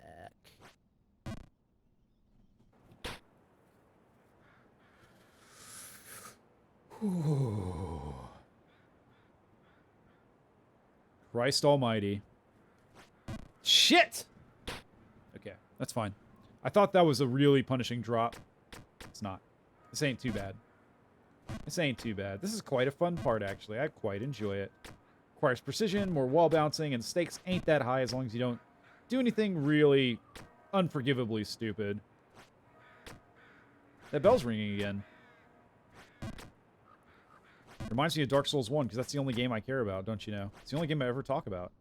S1: Whew. Christ almighty. Shit! Okay, that's fine. I thought that was a really punishing drop. It's not. This ain't too bad. This ain't too bad. This is quite a fun part, actually. I quite enjoy it. Requires precision, more wall bouncing, and stakes ain't that high as long as you don't do anything really unforgivably stupid. That bell's ringing again. Reminds me of Dark Souls 1, because that's the only game I care about, don't you know? It's the only game I ever talk about.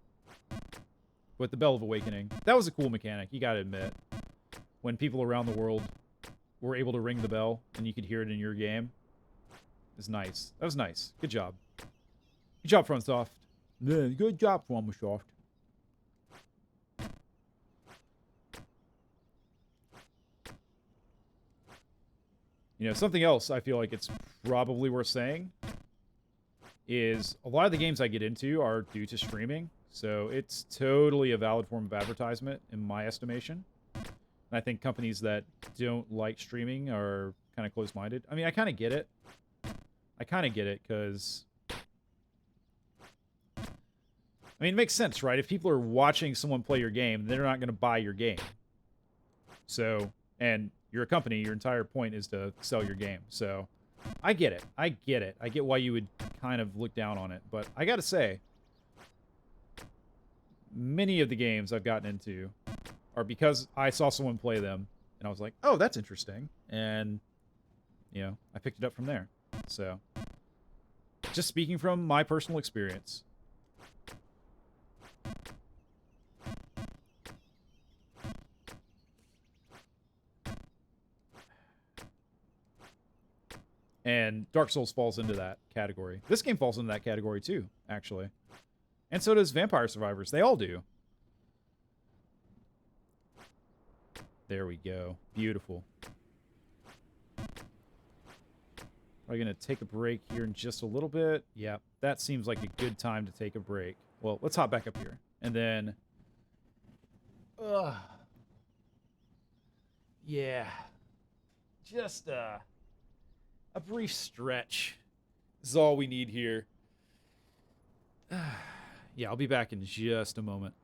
S1: With the Bell of Awakening. That was a cool mechanic, you gotta admit. When people around the world were able to ring the bell, and you could hear it in your game. It was nice. That was nice. Good job. Good job, FromSoft. Yeah, good job, FromSoft. You know, something else I feel like it's probably worth saying is a lot of the games I get into are due to streaming, so it's totally a valid form of advertisement in my estimation. And I think companies that don't like streaming are kind of close-minded. I mean, I kind of get it. I kind of get it, because... I mean, it makes sense, right? If people are watching someone play your game, they're not going to buy your game. So, and you're a company, your entire point is to sell your game. So, I get it. I get it. I get why you would kind of look down on it. But I gotta say, many of the games I've gotten into are because I saw someone play them, and I was like, oh, that's interesting. And, you know, I picked it up from there. So, just speaking from my personal experience. And Dark Souls falls into that category. This game falls into that category too, actually. And so does Vampire Survivors. They all do. There we go. Beautiful. Are we going to take a break here in just a little bit? Yeah, that seems like a good time to take a break. Well, let's hop back up here. And then... yeah. Just, a brief stretch is all we need here. Yeah, I'll be back in just a moment.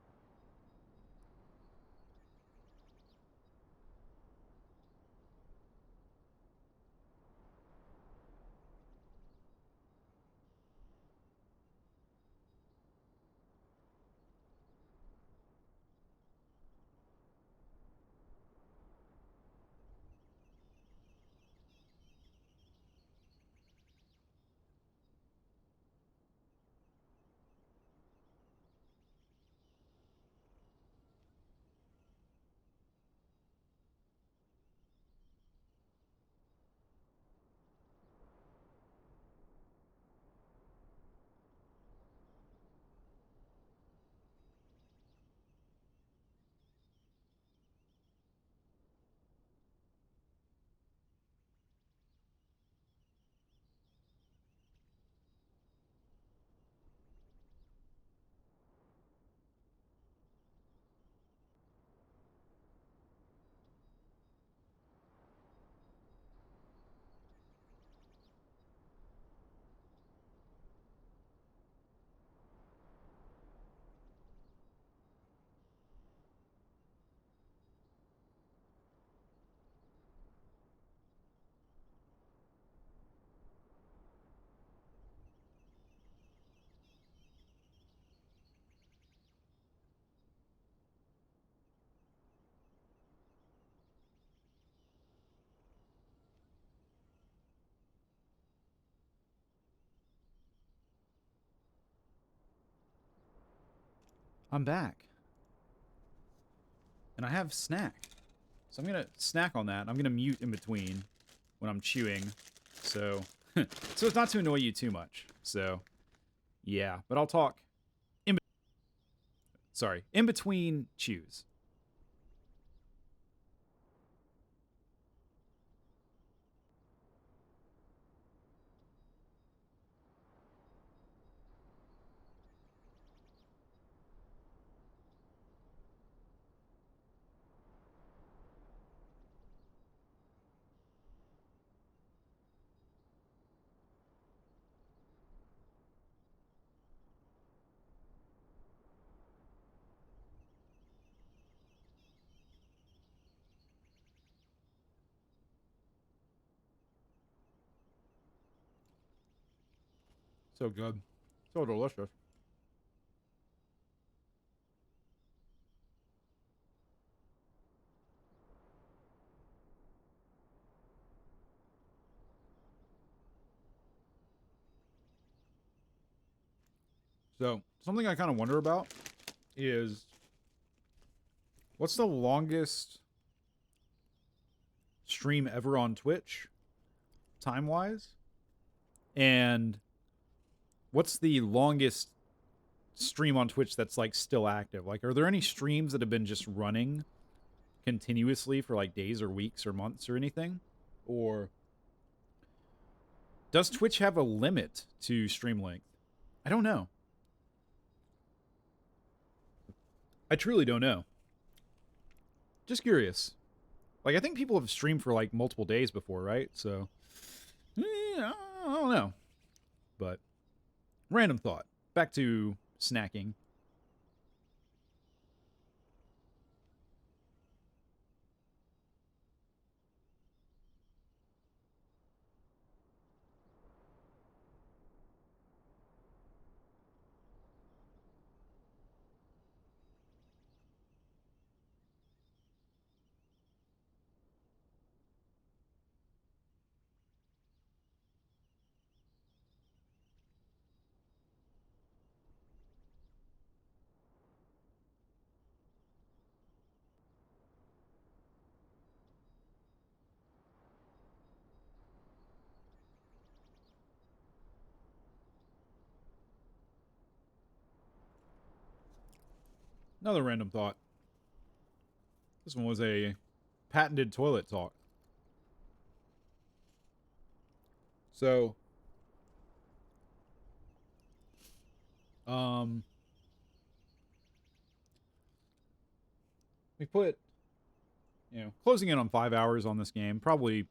S1: I'm back. And I have snack. So I'm going to snack on that. I'm going to mute in between when I'm chewing. So, so it's not to annoy you too much. So, yeah. But I'll talk in between chews. So good. So delicious. So, something I kind of wonder about is what's the longest stream ever on Twitch, time-wise? And what's the longest stream on Twitch that's, like, still active? Like, are there any streams that have been just running continuously for, like, days or weeks or months or anything? Or does Twitch have a limit to stream length? I don't know. I truly don't know. Just curious. Like, I think people have streamed for, like, multiple days before, right? So, I don't know. But, random thought. Back to snacking. Another random thought. This one was a patented toilet talk. So, um, we put, closing in on 5 hours on this game. Probably,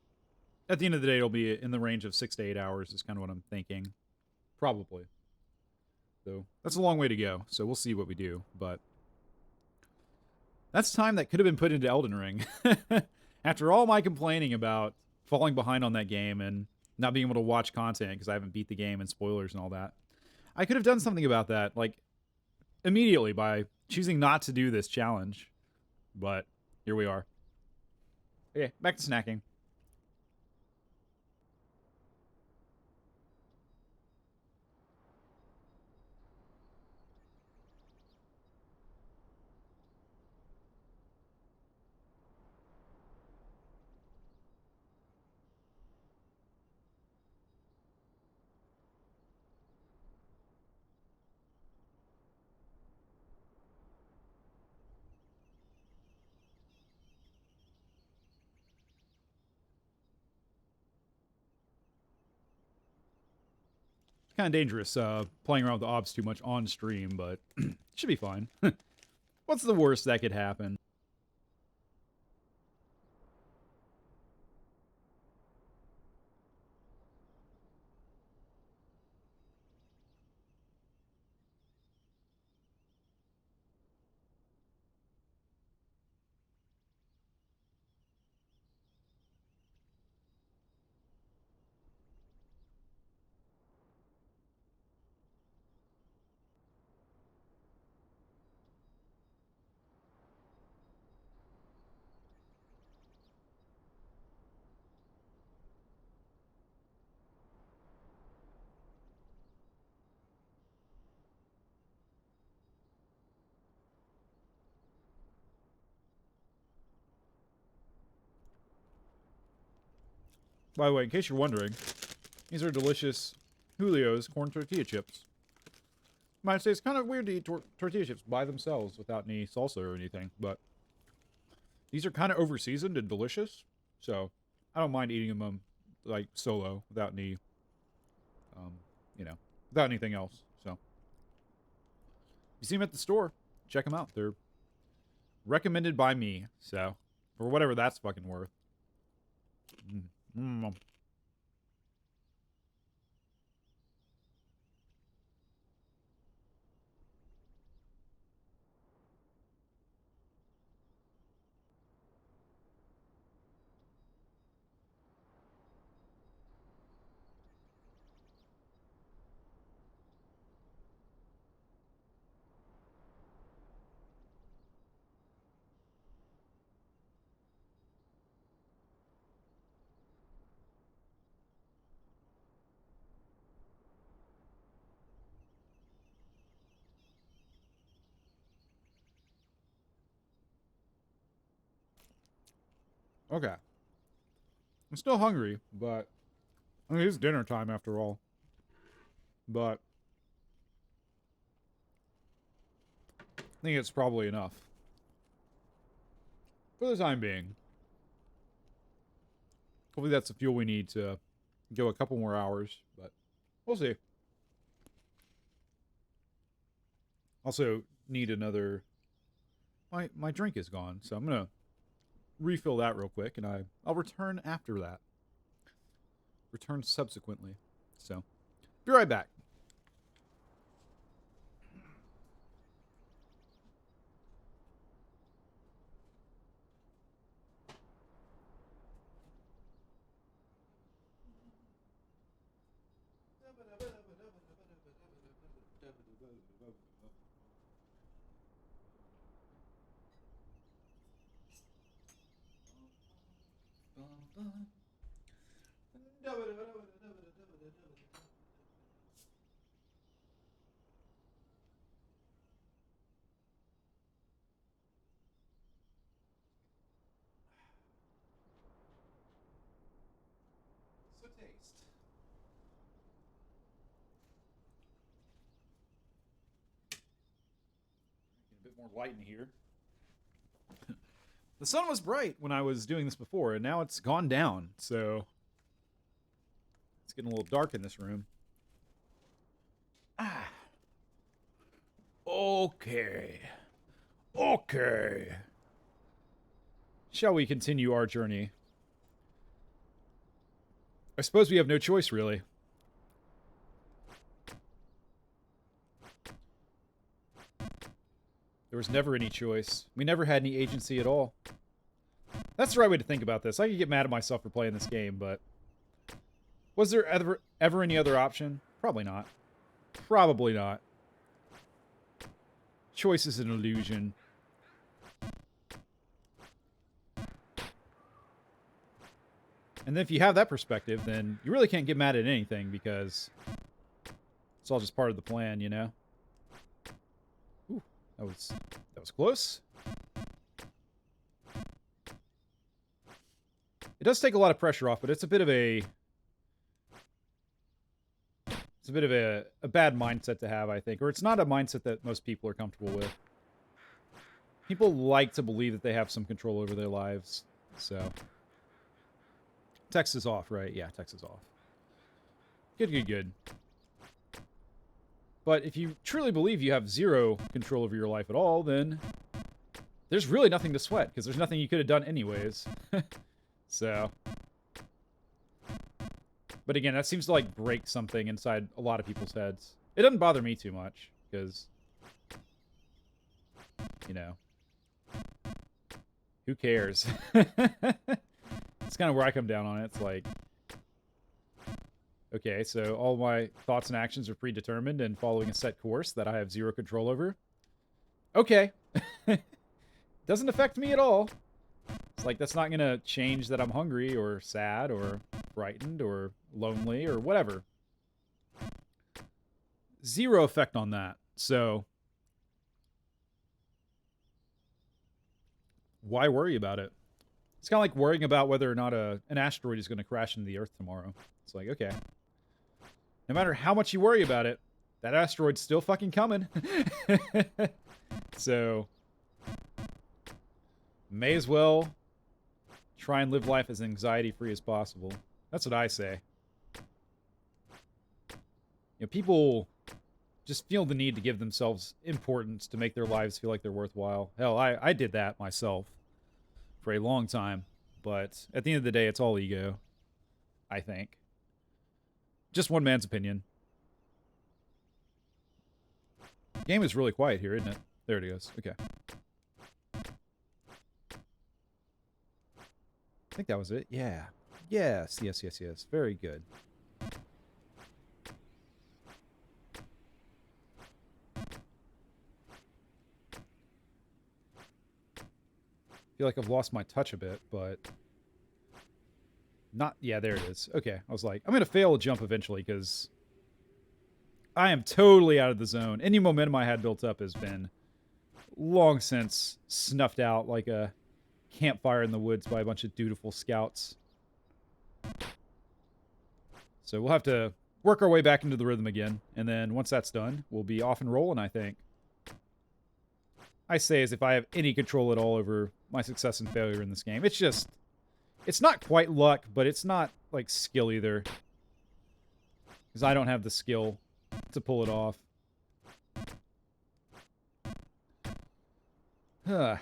S1: at the end of the day, it'll be in the range of 6 to 8 hours is kind of what I'm thinking. Probably. So, that's a long way to go. So, we'll see what we do. But, that's time that could have been put into Elden Ring. After all my complaining about falling behind on that game and not being able to watch content because I haven't beat the game and spoilers and all that, I could have done something about that, like, immediately by choosing not to do this challenge. But here we are. Okay, back to snacking. It's kind of dangerous playing around with the obs too much on stream, but it should be fine. What's the worst that could happen? By the way, in case you're wondering, these are delicious Julio's corn tortilla chips. Might say it's kind of weird to eat tortilla chips by themselves without any salsa or anything, but these are kind of over-seasoned and delicious, so I don't mind eating them like solo without any, without anything else. So if you see them at the store, check them out. They're recommended by me, so for whatever that's fucking worth. Okay. I'm still hungry, but I mean, it's dinner time after all. But I think it's probably enough for the time being. Hopefully that's the fuel we need to go a couple more hours, but we'll see. Also need another... My drink is gone, so I'm going to refill that real quick, and I'll return after that. Return subsequently. So, be right back. So taste. Get a bit more light in here. The sun was bright when I was doing this before, and now it's gone down, so it's getting a little dark in this room. Ah. Okay. Okay. Shall we continue our journey? I suppose we have no choice, really. There was never any choice. We never had any agency at all. That's the right way to think about this. I could get mad at myself for playing this game, but... Was there ever any other option? Probably not. Probably not. Choice is an illusion. And then if you have that perspective, then you really can't get mad at anything because it's all just part of the plan, you know? Ooh, that was close. It does take a lot of pressure off, but it's a bit of a bad mindset to have, I think. Or it's not a mindset that most people are comfortable with. People like to believe that they have some control over their lives, so... Text is off, right? Yeah, text is off. Good. But if you truly believe you have zero control over your life at all, then there's really nothing to sweat, because there's nothing you could have done anyways. So... But again, that seems to, like, break something inside a lot of people's heads. It doesn't bother me too much, because... You know... Who cares? It's kind of where I come down on it. It's like... Okay, so all my thoughts and actions are predetermined and following a set course that I have zero control over. Okay. Doesn't affect me at all. It's like, that's not going to change that I'm hungry or sad or frightened or lonely or whatever. Zero effect on that. So, why worry about it? It's kind of like worrying about whether or not an asteroid is going to crash into the Earth tomorrow. It's like, okay. No matter how much you worry about it, that asteroid's still fucking coming. So, may as well try and live life as anxiety-free as possible. That's what I say. You know, people just feel the need to give themselves importance to make their lives feel like they're worthwhile. Hell, I did that myself for a long time. But at the end of the day, it's all ego, I think. Just one man's opinion. Game is really quiet here, isn't it? There it goes. Okay. I think that was it. Yeah. Yes, yes, yes, yes. Very good. I feel like I've lost my touch a bit, but not. Yeah, there it is. Okay, I was like, I'm gonna fail a jump eventually because I am totally out of the zone. Any momentum I had built up has been long since snuffed out like a campfire in the woods by a bunch of dutiful scouts. So we'll have to work our way back into the rhythm again, and then once that's done, we'll be off and rolling, I think. I say as if I have any control at all over my success and failure in this game. It's just, it's not quite luck, but it's not, like, skill either. Because I don't have the skill to pull it off. Huh.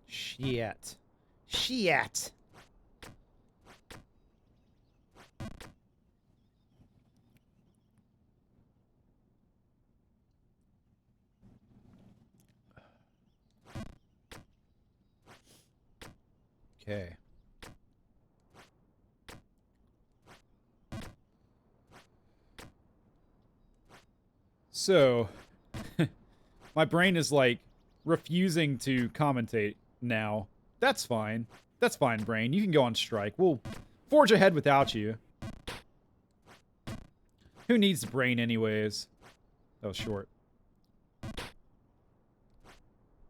S1: Shit. Shit. Okay. So, my brain is like refusing to commentate now. That's fine. That's fine, brain. You can go on strike. We'll forge ahead without you. Who needs the brain anyways? That was short.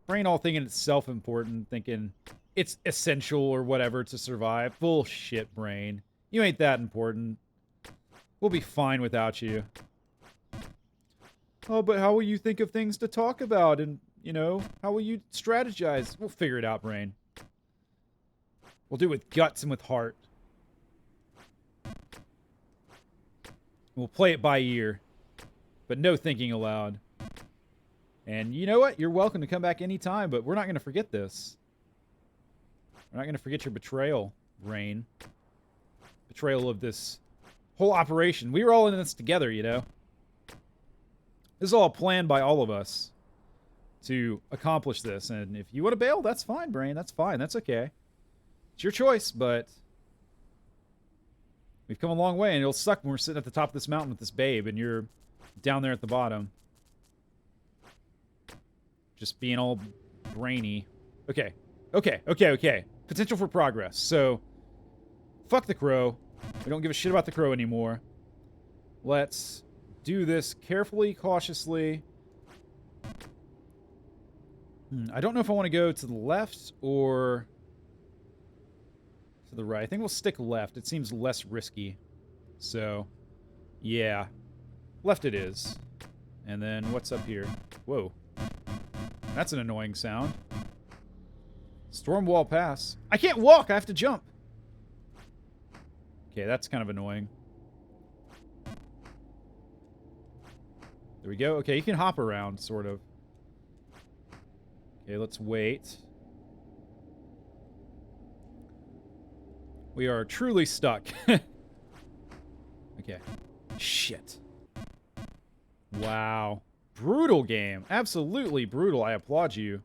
S1: Brain all thinking it's self-important, thinking it's essential or whatever to survive. Bullshit, brain. You ain't that important. We'll be fine without you. Oh, but how will you think of things to talk about? And, you know, how will you strategize? We'll figure it out, brain. We'll do it with guts and with heart. We'll play it by ear. But no thinking aloud. And you know what? You're welcome to come back anytime, but we're not going to forget this. We're not going to forget your betrayal, Rain. Betrayal of this whole operation. We were all in this together, you know? This is all planned by all of us to accomplish this. And if you want to bail, that's fine, Brain. That's fine. That's okay. It's your choice, but we've come a long way, and it'll suck when we're sitting at the top of this mountain with this babe, and you're down there at the bottom. Just being all brainy. Okay. Okay. Okay. Okay. Potential for progress. So, fuck the crow. We don't give a shit about the crow anymore. Let's do this carefully, cautiously. I don't know if I want to go to the left or to the right. I think we'll stick left. It seems less risky. So, yeah. Left it is. And then what's up here? Whoa. That's an annoying sound. Storm wall pass. I can't walk. I have to jump. Okay, that's kind of annoying. There we go. Okay, you can hop around, sort of. Okay, let's wait. We are truly stuck. Okay. Shit. Wow. Brutal game. Absolutely brutal. I applaud you.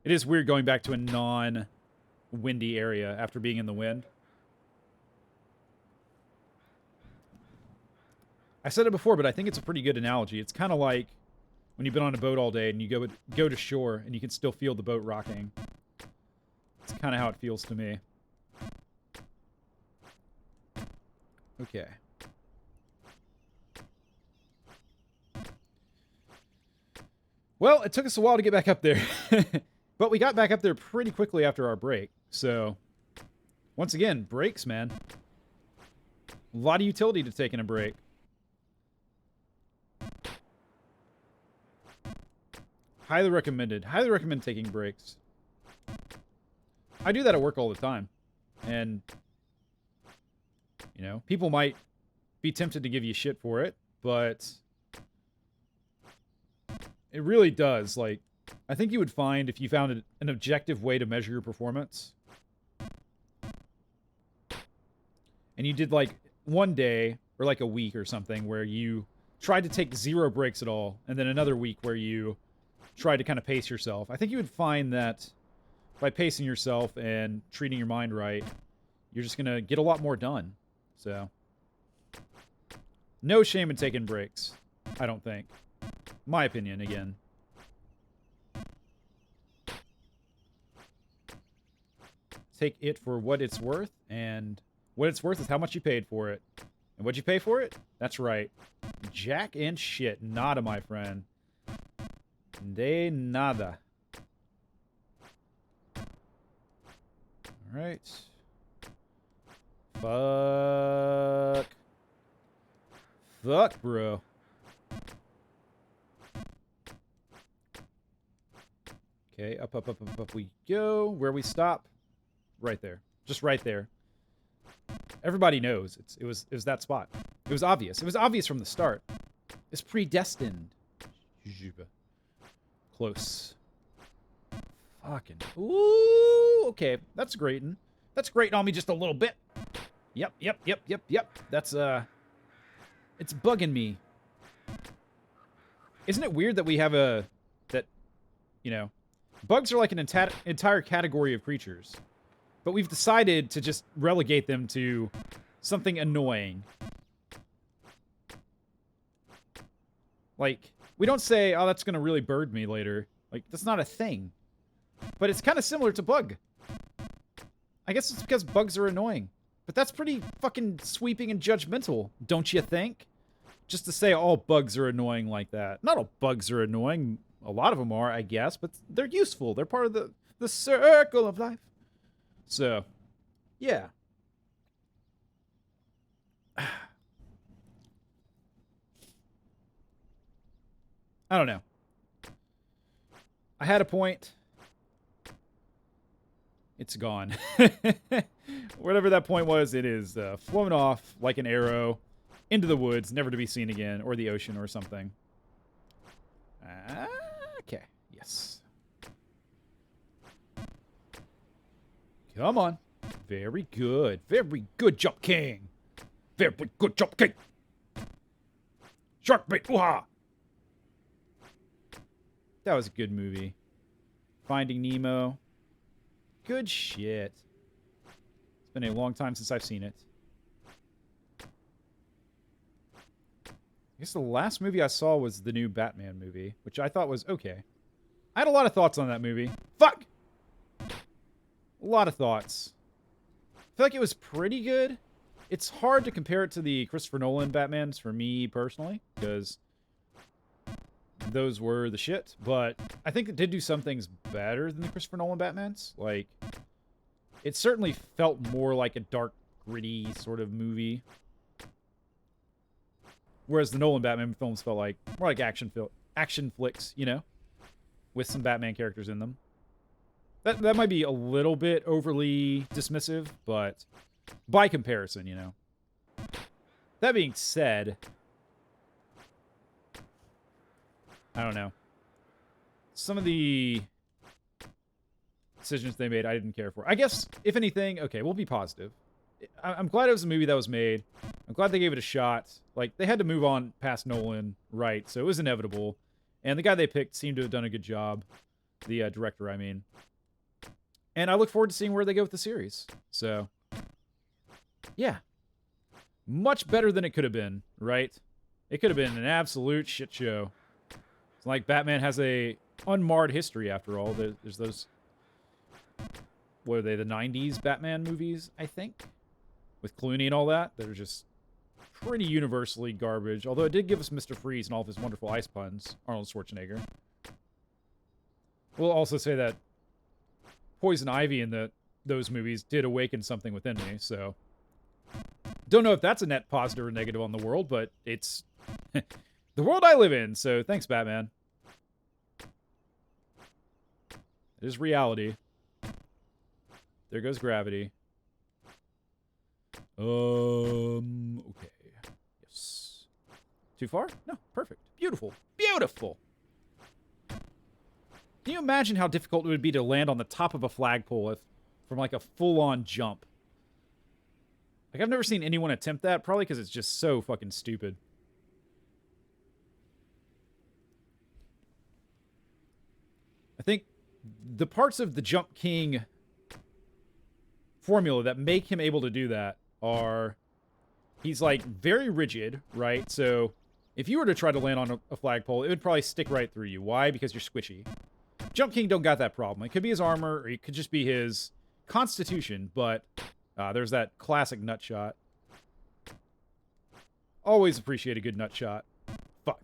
S1: It is weird going back to a non-windy area after being in the wind. I said it before, but I think it's a pretty good analogy. It's kind of like when you've been on a boat all day and you go to shore and you can still feel the boat rocking. It's kind of how it feels to me. Okay. Well, it took us a while to get back up there. But we got back up there pretty quickly after our break. So, once again, breaks, man. A lot of utility to taking a break. Highly recommended. Highly recommend taking breaks. I do that at work all the time. And, you know, people might be tempted to give you shit for it, but it really does. Like, I think you would find if you found an objective way to measure your performance, and you did like one day or like a week or something where you tried to take 0 breaks at all, and then another week where you tried to kind of pace yourself, I think you would find that by pacing yourself and treating your mind right, you're just going to get a lot more done. So, no shame in taking breaks, I don't think. My opinion, again. Take it for what it's worth, and what it's worth is how much you paid for it. And what'd you pay for it? That's right. Jack and shit. Nada, my friend. De nada. Alright. Fuck. Fuck, bro. Okay, up, up, up, up, up we go. Where we stop? Right there. Just right there. Everybody knows it was that spot. It was obvious. It was obvious from the start. It's predestined. Close. Fucking. Ooh, okay. That's grating. That's grating on me just a little bit. Yep. That's, it's bugging me. Isn't it weird that we have you know, bugs are like an entire category of creatures. But we've decided to just relegate them to something annoying. Like, we don't say, oh, that's going to really bird me later. Like, that's not a thing. But it's kind of similar to bug. I guess it's because bugs are annoying. But that's pretty fucking sweeping and judgmental, don't you think? Just to say all bugs are annoying like that. Not all bugs are annoying. A lot of them are, I guess. But they're useful. They're part of the circle of life. So, yeah. I don't know. I had a point. It's gone. Whatever that point was, it is flown off like an arrow into the woods, never to be seen again, or the ocean or something. Okay, yes. Come on. Very good. Very good job, King. Very good job, King. Shark bait. Ooh-ha. That was a good movie. Finding Nemo. Good shit. It's been a long time since I've seen it. I guess the last movie I saw was the new Batman movie, which I thought was okay. I had a lot of thoughts on that movie. Fuck! A lot of thoughts. I feel like it was pretty good. It's hard to compare it to the Christopher Nolan Batmans for me personally, because those were the shit. But I think it did do some things better than the Christopher Nolan Batmans. Like, it certainly felt more like a dark, gritty sort of movie. Whereas the Nolan Batman films felt like more like action flicks, you know, with some Batman characters in them. That might be a little bit overly dismissive, but by comparison, you know. That being said, I don't know. Some of the decisions they made, I didn't care for. I guess, if anything, okay, we'll be positive. I'm glad it was a movie that was made. I'm glad they gave it a shot. Like, they had to move on past Nolan, right? So it was inevitable. And the guy they picked seemed to have done a good job. The director, I mean. And I look forward to seeing where they go with the series. So, yeah. Much better than it could have been, right? It could have been an absolute shit show. It's like Batman has a unmarred history, after all. There's those... What are they, the 90s Batman movies, I think? With Clooney and all that. They're just pretty universally garbage. Although it did give us Mr. Freeze and all of his wonderful ice puns, Arnold Schwarzenegger. We'll also say that Poison Ivy in those movies did awaken something within me, so... Don't know if that's a net positive or negative on the world, but it's the world I live in, so thanks, Batman. It is reality. There goes gravity. Okay. Yes. Too far? No, perfect. Beautiful. Beautiful! Can you imagine how difficult it would be to land on the top of a flagpole from like a full-on jump? Like, I've never seen anyone attempt that, probably because it's just so fucking stupid. I think the parts of the Jump King formula that make him able to do that are... He's, like, very rigid, right? So, if you were to try to land on a flagpole, it would probably stick right through you. Why? Because you're squishy. Jump King don't got that problem. It could be his armor, or it could just be his constitution, but... there's that classic nut shot. Always appreciate a good nut shot. Fuck.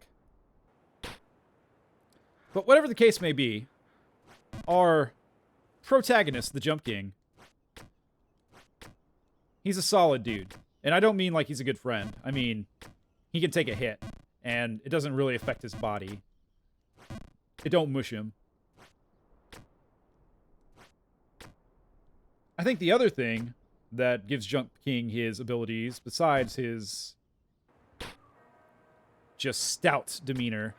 S1: But whatever the case may be, our protagonist, the Jump King, he's a solid dude. And I don't mean like he's a good friend. I mean, he can take a hit, and it doesn't really affect his body. It don't mush him. I think the other thing that gives Jump King his abilities, besides his just stout demeanor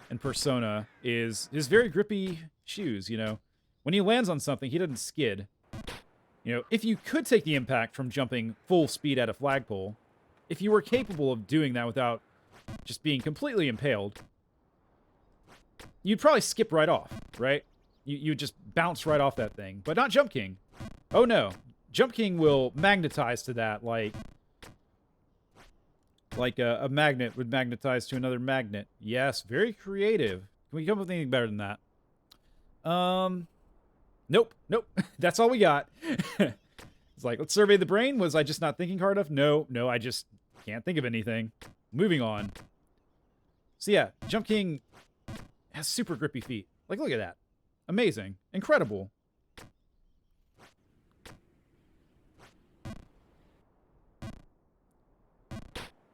S1: and persona, is his very grippy shoes, you know? When he lands on something, he doesn't skid. You know, if you could take the impact from jumping full speed at a flagpole, if you were capable of doing that without just being completely impaled, you'd probably skip right off, right? You'd just bounce right off that thing. But not Jump King. Oh no. Jump King will magnetize to that like a magnet would magnetize to another magnet. Yes, very creative. Can we come up with anything better than that? Nope. That's all we got. It's like, let's survey the brain. Was I just not thinking hard enough? No, I just can't think of anything. Moving on. So yeah, Jump King has super grippy feet. Like, look at that. Amazing. Incredible.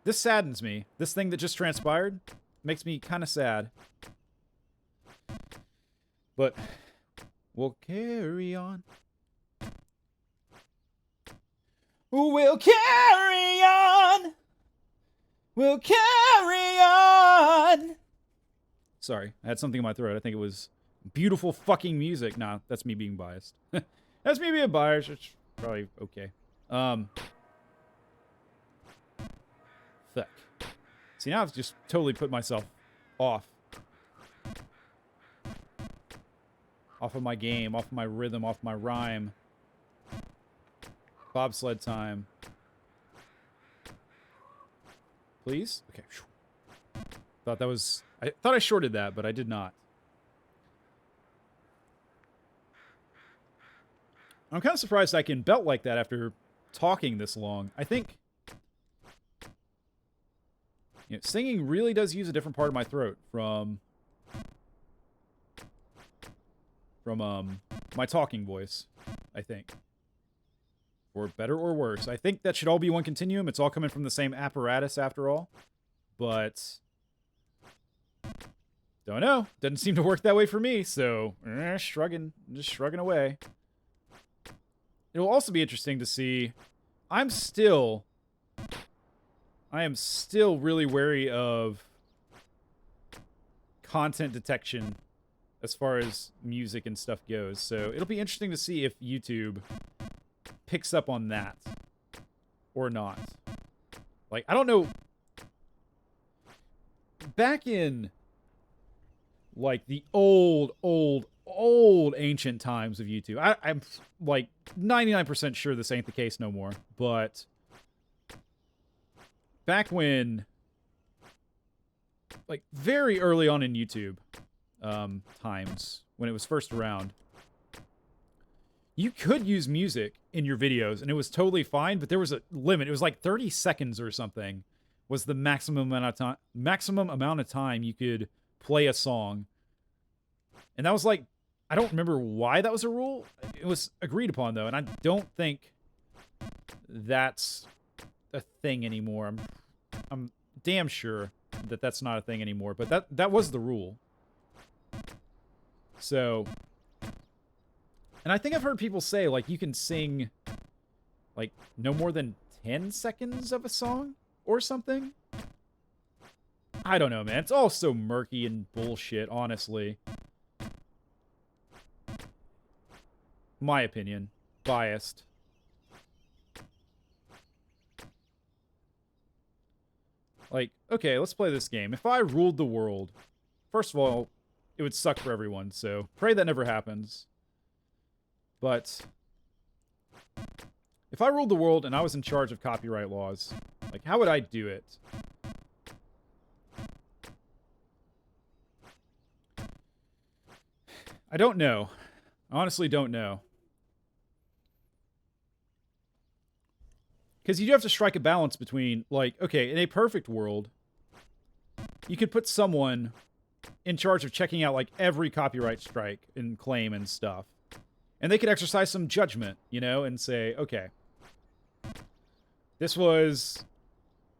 S1: This saddens me. This thing that just transpired makes me kind of sad. But we'll carry on. We'll carry on. We'll carry on. Sorry, I had something in my throat. I think it was beautiful fucking music. Nah, that's me being biased. That's me being biased. It's probably okay. Fuck. See, now I've just totally put myself off. Off of my game, off of my rhythm, off my rhyme. Bobsled time. Please? Okay. Thought that was... I thought I shorted that, but I did not. I'm kind of surprised I can belt like that after talking this long. I think... You know, singing really does use a different part of my throat from my talking voice, I think. For better or worse. I think that should all be one continuum. It's all coming from the same apparatus after all. But don't know. Doesn't seem to work that way for me, so just shrugging away. It'll also be interesting to see. I am still really wary of content detection as far as music and stuff goes. So it'll be interesting to see if YouTube picks up on that or not. Like, I don't know. Back in like the old ancient times of YouTube, I'm like 99% sure this ain't the case no more, but back when, like, very early on in YouTube times, when it was first around, you could use music in your videos and it was totally fine, but there was a limit. It was like 30 seconds or something was the maximum amount of time you could play a song. And that was like, I don't remember why that was a rule. It was agreed upon though, and I don't think that's a thing anymore. I'm damn sure that that's not a thing anymore, but that was the rule. So, and I think I've heard people say, like, you can sing, like, no more than 10 seconds of a song or something. I don't know, man. It's all so murky and bullshit, honestly. My opinion. Biased. Like, okay, let's play this game. If I ruled the world, first of all, it would suck for everyone, so pray that never happens. But if I ruled the world and I was in charge of copyright laws, like, how would I do it? I don't know. I honestly don't know. Because you do have to strike a balance between, like, okay, in a perfect world, you could put someone in charge of checking out, like, every copyright strike and claim and stuff. And they could exercise some judgment, you know, and say, okay, this was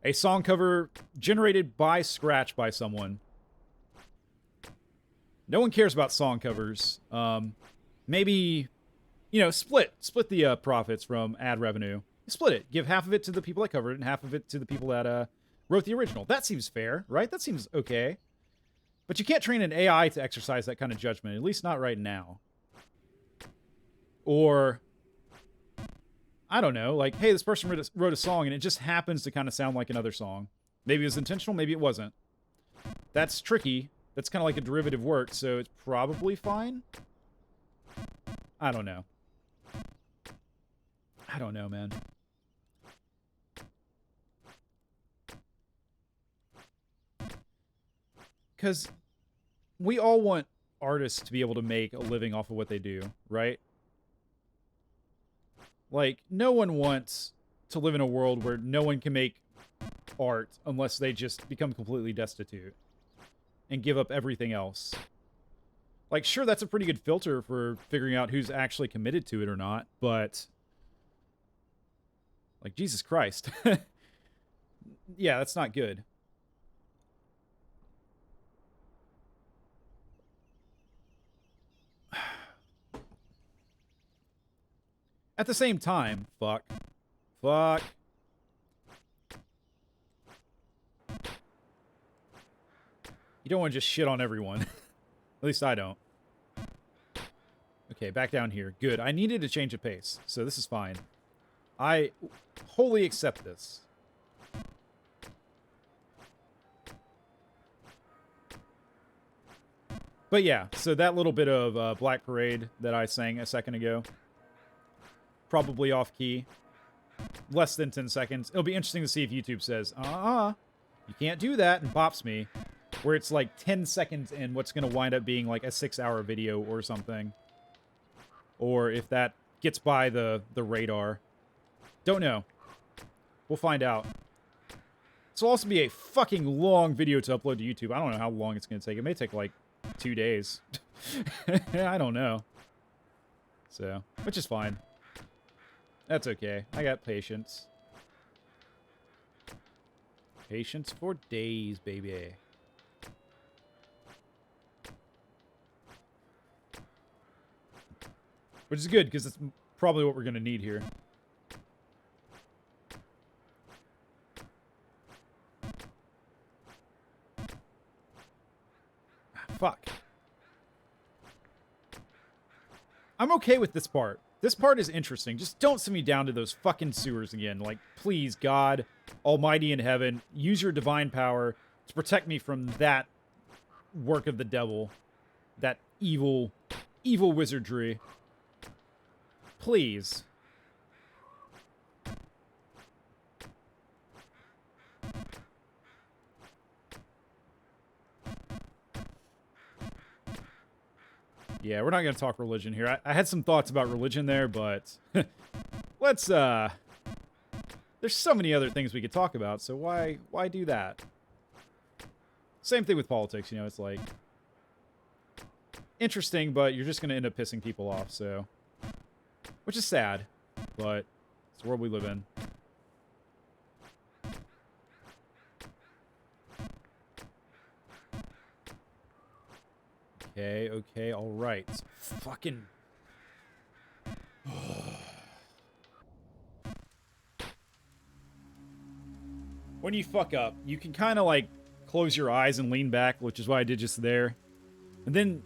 S1: a song cover generated by Scratch by someone. No one cares about song covers. Maybe, you know, split the profits from ad revenue. Split it. Give half of it to the people that covered it and half of it to the people that wrote the original. That seems fair, right? That seems okay. But you can't train an AI to exercise that kind of judgment, at least not right now. Or, I don't know, like, hey, this person wrote a song and it just happens to kind of sound like another song. Maybe it was intentional, maybe it wasn't. That's tricky. That's kind of like a derivative work, so it's probably fine. I don't know. I don't know, man. Because we all want artists to be able to make a living off of what they do, right? Like, no one wants to live in a world where no one can make art unless they just become completely destitute and give up everything else. Like, sure, that's a pretty good filter for figuring out who's actually committed to it or not, but, like, Jesus Christ. Yeah, that's not good. At the same time, fuck. You don't want to just shit on everyone. At least I don't. Okay, back down here. Good. I needed to change the pace, so this is fine. I wholly accept this. But yeah, so that little bit of Black Parade that I sang a second ago, probably off key. Less than 10 seconds. It'll be interesting to see if YouTube says, you can't do that, and bops me. Where it's like 10 seconds in what's going to wind up being like a 6-hour video or something. Or if that gets by the radar. Don't know. We'll find out. This will also be a fucking long video to upload to YouTube. I don't know how long it's going to take. It may take like 2 days. I don't know. So, which is fine. That's okay. I got patience. Patience for days, baby. Which is good, because that's probably what we're going to need here. Fuck. I'm okay with this part. This part is interesting. Just don't send me down to those fucking sewers again. Like, please, God Almighty in heaven, use your divine power to protect me from that work of the devil. That evil, evil wizardry. Please. Yeah, we're not going to talk religion here. I had some thoughts about religion there, but let's, there's so many other things we could talk about, so why do that? Same thing with politics, you know, it's like, interesting, but you're just going to end up pissing people off, so, which is sad, but it's the world we live in. Okay, alright. Fucking... When you fuck up, you can kind of, like, close your eyes and lean back, which is what I did just there. And then,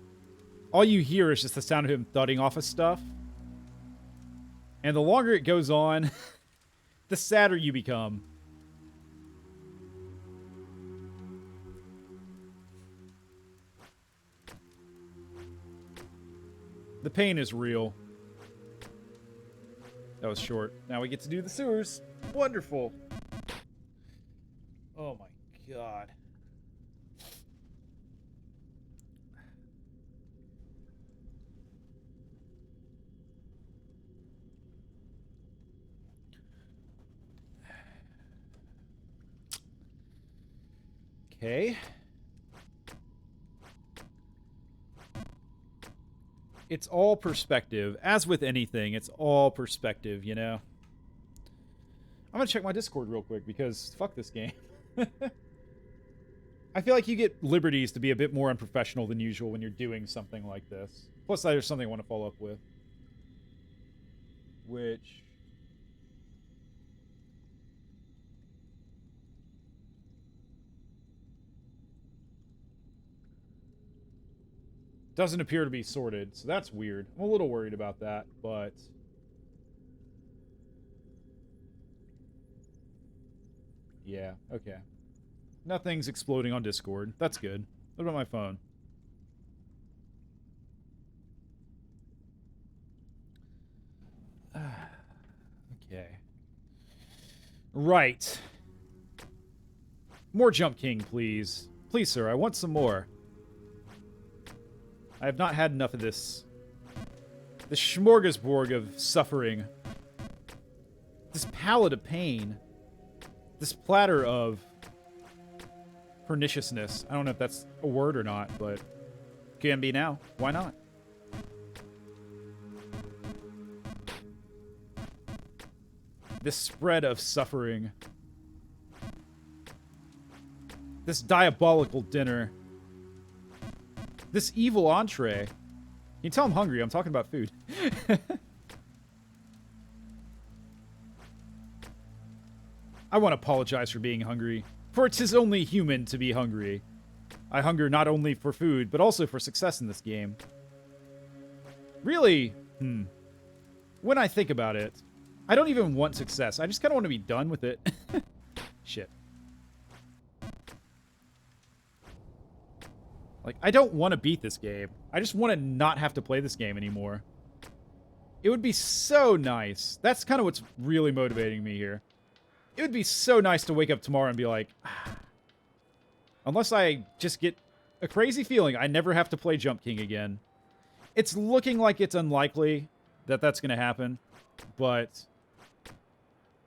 S1: all you hear is just the sound of him thudding off of stuff. And the longer it goes on, the sadder you become. The pain is real. That was short. Now we get to do the sewers. Wonderful. Oh my god. Okay. It's all perspective. As with anything, it's all perspective, you know? I'm gonna check my Discord real quick, because fuck this game. I feel like you get liberties to be a bit more unprofessional than usual when you're doing something like this. Plus, there's something I want to follow up with. Which... doesn't appear to be sorted, so that's weird. I'm a little worried about that, but... yeah, okay. Nothing's exploding on Discord. That's good. What about my phone? Okay. Right. More Jump King, please. Please, sir, I want some more. I have not had enough of this. This smorgasbord of suffering. This palette of pain. This platter of perniciousness. I don't know if that's a word or not, but can be now. Why not? This spread of suffering. This diabolical dinner. This evil entree. You can tell I'm hungry. I'm talking about food. I want to apologize for being hungry. For 'tis only human to be hungry. I hunger not only for food, but also for success in this game. Really, when I think about it, I don't even want success. I just kind of want to be done with it. Shit. Like, I don't want to beat this game. I just want to not have to play this game anymore. It would be so nice. That's kind of what's really motivating me here. It would be so nice to wake up tomorrow and be like, unless I just get a crazy feeling, I never have to play Jump King again. It's looking like it's unlikely that that's going to happen, but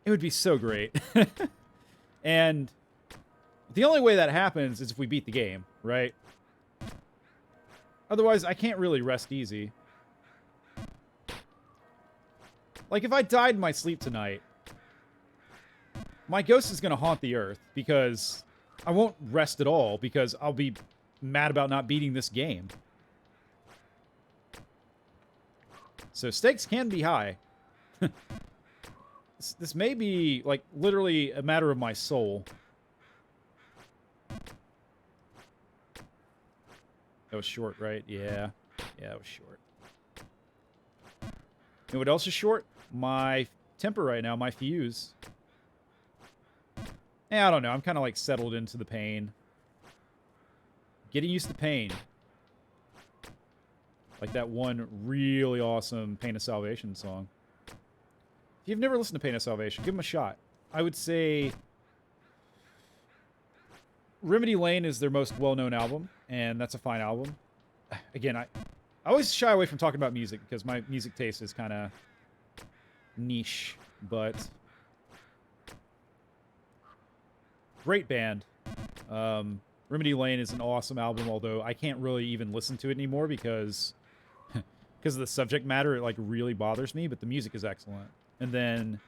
S1: it would be so great. And the only way that happens is if we beat the game, right? Otherwise, I can't really rest easy. Like, if I died in my sleep tonight, my ghost is going to haunt the earth because I won't rest at all because I'll be mad about not beating this game. So stakes can be high. This may be, like, literally a matter of my soul. That was short, right? Yeah. Yeah, that was short. You know what else is short? My temper right now, my fuse. I don't know. I'm kind of, like, settled into the pain. Getting used to pain. Like that one really awesome Pain of Salvation song. If you've never listened to Pain of Salvation, give them a shot. I would say Remedy Lane is their most well-known album, and that's a fine album. Again, I always shy away from talking about music because my music taste is kind of niche, but great band. Remedy Lane is an awesome album, although I can't really even listen to it anymore because of the subject matter. It like really bothers me, but the music is excellent. And then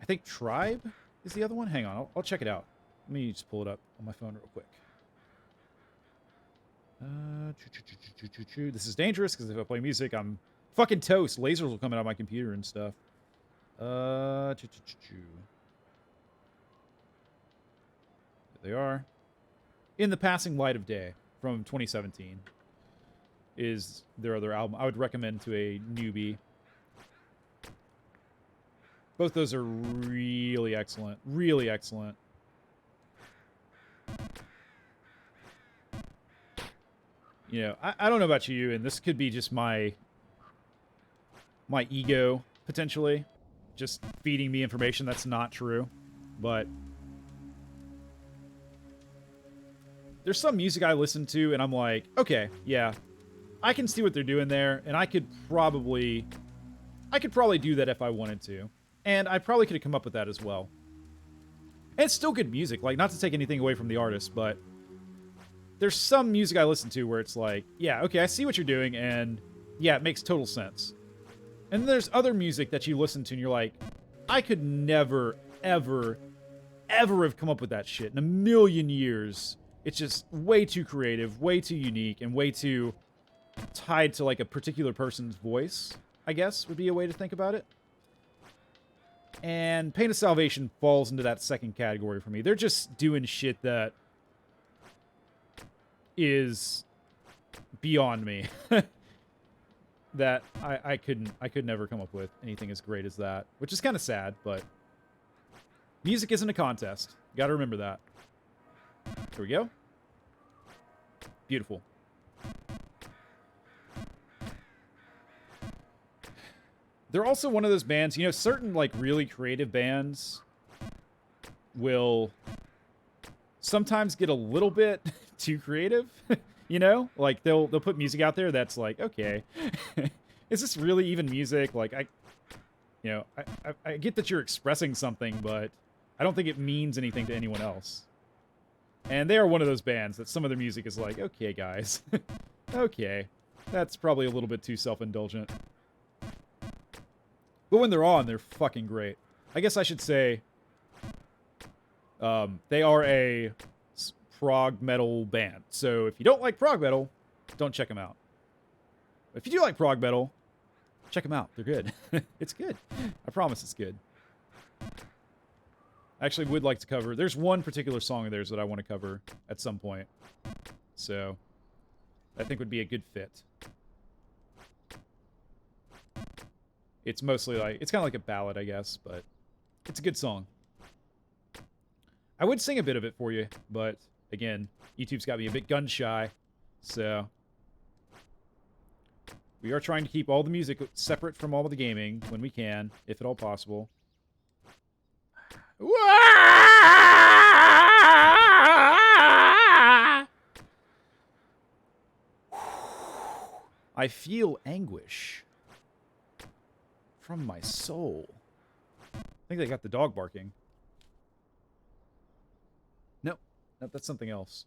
S1: I think Tribe is the other one. Hang on, I'll check it out. Let me just pull it up on my phone real quick. This is dangerous because if I play music, I'm fucking toast. Lasers will come out of my computer and stuff. There they are. In the Passing Light of Day from 2017 is their other album. I would recommend to a newbie. Both those are really excellent. Really excellent. You know, I don't know about you, and this could be just my ego, potentially. Just feeding me information that's not true. But there's some music I listen to, and I'm like, okay, yeah, I can see what they're doing there, and I could probably do that if I wanted to. And I probably could have come up with that as well. And it's still good music, like, not to take anything away from the artist, but there's some music I listen to where it's like, yeah, okay, I see what you're doing, and yeah, it makes total sense. And then there's other music that you listen to, and you're like, I could never, ever, ever have come up with that shit in a million years. It's just way too creative, way too unique, and way too tied to, like, a particular person's voice, I guess, would be a way to think about it. And Pain of Salvation falls into that second category for me. They're just doing shit that is beyond me. That I could never come up with anything as great as that. Which is kind of sad, but music isn't a contest. You gotta remember that. Here we go. Beautiful. They're also one of those bands, you know, certain, like, really creative bands will sometimes get a little bit too creative, you know? Like, they'll put music out there that's like, okay, is this really even music? Like, I get that you're expressing something, but I don't think it means anything to anyone else. And they are one of those bands that some of their music is like, okay, guys, okay, that's probably a little bit too self-indulgent. But when they're on, they're fucking great. I guess I should say they are a prog metal band. So if you don't like prog metal, don't check them out. If you do like prog metal, check them out. They're good. It's good. I promise it's good. I actually would like to cover... There's one particular song of theirs that I want to cover at some point. So I think would be a good fit. It's mostly like... It's kind of like a ballad, I guess, but it's a good song. I would sing a bit of it for you, but again, YouTube's got me a bit gun-shy, so we are trying to keep all the music separate from all of the gaming when we can, if at all possible. I feel anguish from my soul. I think they got the dog barking. Nope, that's something else.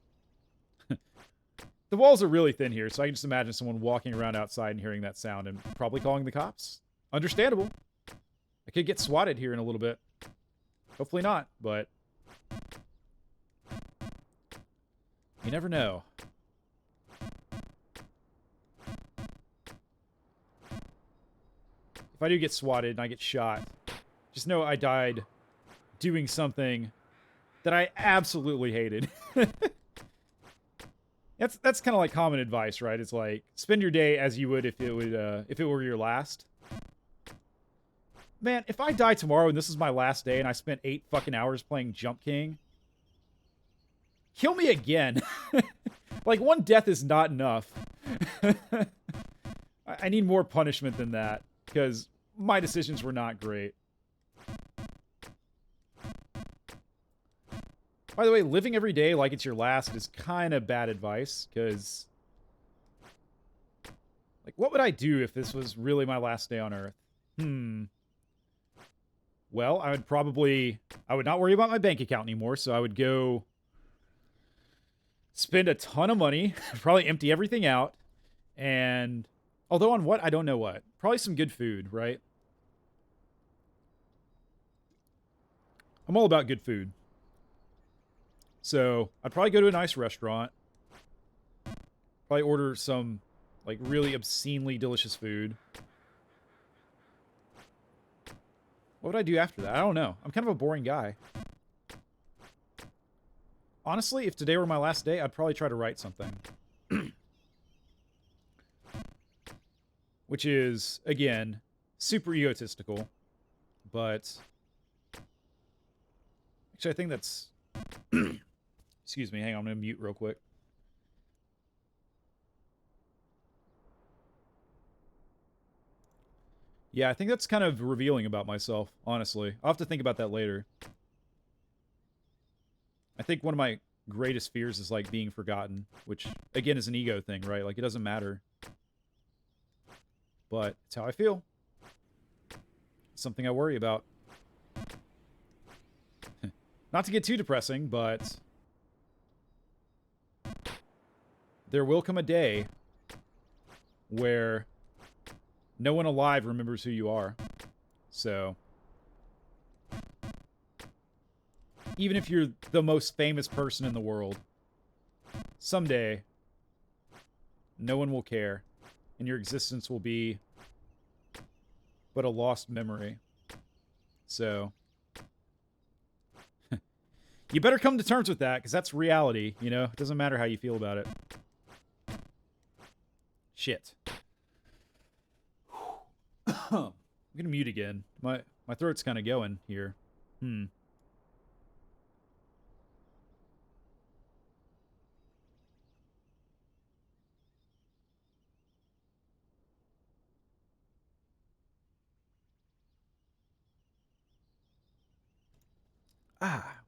S1: The walls are really thin here, so I can just imagine someone walking around outside and hearing that sound and probably calling the cops. Understandable. I could get swatted here in a little bit. Hopefully not, but you never know. If I do get swatted and I get shot, just know I died doing something that I absolutely hated. That's kind of like common advice, right? It's like, spend your day as you would if it were your last. Man, if I die tomorrow and this is my last day and I spent 8 fucking hours playing Jump King, kill me again. Like, one death is not enough. I need more punishment than that, because my decisions were not great. By the way, living every day like it's your last is kind of bad advice, because Like, what would I do if this was really my last day on Earth? Well, I would not worry about my bank account anymore, so I would go spend a ton of money, probably empty everything out, and although on what? I don't know what. Probably some good food, right? I'm all about good food. So I'd probably go to a nice restaurant. Probably order some, like, really obscenely delicious food. What would I do after that? I don't know. I'm kind of a boring guy. Honestly, if today were my last day, I'd probably try to write something. Which is, again, super egotistical. But actually, I think that's... Excuse me, hang on, I'm going to mute real quick. Yeah, I think that's kind of revealing about myself, honestly. I'll have to think about that later. I think one of my greatest fears is, like, being forgotten, which, again, is an ego thing, right? Like, it doesn't matter. But it's how I feel. It's something I worry about. Not to get too depressing, but there will come a day where no one alive remembers who you are. So even if you're the most famous person in the world, someday no one will care, and your existence will be but a lost memory. So you better come to terms with that, because that's reality, you know? It doesn't matter how you feel about it. Shit. I'm gonna mute again. My throat's kind of going here.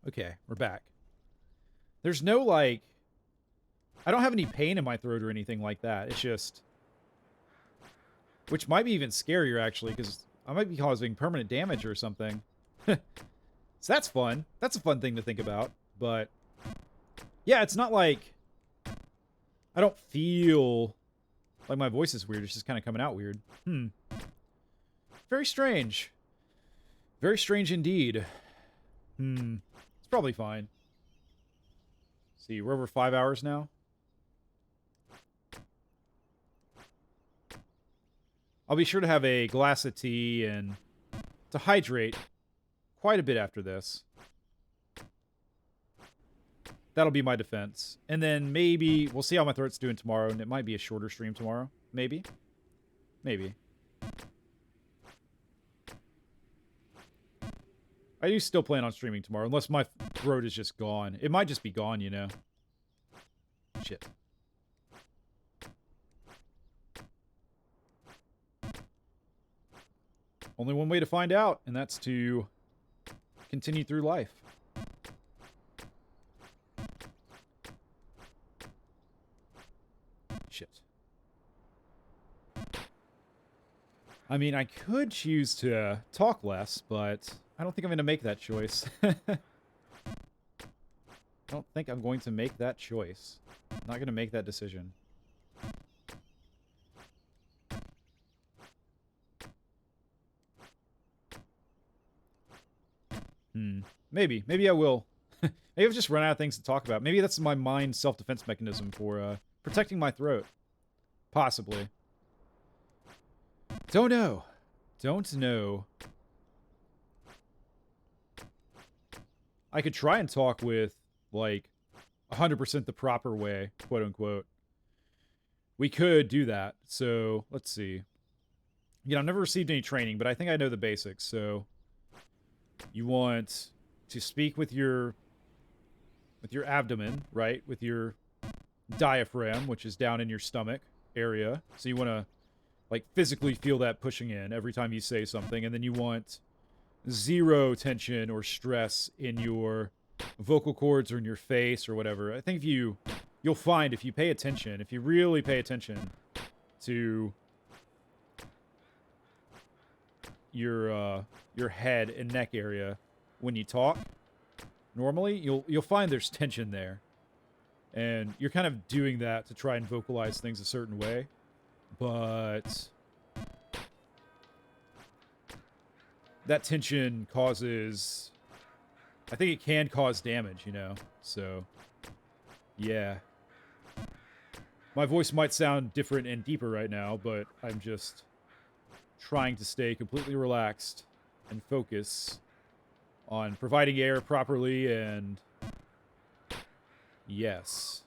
S1: Okay, we're back. There's no, like... I don't have any pain in my throat or anything like that. It's just... Which might be even scarier, actually, because I might be causing permanent damage or something. So that's fun. That's a fun thing to think about. But, yeah, it's not like... I don't feel like my voice is weird. It's just kind of coming out weird. Very strange. Very strange indeed. It's probably fine. See, we're over 5 hours now. I'll be sure to have a glass of tea and to hydrate quite a bit after this. That'll be my defense. And then maybe, we'll see how my throat's doing tomorrow, and it might be a shorter stream tomorrow. Maybe. Maybe. I do still plan on streaming tomorrow, unless my throat is just gone. It might just be gone, you know. Shit. Only one way to find out, and that's to continue through life. Shit. I mean, I could choose to talk less, but I don't think I'm going to make that choice. I don't think I'm going to make that choice. I'm not going to make that decision. Maybe. Maybe I will. Maybe I've just run out of things to talk about. Maybe that's my mind's self-defense mechanism for protecting my throat. Possibly. Don't know. Don't know. I could try and talk with, like, 100% the proper way, quote-unquote. We could do that. So, let's see. You know, I've never received any training, but I think I know the basics. So, you want to speak with your abdomen, right? With your diaphragm, which is down in your stomach area. So you want to, like, physically feel that pushing in every time you say something. And then you want zero tension or stress in your vocal cords or in your face or whatever. I think you'll find if you pay attention, if you really pay attention to your head and neck area when you talk. Normally, you'll find there's tension there. And you're kind of doing that to try and vocalize things a certain way. But that tension causes... I think it can cause damage, you know? So, yeah. My voice might sound different and deeper right now, but I'm just trying to stay completely relaxed and focus on providing air properly and... Yes.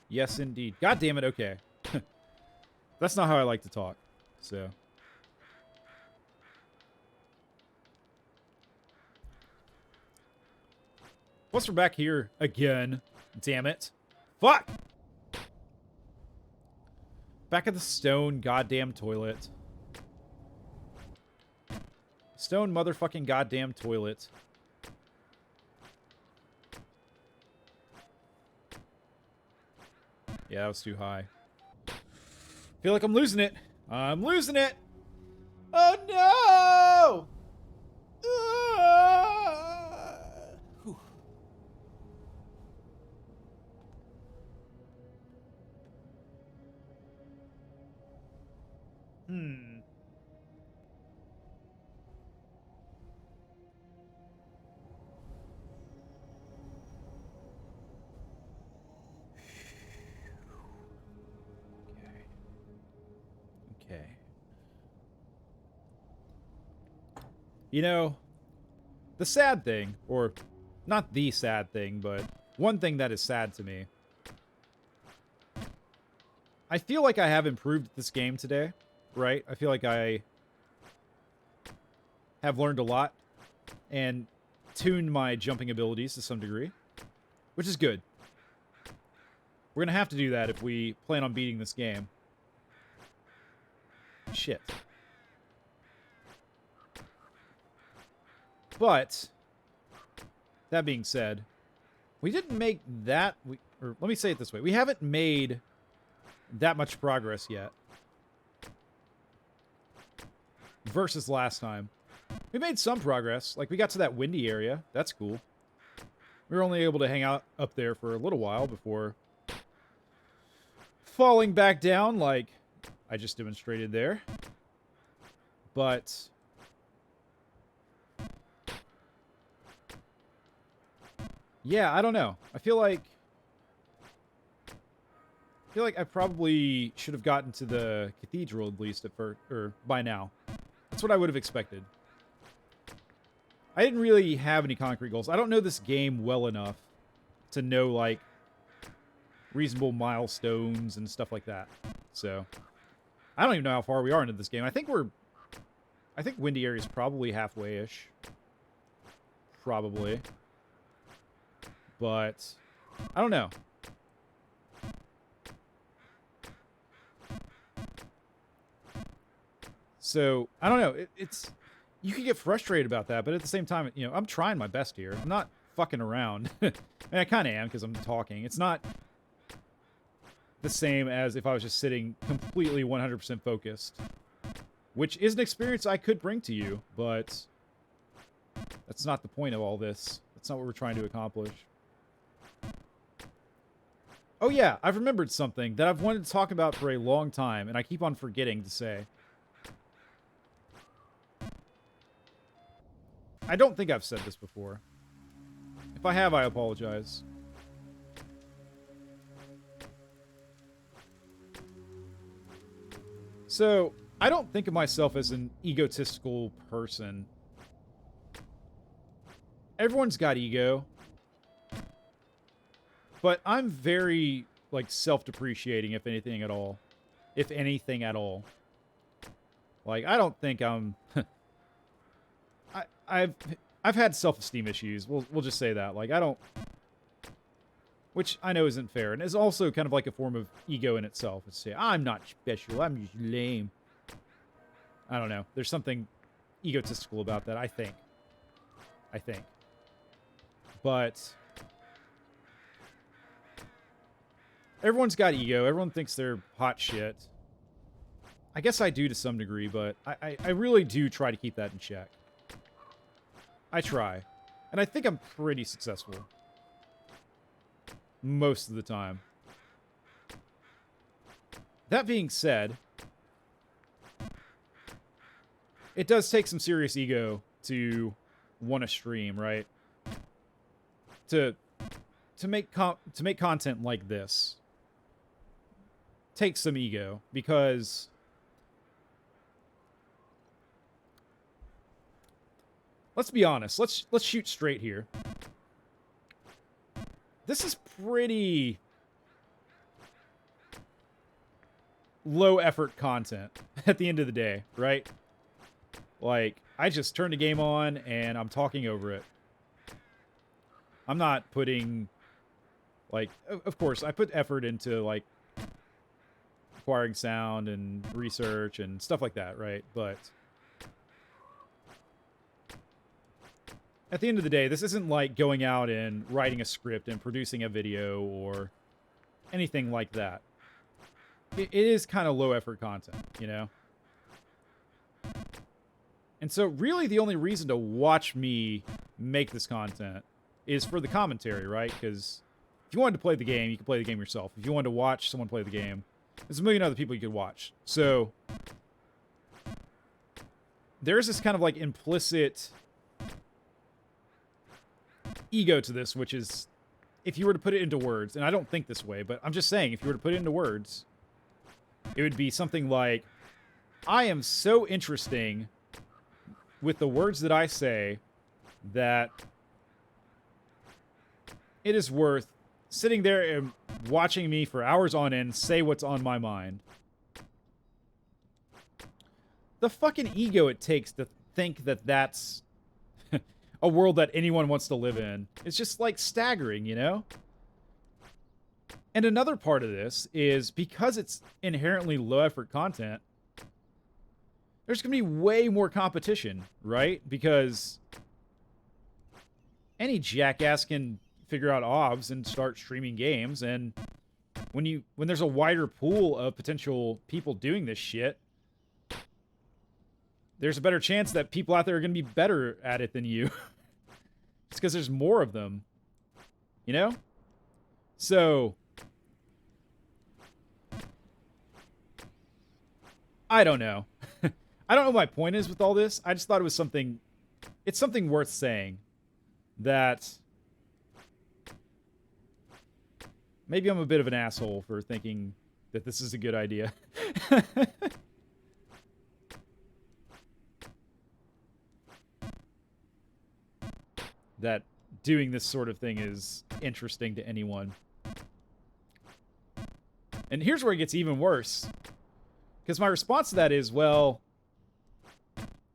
S1: Yes, indeed. God damn it, okay. That's not how I like to talk, so... Plus, we're back here again. Damn it. Fuck! Back at the stone goddamn toilet. Stone motherfucking goddamn toilet. Yeah, that was too high. Feel like I'm losing it. I'm losing it! Oh no! Whew. Okay. You know, the sad thing, or not the sad thing, but one thing that is sad to me. I feel like I have improved this game today, right? I feel like I have learned a lot and tuned my jumping abilities to some degree, which is good. We're going to have to do that if we plan on beating this game. Shit. But, that being said, we didn't make that... or let me say it this way. We haven't made that much progress yet. Versus last time. We made some progress. Like, we got to that windy area. That's cool. We were only able to hang out up there for a little while before falling back down like I just demonstrated there. But yeah, I don't know. I feel like I probably should have gotten to the cathedral at least at first, or by now. That's what I would have expected. I didn't really have any concrete goals. I don't know this game well enough to know, like, reasonable milestones and stuff like that. So, I don't even know how far we are into this game. I think Windy Area is probably halfway-ish. Probably. But, I don't know. So, I don't know. It's... You can get frustrated about that, but at the same time, you know, I'm trying my best here. I'm not fucking around. I mean, I kind of am because I'm talking. It's not the same as if I was just sitting completely 100% focused, which is an experience I could bring to you, but that's not the point of all this. That's not what we're trying to accomplish. Oh yeah, I've remembered something that I've wanted to talk about for a long time, and I keep on forgetting to say. I don't think I've said this before. If I have, I apologize. So, I don't think of myself as an egotistical person. Everyone's got ego. But I'm very, like, self-depreciating, if anything at all. If anything at all. Like, I don't think I'm... I've had self-esteem issues. We'll just say that. Like, I don't... Which I know isn't fair. And is also kind of like a form of ego in itself. It's say, I'm not special. I'm just lame. I don't know. There's something egotistical about that, I think. But... everyone's got ego. Everyone thinks they're hot shit. I guess I do to some degree, but I really do try to keep that in check. I try. And I think I'm pretty successful. Most of the time. That being said, it does take some serious ego to want to stream, right? To make content like this takes some ego, because let's be honest. Let's shoot straight here. This is pretty low effort content at the end of the day, right? Like, I just turned a game on and I'm talking over it. I'm not putting, like, of course, I put effort into, like, acquiring sound and research and stuff like that, right? But at the end of the day, this isn't like going out and writing a script and producing a video or anything like that. It is kind of low effort content, you know? And so really the only reason to watch me make this content is for the commentary, right? Because if you wanted to play the game, you could play the game yourself. If you wanted to watch someone play the game, there's a million other people you could watch. So there's this kind of like implicit ego to this, which is, if you were to put it into words, and I don't think this way, but I'm just saying, if you were to put it into words, it would be something like, I am so interesting with the words that I say that it is worth sitting there and watching me for hours on end say what's on my mind. The fucking ego it takes to think that that's a world that anyone wants to live in. It's just, like, staggering, you know? And another part of this is, because it's inherently low-effort content, there's going to be way more competition, right? Because any jackass can figure out OBS and start streaming games, and when there's a wider pool of potential people doing this shit, there's a better chance that people out there are going to be better at it than you. It's because there's more of them, you know? So I don't know. I don't know what my point is with all this. I just thought it was something, it's something worth saying, that maybe I'm a bit of an asshole for thinking that this is a good idea. That doing this sort of thing is interesting to anyone. And here's where it gets even worse. Because my response to that is, well,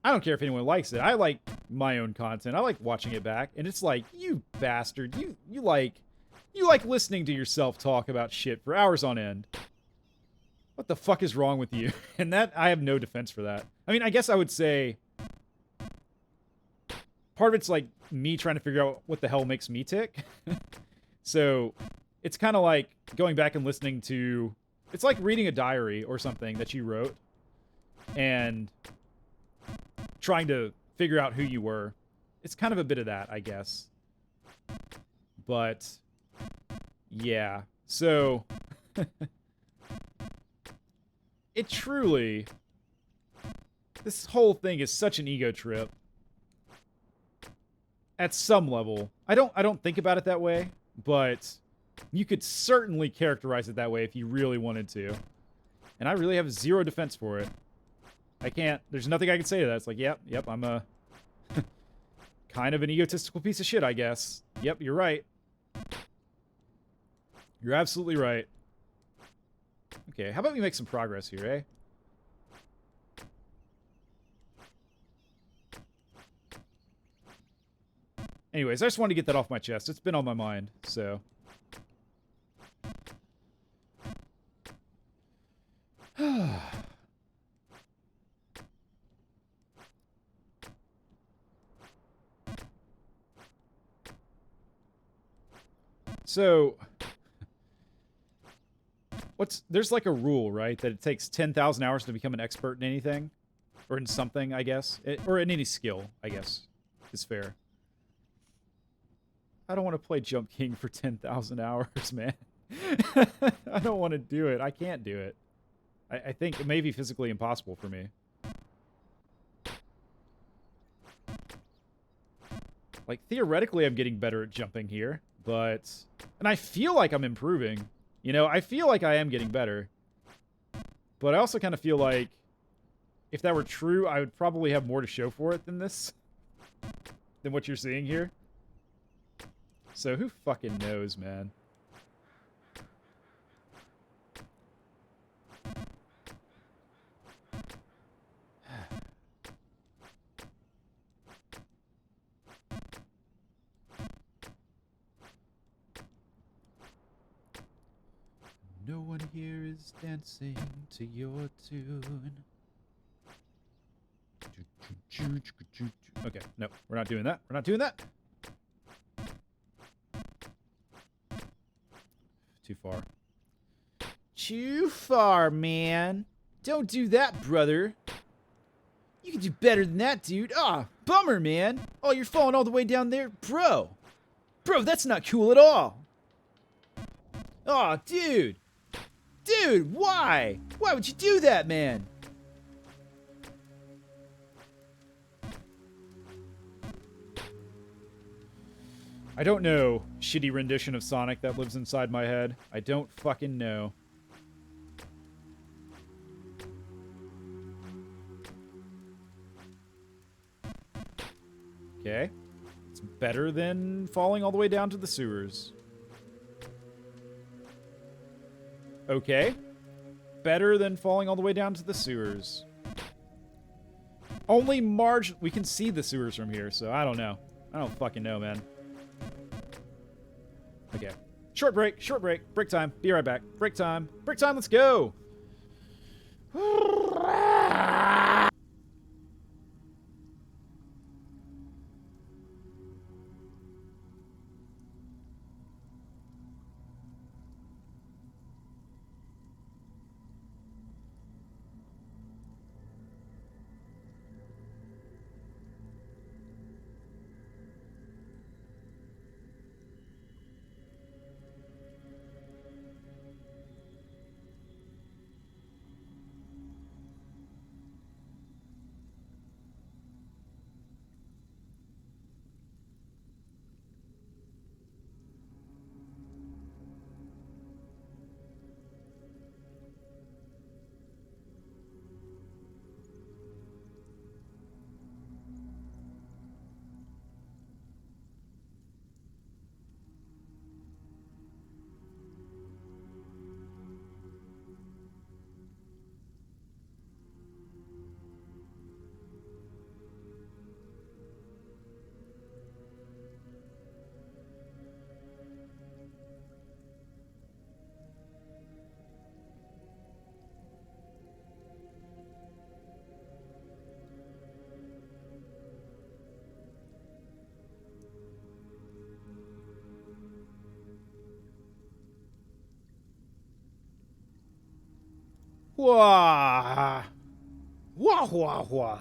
S1: I don't care if anyone likes it. I like my own content. I like watching it back. And it's like, you bastard. You like listening to yourself talk about shit for hours on end. What the fuck is wrong with you? And that, I have no defense for that. I mean, I guess I would say part of it's like me trying to figure out what the hell makes me tick. So it's kind of like going back and listening to, it's like reading a diary or something that you wrote and trying to figure out who you were. It's kind of a bit of that, I guess. But yeah, so it truly, this whole thing is such an ego trip. At some level. I don't think about it that way, but you could certainly characterize it that way if you really wanted to. And I really have zero defense for it. I can't, there's nothing I can say to that. It's like, yep, I'm a kind of an egotistical piece of shit, I guess. Yep, you're right. You're absolutely right. Okay, how about we make some progress here, eh? Anyways, I just wanted to get that off my chest. It's been on my mind, so. So, There's like a rule, right? That it takes 10,000 hours to become an expert in anything. Or in something, I guess. Or in any skill, I guess. Is fair. I don't want to play Jump King for 10,000 hours, man. I don't want to do it. I can't do it. I think it may be physically impossible for me. Like, theoretically, I'm getting better at jumping here, but... And I feel like I'm improving. You know, I feel like I am getting better. But I also kind of feel like if that were true, I would probably have more to show for it than this. Than what you're seeing here. So who fucking knows, man? No one here is dancing to your tune. Okay, no, we're not doing that. We're not doing that. Too far. Too far, man. Don't do that, brother. You can do better than that, dude. Ah, bummer, man. Oh, you're falling all the way down there? Bro. Bro, that's not cool at all. Aw, dude. Dude, why? Why would you do that, man? I don't know, shitty rendition of Sonic that lives inside my head. I don't fucking know. Okay. It's better than falling all the way down to the sewers. Okay. Better than falling all the way down to the sewers. Only we can see the sewers from here, so I don't know. I don't fucking know, man. Okay. Short break, break time. Be right back. Break time, let's go! Wah! Wah, wah, wah.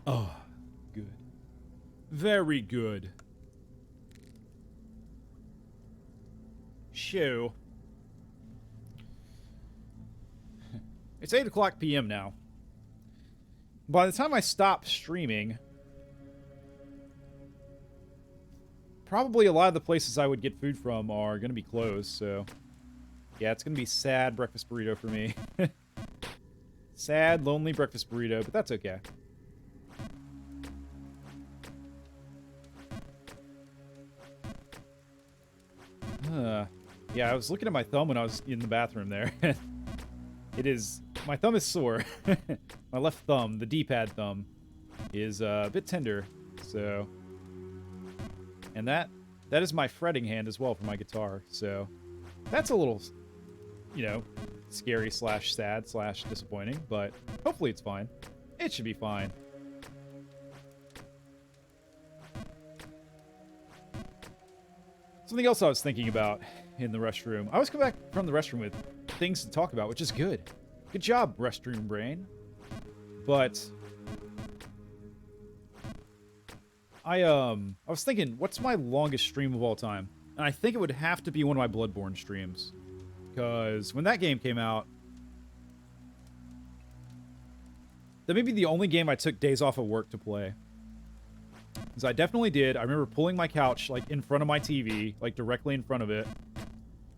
S1: Oh, good. Very good. Show. It's 8 o'clock p.m. now. By the time I stop streaming, probably a lot of the places I would get food from are going to be closed, so... Yeah, it's going to be sad breakfast burrito for me. Sad, lonely breakfast burrito, but that's okay. Yeah, I was looking at my thumb when I was in the bathroom there. My thumb is sore. My left thumb, the D-pad thumb, is a bit tender, so... And that is my fretting hand as well for my guitar, so... That's a little... you know, scary slash sad slash disappointing, but hopefully it's fine. It should be fine. Something else I was thinking about in the restroom. I always come back from the restroom with things to talk about, which is good. Good job, restroom brain. But I was thinking, what's my longest stream of all time? And I think it would have to be one of my Bloodborne streams. Because when that game came out, that may be the only game I took days off of work to play. Because I definitely did. I remember pulling my couch, like, in front of my TV, like, directly in front of it.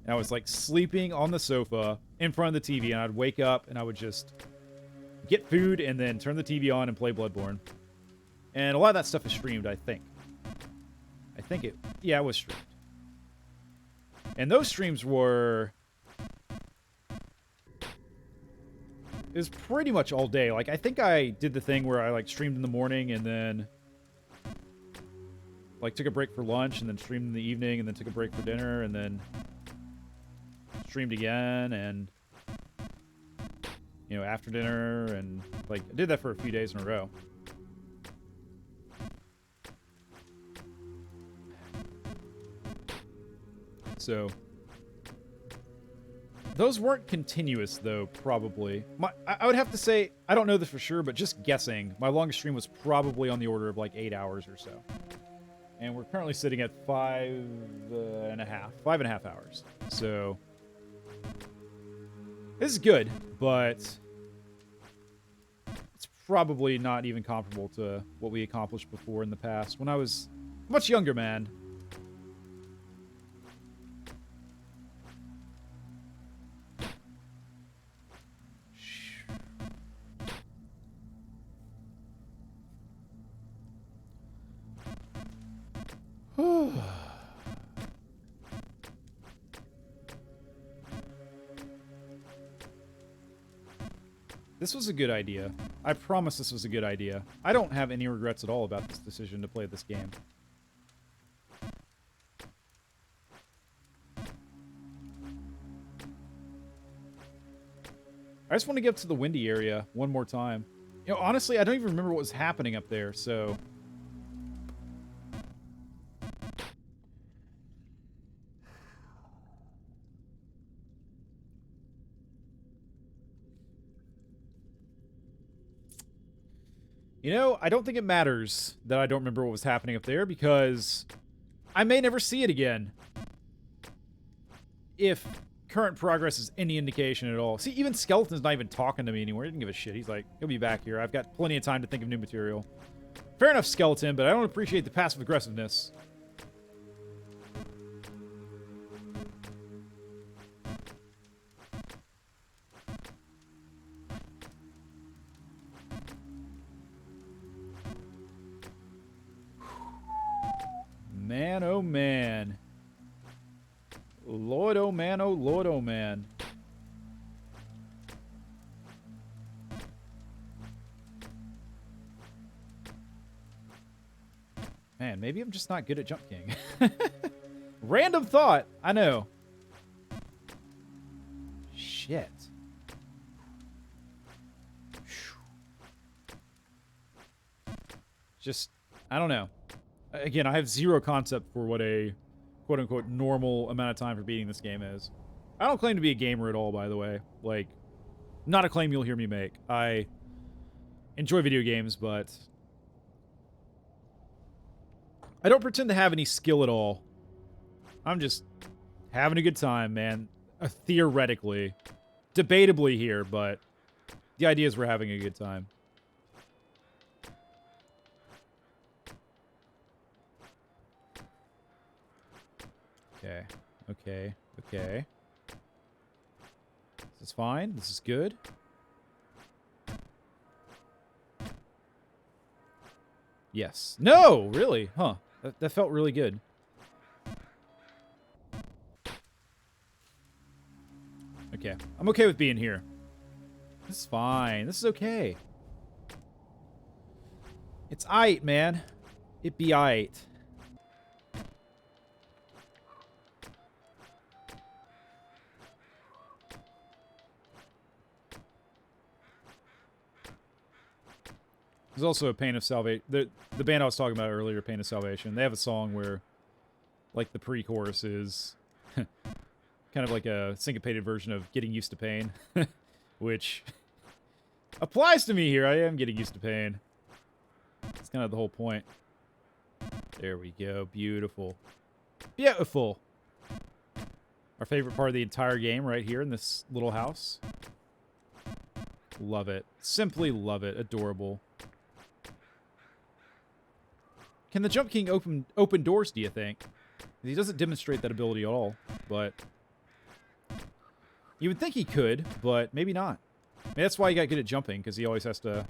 S1: And I was, like, sleeping on the sofa in front of the TV, and I'd wake up, and I would just get food, and then turn the TV on and play Bloodborne. And a lot of that stuff is streamed, I think. Yeah, it was streamed. And those streams were... It was pretty much all day. Like, I think I did the thing where I, like, streamed in the morning and then, like, took a break for lunch and then streamed in the evening and then took a break for dinner and then streamed again and, you know, after dinner and, like, I did that for a few days in a row. So... Those weren't continuous, though, probably. I would have to say, I don't know this for sure, but just guessing, my longest stream was probably on the order of, like, 8 hours or so. And we're currently sitting at 5.5 hours. So, this is good, but it's probably not even comparable to what we accomplished before in the past. When I was a much younger, man. This was a good idea. I promise this was a good idea. I don't have any regrets at all about this decision to play this game. I just want to get up to the windy area one more time. You know, honestly, I don't even remember what was happening up there, so... You know, I don't think it matters that I don't remember what was happening up there, because I may never see it again. If current progress is any indication at all. See, even Skeleton's not even talking to me anymore. He didn't give a shit. He's like, he'll be back here. I've got plenty of time to think of new material. Fair enough, Skeleton, but I don't appreciate the passive aggressiveness. Man, oh man. Lord, oh man, oh Lord, oh man. Man, maybe I'm just not good at Jump King. Random thought, I know. Shit. Just, I don't know. Again, I have zero concept for what a quote-unquote normal amount of time for beating this game is. I don't claim to be a gamer at all, by the way. Like, not a claim you'll hear me make. I enjoy video games, but I don't pretend to have any skill at all. I'm just having a good time, man. Theoretically. Debatably here, but the idea is we're having a good time. Okay, okay, okay. This is fine. This is good. Yes. No! Really? Huh. That felt really good. Okay. I'm okay with being here. This is fine. This is okay. It's aight, man. It be aight. There's also a Pain of Salvation. The band I was talking about earlier, Pain of Salvation, they have a song where, like, the pre-chorus is, kind of like a syncopated version of getting used to pain, which applies to me here. I am getting used to pain. That's kind of the whole point. There we go. Beautiful. Beautiful. Our favorite part of the entire game right here in this little house. Love it. Simply love it. Adorable. Can the Jump King open doors, do you think? He doesn't demonstrate that ability at all, but you would think he could, but maybe not. Maybe that's why he got good at jumping, because he always has to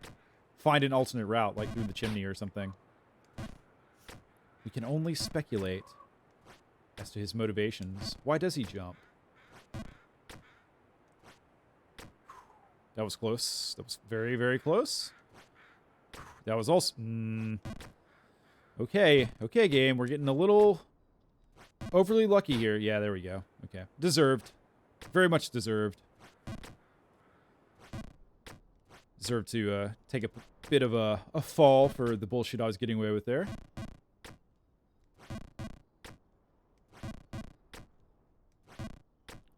S1: find an alternate route, like through the chimney or something. We can only speculate as to his motivations. Why does he jump? That was close. That was very, very close. That was also... Okay. Okay, game. We're getting a little overly lucky here. Yeah, there we go. Okay. Deserved. Very much deserved. Deserved to take a bit of a fall for the bullshit I was getting away with there.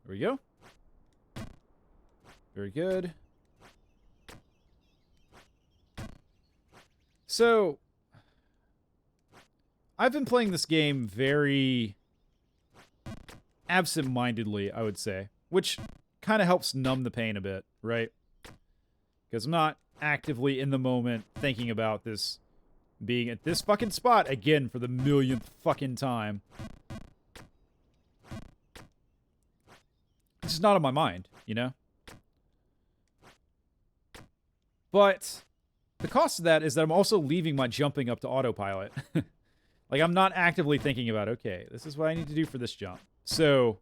S1: There we go. Very good. So, I've been playing this game very absent-mindedly, I would say, which kind of helps numb the pain a bit, right? Because I'm not actively in the moment thinking about this being at this fucking spot again for the millionth fucking time. It's just not on my mind, you know? But the cost of that is that I'm also leaving my jumping up to autopilot. Like, I'm not actively thinking about, okay, this is what I need to do for this jump. So,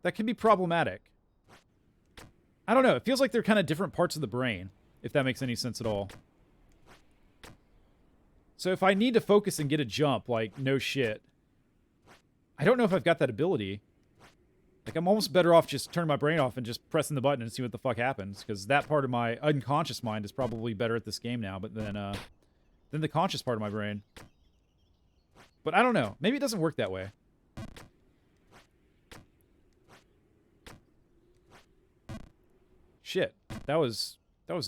S1: that can be problematic. I don't know. It feels like they're kind of different parts of the brain, if that makes any sense at all. So if I need to focus and get a jump, like, no shit, I don't know if I've got that ability. Like, I'm almost better off just turning my brain off and just pressing the button and see what the fuck happens, because that part of my unconscious mind is probably better at this game now, but then the conscious part of my brain. But I don't know. Maybe it doesn't work that way. Shit. That was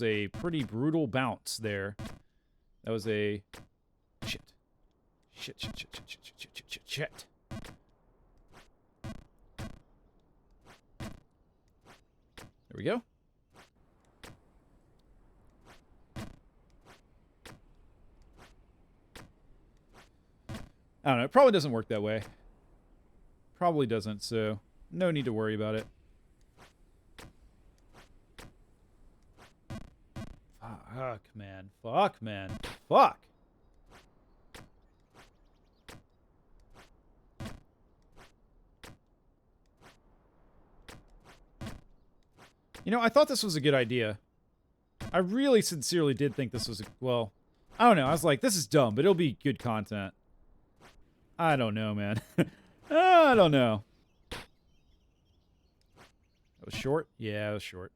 S1: a pretty brutal bounce there. That was a... Shit. Shit. There we go. I don't know. It probably doesn't work that way. Probably doesn't, so no need to worry about it. Fuck, man. Fuck, man. Fuck. You know, I thought this was a good idea. I really sincerely did think this was a... Well, I don't know. I was like, this is dumb, but it'll be good content. I don't know, man. I don't know. That was short? Yeah, it was short.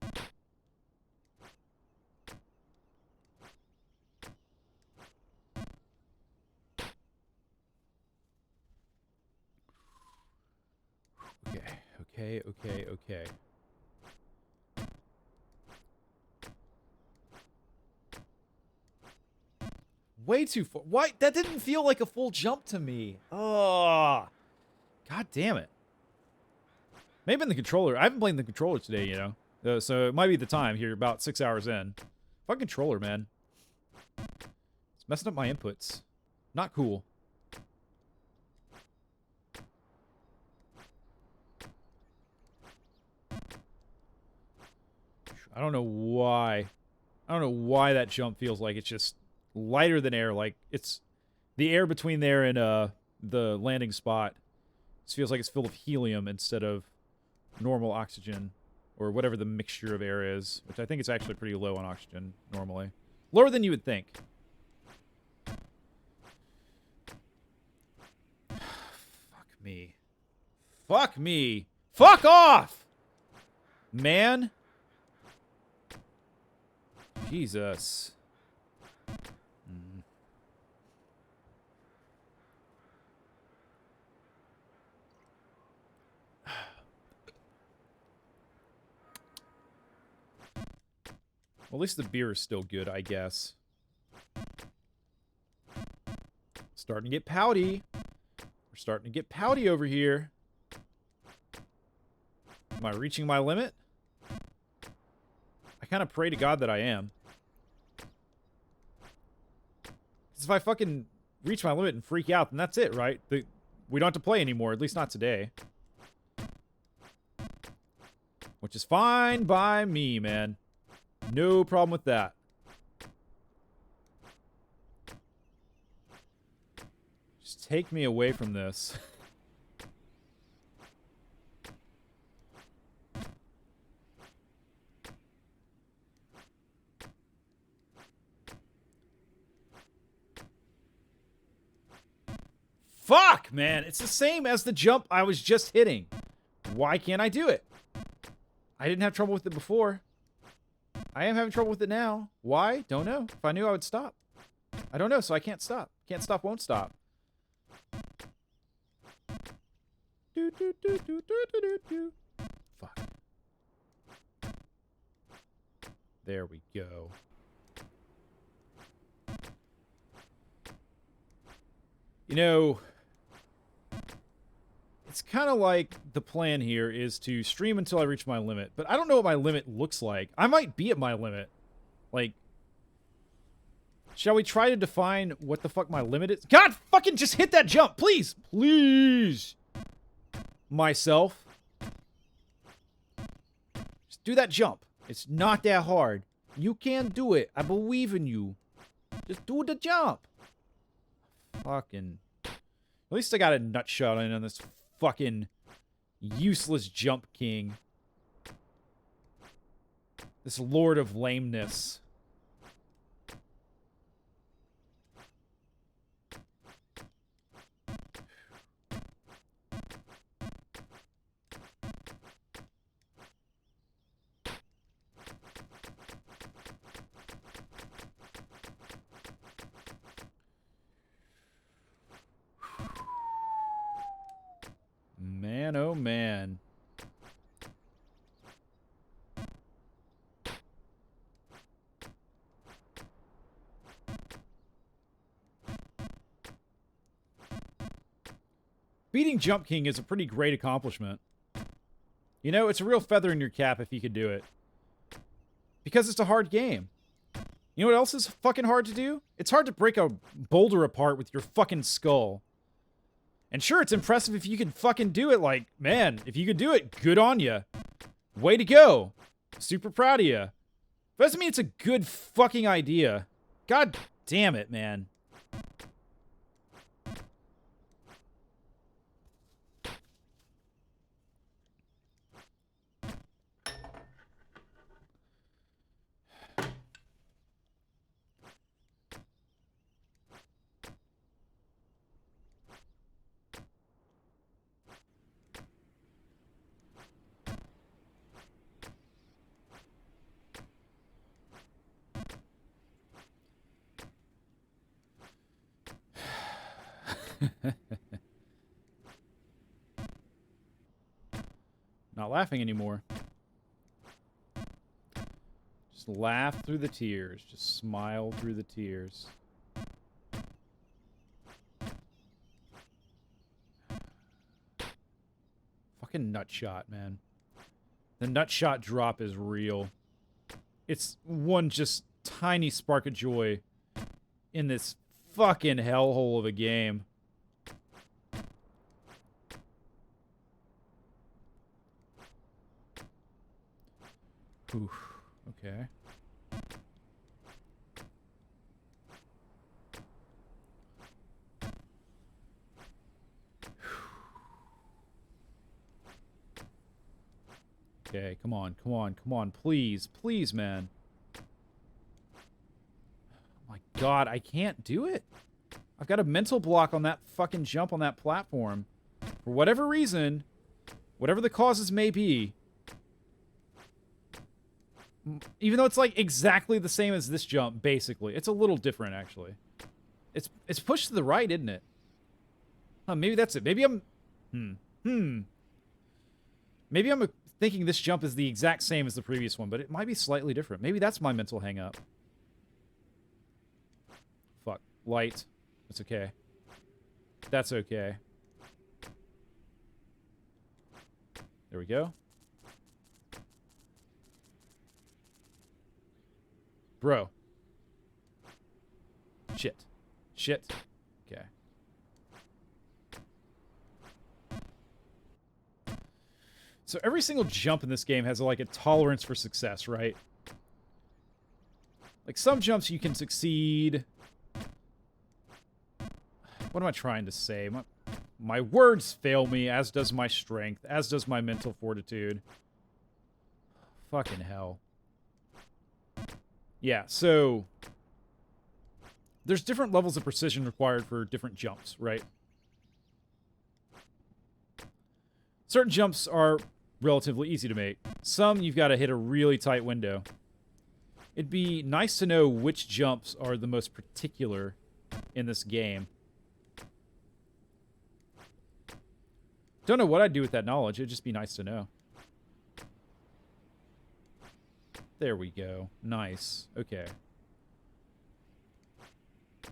S1: Okay. Way too far. Why? That didn't feel like a full jump to me. Oh. God damn it. Maybe in the controller. I haven't played the controller today, you know. So it might be the time here, about 6 hours in. Fucking controller, man. It's messing up my inputs. Not cool. I don't know why. I don't know why that jump feels like it's just lighter than air. Like, it's the air between there and the landing spot. It feels like it's filled with helium instead of normal oxygen, or whatever the mixture of air is, which I think it's actually pretty low on oxygen normally. Lower than you would think. Fuck me. Fuck me. Fuck off! Man. Jesus. Well, at least the beer is still good, I guess. Starting to get pouty. We're starting to get pouty over here. Am I reaching my limit? I kind of pray to God that I am. Because if I fucking reach my limit and freak out, then that's it, right? We don't have to play anymore, at least not today. Which is fine by me, man. No problem with that. Just take me away from this. Fuck, man. It's the same as the jump I was just hitting. Why can't I do it? I didn't have trouble with it before. I am having trouble with it now. Why? Don't know. If I knew, I would stop. I don't know, so I can't stop. Can't stop, won't stop. Fuck. There we go. You know, it's kind of like the plan here is to stream until I reach my limit, but I don't know what my limit looks like. I might be at my limit. Like, shall we try to define what the fuck my limit is? God, fucking just hit that jump, please! Please! Myself. Just do that jump. It's not that hard. You can do it. I believe in you. Just do the jump. Fucking... At least I got a nut shot in on this fucking useless jump king. This lord of lameness. Man, oh man. Beating Jump King is a pretty great accomplishment. You know, it's a real feather in your cap if you could do it. Because it's a hard game. You know what else is fucking hard to do? It's hard to break a boulder apart with your fucking skull. And sure, it's impressive if you can fucking do it. Like, man, if you could do it, good on you. Way to go. Super proud of you. But doesn't mean it's a good fucking idea. God damn it, man. Not laughing anymore. Just laugh through the tears. Just smile through the tears. Fucking nutshot, man. The nutshot drop is real. It's one just tiny spark of joy in this fucking hellhole of a game. Oof. Okay. Okay, come on, come on, come on, please, please, man. Oh my God, I can't do it. I've got a mental block on that fucking jump on that platform. For whatever reason, whatever the causes may be, even though it's like exactly the same as this jump, basically. It's a little different, actually. It's pushed to the right, isn't it? Huh, maybe that's it. Maybe I'm... Maybe I'm thinking this jump is the exact same as the previous one, but it might be slightly different. Maybe that's my mental hang-up. Fuck. Light. It's okay. That's okay. There we go. Bro. Shit. Shit. Okay. So every single jump in this game has like a tolerance for success, right? Like some jumps you can succeed. What am I trying to say? My words fail me, as does my strength, as does my mental fortitude. Fucking hell. Yeah, so there's different levels of precision required for different jumps, right? Certain jumps are relatively easy to make. Some you've got to hit a really tight window. It'd be nice to know which jumps are the most particular in this game. Don't know what I'd do with that knowledge. It'd just be nice to know. There we go. Nice. Okay.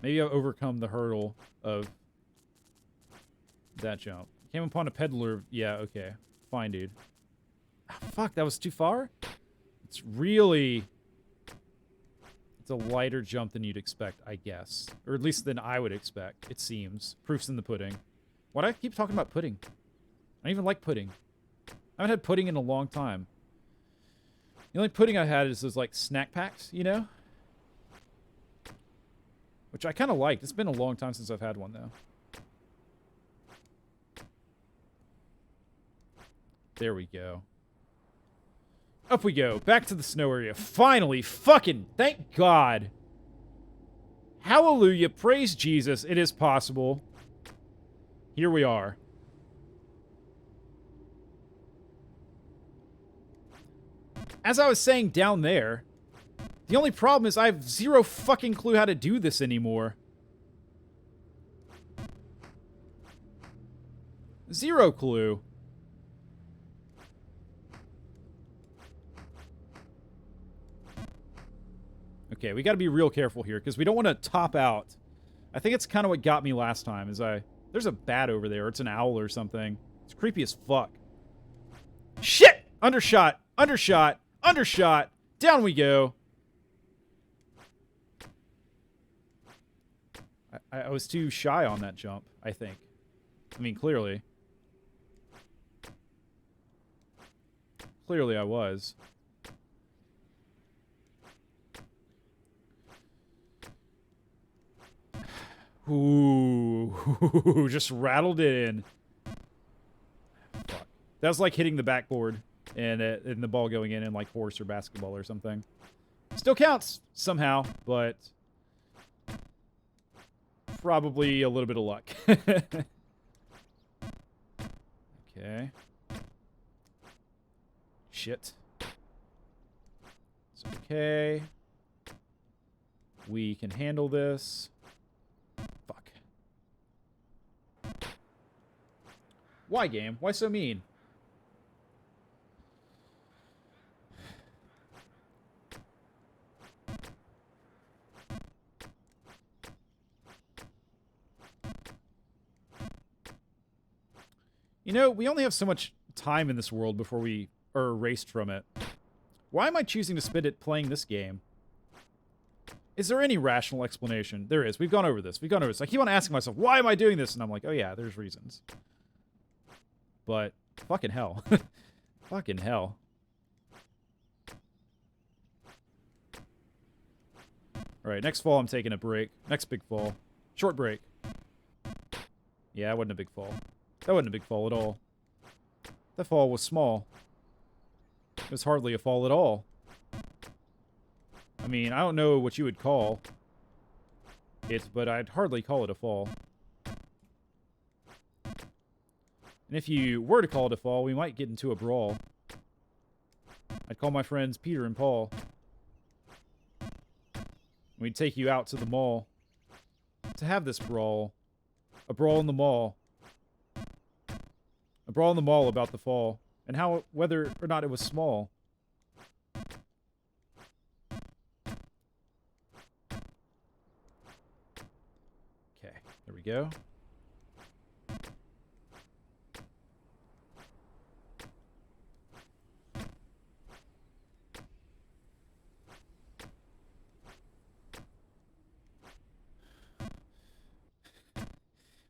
S1: Maybe I've overcome the hurdle of that jump. Came upon a peddler. Yeah, okay. Fine, dude. Ah, fuck, that was too far? It's really... It's a lighter jump than you'd expect, I guess. Or at least than I would expect, it seems. Proof's in the pudding. Why do I keep talking about pudding? I don't even like pudding. I haven't had pudding in a long time. The only pudding I had is those, like, snack packs, you know? Which I kind of liked. It's been a long time since I've had one, though. There we go. Up we go. Back to the snow area. Finally. Fucking thank God. Hallelujah. Praise Jesus. It is possible. Here we are. As I was saying down there, the only problem is I have zero fucking clue how to do this anymore. Zero clue. Okay, we gotta be real careful here, because we don't want to top out. I think it's kind of what got me last time, is there's a bat over there, or it's an owl or something. It's creepy as fuck. Shit! Undershot! Undershot! Undershot! Down we go! I was too shy on that jump, I think. I mean, clearly. Clearly I was. Ooh, just rattled it in. Fuck. That was like hitting the backboard and the ball going in like horse or basketball or something. Still counts somehow, but probably a little bit of luck. Okay. Shit. It's okay. We can handle this. Fuck. Why, game? Why so mean? You know, we only have so much time in this world before we are erased from it. Why am I choosing to spend it playing this game? Is there any rational explanation? There is. We've gone over this. I keep on asking myself, why am I doing this? And I'm like, oh yeah, there's reasons. But, fucking hell. Fucking hell. Alright, next fall I'm taking a break. Next big fall. Short break. Yeah, that wasn't a big fall. That wasn't a big fall at all. That fall was small. It was hardly a fall at all. I mean, I don't know what you would call it, but I'd hardly call it a fall. And if you were to call it a fall, we might get into a brawl. I'd call my friends Peter and Paul. We'd take you out to the mall to have this brawl. A brawl in the mall. A brawl in the mall about the fall. and how whether or not it was small. Okay, there we go.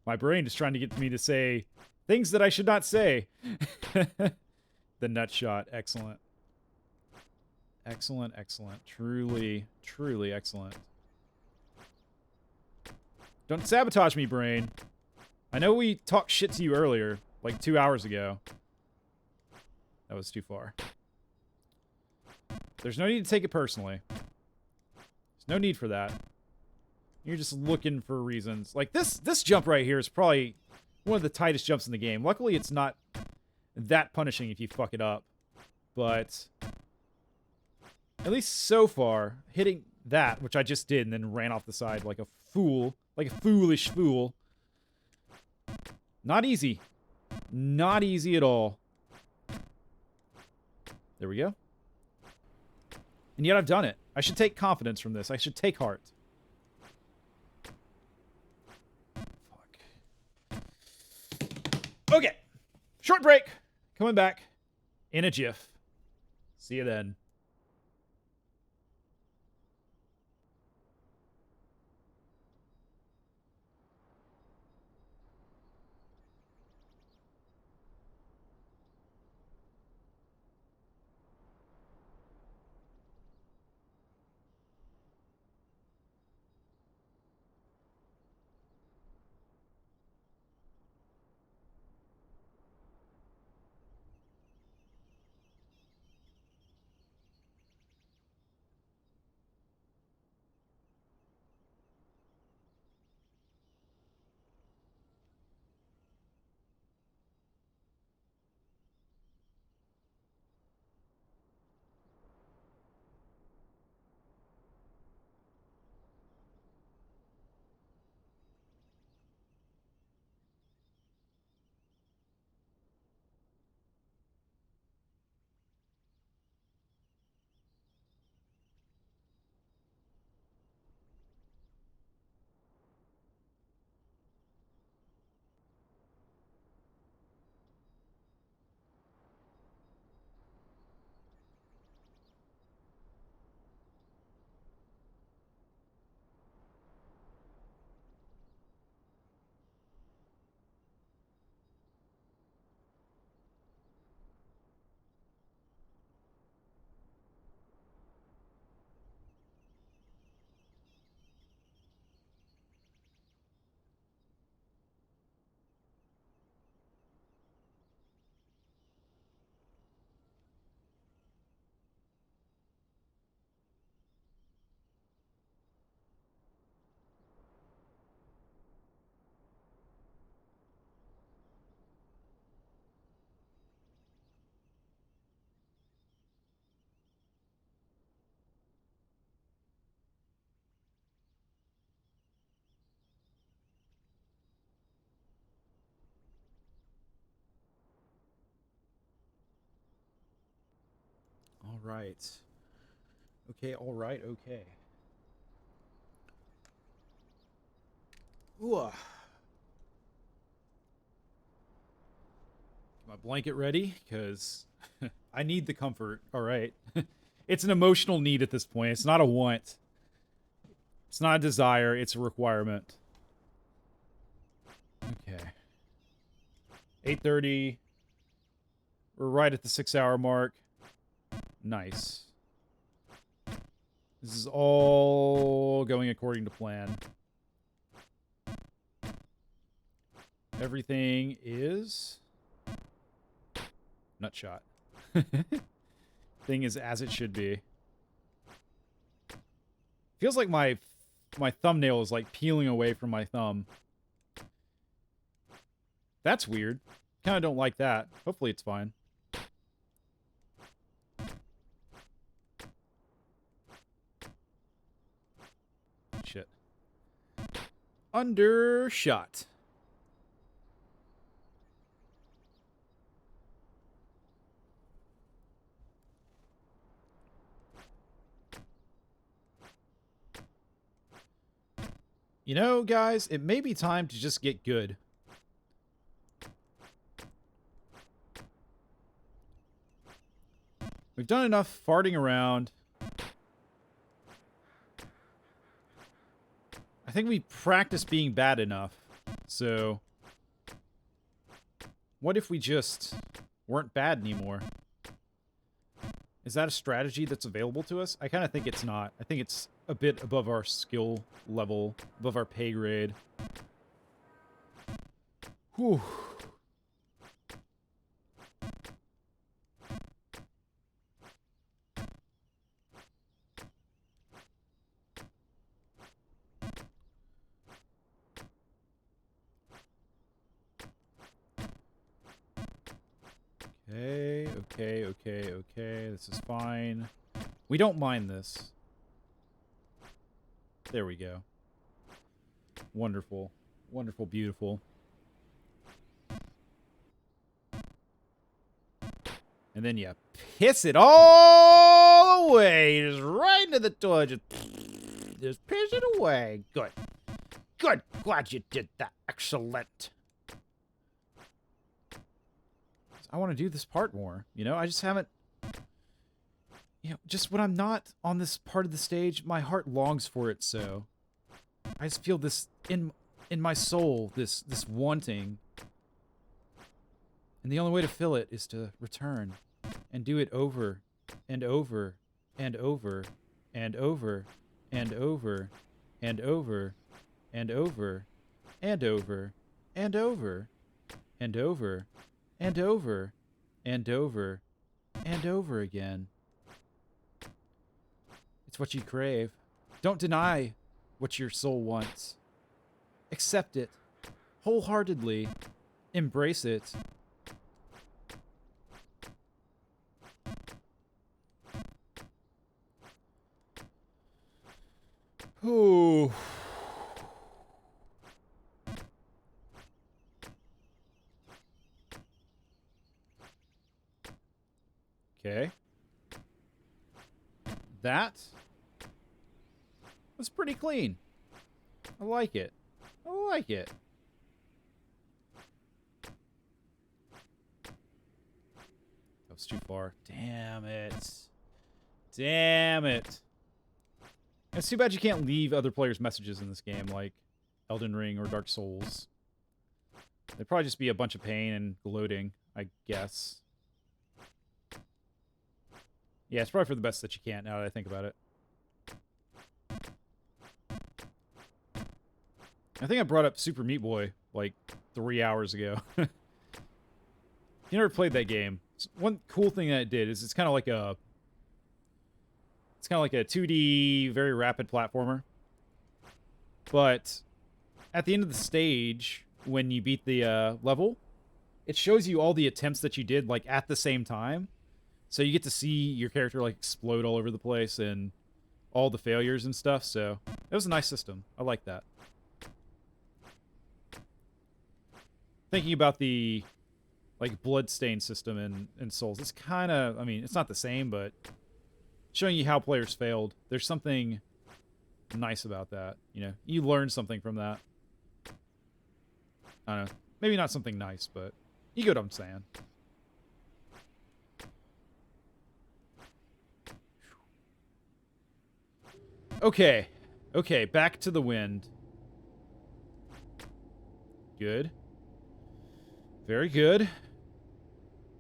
S1: My brain is trying to get me to say things that I should not say. The nut shot. Excellent. Excellent, excellent. Truly, truly excellent. Don't sabotage me, brain. I know we talked shit to you earlier, like 2 hours ago. That was too far. There's no need to take it personally. There's no need for that. You're just looking for reasons. Like, this jump right here is probably one of the tightest jumps in the game. Luckily, it's not that punishing if you fuck it up. But at least so far, hitting that, which I just did and then ran off the side like a fool, like a foolish fool. Not easy. Not easy at all. There we go. And yet I've done it. I should take confidence from this. I should take heart. Okay. Short break. Coming back in a jiff. See you then. All right. Okay, all right, okay. Ooh. Get my blanket ready, because I need the comfort. All right. It's an emotional need at this point. It's not a want. It's not a desire. It's a requirement. Okay. 8:30. We're right at the 6-hour mark. Nice. This is all going according to plan. Everything is nutshot. Thing is as it should be. Feels like my thumbnail is like peeling away from my thumb. That's weird. Kind of don't like that. Hopefully it's fine. Shit. Undershot. You know, guys, it may be time to just get good. We've done enough farting around. I think we practiced being bad enough. So, what if we just weren't bad anymore? Is that a strategy that's available to us? I kind of think it's not. I think it's a bit above our skill level, above our pay grade. Whew. Okay. This is fine. We don't mind this. There we go. Wonderful. Wonderful, beautiful. And then you piss it all away. Just right into the toilet. Just piss it away. Good. Good. Glad you did that. Excellent. I want to do this part more. You know, I just haven't... You know, just when I'm not on this part of the stage, my heart longs for it so. I just feel this in my soul, this wanting. And the only way to fill it is to return and do it over and over and over and over and over and over and over and over and over and over and over and over and over again. It's what you crave. Don't deny what your soul wants. Accept it wholeheartedly. Embrace it. Ooh. Okay. That was pretty clean. I like it. I like it. That was too far. Damn it. Damn it. It's too bad you can't leave other players' messages in this game, like Elden Ring or Dark Souls. They'd probably just be a bunch of pain and gloating, I guess. Yeah, it's probably for the best that you can't, now that I think about it. I think I brought up Super Meat Boy, like, 3 hours ago. If you never played that game, one cool thing that it did is it's kind of like a... It's kind of like a 2D, very rapid platformer. But at the end of the stage, when you beat the level, it shows you all the attempts that you did, like, at the same time. So you get to see your character, like, explode all over the place and all the failures and stuff. So it was a nice system. I like that. Thinking about the, like, bloodstain system in Souls, it's kind of, I mean, it's not the same, but showing you how players failed. There's something nice about that, you know? You learn something from that. I don't know. Maybe not something nice, but you get what I'm saying. Okay. Okay, back to the wind. Good. Very good.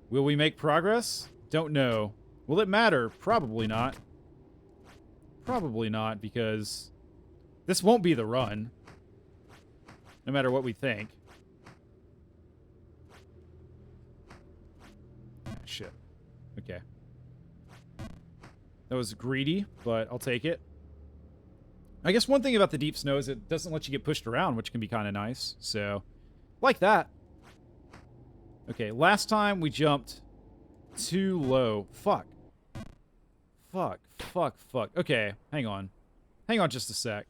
S1: Will we make progress? Don't know. Will it matter? Probably not. Probably not, because this won't be the run. No matter what we think. Ah, shit. Okay. That was greedy, but I'll take it. I guess one thing about the deep snow is it doesn't let you get pushed around, which can be kind of nice. So, like that. Okay, last time we jumped too low. Fuck. Fuck. Okay, hang on. Hang on just a sec.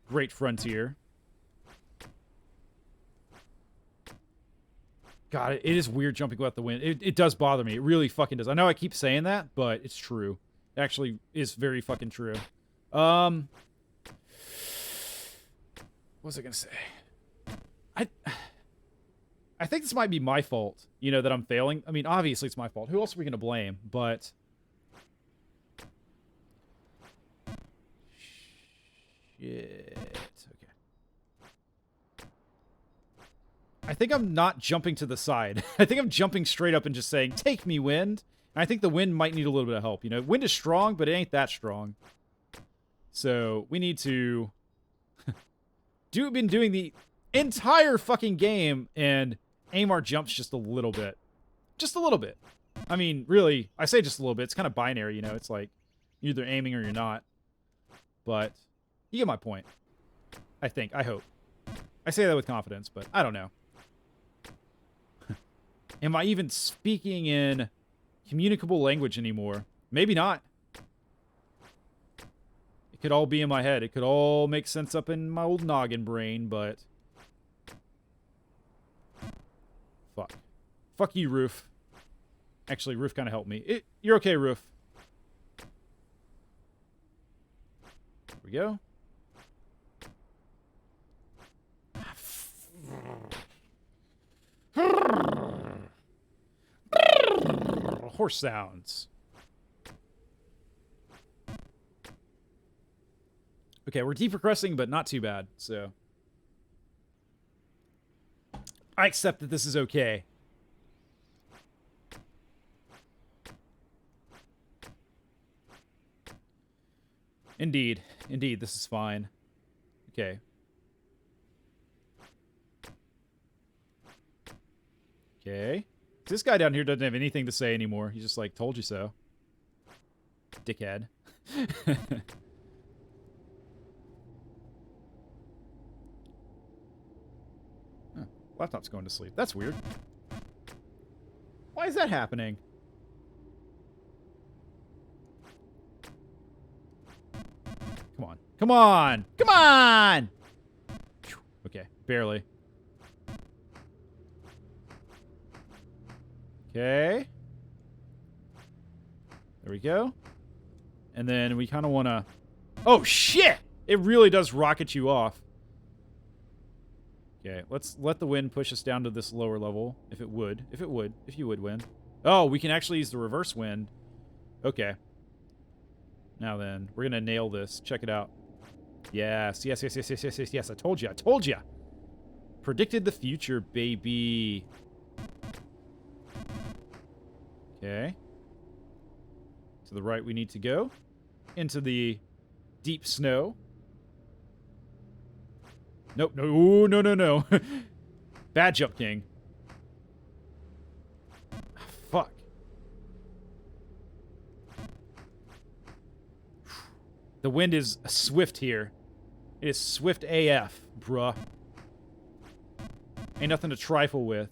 S1: Great Frontier. God, it is weird jumping without the wind. It does bother me. It really fucking does. I know I keep saying that, but it's true. It actually is very fucking true. was I gonna say? I think this might be my fault, you know, that I'm failing. I mean, obviously it's my fault. Who else are we gonna blame? But shit. Okay. I think I'm not jumping to the side. I think I'm jumping straight up and just saying, "Take me, wind." And I think the wind might need a little bit of help. You know, wind is strong, but it ain't that strong. So we need to been doing the entire fucking game and aim our jumps just a little bit. Just a little bit. I mean, really, I say just a little bit. It's kind of binary, you know. It's like you're either aiming or you're not. But you get my point. I think. I hope. I say that with confidence, but I don't know. Am I even speaking in communicable language anymore? Maybe not. It could all be in my head. It could all make sense up in my old noggin brain, but... Fuck. Fuck you, Roof. Actually, Roof kind of helped me. You're okay, Roof. There we go. Horse sounds. Okay, we're deep progressing, but not too bad, so... I accept that this is okay. Indeed. Indeed, this is fine. Okay. Okay. This guy down here doesn't have anything to say anymore. He's just like, told you so. Dickhead. Huh. Laptop's going to sleep. That's weird. Why is that happening? Come on. Come on! Come on! Okay, barely. Okay. There we go. And then we kind of want to... Oh, shit! It really does rocket you off. Okay, let's let the wind push us down to this lower level. If it would. If you would, wind. Oh, we can actually use the reverse wind. Okay. Now then, we're going to nail this. Check it out. Yes, yes, yes, yes, yes, yes, yes, yes. I told you. I told you. Predicted the future, baby. Okay. To the right we need to go. Into the deep snow. Nope. No. Ooh, no, no, no. Bad jump, King. Fuck. The wind is swift here. It is swift AF, bruh. Ain't nothing to trifle with.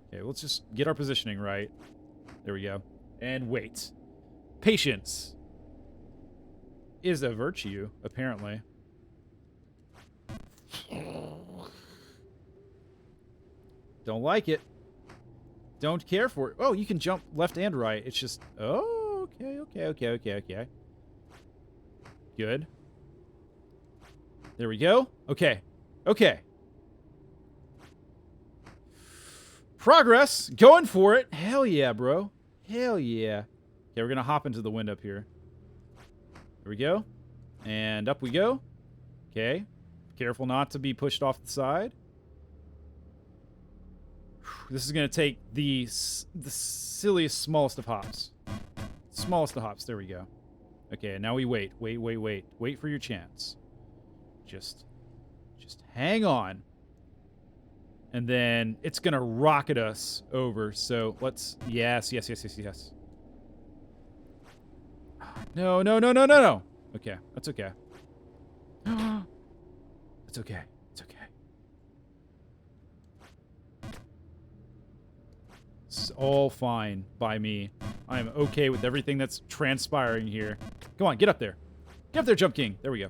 S1: Okay, let's just get our positioning right. There we go. And wait. Patience is a virtue, apparently. Don't like it. Don't care for it. Oh, you can jump left and right. It's just... Oh, okay. Good. There we go. Okay. Okay. Progress. Going for it. Hell yeah, bro. Hell yeah. Okay, we're going to hop into the wind up here. There we go. And up we go. Okay. Careful not to be pushed off the side. This is going to take the silliest, smallest of hops. Smallest of hops. There we go. Okay, now we wait. Wait. Wait for your chance. Just hang on. And then it's going to rocket us over. So let's... Yes. No. Okay, that's okay. It's okay. It's okay. It's all fine by me. I am okay with everything that's transpiring here. Come on, get up there. Get up there, Jump King. There we go.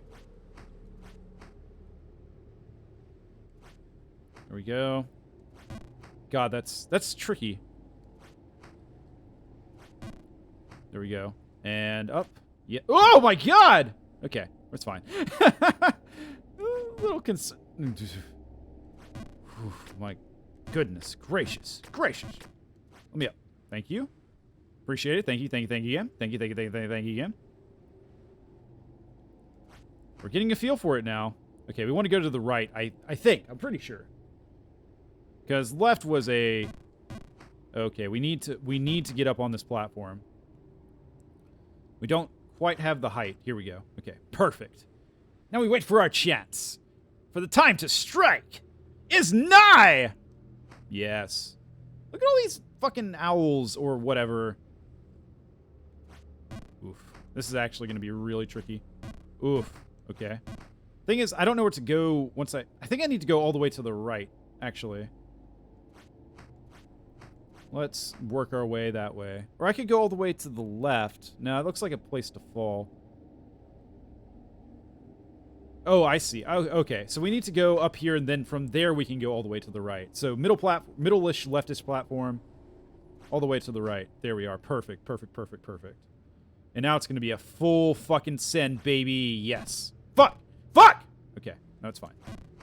S1: There we go. God, that's tricky. There we go. And up. Yeah. Oh my God! Okay, that's fine. little concerned. My goodness gracious. Gracious. Let me up. Thank you. Appreciate it. Thank you. Thank you. Thank you again. Thank you. Thank you. Thank you. Thank you, thank you again. We're getting a feel for it now. Okay, we want to go to the right. I think. I'm pretty sure. Because left was a... Okay, we need to get up on this platform. We don't quite have the height. Here we go. Okay, perfect. Now we wait for our chance. For the time to strike is nigh! Yes. Look at all these fucking owls or whatever. Oof. This is actually going to be really tricky. Oof. Okay. Thing is, I don't know where to go once I think I need to go all the way to the right, actually. Let's work our way that way. Or I could go all the way to the left. No, it looks like a place to fall. Oh, I see. Oh, okay. So we need to go up here, and then from there we can go all the way to the right. So middle-ish leftish platform, all the way to the right. There we are. Perfect, perfect, perfect, perfect. And now it's going to be a full fucking send, baby. Yes. Fuck! Fuck! Okay. No, it's fine.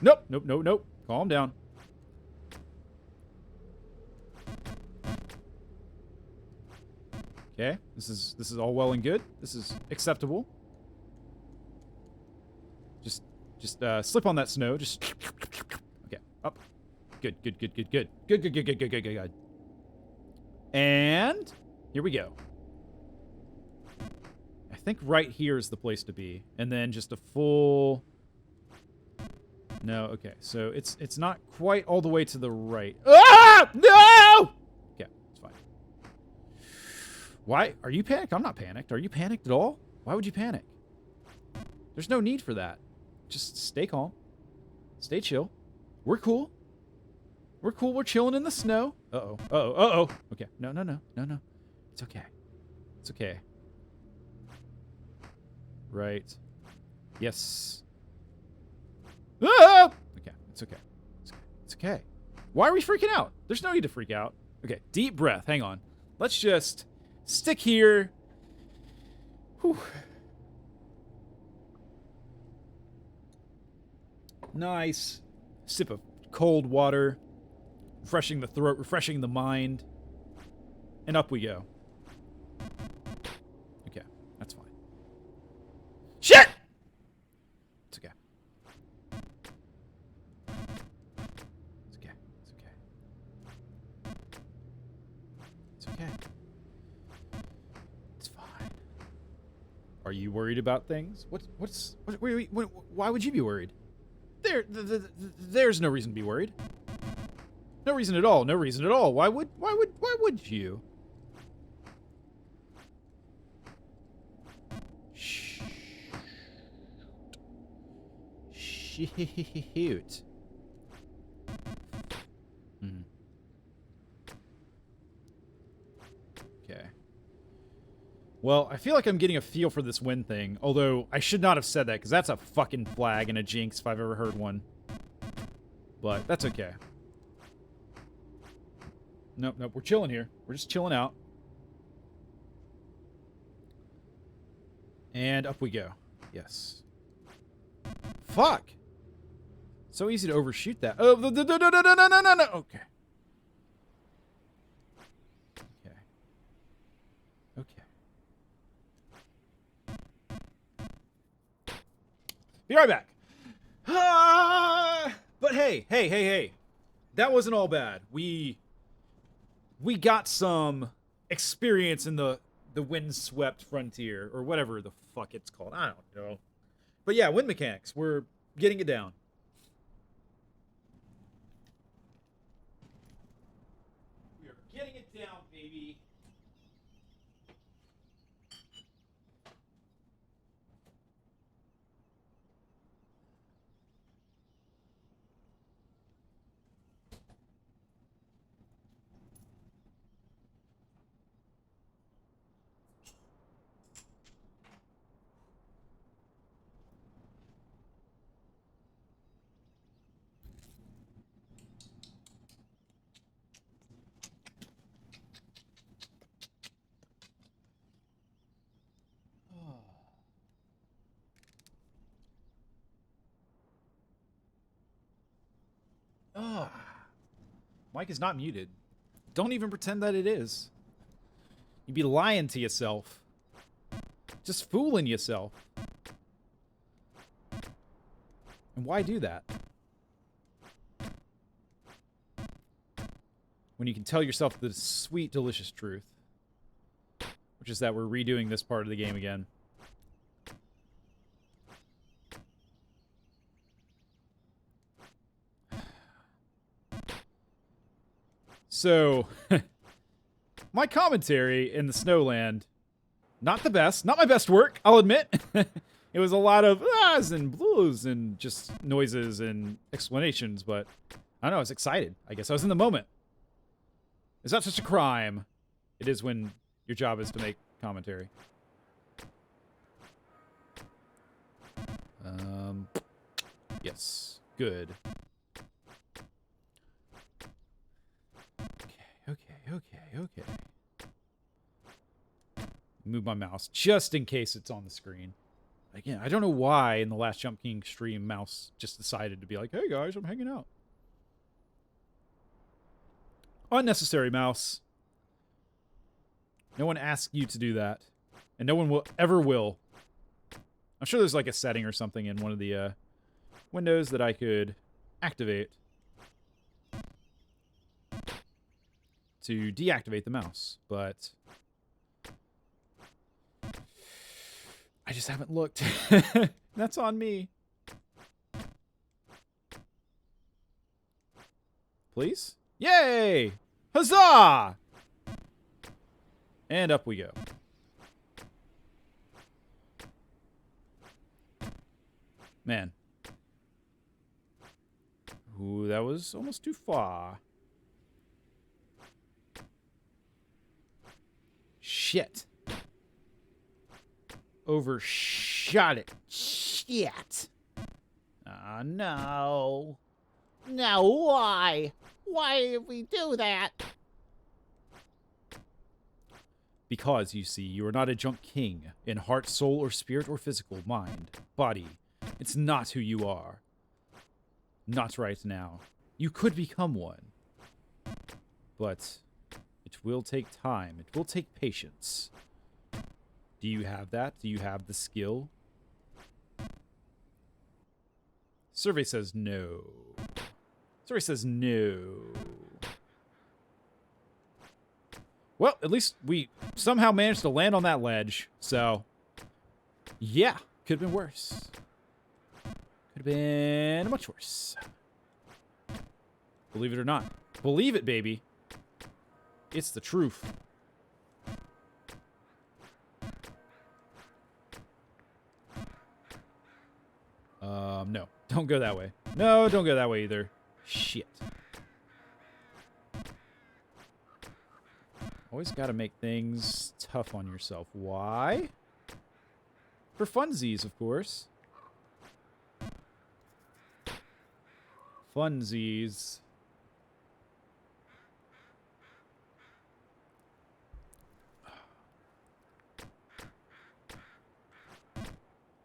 S1: Nope, nope, nope, nope. Calm down. Okay. This is all well and good. This is acceptable. Just slip on that snow. Just okay. Up. Good. Good. Good. Good. Good. Good. Good. Good. Good. Good. Good. Good. Good. And here we go. I think right here is the place to be, and then just a full. No. Okay. So it's not quite all the way to the right. Ah! No! Okay. It's fine. Why are you panicked? I'm not panicked. Are you panicked at all? Why would you panic? There's no need for that. Just stay calm. Stay chill. We're cool. We're cool. We're chilling in the snow. Uh-oh. Uh-oh. Uh-oh. Okay. No, no, no. No, no. It's okay. It's okay. Right. Yes. Ah! Okay. It's okay. It's okay. It's okay. Why are we freaking out? There's no need to freak out. Okay. Deep breath. Hang on. Let's just stick here. Whew. Nice sip of cold water, refreshing the throat, refreshing the mind, and up we go. Okay, that's fine. Shit! It's okay. It's okay. It's okay. It's okay. It's fine. Are you worried about things? Why would you be worried? There's no reason to be worried. No reason at all. No reason at all. Why would you? Shh. Shoot. Okay. Well, I feel like I'm getting a feel for this wind thing, although I should not have said that, because that's a fucking flag and a jinx if I've ever heard one. But that's okay. Nope, nope, we're chilling here. We're just chilling out. And up we go. Yes. Fuck! So easy to overshoot that. Oh, no. Okay. Okay. Okay. Be right back. But hey. That wasn't all bad. We got some experience in the windswept frontier, or whatever the fuck it's called. I don't know. But yeah, wind mechanics. We're getting it down. We are getting it down, baby. Mic is not muted. Don't even pretend that it is. You'd be lying to yourself. Just fooling yourself. And why do that? When you can tell yourself the sweet, delicious truth. Which is that we're redoing this part of the game again. So, my commentary in the Snowland, not the best. Not my best work, I'll admit. It was a lot of ahs and blues and just noises and explanations, but I don't know, I was excited. I guess I was in the moment. It's not such a crime. It is when your job is to make commentary. Yes. Good. Okay. Move my mouse just in case it's on the screen. Again, I don't know why in the last Jump King stream, mouse just decided to be like, hey guys, I'm hanging out. Unnecessary, mouse. No one asked you to do that. And no one will ever will. I'm sure there's like a setting or something in one of the windows that I could activate to deactivate the mouse, but I just haven't looked. That's on me. Please? Yay! Huzzah! And up we go. Man. Ooh, that was almost too far. Shit. Overshot it.
S2: Shit.
S1: Ah, no.
S2: Now why? Why did we do that?
S1: Because, you see, you are not a Junk King in heart, soul, or spirit, or physical, mind, body. It's not who you are. Not right now. You could become one. But it will take time. It will take patience. Do you have that? Do you have the skill? Survey says no. Survey says no. Well, at least we somehow managed to land on that ledge. So, yeah, could have been worse. Could have been much worse. Believe it or not. Believe it, baby. It's the truth. No. Don't go that way. No, don't go that way either. Shit. Always gotta make things tough on yourself. Why? For funsies, of course. Funsies.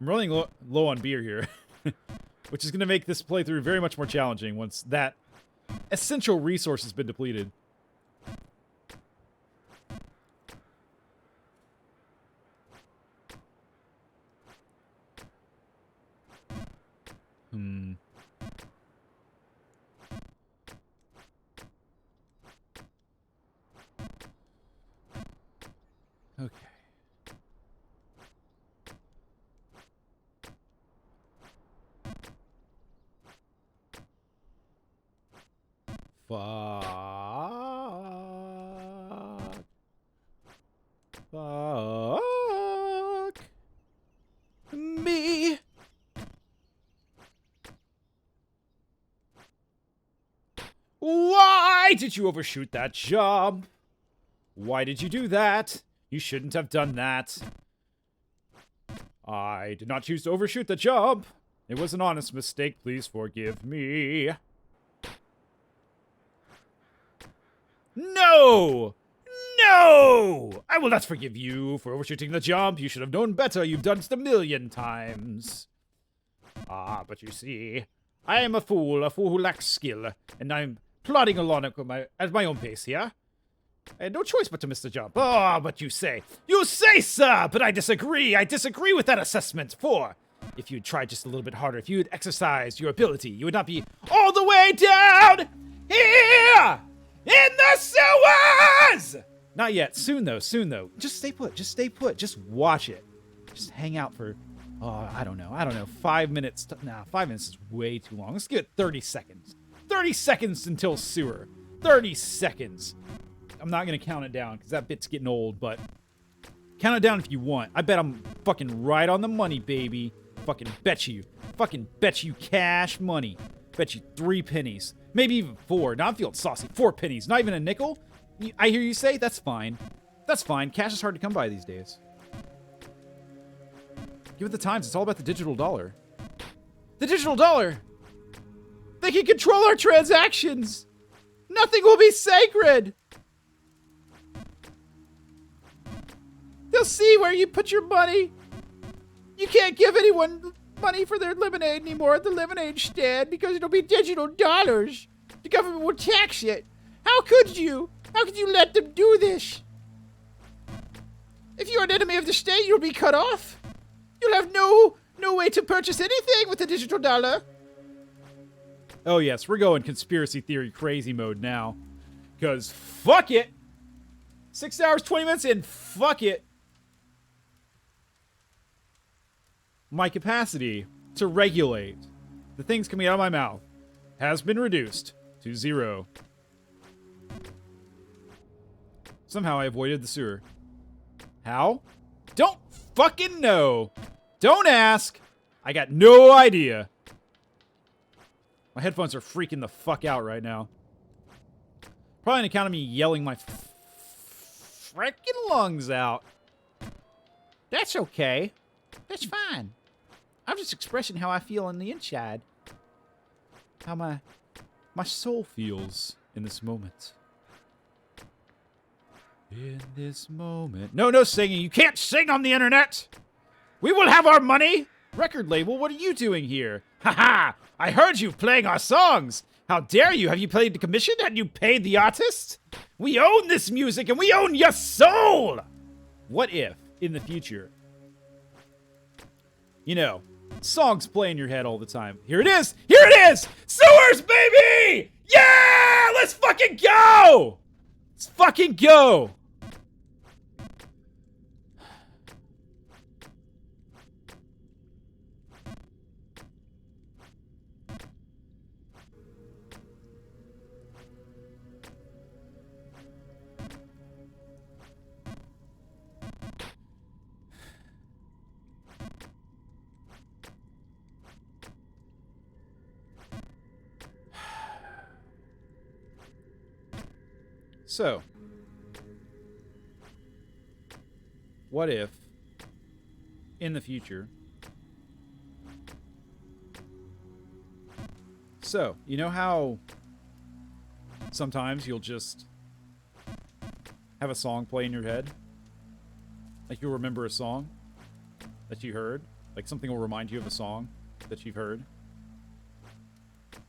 S1: I'm running low on beer here. Which is going to make this playthrough very much more challenging once that essential resource has been depleted. Okay. Fuck me. Why did you overshoot that jump? Why did you do that? You shouldn't have done that. I did not choose to overshoot the jump. It was an honest mistake. Please forgive me. No! No! I will not forgive you for overshooting the jump. You should have known better. You've done it a million times. Ah, but you see, I am a fool who lacks skill, and I'm
S2: plodding along at my own pace here. I had no choice but to miss the jump. Oh, but you say, sir, but I disagree. I disagree with that assessment. For if you'd tried just a little bit harder, if you had exercised your ability, you would not be all the way down here in the sewers. Not yet. Soon, though. Soon, though. Just stay put. Just stay put. Just watch it. Just hang out for, I don't know. 5 minutes. Nah, 5 minutes is way too long. Let's give it 30 seconds. 30 seconds until sewer. 30 seconds. I'm not going to count it down because that bit's getting old, but count it down if you want. I bet I'm fucking right on the money, baby. Fucking bet you. Fucking bet you cash money. Bet you 3 pennies. Maybe even 4. Now I'm feeling saucy. 4 pennies. Not even a nickel? I hear you say? That's fine. That's fine. Cash is hard to come by these days. Give it the times. It's all about the digital dollar. The digital dollar! They can control our transactions! Nothing will be sacred! They'll see where you put your money. You can't give anyone money for their lemonade anymore at the lemonade stand because it'll be digital dollars. The government will tax it. How could you? How could you let them do this? If you're an enemy of the state, you'll be cut off. You'll have no way to purchase anything with the digital dollar. Oh yes, we're going conspiracy theory crazy mode now. Because fuck it. 6 hours, 20 minutes in, fuck it. My capacity to regulate the things coming out of my mouth has been reduced to 0. Somehow I avoided the sewer. How? Don't fucking know. Don't ask. I got no idea. My headphones are freaking the fuck out right now. Probably on account of me yelling my freaking lungs out. That's okay. That's fine. I'm just expressing how I feel on the inside. How my soul feels in this moment. In this moment. No singing. You can't sing on the internet. We will have our money. Record label, what are you doing here? Haha! I heard you playing our songs. How dare you? Have you played the commission? Had you paid the artist? We own this music and we own your soul. What if, in the future, you know, songs play in your head all the time. Here it is! Here it is! Sewers, baby! Yeah! Let's fucking go! Let's fucking go! So, what if, in the future, so, you know how sometimes you'll just have a song play in your head? Like you'll remember a song that you heard? Like something will remind you of a song that you've heard?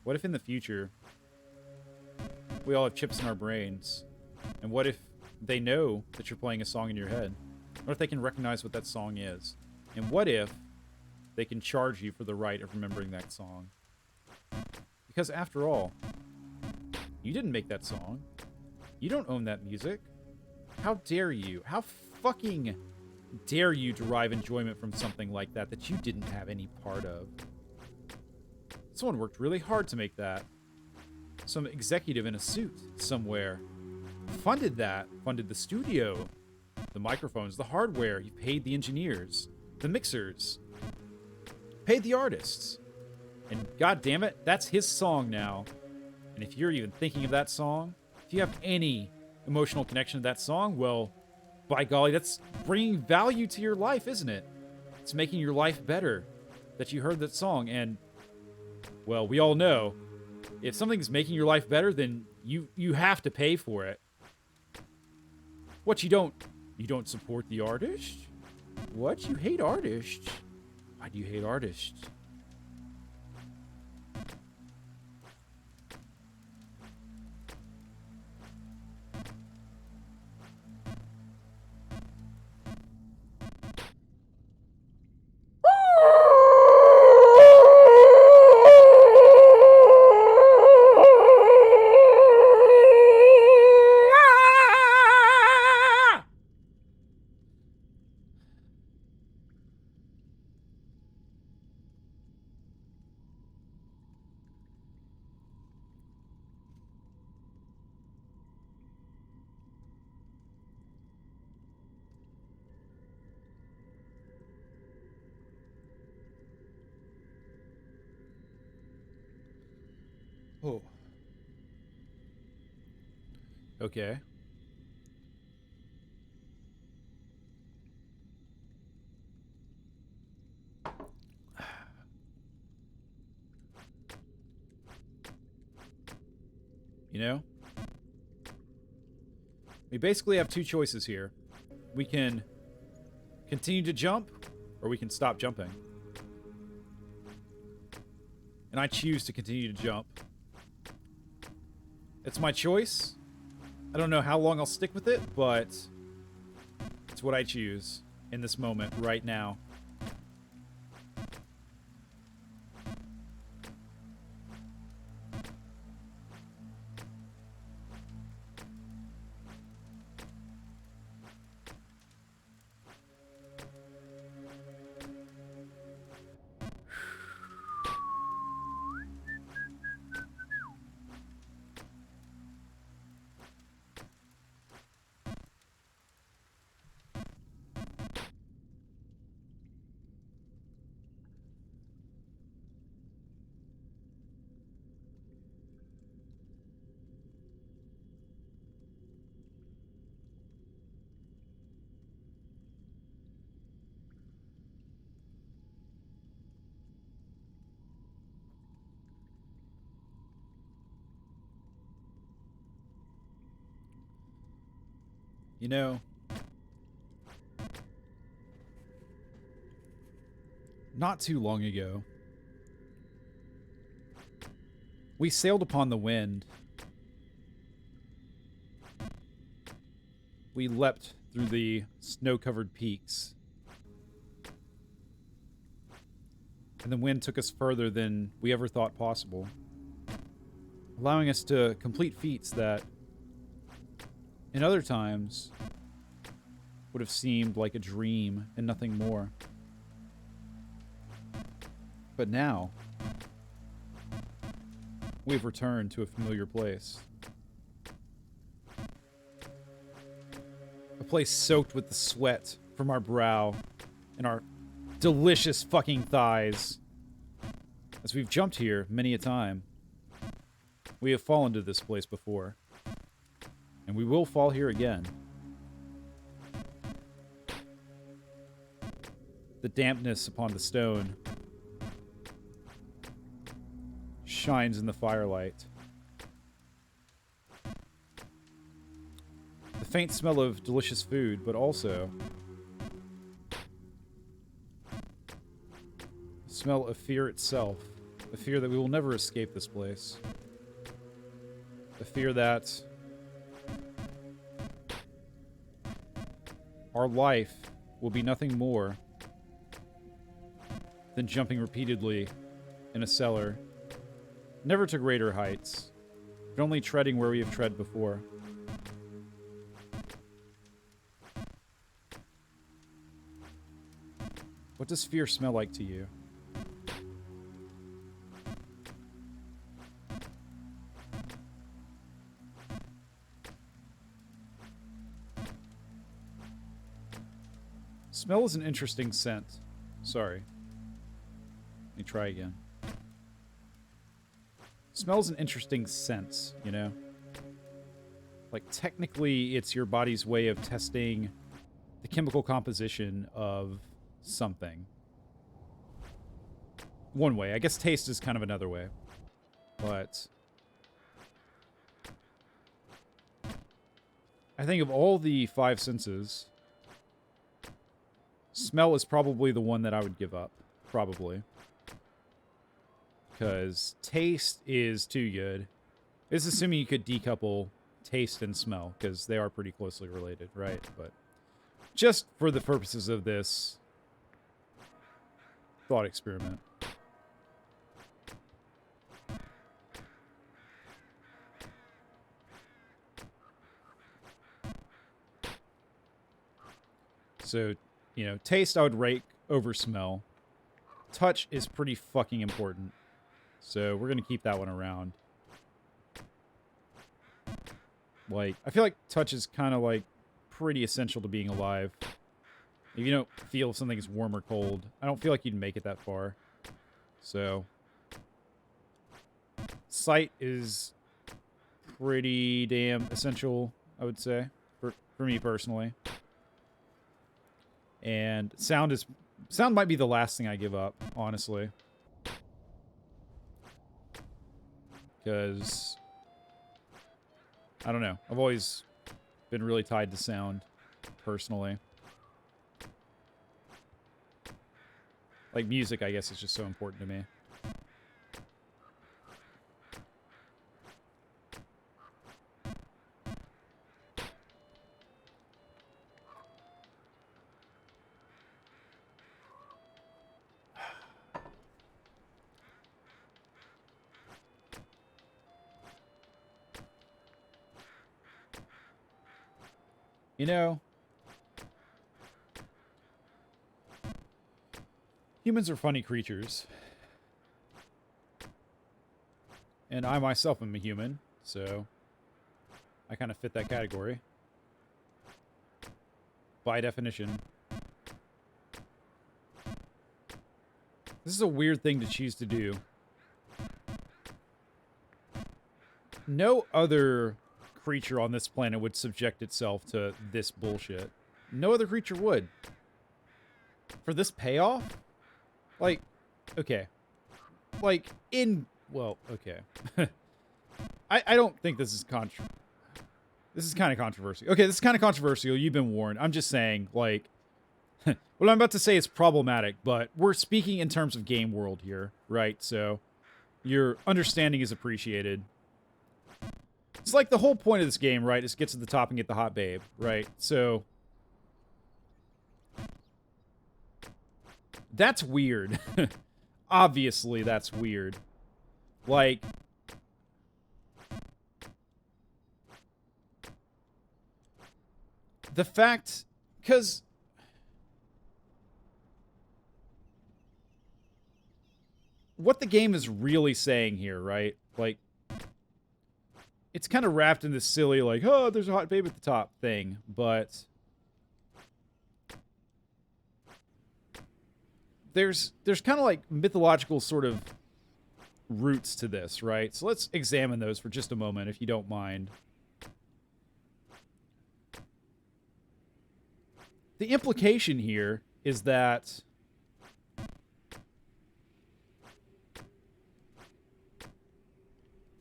S2: What if in the future, we all have chips in our brains? And what if they know that you're playing a song in your head? What if they can recognize what that song is? And what if they can charge you for the right of remembering that song? Because after all, you didn't make that song. You don't own that music. How dare you? How fucking dare you derive enjoyment from something like that that you didn't have any part of? Someone worked really hard to make that. Some executive in a suit somewhere funded that, funded the studio, the microphones, the hardware. You paid the engineers, the mixers, paid the artists. And god damn it, that's his song now. And if you're even thinking of that song, if you have any emotional connection to that song, well, by golly, that's bringing value to your life, isn't it? It's making your life better that you heard that song. And, well, we all know, if something's making your life better, then you have to pay for it. What, you don't support the artist? What? You hate artists? Why do you hate artists?
S1: Oh. Okay. You know? We basically have two choices here. We can continue to jump, or we can stop jumping. And I choose to continue to jump. It's my choice. I don't know how long I'll stick with it, but it's what I choose in this moment right now. You know, not too long ago, we sailed upon the wind. We leapt through the snow-covered peaks. And the wind took us further than we ever thought possible, allowing us to complete feats that, in other times, would have seemed like a dream and nothing more. But now, we've returned to a familiar place. A place soaked with the sweat from our brow and our delicious fucking thighs. As we've jumped here many a time, we have fallen to this place before. And we will fall here again. The dampness upon the stone shines in the firelight. The faint smell of delicious food, but also the smell of fear itself. The fear that we will never escape this place. The fear that our life will be nothing more than jumping repeatedly in a cellar, never to greater heights, but only treading where we have tread before. What does fear smell like to you? Smell is an interesting scent. Sorry. Let me try again. Smell is an interesting sense, you know? Like, technically, it's your body's way of testing the chemical composition of something. One way. I guess taste is kind of another way. But I think of all the five senses, smell is probably the one that I would give up. Probably. Because taste is too good. It's assuming you could decouple taste and smell, because they are pretty closely related, right? But just for the purposes of this thought experiment. So, you know, taste I would rate over smell. Touch is pretty fucking important. So we're going to keep that one around. Like, I feel like touch is kind of like pretty essential to being alive. If you don't feel if something is warm or cold, I don't feel like you'd make it that far. So Sight is pretty damn essential, I would say, for me personally. And sound might be the last thing I give up, honestly. Because I don't know. I've always been really tied to sound, personally. Like, music, I guess, is just so important to me. You know, humans are funny creatures. And I myself am a human, so I kind of fit that category. By definition. This is a weird thing to choose to do. No other creature on this planet would subject itself to this bullshit. No other creature would. For this payoff? Like, okay. Like, well, okay. I don't think this is This is kind of controversial. Okay, this is kind of controversial. You've been warned. I'm just saying, like, what I'm about to say is problematic, but we're speaking in terms of game world here, right? So, your understanding is appreciated. It's like the whole point of this game, right, is get to the top and get the hot babe, right? So, that's weird. Obviously, that's weird. Like, the fact, because what the game is really saying here, right? Like, it's kind of wrapped in this silly, like, oh, there's a hot babe at the top thing, but there's kind of like mythological sort of roots to this, right? So let's examine those for just a moment, if you don't mind. The implication here is that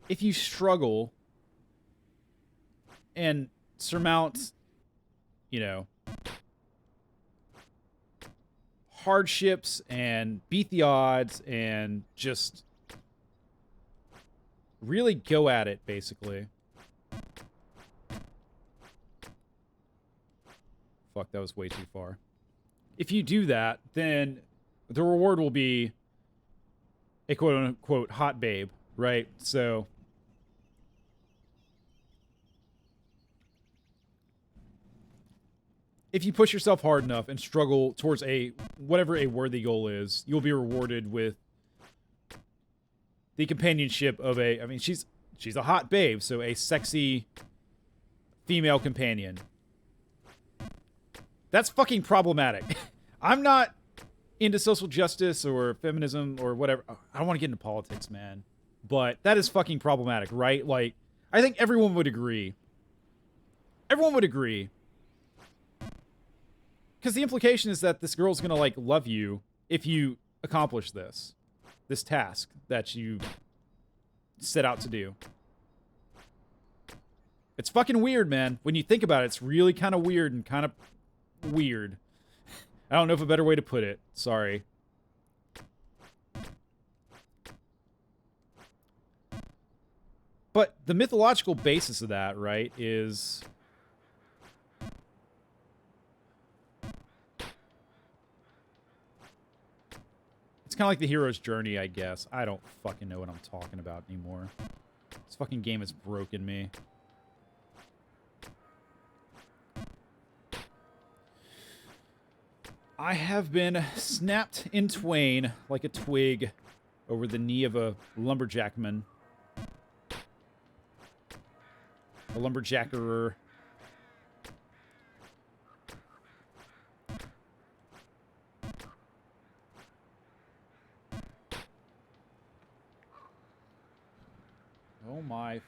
S1: if you struggle and surmount, you know, hardships and beat the odds and just really go at it, basically. Fuck, that was way too far. If you do that, then the reward will be a quote-unquote hot babe, right? So if you push yourself hard enough and struggle towards whatever a worthy goal is, you'll be rewarded with the companionship of I mean, she's a hot babe, so a sexy female companion. That's fucking problematic. I'm not into social justice or feminism or whatever. I don't want to get into politics, man. But that is fucking problematic, right? Like, I think everyone would agree. Everyone would agree. Because the implication is that this girl's gonna, like, love you if you accomplish this task that you set out to do. It's fucking weird, man. When you think about it, it's really kind of weird and kind of weird. I don't know if a better way to put it. Sorry. But the mythological basis of that, right, is it's kind of like the hero's journey, I guess. I don't fucking know what I'm talking about anymore. This fucking game has broken me. I have been snapped in twain like a twig over the knee of a lumberjackman. A lumberjackerer. Oh my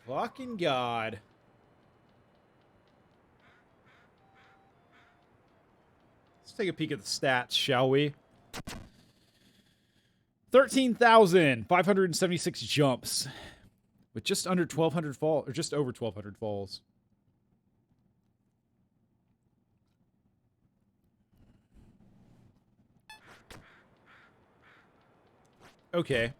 S1: fucking god. Let's take a peek at the stats, shall we? 13,576 jumps. With just under 1,200 falls, or just over 1,200 falls. Okay.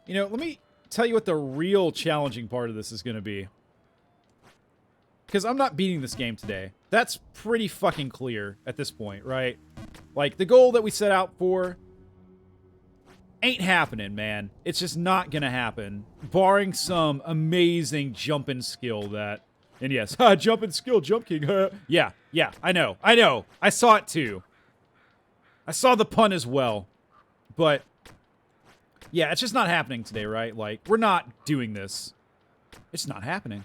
S1: You know, let me tell you what the real challenging part of this is going to be. Because I'm not beating this game today. That's pretty fucking clear at this point, right? Like, the goal that we set out for ain't happening, man. It's just not going to happen. Barring some amazing jumping skill that... And yes, jumping skill, Jump King. Yeah, I know. I saw it too. I saw the pun as well. But... yeah, it's just not happening today, right? Like, we're not doing this. It's not happening.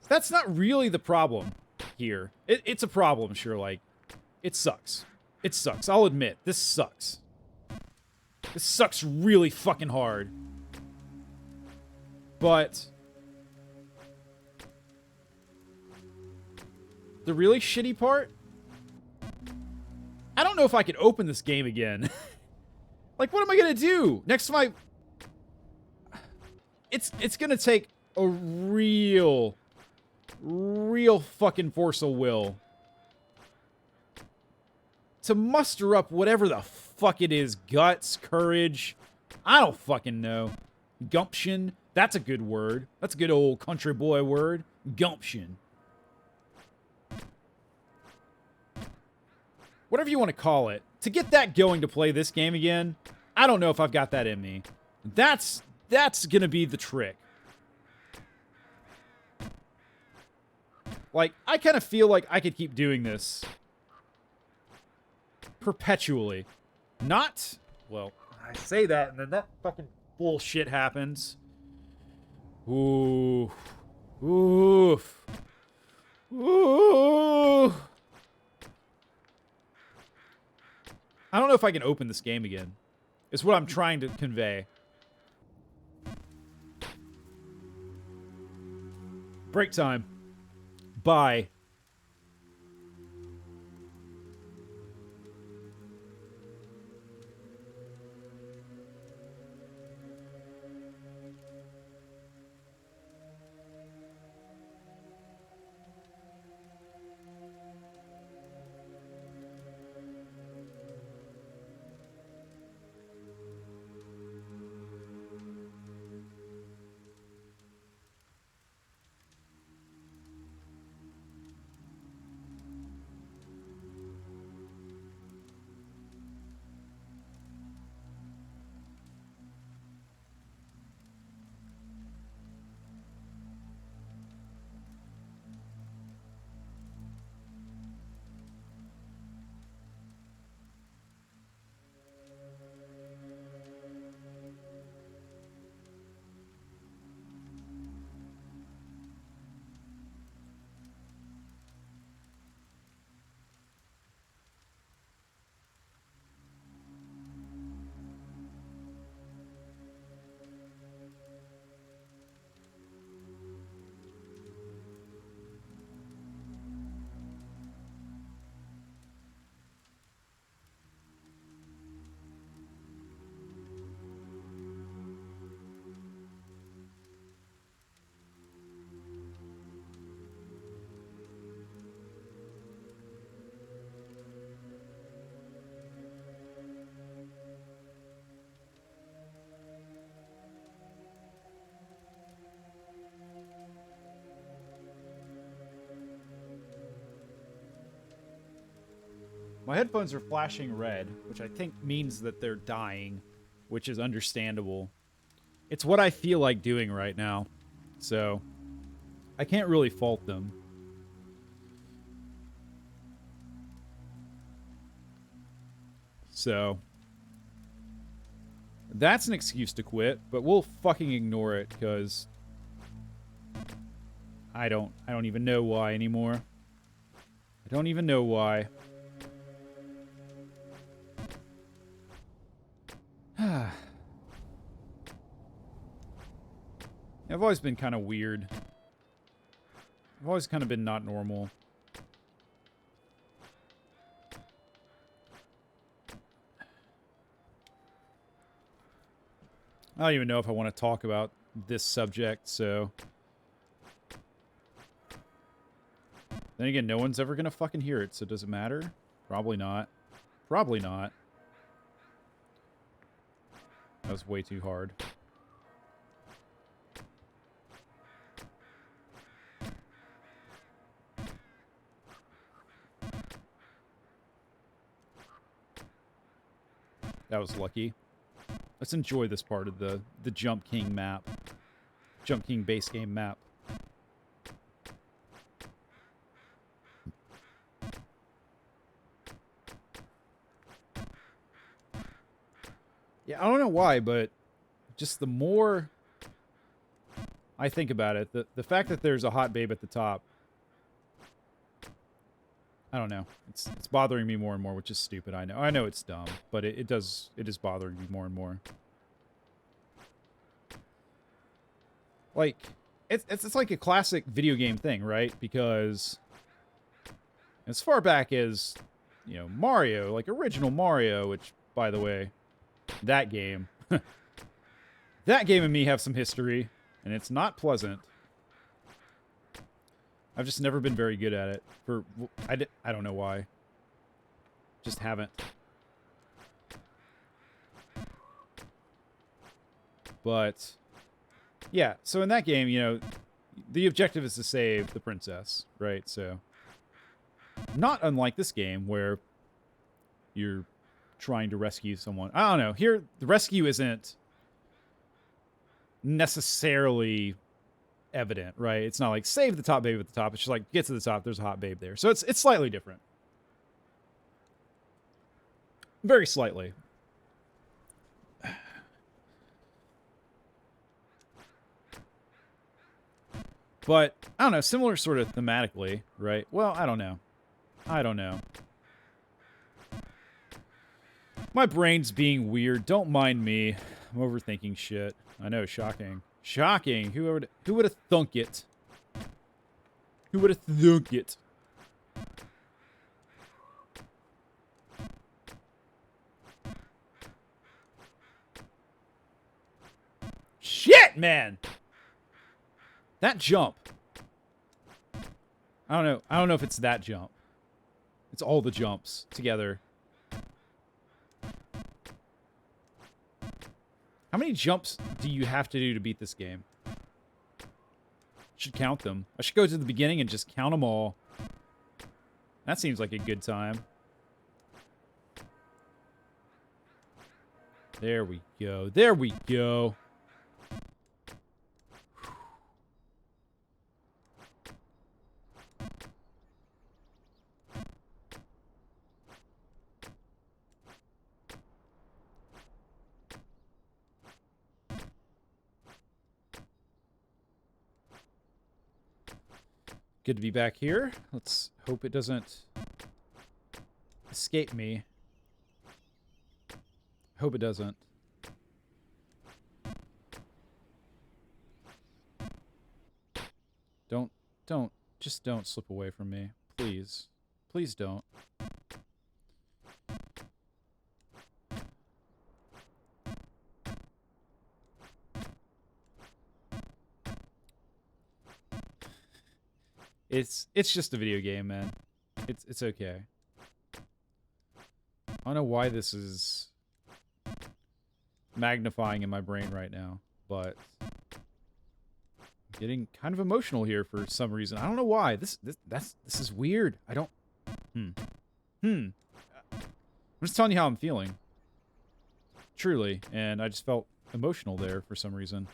S1: That's not really the problem here. It's a problem, sure, like, it sucks. It sucks, I'll admit. This sucks. This sucks really fucking hard. But... the really shitty part? I don't know if I could open this game again. Like, what am I gonna do? Next to my... It's gonna take a real fucking force of will to muster up whatever the fuck it is. Guts, courage, I don't fucking know. Gumption, that's a good word. That's a good old country boy word. Gumption. Whatever you want to call it. To get that going to play this game again, I don't know if I've got that in me. That's gonna be the trick. Like, I kind of feel like I could keep doing this perpetually. Not, well, I say that and then that fucking bullshit happens. Ooh. Oof. Ooh. I don't know if I can open this game again. It's what I'm trying to convey. Break time. Bye. My headphones are flashing red, which I think means that they're dying, which is understandable. It's what I feel like doing right now, so I can't really fault them. So that's an excuse to quit, but we'll fucking ignore it, because I don't even know why anymore. I don't even know why. I've always been kind of weird. I've always kind of been not normal. I don't even know if I want to talk about this subject, so... Then again, no one's ever gonna fucking hear it, so does it matter? Probably not. Probably not. That was way too hard. That was lucky. Let's enjoy this part of the Jump King map. Jump King base game map. Yeah, I don't know why, but just the more I think about it, the fact that there's a hot babe at the top, I don't know. It's bothering me more and more, which is stupid. I know. I know it's dumb, but it is bothering me more and more. Like, it's like a classic video game thing, right? Because as far back as, you know, Mario, like original Mario, which, by the way, that game, that game and me have some history, and it's not pleasant. I've just never been very good at it. I don't know why. Just haven't. But yeah, so in that game, you know, the objective is to save the princess, right? So not unlike this game where you're trying to rescue someone. I don't know. Here, the rescue isn't necessarily evident, right? It's not like save the top babe at the top. It's just like get to the top. There's a hot babe there. So it's slightly different. Very slightly. But I don't know, similar sort of thematically, right? Well, I don't know. I don't know. My brain's being weird. Don't mind me. I'm overthinking shit. I know, shocking. Shocking. Who would have thunk it? Who would have thunk it? Shit, man. That jump. I don't know. I don't know if it's that jump. It's all the jumps together. How many jumps do you have to do to beat this game? Should count them. I should go to the beginning and just count them all. That seems like a good time. There we go. There we go. Good to be back here. Let's hope it doesn't escape me. Hope it doesn't. Just don't slip away from me. Please. Please don't. It's just a video game, man. It's okay. I don't know why this is magnifying in my brain right now, but I'm getting kind of emotional here for some reason. I don't know why. This is weird. I don't. I'm just telling you how I'm feeling. Truly, and I just felt emotional there for some reason.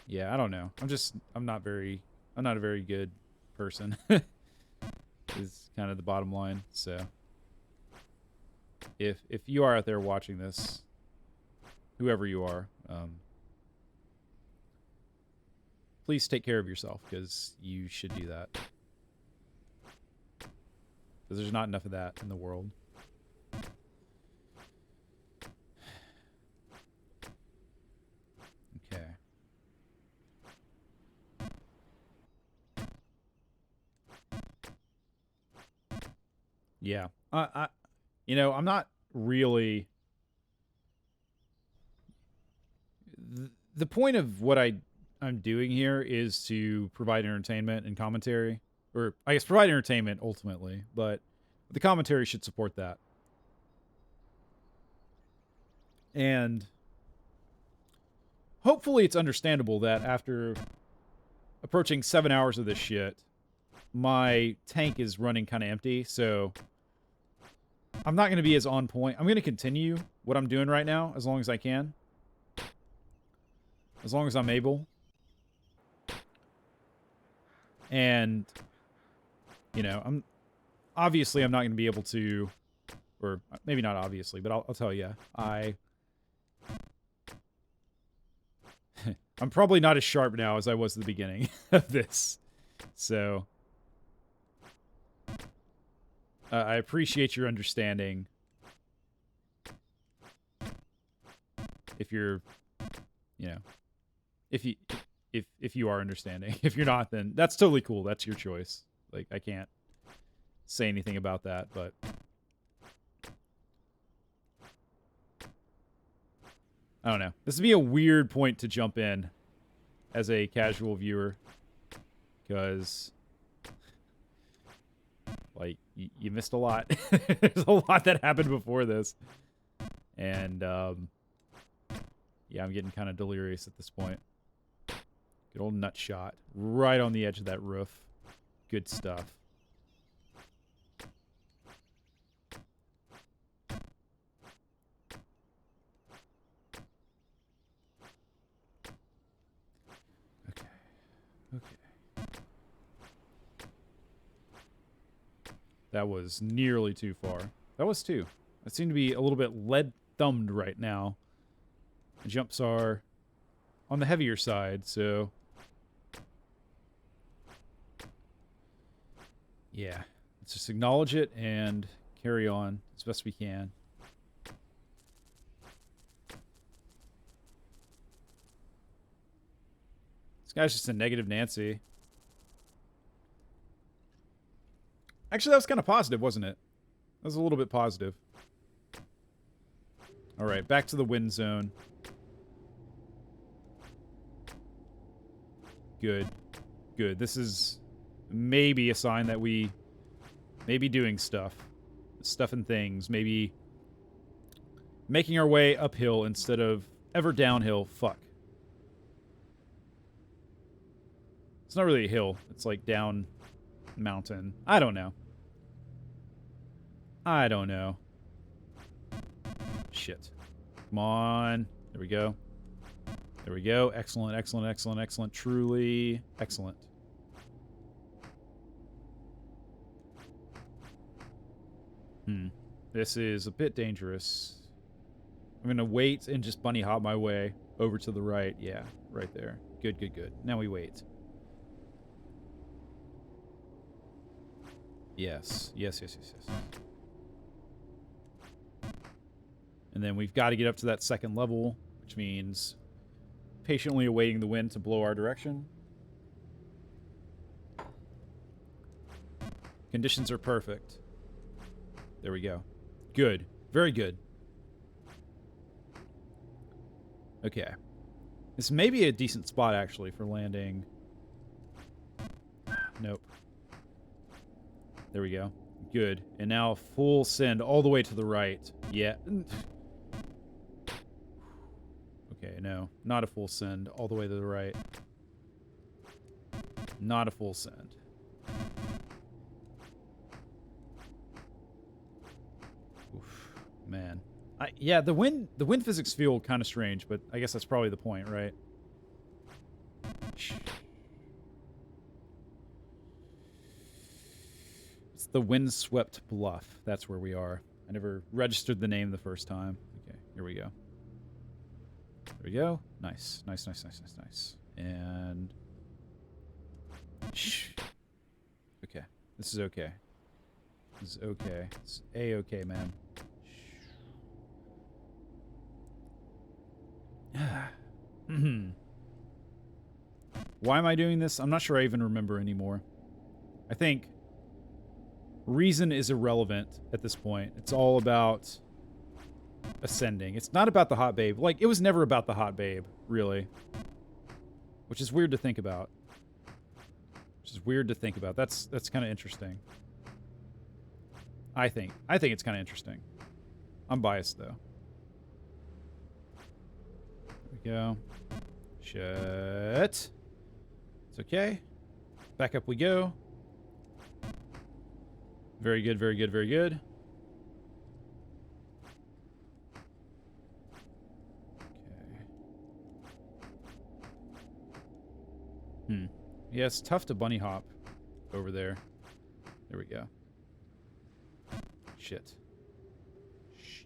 S1: Yeah, I don't know. I'm not a very good person. Is kind of the bottom line. So if you are out there watching this, whoever you are, Please take care of yourself, because you should do that. Because there's not enough of that in the world. Okay. Yeah. You know, I'm not really... The point of what I'm doing here is to provide entertainment and commentary. Or, I guess, provide entertainment, ultimately. But the commentary should support that. And hopefully it's understandable that after approaching 7 hours of this shit, my tank is running kind of empty, so I'm not going to be as on point. I'm going to continue what I'm doing right now as long as I can. As long as I'm able. And, you know, I'm not going to be able to, or maybe not obviously, but I'll tell you, I'm probably not as sharp now as I was at the beginning of this. So, I appreciate your understanding. If you're, you know, if you are understanding. If you're not, then that's totally cool. That's your choice. Like, I can't say anything about that, but I don't know. This would be a weird point to jump in as a casual viewer, because, like, you missed a lot. There's a lot that happened before this. And, yeah, I'm getting kind of delirious at this point. Good old nut shot. Right on the edge of that roof. Good stuff. Okay. Okay. That was nearly too far. That was too. I seem to be a little bit lead-thumbed right now. The jumps are on the heavier side, so... yeah. Let's just acknowledge it and carry on as best we can. This guy's just a negative Nancy. Actually, that was kind of positive, wasn't it? That was a little bit positive. Alright, back to the wind zone. Good. Good. This is maybe a sign that we may be doing stuff. Stuff and things. Maybe making our way uphill instead of ever downhill. Fuck. It's not really a hill. It's like down mountain. I don't know. I don't know. Shit. Come on. There we go. There we go. Excellent, excellent, excellent, excellent. Truly excellent. This is a bit dangerous. I'm going to wait and just bunny hop my way over to the right. Yeah, right there. Good, good, good. Now we wait. Yes. Yes, yes, yes, yes. And then we've got to get up to that second level, which means patiently awaiting the wind to blow our direction. Conditions are perfect. There we go. Good. Very good. Okay. This may be a decent spot, actually, for landing. Nope. There we go. Good. And now full send all the way to the right. Yeah. Okay, no. Not a full send all the way to the right. Not a full send. Oof, man. Yeah, the wind physics feel kind of strange, but I guess that's probably the point, right? It's the windswept bluff. That's where we are. I never registered the name the first time. Okay, here we go. There we go. Nice. Nice, nice, nice, nice, nice. And... Shh. Okay. This is okay. This is okay. It's A-okay, man. Why am I doing this? I'm not sure I even remember anymore. I think reason is irrelevant at this point. It's all about ascending. It's not about the hot babe. Like, it was never about the hot babe, really. Which is weird to think about. That's kind of interesting. I think it's kind of interesting. I'm biased, though. There we go. Shit. It's okay. Back up we go. Very good, very good, very good. Okay. Yeah, it's tough to bunny hop over there. There we go. Shit.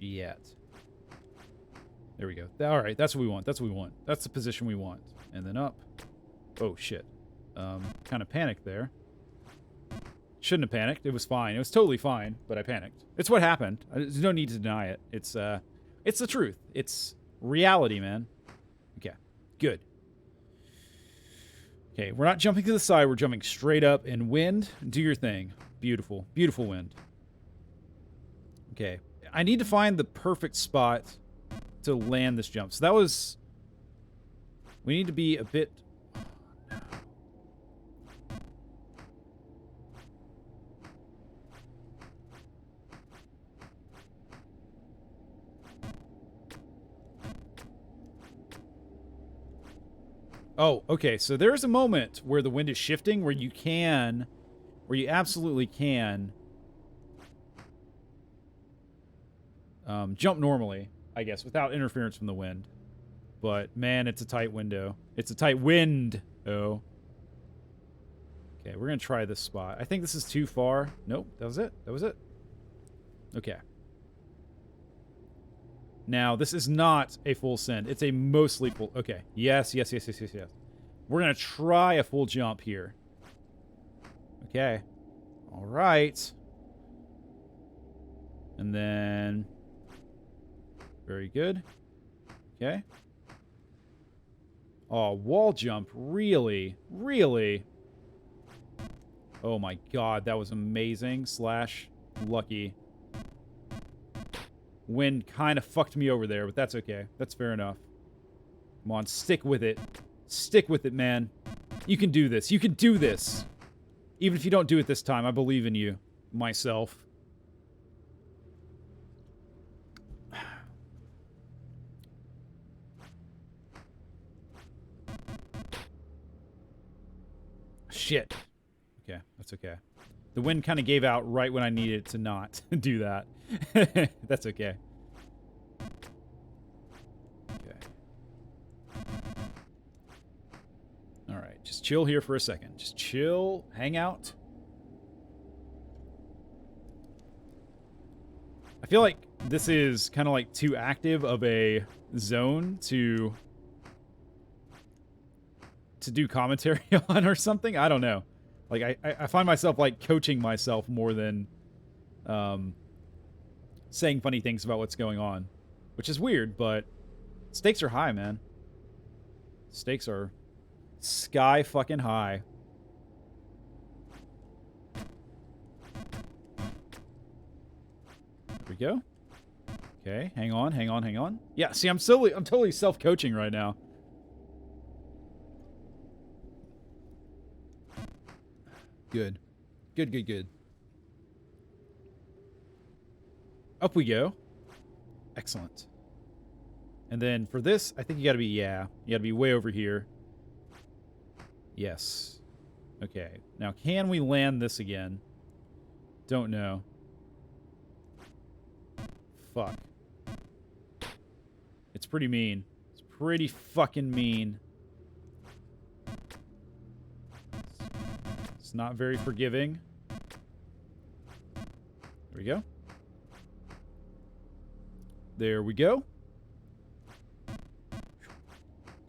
S1: There we go. All right, that's what we want. That's what we want. That's the position we want. And then up. Oh, shit. Kind of panicked there. Shouldn't have panicked. It was fine. It was totally fine, but I panicked. It's what happened. There's no need to deny it. It's the truth. It's reality, man. Okay. Good. Okay, we're not jumping to the side. We're jumping straight up and wind. Do your thing. Beautiful. Beautiful wind. Okay. I need to find the perfect spot to land this jump. So that was... We need to be a bit... Oh, okay. So there's a moment where the wind is shifting where you absolutely can jump normally, I guess, without interference from the wind. But, man, it's a tight window. It's a tight wind. Oh. Okay, we're going to try this spot. I think this is too far. Nope, that was it. That was it. Okay. Now, this is not a full send. It's a mostly full... Okay. Yes, yes, yes, yes, yes, yes. We're going to try a full jump here. Okay. All right. And then... Very good. Okay. Oh, wall jump. Really? Really? Oh my god, that was amazing. Slash lucky. Wind kind of fucked me over there, but that's okay. That's fair enough. Come on, stick with it. Stick with it, man. You can do this. You can do this. Even if you don't do it this time, I believe in you. Myself. Shit. Okay, that's okay. The wind kind of gave out right when I needed to not do that. That's okay. Okay. Alright, just chill here for a second. Just chill, hang out. I feel like this is kind of like too active of a zone to do commentary on or something. I don't know. Like, I find myself, like, coaching myself more than saying funny things about what's going on. Which is weird, but stakes are high, man. Stakes are sky fucking high. There we go. Okay, hang on, hang on, hang on. Yeah, see, I'm totally self-coaching right now. Good. Good, good, good. Up we go. Excellent. And then for this, I think you gotta be, yeah, you gotta be way over here. Yes. Okay. Now, can we land this again? Don't know. Fuck. It's pretty mean. It's pretty fucking mean. It's not very forgiving. There we go. There we go.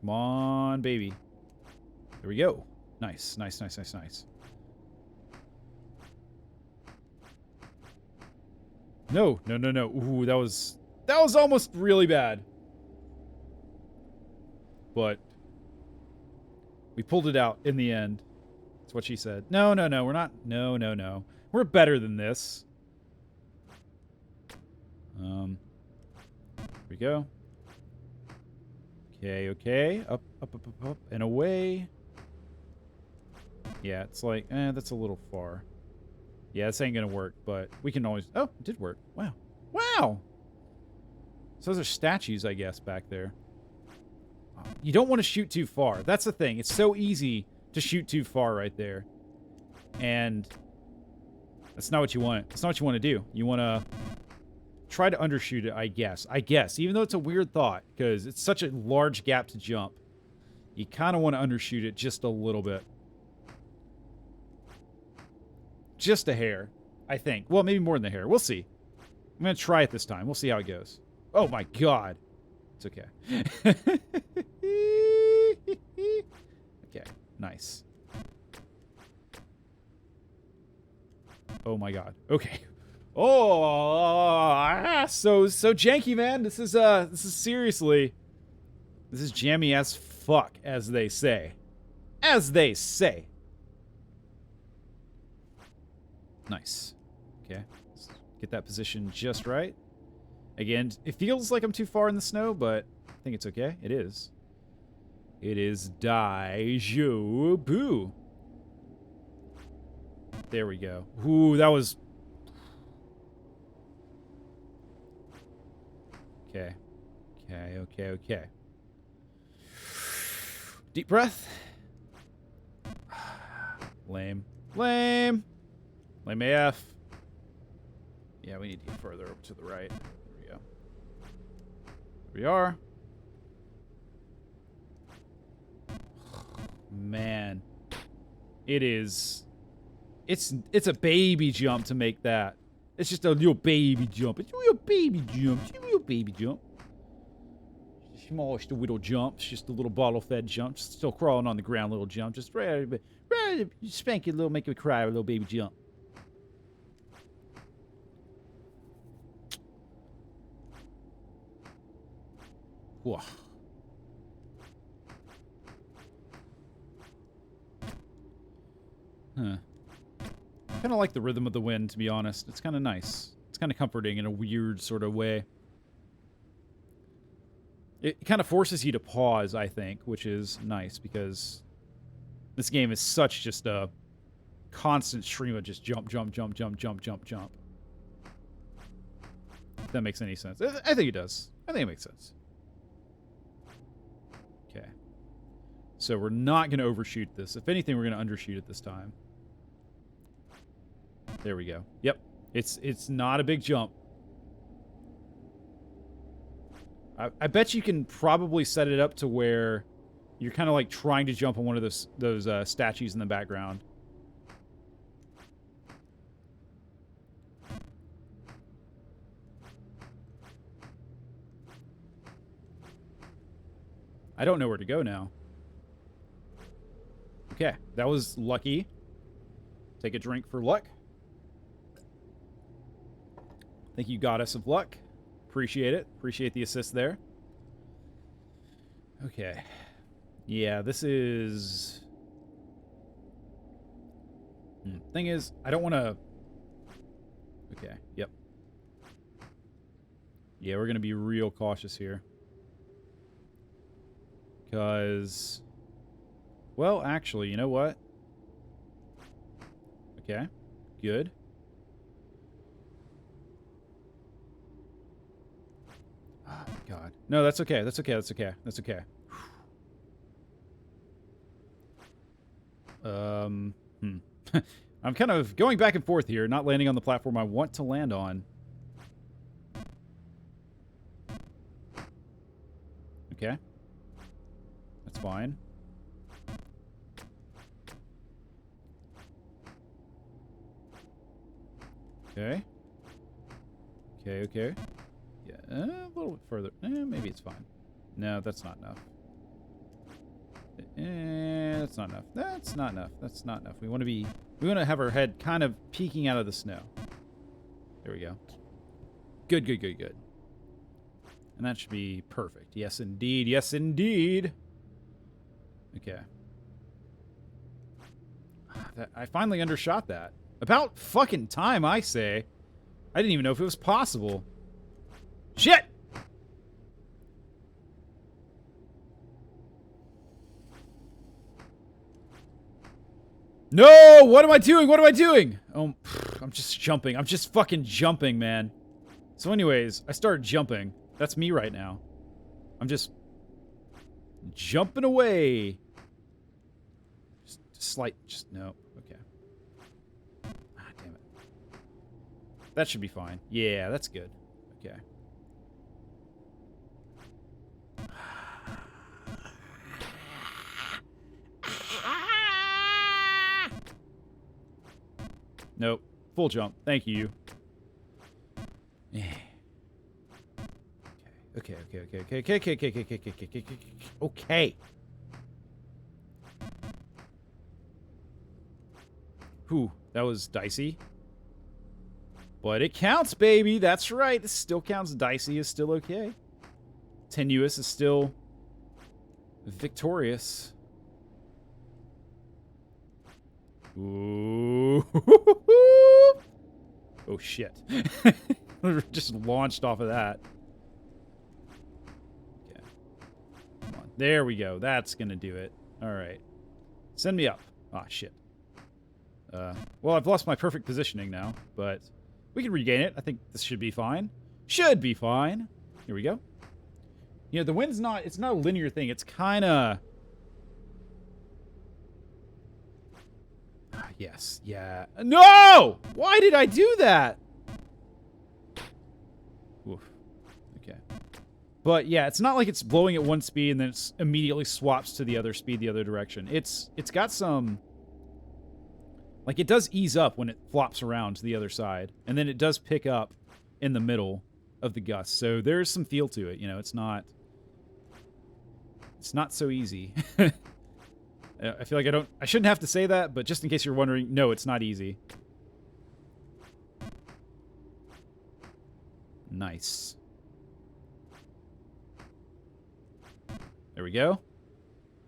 S1: Come on, baby. There we go. Nice, nice, nice, nice, nice. No, no, no, no. Ooh, that was almost really bad. But we pulled it out in the end. That's what she said. No, no, no, we're not. No, no, no. We're better than this. Here we go. Okay, okay. Up, up, up, up, up, and away. Yeah, it's like, that's a little far. Yeah, this ain't gonna work, but we can always... Oh, it did work. Wow. Wow! So those are statues, I guess, back there. You don't want to shoot too far. That's the thing. It's so easy to shoot too far right there. And that's not what you want. That's not what you want to do. You want to try to undershoot it, I guess. I guess. Even though it's a weird thought, because it's such a large gap to jump. You kind of want to undershoot it just a little bit. Just a hair, I think. Well, maybe more than a hair. We'll see. I'm going to try it this time. We'll see how it goes. Oh, my God. It's okay. Okay, nice. Oh, my God. Okay. Oh, so janky, man. This is seriously... This is jammy as fuck, as they say. As they say. Nice. Okay. Let's get that position just right. Again, it feels like I'm too far in the snow, but I think it's okay. It is. It is Daijoubu. There we go. Ooh, that was... Okay. Okay, okay, okay. Deep breath. Lame. Lame. Lame AF. Yeah, we need to get further up to the right. There we go. There we are. Man. It is... It's a baby jump to make that. It's just a little baby jump. It's a little baby jump. It's a little baby jump. Small, just a little jump. It's just a little bottle-fed jump. Just still crawling on the ground, little jump. Just right, spank it a little, make it cry, a little baby jump. Whoa. Huh. I kind of like the rhythm of the wind, to be honest. It's kind of nice. It's kind of comforting in a weird sort of way. It kind of forces you to pause, I think, which is nice because this game is such just a constant stream of just jump, jump, jump, jump, jump, jump, jump. If that makes any sense. I think it does. I think it makes sense. Okay. So we're not going to overshoot this. If anything, we're going to undershoot it this time. There we go. Yep. It's not a big jump. I bet you can probably set it up to where you're kind of like trying to jump on one of those statues in the background. I don't know where to go now. Okay, that was lucky. Take a drink for luck. Thank you, Goddess of Luck. Appreciate it. Appreciate the assist there. Okay. Yeah, this is... Thing is, I don't want to... Okay, yep. Yeah, we're going to be real cautious here. Because... Well, actually, you know what? Okay, good. Oh, God. No, that's okay. That's okay. That's okay. That's okay. I'm kind of going back and forth here, not landing on the platform I want to land on. Okay. That's fine. Okay. Okay, okay. Yeah, a little bit further. Maybe it's fine. No, that's not enough. That's not enough. That's not enough. That's not enough. We want to have our head kind of peeking out of the snow. There we go. Good, good, good, good. And that should be perfect. Yes, indeed. Yes, indeed. Okay. I finally undershot that. About fucking time, I say. I didn't even know if it was possible. Shit! No! What am I doing? What am I doing? Oh, I'm just jumping. I'm just fucking jumping, man. So anyways, I started jumping. That's me right now. I'm just jumping away. Just no. Okay. Ah, damn it. That should be fine. Yeah, that's good. Okay. Nope. Full jump. Thank you. Yeah. Okay. Okay. Whew, that was dicey. But it counts, baby. That's right. This still counts. Dicey is still okay. Tenuous is still victorious. Ooh. Oh, shit. Just launched off of that. Okay. Come on. There we go. That's gonna do it. All right. Send me up. Ah, shit. Well, I've lost my perfect positioning now, but we can regain it. I think this should be fine. Should be fine. Here we go. You know, the wind's not... It's not a linear thing. It's kind of... Yes. Yeah. No! Why did I do that? Oof. Okay. But, yeah, it's not like it's blowing at one speed and then it immediately swaps to the other speed the other direction. It's got some... Like, it does ease up when it flops around to the other side. And then it does pick up in the middle of the gust. So there's some feel to it. You know, it's not so easy. I feel like I shouldn't have to say that, but just in case you're wondering, no, it's not easy. Nice. There we go.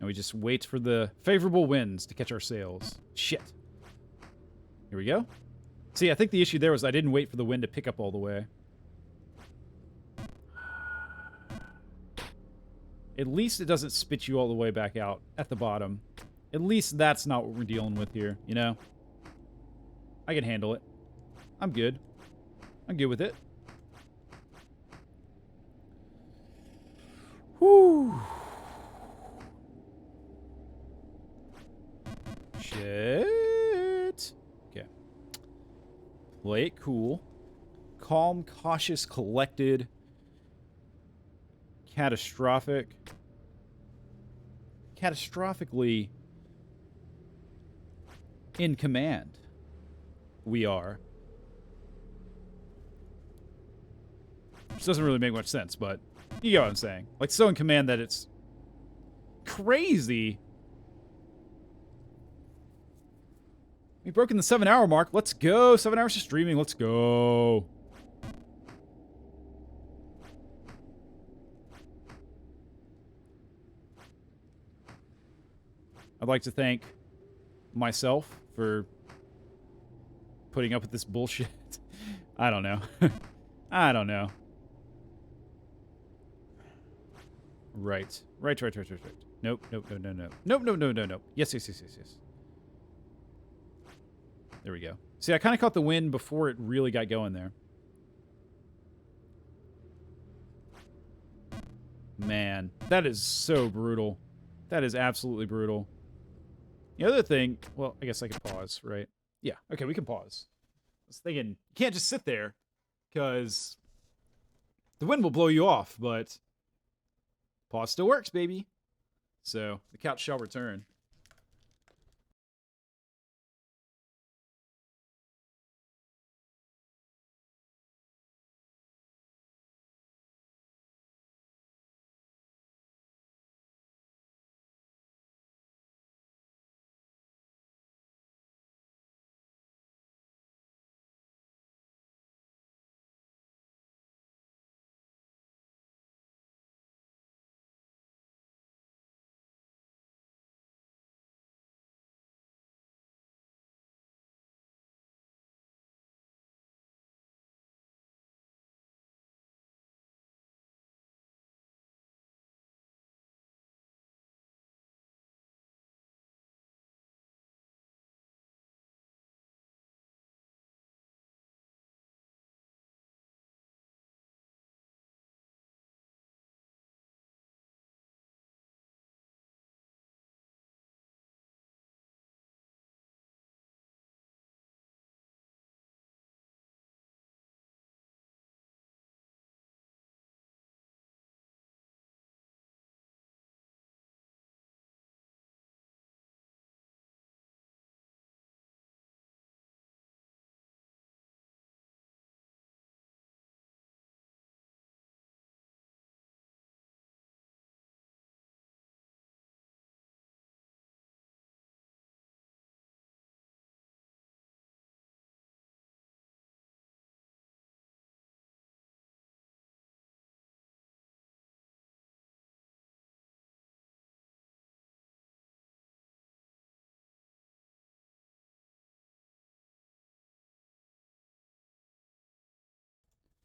S1: And we just wait for the favorable winds to catch our sails. Shit. Here we go. See, I think the issue there was I didn't wait for the wind to pick up all the way. At least it doesn't spit you all the way back out at the bottom. At least that's not what we're dealing with here, you know? I can handle it. I'm good. I'm good with it. Whew. Shit. Okay. Play it cool. Calm, cautious, collected. Catastrophic. Catastrophically in command. We are. Which doesn't really make much sense, but you get what I'm saying. Like, so in command that it's crazy. We've broken the 7-hour mark. Let's go. 7 hours of streaming. Let's go. I'd like to thank myself for putting up with this bullshit. I don't know. I don't know. Right. Right. Nope. Nope. Yes. There we go. See, I kind of caught the wind before it really got going there. Man, that is so brutal. That is absolutely brutal. The other thing, well, I guess I can pause, right? Yeah, okay, we can pause. I was thinking, you can't just sit there, because the wind will blow you off, but pause still works, baby. So, the couch shall return.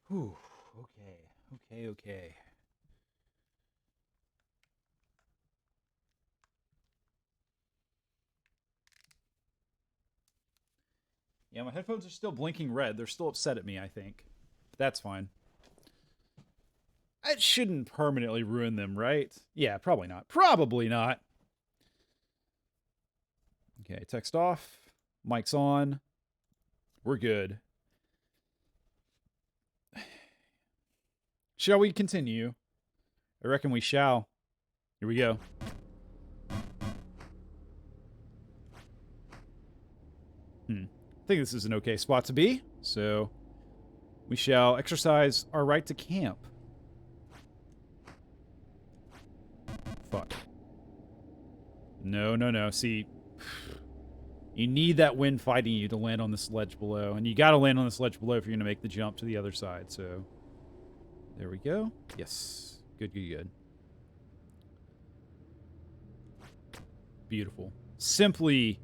S1: Whew. Okay. Yeah, my headphones are still blinking red. They're still upset at me, I think. But that's fine. It shouldn't permanently ruin them, right? Yeah, probably not. Probably not. Okay, text off. Mic's on. We're good. Shall we continue? I reckon we shall. Here we go. I think this is an okay spot to be, so we shall exercise our right to camp. Fuck. No. See, you need that wind fighting you to land on this ledge below, and you gotta land on this ledge below if you're gonna make the jump to the other side, so... There we go. Yes. Good. Beautiful. Simply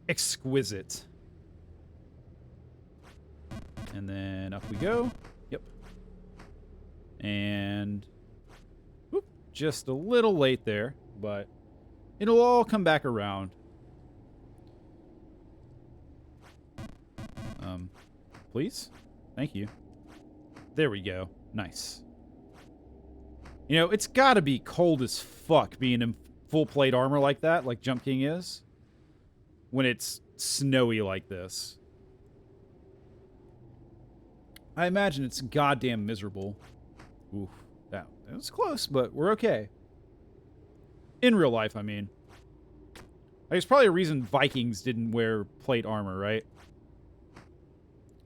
S1: exquisite. And then up we go. Yep. And... whoop, just a little late there, but it'll all come back around. Please? Thank you. There we go. Nice. You know, it's gotta be cold as fuck being in full plate armor like that, like Jump King is, when it's snowy like this. I imagine it's goddamn miserable. Oof. That was close, but we're okay. In real life, I mean. There's probably a reason Vikings didn't wear plate armor, right?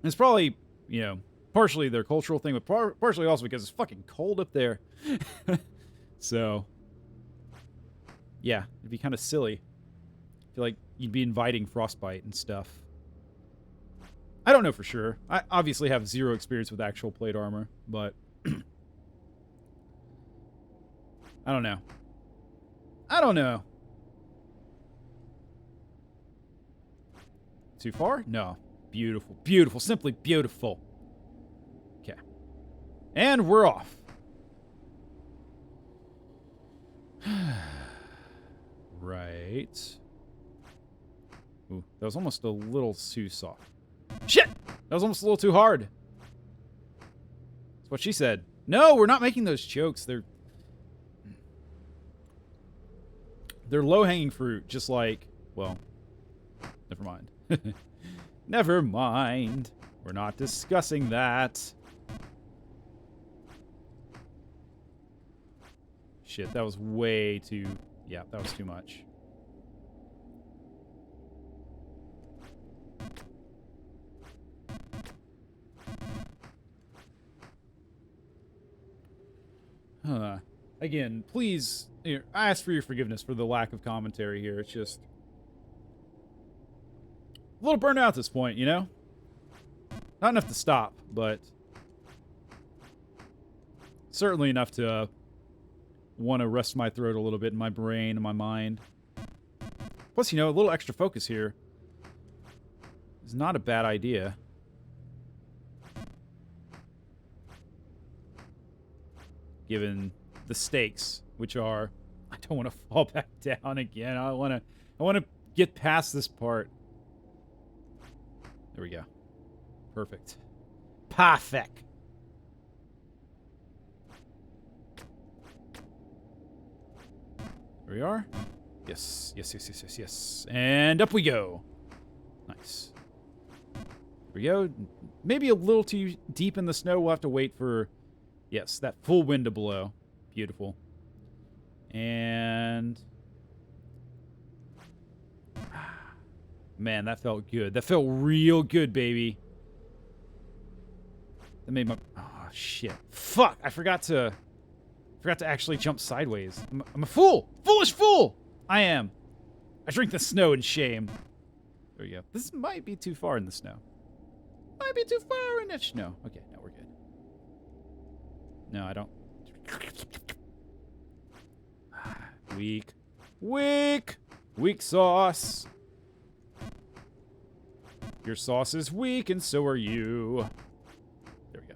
S1: It's probably, you know, partially their cultural thing, but partially also because it's fucking cold up there. So, yeah, it'd be kind of silly. I feel like you'd be inviting frostbite and stuff. I don't know for sure. I obviously have zero experience with actual plate armor, but... I don't know. Too far? No. Beautiful. Simply beautiful. Okay. And we're off. Right. Ooh, that was almost a little too soft. Shit! That was almost a little too hard. That's what she said. No, we're not making those chokes. They're low-hanging fruit, just like... well, never mind. Never mind. We're not discussing that. Shit, that was way too... yeah, that was too much. Again, please... I ask for your forgiveness for the lack of commentary here. It's just... a little burnt out at this point, you know? Not enough to stop, but... certainly enough to want to rest my throat a little bit in my brain and my mind. Plus, you know, a little extra focus here is not a bad idea. Given the stakes, which are... I don't want to fall back down again. I want to get past this part. There we go. Perfect. Perfect. There we are. Yes. And up we go. Nice. There we go. Maybe a little too deep in the snow. We'll have to wait for... yes, that full wind to blow. Beautiful. And... man, that felt good. That felt real good, baby. That made my... oh, shit. Fuck! I forgot to actually jump sideways. I'm a fool! Foolish fool! I am. I drink the snow in shame. There we go. This might be too far in the snow. Might be too far in the snow. Okay, no, we're good. No, I don't. Weak sauce. Your sauce is weak, and so are you. There we go.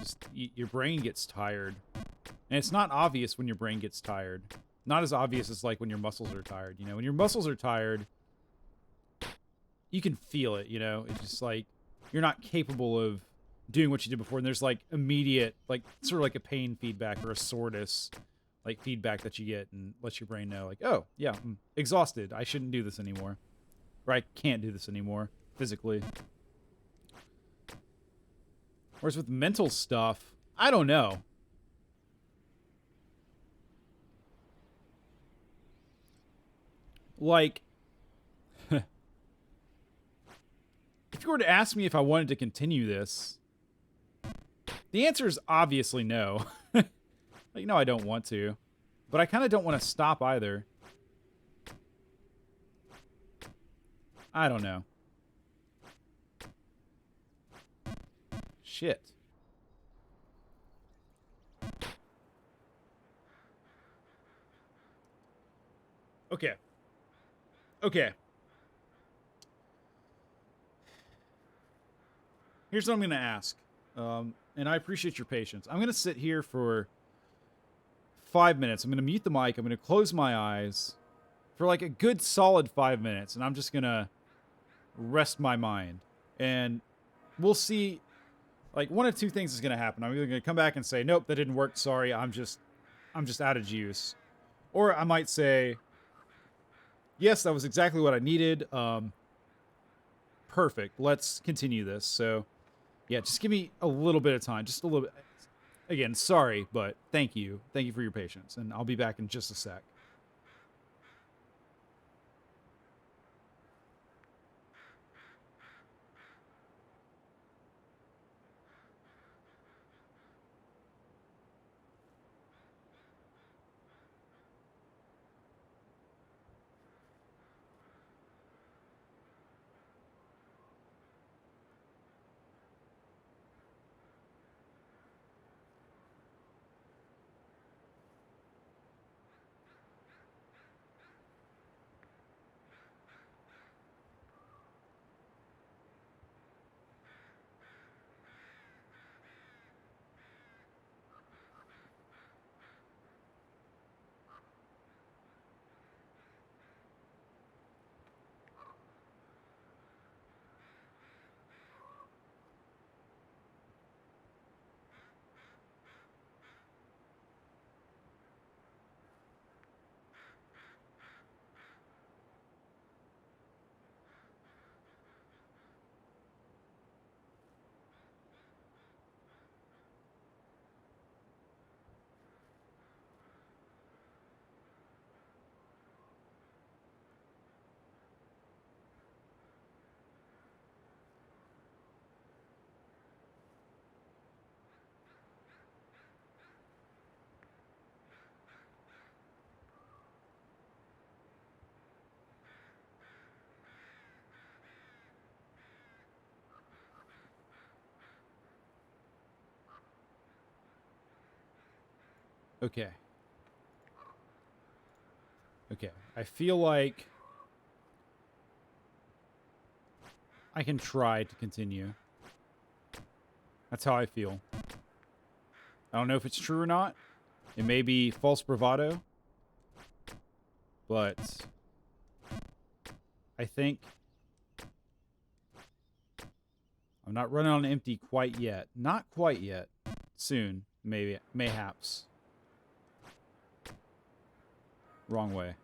S1: Just your brain gets tired. And it's not obvious when your brain gets tired. Not as obvious as like when your muscles are tired, you know? When your muscles are tired, you can feel it, you know? It's just like you're not capable of doing what you did before, and there's like immediate, like sort of like a pain feedback or a soreness like feedback that you get, and lets your brain know like, oh yeah, I'm exhausted, I shouldn't do this anymore, or I can't do this anymore physically. Whereas with mental stuff, I don't know. Like, if you were to ask me if I wanted to continue this, the answer is obviously no. Like, no, I don't want to. But I kind of don't want to stop either. I don't know. Shit. Okay. Okay. Here's what I'm going to ask. And I appreciate your patience. I'm going to sit here for 5 minutes. I'm going to mute the mic. I'm going to close my eyes for like a good solid 5 minutes. And I'm just going to rest my mind. And we'll see. Like, one of two things is going to happen. I'm either going to come back and say, nope, that didn't work. Sorry, I'm just out of juice. Or I might say, yes, that was exactly what I needed. Perfect. Let's continue this. So, yeah, just give me a little bit of time. Just a little bit. Again, sorry, but thank you. Thank you for your patience. And I'll be back in just a sec. Okay. Okay. I feel like I can try to continue. That's how I feel. I don't know if it's true or not. It may be false bravado. But I think I'm not running on empty quite yet. Not quite yet. Soon. Maybe. Mayhaps. Wrong way.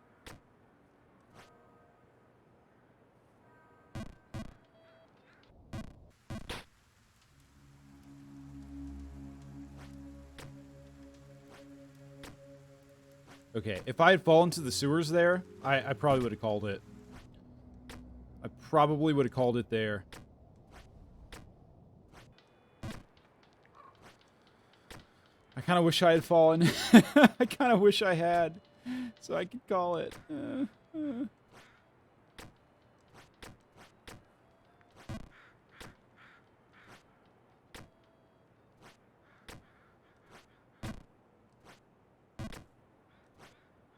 S1: Okay, if I had fallen to the sewers there, I probably would have called it. I probably would have called it there. I kind of wish I had fallen. I kind of wish I had, so I could call it.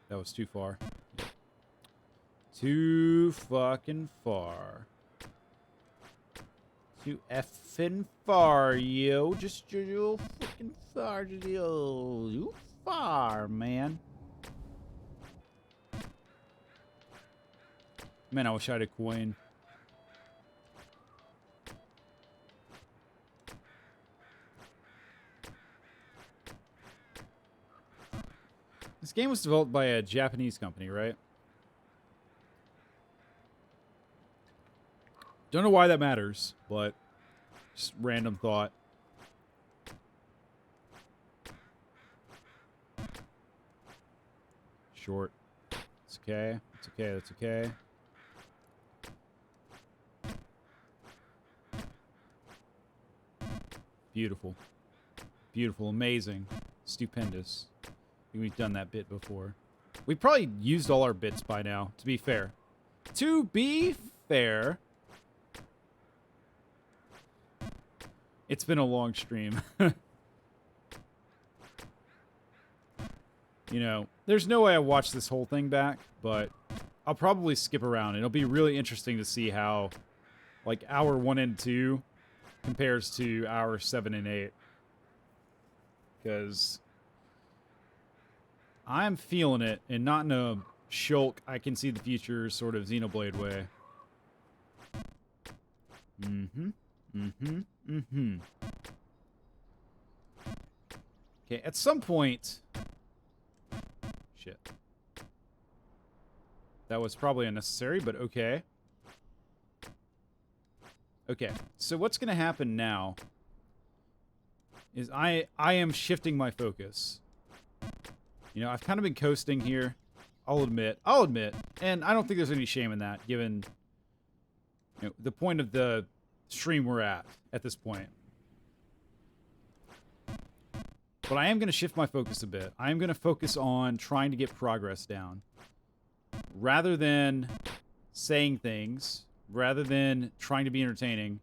S1: That was too far. Too fucking far.
S2: Too effing far, yo. Just too freaking far, yo. You far, man.
S1: Man, I wish I had a coin. This game was developed by a Japanese company, right? Don't know why that matters, but just random thought. Short. It's okay. It's okay. That's okay. Beautiful. Beautiful. Amazing. Stupendous. I think we've done that bit before. We probably used all our bits by now, to be fair. To be fair. It's been a long stream. You know, there's no way I watch this whole thing back, but I'll probably skip around. It'll be really interesting to see how, like, hour 1 and 2 compares to hour 7 and 8. Because I'm feeling it, and not in a shulk, I can see the future sort of Xenoblade way. Okay, at some point... Shit. That was probably unnecessary, but okay. Okay, so what's going to happen now is I am shifting my focus. You know, I've kind of been coasting here. I'll admit. And I don't think there's any shame in that, given, you know, the point of the stream we're at this point. But I am going to shift my focus a bit. I am going to focus on trying to get progress down. Rather than saying things, rather than trying to be entertaining.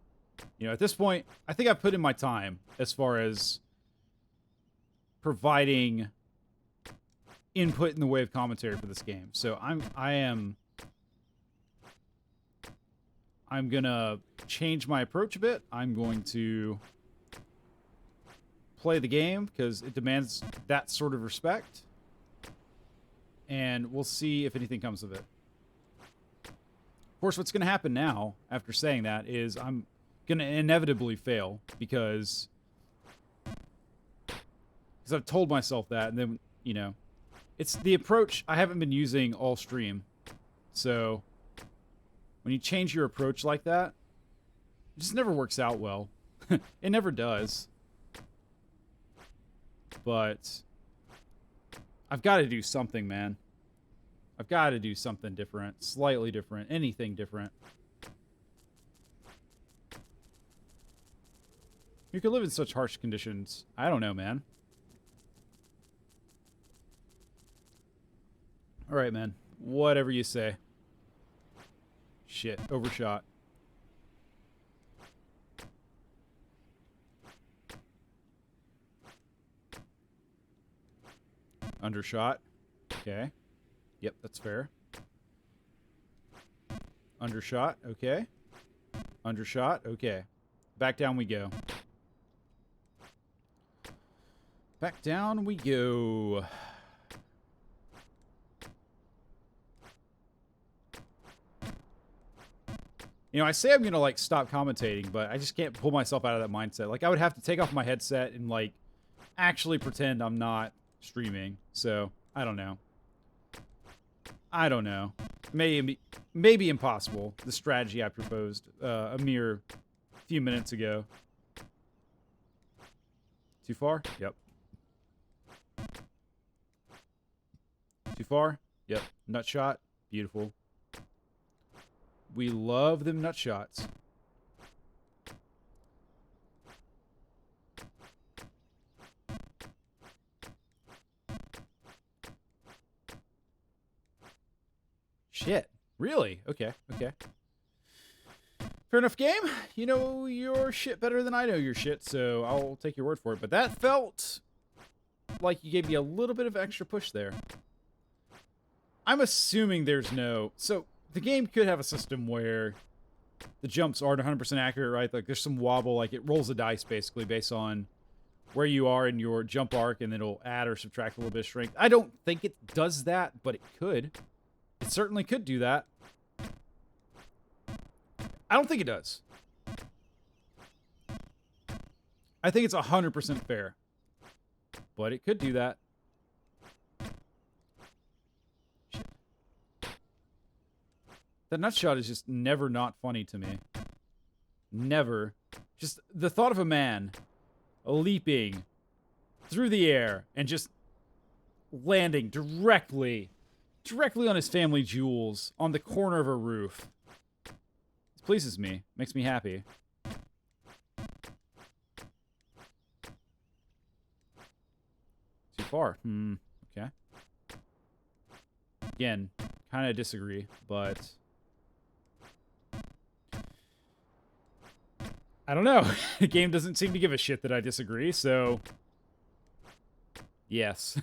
S1: You know, at this point, I think I've put in my time as far as providing input in the way of commentary for this game. So I'm gonna change my approach a bit. I'm going to play the game because it demands that sort of respect. And we'll see if anything comes of it. Of course, what's going to happen now, after saying that, is I'm going to inevitably fail because I've told myself that, and then, you know, it's the approach I haven't been using all stream. So when you change your approach like that, it just never works out well. It never does. But I've got to do something, man. I've got to do something different, slightly different, anything different. You could live in such harsh conditions. I don't know, man. All right, man. Whatever you say. Shit, overshot. Undershot. Okay. Yep, that's fair. Undershot. Okay. Undershot. Okay. Back down we go. Back down we go. You know, I say I'm gonna, like, stop commentating, but I just can't pull myself out of that mindset. Like, I would have to take off my headset and, like, actually pretend I'm not streaming. So, I don't know. I don't know. Maybe impossible, the strategy I proposed a mere few minutes ago. Too far? Yep. Too far? Yep. Nut shot? Beautiful. We love them nut shots. Shit. Really? Okay. Okay. Fair enough, game. You know your shit better than I know your shit, so I'll take your word for it. But that felt like you gave me a little bit of extra push there. I'm assuming there's no... So, the game could have a system where the jumps aren't 100% accurate, right? Like there's some wobble, like it rolls the dice basically based on where you are in your jump arc, and it'll add or subtract a little bit of strength. I don't think it does that, but it could. It certainly could do that. I don't think it does. I think it's 100% fair. But it could do that. Shit. That nutshot is just never not funny to me. Never. Just the thought of a man leaping through the air and just landing directly on his family jewels on the corner of a roof. This pleases me. Makes me happy. Too far. Okay. Again, kind of disagree, but I don't know. The game doesn't seem to give a shit that I disagree, so yes.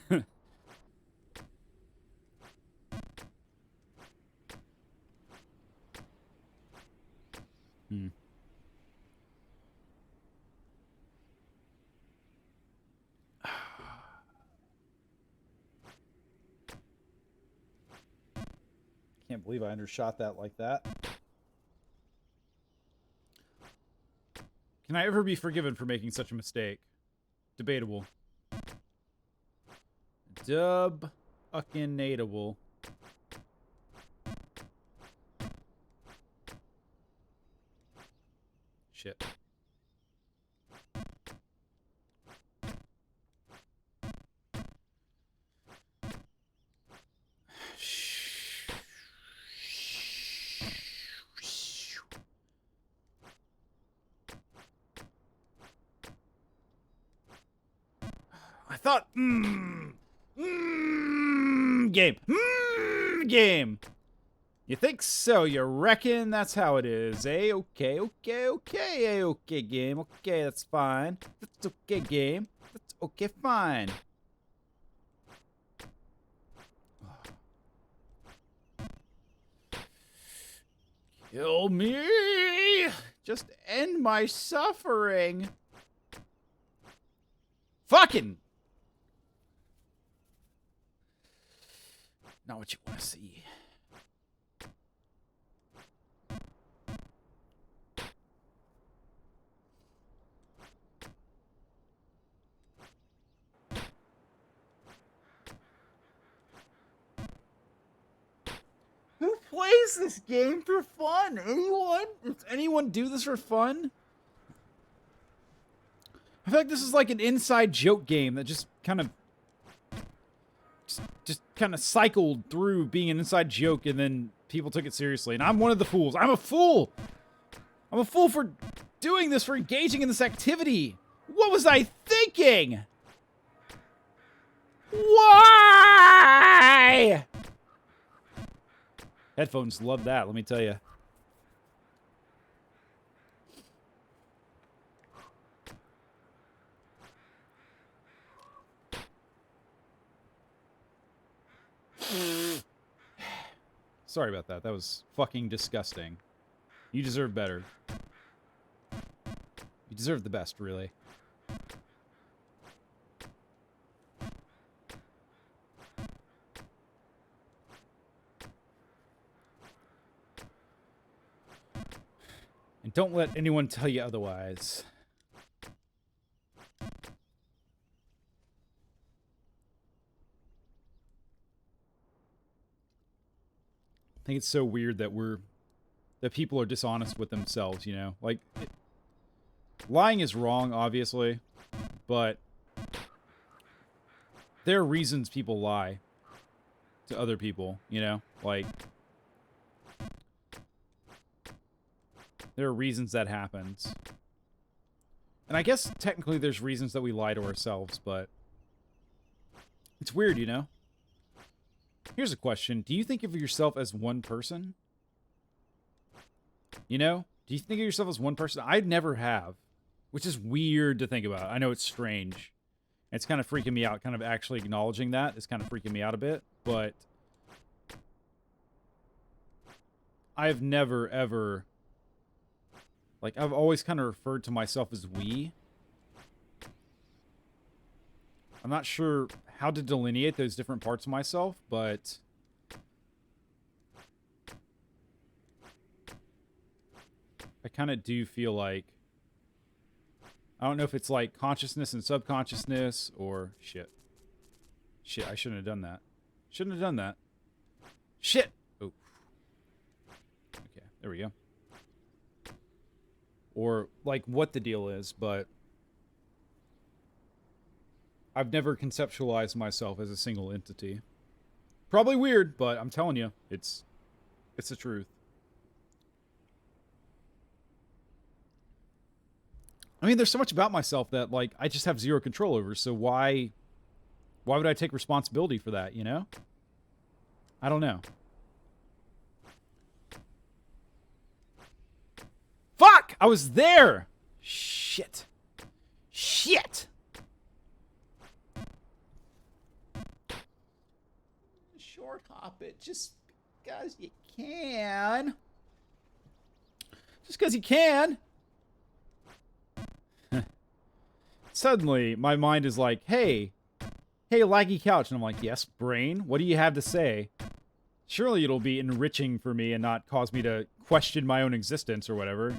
S1: Can't believe I undershot that like that. Can I ever be forgiven for making such a mistake? Debatable. Dub-uckin-natable. Shit. I thought, game. Game. You think so? You reckon that's how it is, eh? Okay, okay, game. Okay, that's fine. That's okay, game. That's okay, fine. Kill me! Just end my suffering. Fucking! Not what you want to see. Who plays this game for fun? Anyone? Does anyone do this for fun? I feel like this is like an inside joke game that just kind of cycled through being an inside joke, and then people took it seriously. And I'm one of the fools. I'm a fool. I'm a fool for doing this, for engaging in this activity. What was I thinking? Why? Headphones love that, let me tell you. Sorry about that. That was fucking disgusting. You deserve better. You deserve the best, really. And don't let anyone tell you otherwise. I think it's so weird that people are dishonest with themselves, you know? Like, lying is wrong, obviously, but there are reasons people lie to other people, you know? Like, there are reasons that happens. And I guess technically there's reasons that we lie to ourselves, but it's weird, you know? Here's a question. Do you think of yourself as one person? You know? Do you think of yourself as one person? I never have. Which is weird to think about. I know it's strange. It's kind of freaking me out. Kind of actually acknowledging that is kind of freaking me out a bit. But I've never, ever Like, I've always kind of referred to myself as we. I'm not sure how to delineate those different parts of myself, but I kind of do feel like, I don't know if it's like consciousness and subconsciousness or shit. Shit, I shouldn't have done that. Shouldn't have done that. Shit! Oh. Okay, there we go. Or like what the deal is, but I've never conceptualized myself as a single entity. Probably weird, but I'm telling you, it's the truth. I mean, there's so much about myself that, like, I just have zero control over, so why would I take responsibility for that, you know? I don't know. Fuck! I was there! Shit. Shit! Short hop it just because you can. Just because you can. Suddenly, my mind is like, hey, laggy couch. And I'm like, yes, brain, what do you have to say? Surely it'll be enriching for me and not cause me to question my own existence or whatever.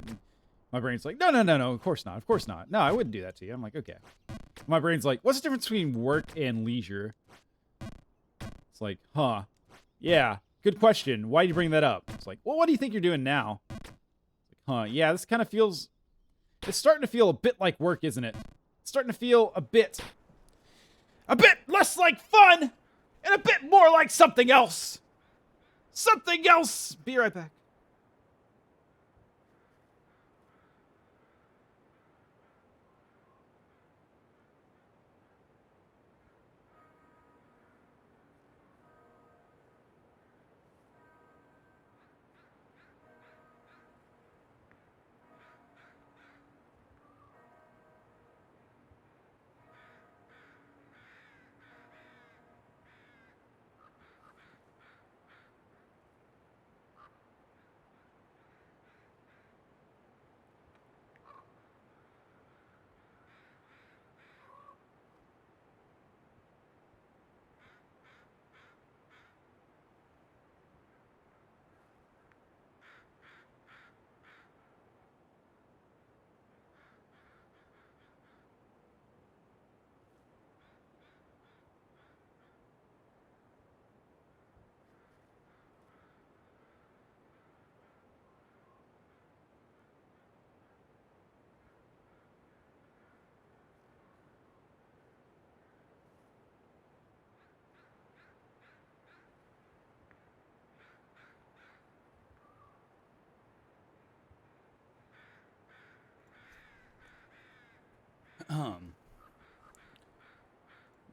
S1: My brain's like, no, of course not, of course not. No, I wouldn't do that to you. I'm like, okay. My brain's like, what's the difference between work and leisure? It's like, huh. Yeah, good question. Why do you bring that up? It's like, well, what do you think you're doing now? It's like, huh, yeah, this kind of feels... It's starting to feel a bit like work, isn't it? It's starting to feel a bit less like fun and a bit more like something else. Something else. Be right back.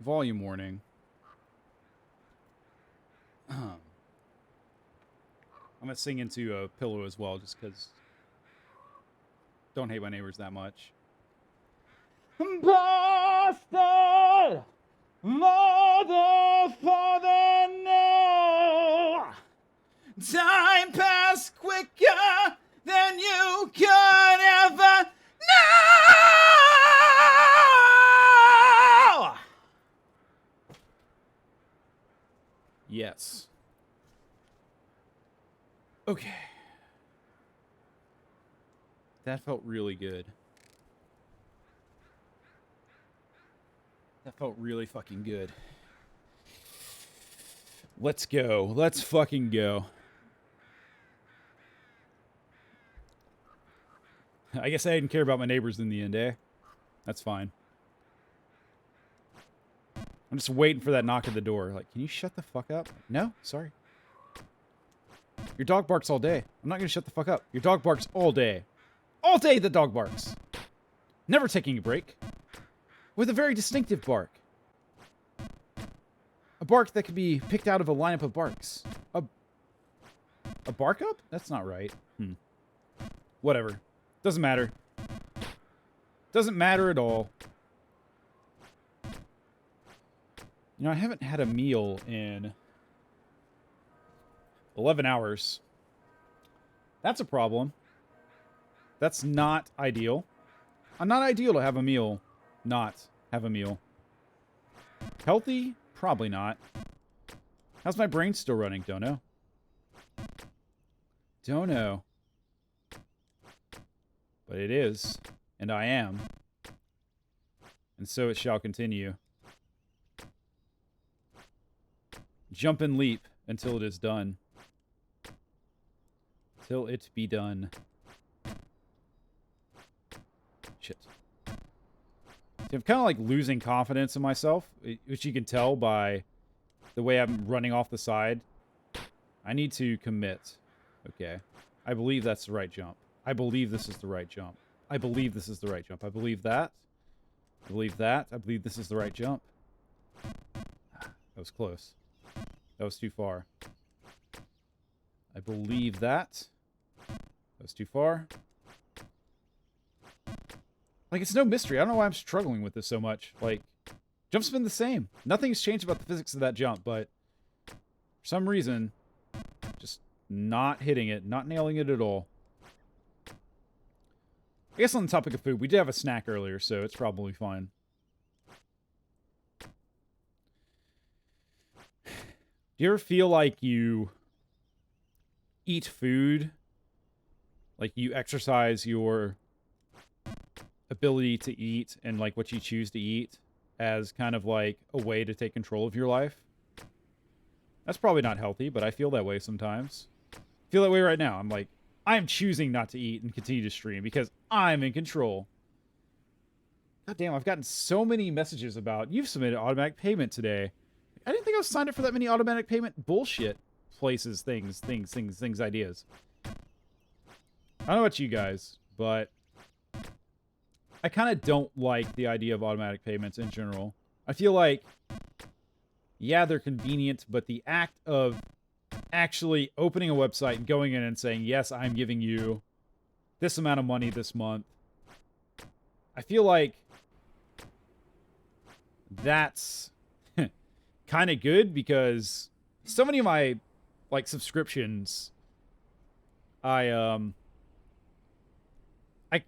S1: Volume warning. I'm gonna sing into a pillow as well, just because. Don't hate my neighbors that much. Bastard! Mother, father, no! Time passed quicker than you could ever know! Yes. Okay. That felt really good. That felt really fucking good. Let's go. Let's fucking go. I guess I didn't care about my neighbors in the end, eh? That's fine. I'm just waiting for that knock at the door. Like, can you shut the fuck up? No? Sorry. Your dog barks all day. I'm not gonna shut the fuck up. Your dog barks all day. All day the dog barks. Never taking a break. With a very distinctive bark. A bark that could be picked out of a lineup of barks. A bark up? That's not right. Whatever. Doesn't matter. Doesn't matter at all. You know, I haven't had a meal in 11 hours. That's a problem. That's not ideal. Not ideal to have a meal. Not have a meal. Healthy? Probably not. How's my brain still running? Don't know. Don't know. But it is. And I am. And so it shall continue. Jump and leap until it is done. Till it be done. Shit. See, I'm kind of like losing confidence in myself, which you can tell by the way I'm running off the side. I need to commit. Okay. I believe that's the right jump. I believe this is the right jump. I believe this is the right jump. I believe that. I believe that. I believe this is the right jump. That was close. That was too far. I believe that. That was too far. Like, it's no mystery. I don't know why I'm struggling with this so much. Like, jump's been the same. Nothing's changed about the physics of that jump, but for some reason, just not hitting it, not nailing it at all. I guess on the topic of food, we did have a snack earlier, so it's probably fine. Do you ever feel like you eat food, like you exercise your ability to eat and like what you choose to eat as kind of like a way to take control of your life? That's probably not healthy, but I feel that way sometimes. I feel that way right now. I'm like, I'm choosing not to eat and continue to stream because I'm in control. God damn, I've gotten so many messages about, you've submitted automatic payment today. I didn't think I was signed up for that many automatic payment bullshit places, things, ideas. I don't know about you guys, but I kind of don't like the idea of automatic payments in general. I feel like, yeah, they're convenient, but the act of actually opening a website and going in and saying, yes, I'm giving you this amount of money this month, I feel like that's kind of good because so many of my like subscriptions, I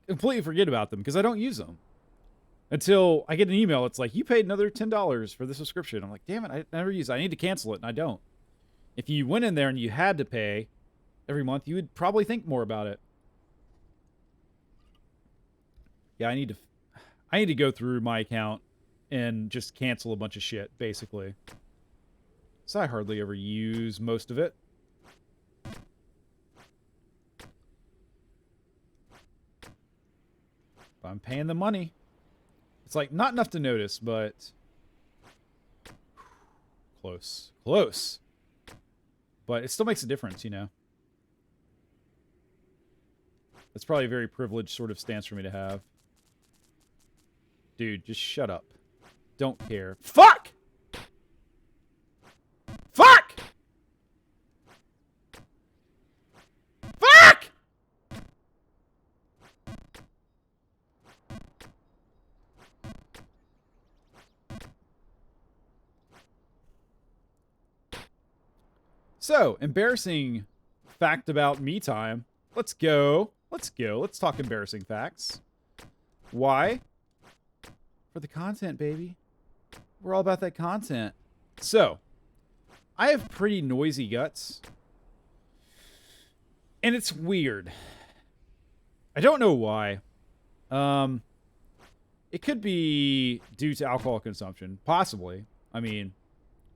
S1: completely forget about them because I don't use them until I get an email. It's like, you paid another $10 for the subscription. I'm like, damn it, I never use it. I need to cancel it, and I don't. If you went in there and you had to pay every month, you would probably think more about it. Yeah, I need to go through my account and just cancel a bunch of shit, basically. So I hardly ever use most of it. But I'm paying the money. It's like not enough to notice, but close. Close. But it still makes a difference, you know. That's probably a very privileged sort of stance for me to have. Dude, just shut up. Don't care. Fuck! Fuck! Fuck! So, embarrassing fact about me time. Let's go. Let's go. Let's talk embarrassing facts. Why? For the content, baby. We're all about that content. So, I have pretty noisy guts. And it's weird. I don't know why. It could be due to alcohol consumption. Possibly. I mean,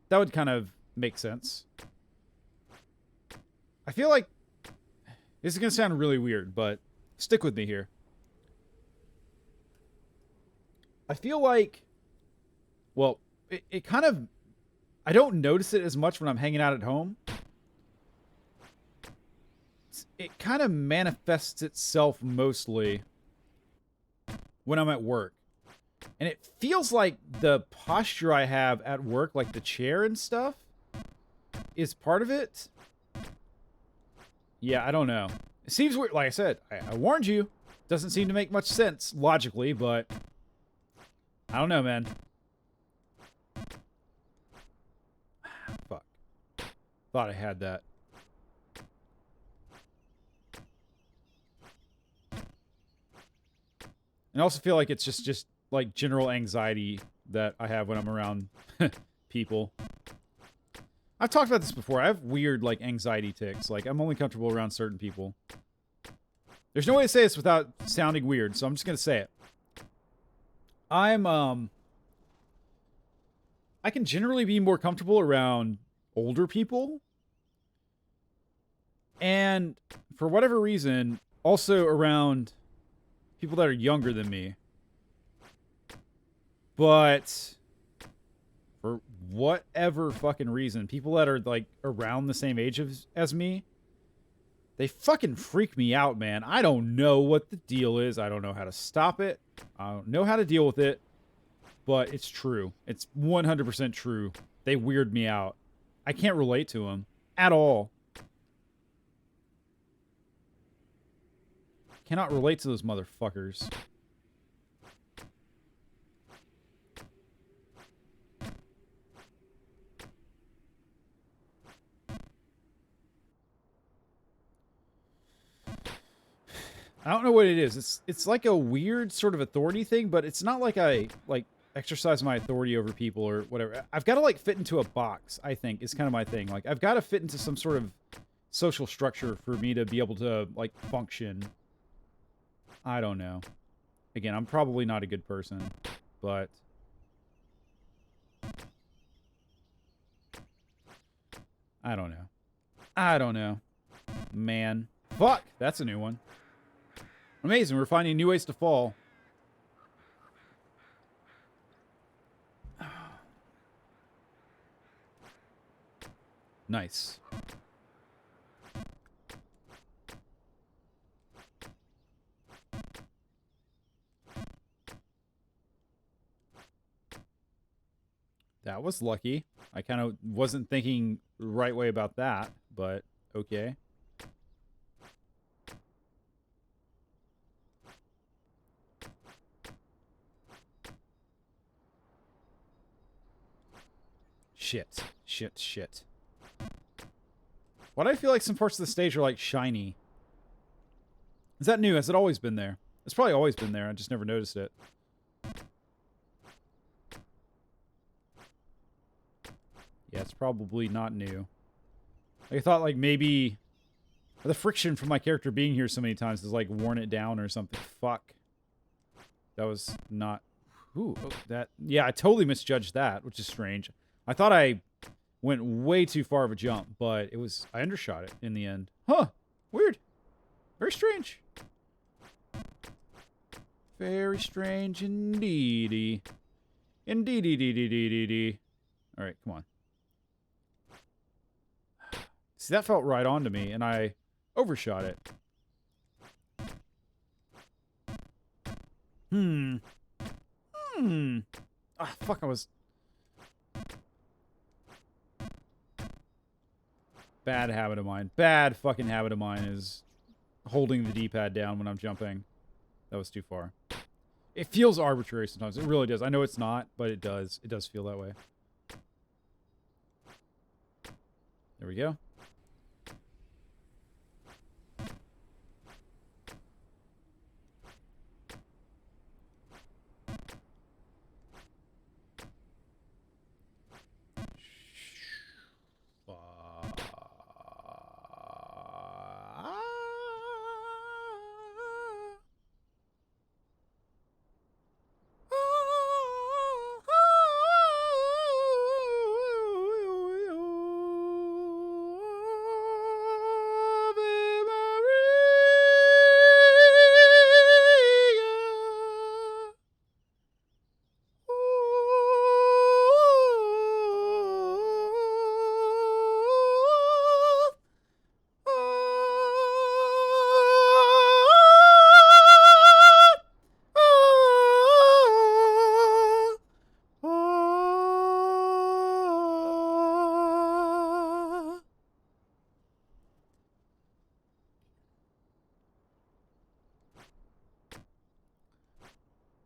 S1: that would kind of make sense. I feel like this is going to sound really weird, but stick with me here. I feel like, well, it kind of, I don't notice it as much when I'm hanging out at home. It kind of manifests itself mostly when I'm at work. And it feels like the posture I have at work, like the chair and stuff, is part of it. Yeah, I don't know. It seems weird. Like I said, I warned you. Doesn't seem to make much sense logically, but I don't know, man. Fuck. Thought I had that. And I also feel like it's just like general anxiety that I have when I'm around people. I've talked about this before. I have weird like anxiety tics. Like I'm only comfortable around certain people. There's no way to say this without sounding weird, so I'm just gonna say it. I can generally be more comfortable around older people. And for whatever reason, also around people that are younger than me. But for whatever fucking reason, people that are like around the same age as me, they fucking freak me out, man. I don't know what the deal is. I don't know how to stop it. I don't know how to deal with it. But it's true. It's 100% true. They weird me out. I can't relate to them at all. Cannot relate to those motherfuckers. I don't know what it is. It's like a weird sort of authority thing, but it's not like I like exercise my authority over people or whatever. I've got to like fit into a box, I think, is kind of my thing. Like I've got to fit into some sort of social structure for me to be able to like function. I don't know. Again, I'm probably not a good person, but I don't know. I don't know. Man. Fuck! That's a new one. Amazing, we're finding new ways to fall. Nice. That was lucky. I kind of wasn't thinking the right way about that, but okay. Shit. Shit, shit. Why do I feel like some parts of the stage are like shiny? Is that new? Has it always been there? It's probably always been there. I just never noticed it. Yeah, it's probably not new. I thought like maybe the friction from my character being here so many times has like worn it down or something. Fuck. That was not... Ooh, oh, that... Yeah, I totally misjudged that, which is strange. I thought I went way too far of a jump, but it was... I undershot it in the end. Huh. Weird. Very strange. Very strange indeedy. Indeedy. Alright, come on. See, that felt right on to me, and I overshot it. Ah, fuck, I was... Bad habit of mine. Bad fucking habit of mine is holding the D-pad down when I'm jumping. That was too far. It feels arbitrary sometimes. It really does. I know it's not, but it does. It does feel that way. There we go.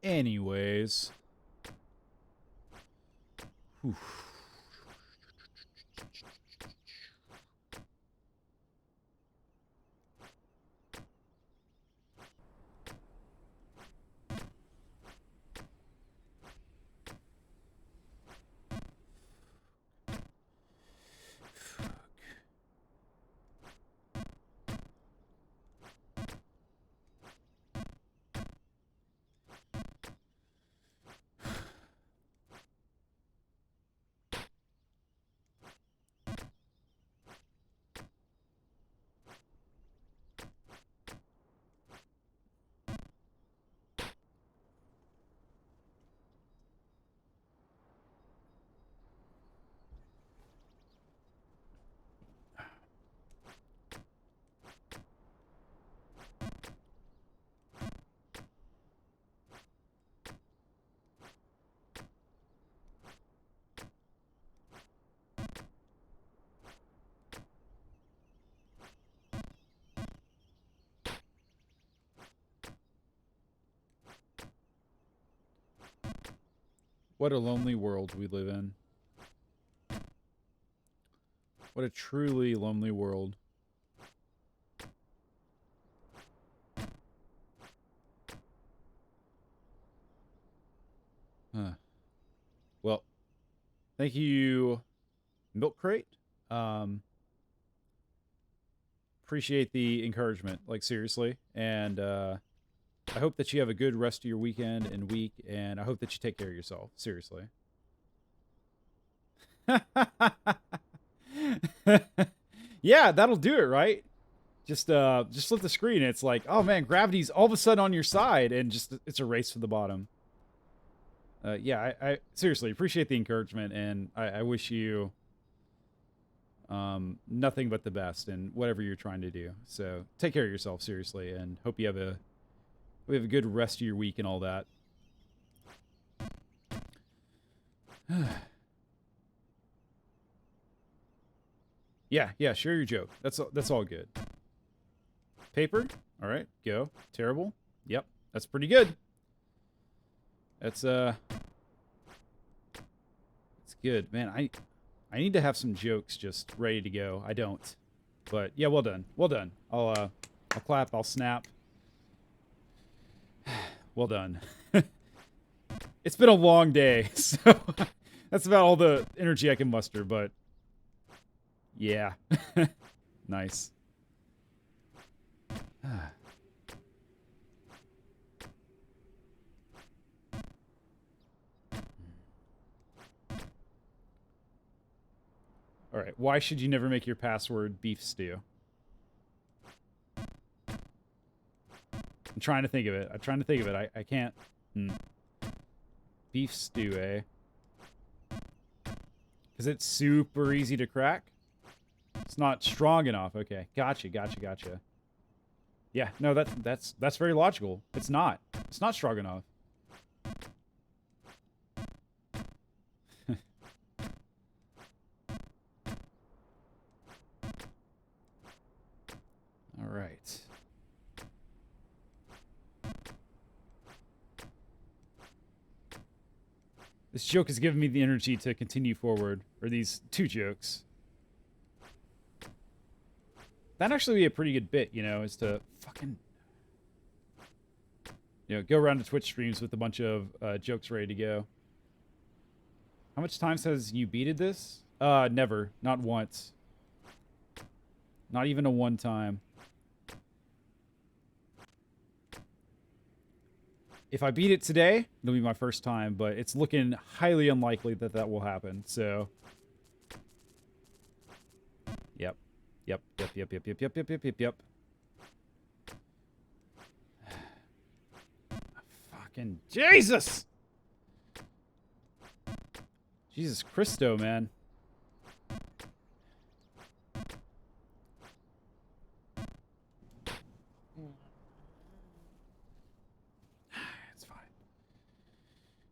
S1: Anyways. Whew. What a lonely world we live in. What a truly lonely world. Huh. Well, thank you, Milk Crate. Appreciate the encouragement, like seriously. And I hope that you have a good rest of your weekend and week, and I hope that you take care of yourself. Seriously. Yeah, that'll do it, right? Just flip the screen. It's like, oh man, gravity's all of a sudden on your side, and just it's a race to the bottom. Yeah, I seriously appreciate the encouragement, and I wish you nothing but the best in whatever you're trying to do. So take care of yourself, seriously, and hope you have a good rest of your week and all that. Yeah, share your joke. That's all good. Paper? All right, go. Terrible? Yep, that's pretty good. That's it's good. Man, I need to have some jokes just ready to go. I don't. But yeah, well done. Well done. I'll clap, I'll snap. Well done. It's been a long day, so that's about all the energy I can muster, but yeah. Nice. All right, why should you never make your password beef stew? I'm trying to think of it. I can't. Beef stew, eh? Because it's super easy to crack? It's not strong enough. Okay, gotcha. Yeah, no, that's very logical. It's not strong enough. All right. This joke has given me the energy to continue forward, or these two jokes. That'd actually be a pretty good bit, you know, is to fucking, you know, go around to Twitch streams with a bunch of jokes ready to go. How much times has you beated this? Never. Not once. Not even a one time. If I beat it today, it'll be my first time, but it's looking highly unlikely that that will happen, so. Yep. Fucking Jesus! Jesus Christo, man. It's fine.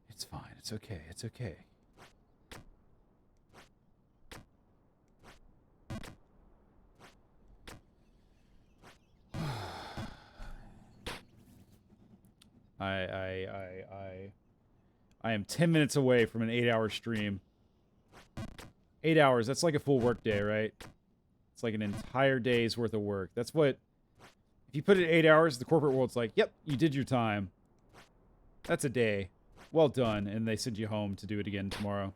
S1: It's fine. It's okay. It's okay. I am 10 minutes away from an 8-hour stream. 8 hours, that's like a full work day, right? It's like an entire day's worth of work. That's what, if you put it 8 hours, the corporate world's like, yep, you did your time. That's a day. Well done. And they send you home to do it again tomorrow.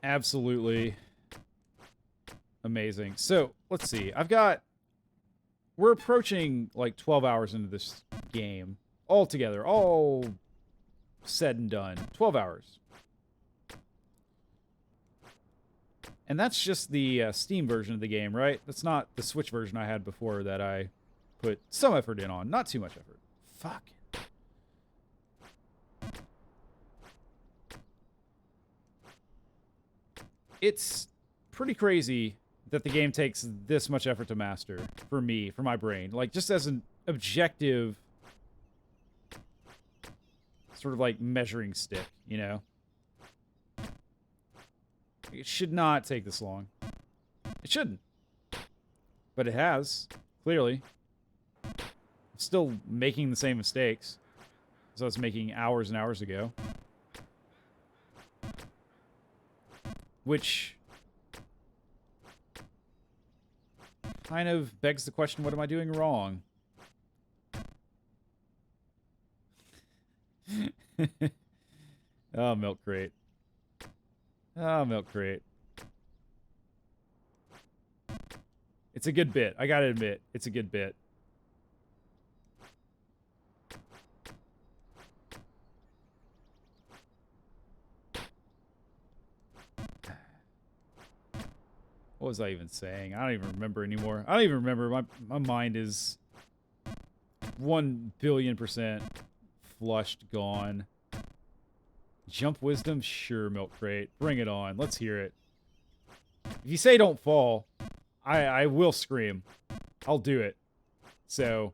S1: Absolutely amazing. So, let's see. We're approaching like 12 hours into this game. All together. All said and done. 12 hours. And that's just the Steam version of the game, right? That's not the Switch version I had before that I put some effort in on. Not too much effort. Fuck. It's pretty crazy that the game takes this much effort to master for me, for my brain. Like, just as an objective sort of like measuring stick, you know? It should not take this long. It shouldn't. But it has, clearly. I'm still making the same mistakes. as I was making hours and hours ago. Which kind of begs the question, what am I doing wrong? Oh, milk crate. Oh, milk crate. It's a good bit. I gotta admit, it's a good bit. What was I even saying? I don't even remember anymore. I don't even remember. My mind is 1,000,000,000% flushed, gone. Jump wisdom? Sure, milk crate. Bring it on. Let's hear it. If you say don't fall, I will scream. I'll do it. So,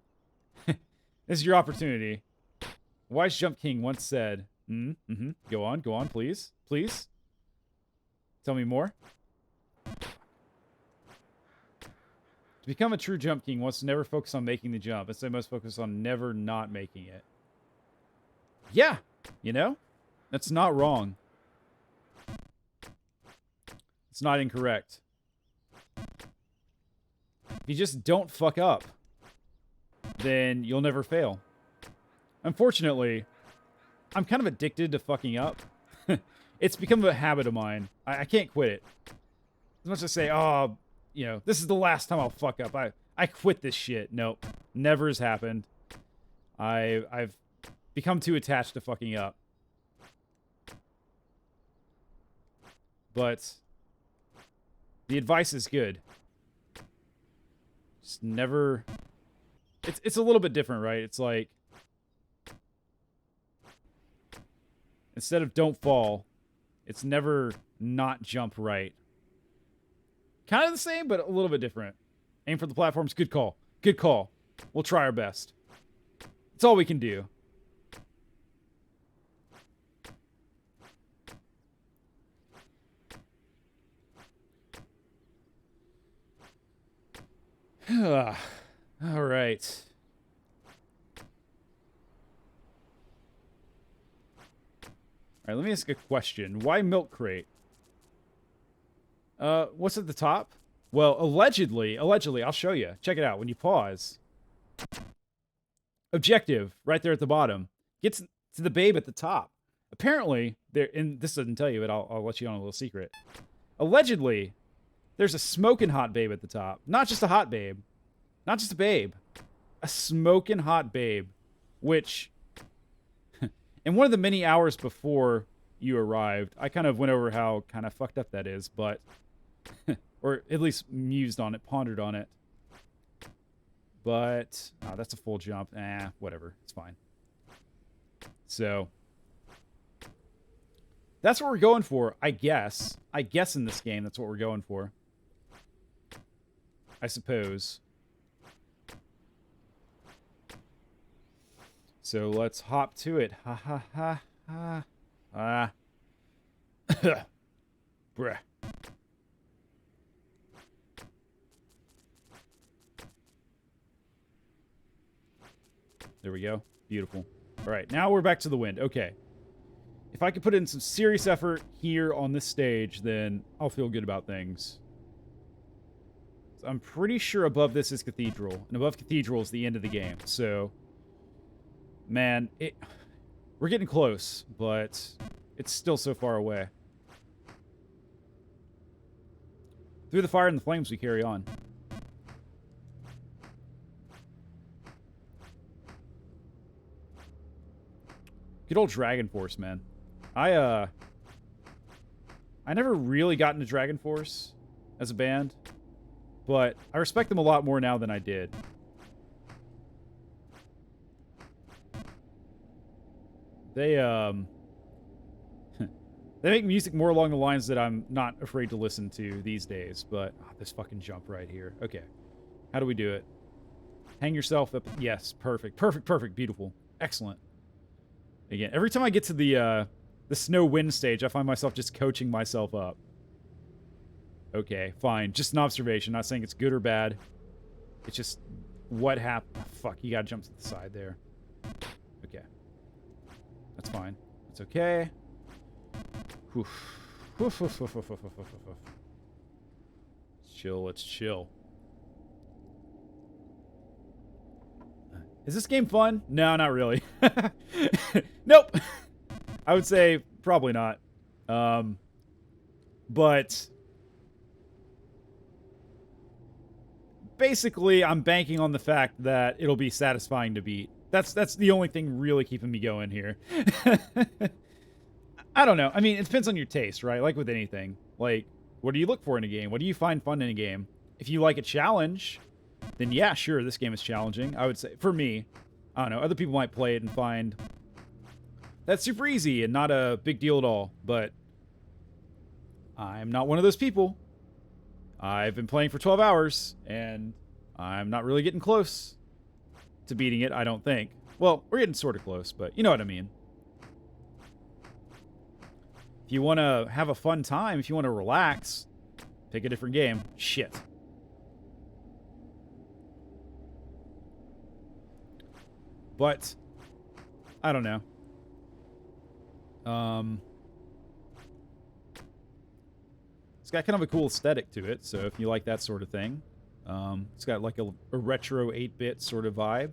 S1: this is your opportunity. Wise Jump King once said, go on, please. Please. Tell me more. To become a true Jump King, wants to never focus on making the jump. Instead, must focus on never not making it. Yeah, you know? That's not wrong. It's not incorrect. If you just don't fuck up, then you'll never fail. Unfortunately, I'm kind of addicted to fucking up. It's become a habit of mine. I can't quit it. As much as I say, oh, you know, this is the last time I'll fuck up. I quit this shit. Nope. Never has happened. I've become too attached to fucking up. But the advice is good. Just never... It's a little bit different, right? It's like... Instead of don't fall, it's never not jump right. Kind of the same, but a little bit different. Aim for the platforms. Good call. Good call. We'll try our best. It's all we can do. All right. All right, let me ask a question. Why milk crate? What's at the top? Well, allegedly, I'll show you. Check it out. When you pause. Objective, right there at the bottom. Gets to the babe at the top. Apparently, and this doesn't tell you, but I'll let you on a little secret. Allegedly, there's a smoking hot babe at the top. Not just a hot babe. Not just a babe. A smoking hot babe. Which, in one of the many hours before you arrived, I kind of went over how kind of fucked up that is, but... or at least mused on it, pondered on it. But, oh, that's a full jump. Whatever. It's fine. So, that's what we're going for, I guess. I guess in this game, that's what we're going for. I suppose. So, let's hop to it. Ha ha ha ha. Ah. Bruh. There we go. Beautiful. All right, now we're back to the wind. Okay. If I could put in some serious effort here on this stage, then I'll feel good about things. So I'm pretty sure above this is Cathedral, and above Cathedral is the end of the game. So, man, we're getting close, but it's still so far away. Through the fire and the flames, we carry on. Good old Dragon Force, man. I never really got into Dragon Force as a band, but I respect them a lot more now than I did. They they make music more along the lines that I'm not afraid to listen to these days, but this fucking jump right here. Okay. How do we do it? Hang yourself up. Yes, perfect. Perfect, perfect, beautiful. Excellent. Again, every time I get to the snow wind stage, I find myself just coaching myself up. Okay, fine. Just an observation. Not saying it's good or bad. It's just what happened. Oh, fuck, you gotta jump to the side there. Okay. fine. It's okay. Oof. Oof, oof, oof, oof, oof, oof, oof, oof. Let's chill, let's chill. Is this game fun? No, not really. Nope. I would say probably not. But basically, I'm banking on the fact that it'll be satisfying to beat. That's the only thing really keeping me going here. I don't know. I mean, it depends on your taste, right? Like with anything. Like, what do you look for in a game? What do you find fun in a game? If you like a challenge, then yeah, sure, this game is challenging. I would say, for me, I don't know. Other people might play it and find that's super easy and not a big deal at all. But I'm not one of those people. I've been playing for 12 hours, and I'm not really getting close to beating it, I don't think. Well, we're getting sort of close, but you know what I mean. If you want to have a fun time, if you want to relax, pick a different game. Shit. But, I don't know. It's got kind of a cool aesthetic to it, so if you like that sort of thing. It's got like a retro 8-bit sort of vibe.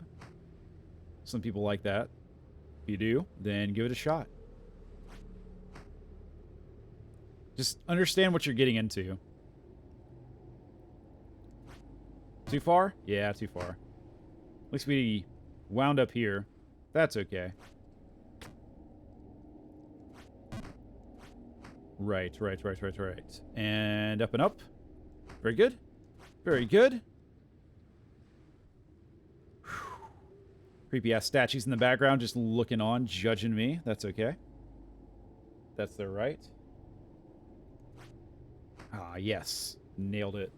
S1: Some people like that. If you do, then give it a shot. Just understand what you're getting into. Too far? Yeah, too far. At least we wound up here. That's okay. Right. And up and up. Very good. Very good. Creepy-ass statues in the background just looking on, judging me. That's okay. That's their right. Ah, yes. Nailed it.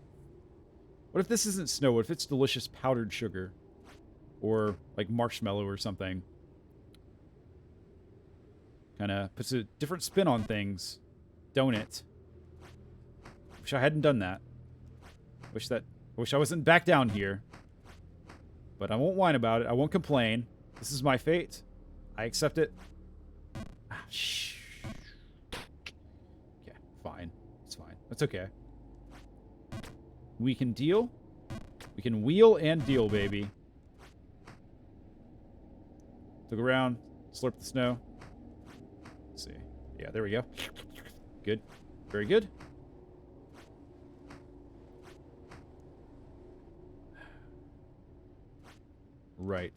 S1: What if this isn't snow? What if it's delicious powdered sugar? Or, like, marshmallow or something? Kind of puts a different spin on things. Don't it? Wish I hadn't done that. Wish I wasn't back down here. But I won't whine about it. I won't complain. This is my fate. I accept it. Ah, shh. Okay, fine. It's fine. That's okay. We can deal. We can wheel and deal, baby. Look around. Slurp the snow. Let's see. Yeah, there we go. Good. Very good. Right.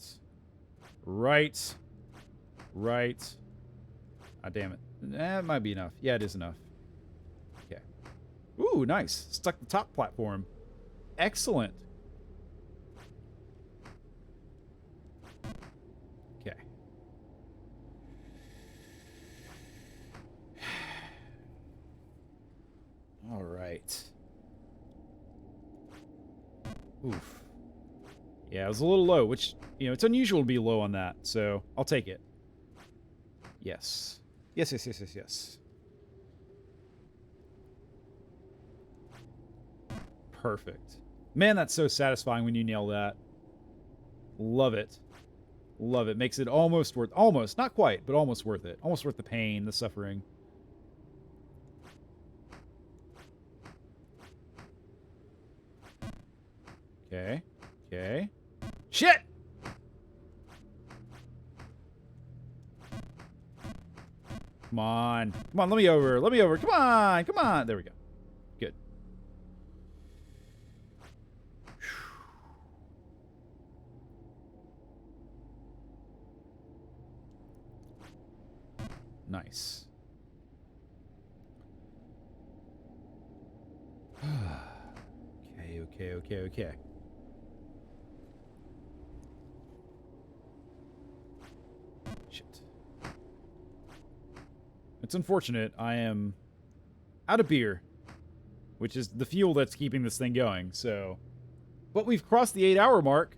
S1: Ah, damn it. That might be enough. Yeah, it is enough. Okay. Ooh, nice. Stuck the top platform. Excellent. Okay. All right. Oof. Yeah, it was a little low, which, you know, it's unusual to be low on that, so I'll take it. Yes. Yes. Perfect. Man, that's so satisfying when you nail that. Love it. Love it. Makes it almost worth... Almost. Not quite, but almost worth it. Almost worth the pain, the suffering. Okay. Okay. Shit! Come on. Come on, let me over. Let me over. Come on. Come on. There we go. Good. Nice. Okay. Shit. It's unfortunate. I am out of beer, which is the fuel that's keeping this thing going, so... But we've crossed the 8-hour mark.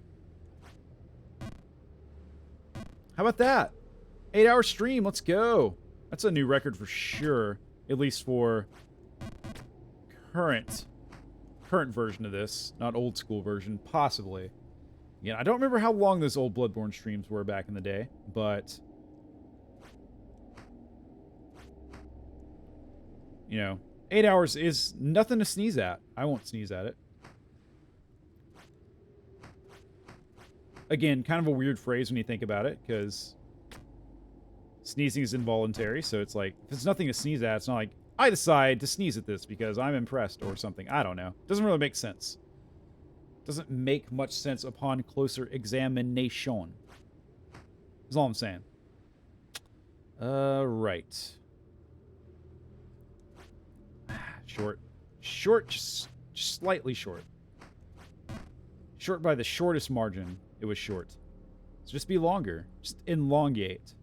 S1: How about that? 8-hour stream, let's go. That's a new record for sure. At least for current version of this. Not old school version, possibly. Again, I don't remember how long those old Bloodborne streams were back in the day, but You know, 8 hours is nothing to sneeze at. I won't sneeze at it. Again, kind of a weird phrase when you think about it, because sneezing is involuntary, so it's like, if it's nothing to sneeze at, it's not like, I decide to sneeze at this because I'm impressed or something. I don't know. Doesn't really make sense. Doesn't make much sense upon closer examination. That's all I'm saying. Right. Short. Short, just slightly short. Short by the shortest margin. It was short. So just be longer. Just elongate.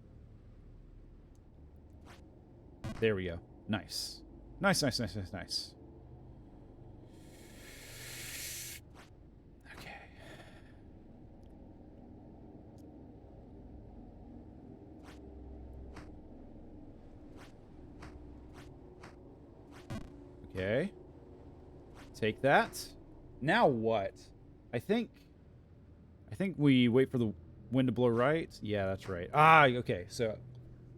S1: There we go. Nice. Nice, nice, nice, nice, nice. Okay. Okay. Take that. Now what? I think we wait for the wind to blow right. Yeah, that's right. Ah, okay. So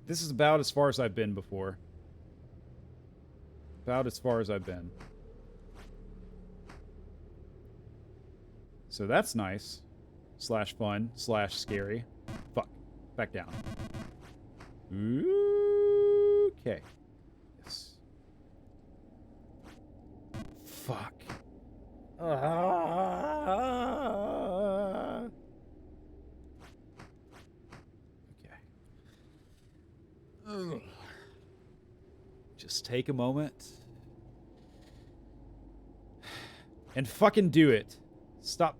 S1: this is about as far as I've been before. About as far as I've been. So that's nice. Slash fun. Slash scary. Fuck. Back down. Okay. Yes. Fuck. Okay. Ugh. Just take a moment. And fucking do it. Stop.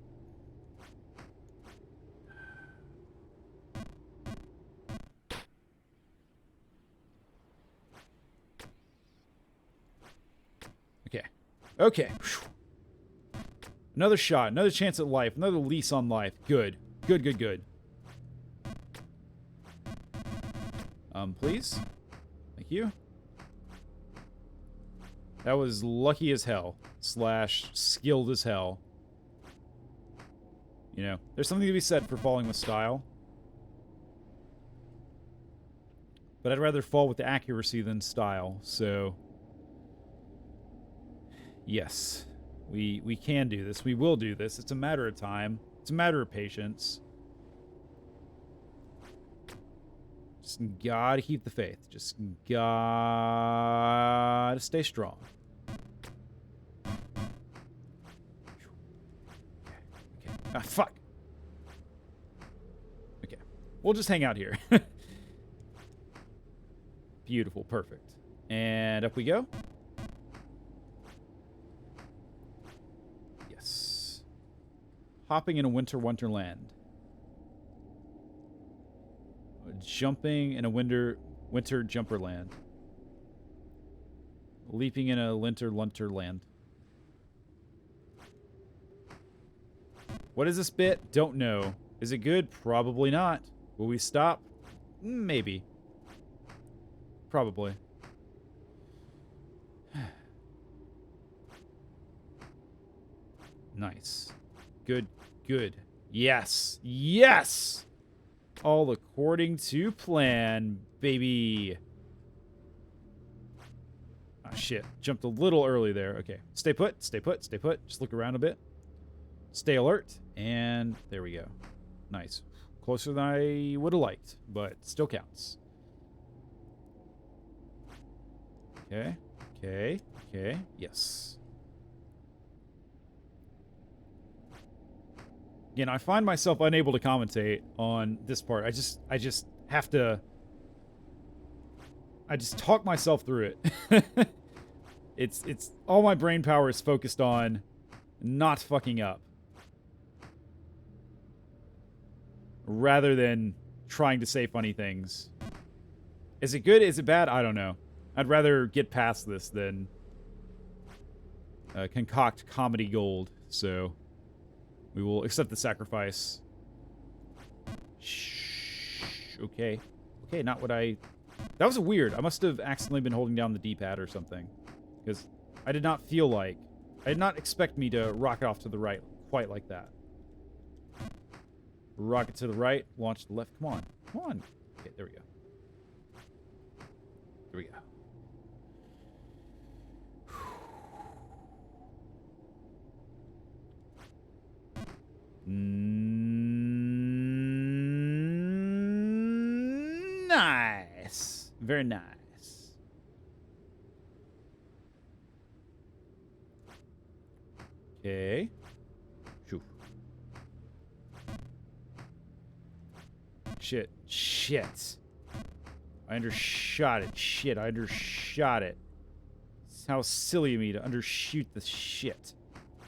S1: Okay. Okay. Another shot. Another chance at life. Another lease on life. Good. Good, good, good. Please? Thank you. That was lucky as hell. Slash skilled as hell. You know, there's something to be said for falling with style. But I'd rather fall with accuracy than style, so... Yes. We can do this. We will do this. It's a matter of time. It's a matter of patience. Just gotta keep the faith. Just gotta stay strong. Okay. Ah, fuck. Okay. We'll just hang out here. Beautiful. Perfect. And up we go. Yes. Hopping in a winter wonderland. Jumping in a winter jumperland. Leaping in a lunterland. What is this bit? Don't know. Is it good? Probably not. Will we stop? Maybe. Probably. Nice. Good. Good. Yes. Yes! All according to plan, baby. Ah, shit. Jumped a little early there. Okay. Stay put. Stay put. Stay put. Just look around a bit. Stay alert. And there we go. Nice. Closer than I would have liked, but still counts. Okay. Okay. Okay. Yes. Again, I find myself unable to commentate on this part. I just have to... I just talk myself through it. It's all my brain power is focused on not fucking up. Rather than trying to say funny things. Is it good? Is it bad? I don't know. I'd rather get past this than concoct comedy gold, so... We will accept the sacrifice. Shh. Okay. Okay, not what I... That was weird. I must have accidentally been holding down the D-pad or something. Because I did not feel like... I did not expect me to rocket off to the right quite like that. Rocket to the right, launch to the left. Come on. Come on. Okay, there we go. There we go. Very nice. Okay. Shoo. Shit. Shit. I undershot it. Shit, I undershot it. How silly of me to undershoot the shit.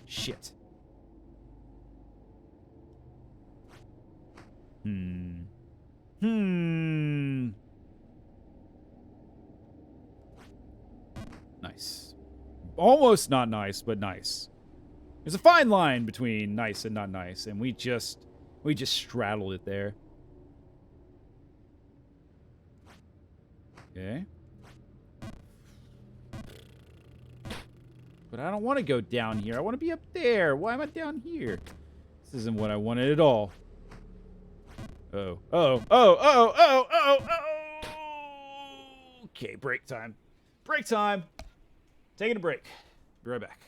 S1: Shit. Nice. Almost not nice, but nice. There's a fine line between nice and not nice, and we just straddled it there. Okay. But I don't want to go down here. I want to be up there. Why am I down here? This isn't what I wanted at all. Oh. Oh. Oh. Oh. Oh. Oh. Oh. Okay, break time. Break time. Taking a break. Be right back.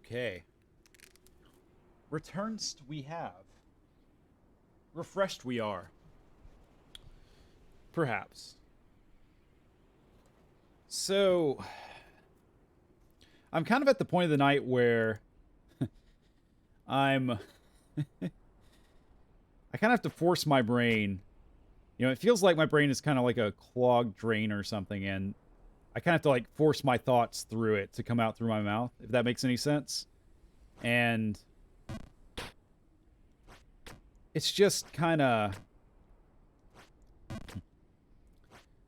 S1: Okay. Returns we have. Refreshed we are. Perhaps. So, I'm kind of at the point of the night where I kind of have to force my brain. You know, it feels like my brain is kind of like a clogged drain or something, and I kind of have to like force my thoughts through it to come out through my mouth, if that makes any sense. And it's just kind of,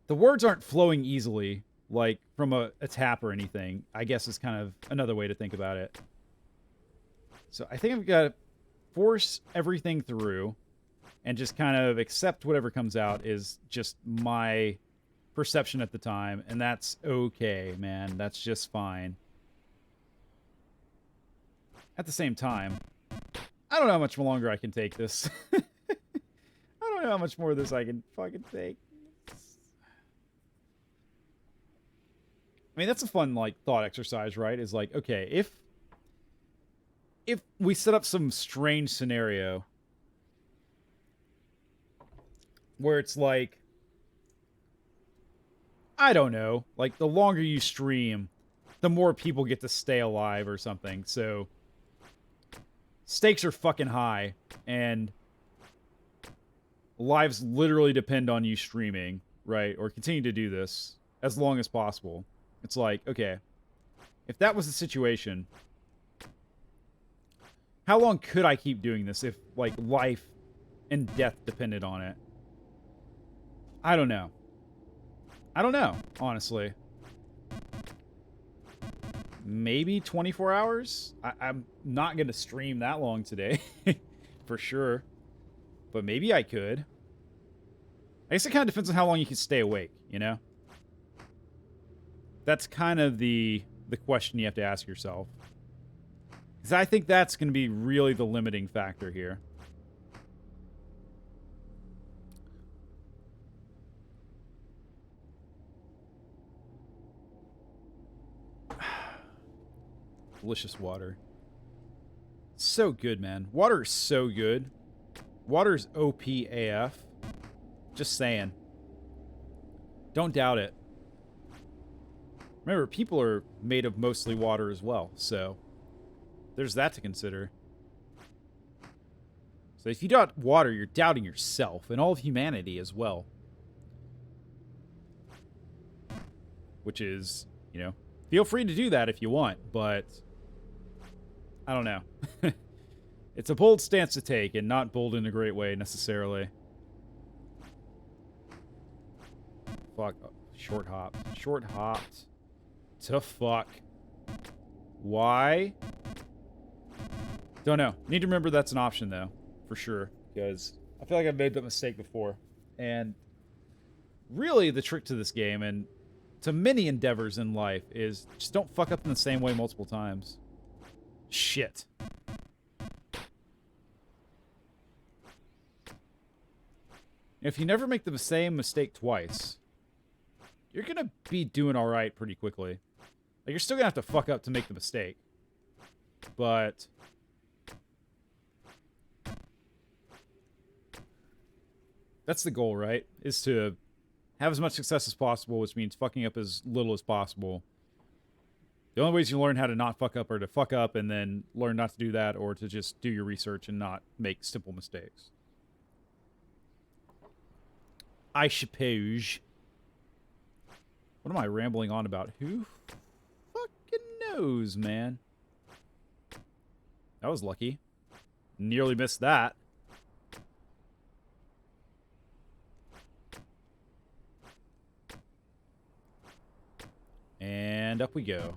S1: the words aren't flowing easily, like from a tap or anything, I guess is kind of another way to think about it. So I think I've got to force everything through and just kind of accept whatever comes out is just my perception at the time, and that's okay, man. That's just fine. At the same time, I don't know how much longer I can take this. I don't know how much more of this I can fucking take. I mean, that's a fun, like, thought exercise, right? Is like, okay, if we set up some strange scenario where it's like, I don't know, like, the longer you stream, the more people get to stay alive or something, so stakes are fucking high, and lives literally depend on you streaming, right? Or continue to do this as long as possible. It's like, okay, if that was the situation, how long could I keep doing this if, like, life and death depended on it? I don't know. I don't know, honestly. Maybe 24 hours? I'm not going to stream that long today, for sure. But maybe I could. I guess it kind of depends on how long you can stay awake, you know? That's kind of the question you have to ask yourself. Because I think that's going to be really the limiting factor here. Delicious water. So good, man. Water is so good. Water's OP AF. Just saying. Don't doubt it. Remember, people are made of mostly water as well, so there's that to consider. So if you doubt water, you're doubting yourself and all of humanity as well. Which is, you know, feel free to do that if you want, but I don't know. It's a bold stance to take, and not bold in a great way, necessarily. Fuck. Short hop. Short hopped. To fuck. Why? Don't know. Need to remember that's an option, though. For sure. Because I feel like I've made that mistake before. And really, the trick to this game, and to many endeavors in life, is just don't fuck up in the same way multiple times. Shit. If you never make the same mistake twice, you're going to be doing all right pretty quickly. Like, you're still going to have to fuck up to make the mistake. But that's the goal, right? Is to have as much success as possible, which means fucking up as little as possible. The only ways you learn how to not fuck up are to fuck up and then learn not to do that, or to just do your research and not make simple mistakes. I suppose. What am I rambling on about? Who fucking knows, man? That was lucky. Nearly missed that. And up we go.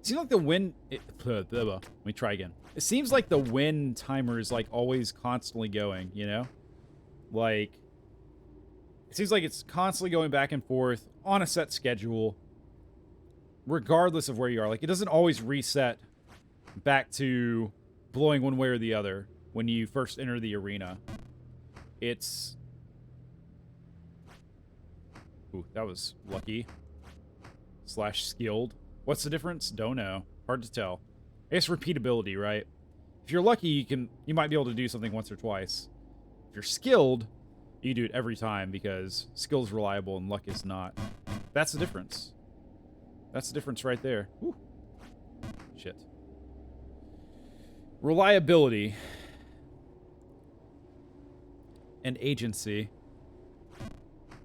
S1: Seems like the wind... let me try again. It seems like the wind timer is, like, always constantly going, you know? Like, it seems like it's constantly going back and forth on a set schedule, regardless of where you are. Like, it doesn't always reset back to blowing one way or the other when you first enter the arena. It's... Ooh, that was lucky. / skilled. What's the difference? Don't know. Hard to tell. I guess repeatability, right? If you're lucky, you might be able to do something once or twice. If you're skilled, you do it every time, because skill is reliable and luck is not. That's the difference. That's the difference right there. Whew. Shit. Reliability and agency.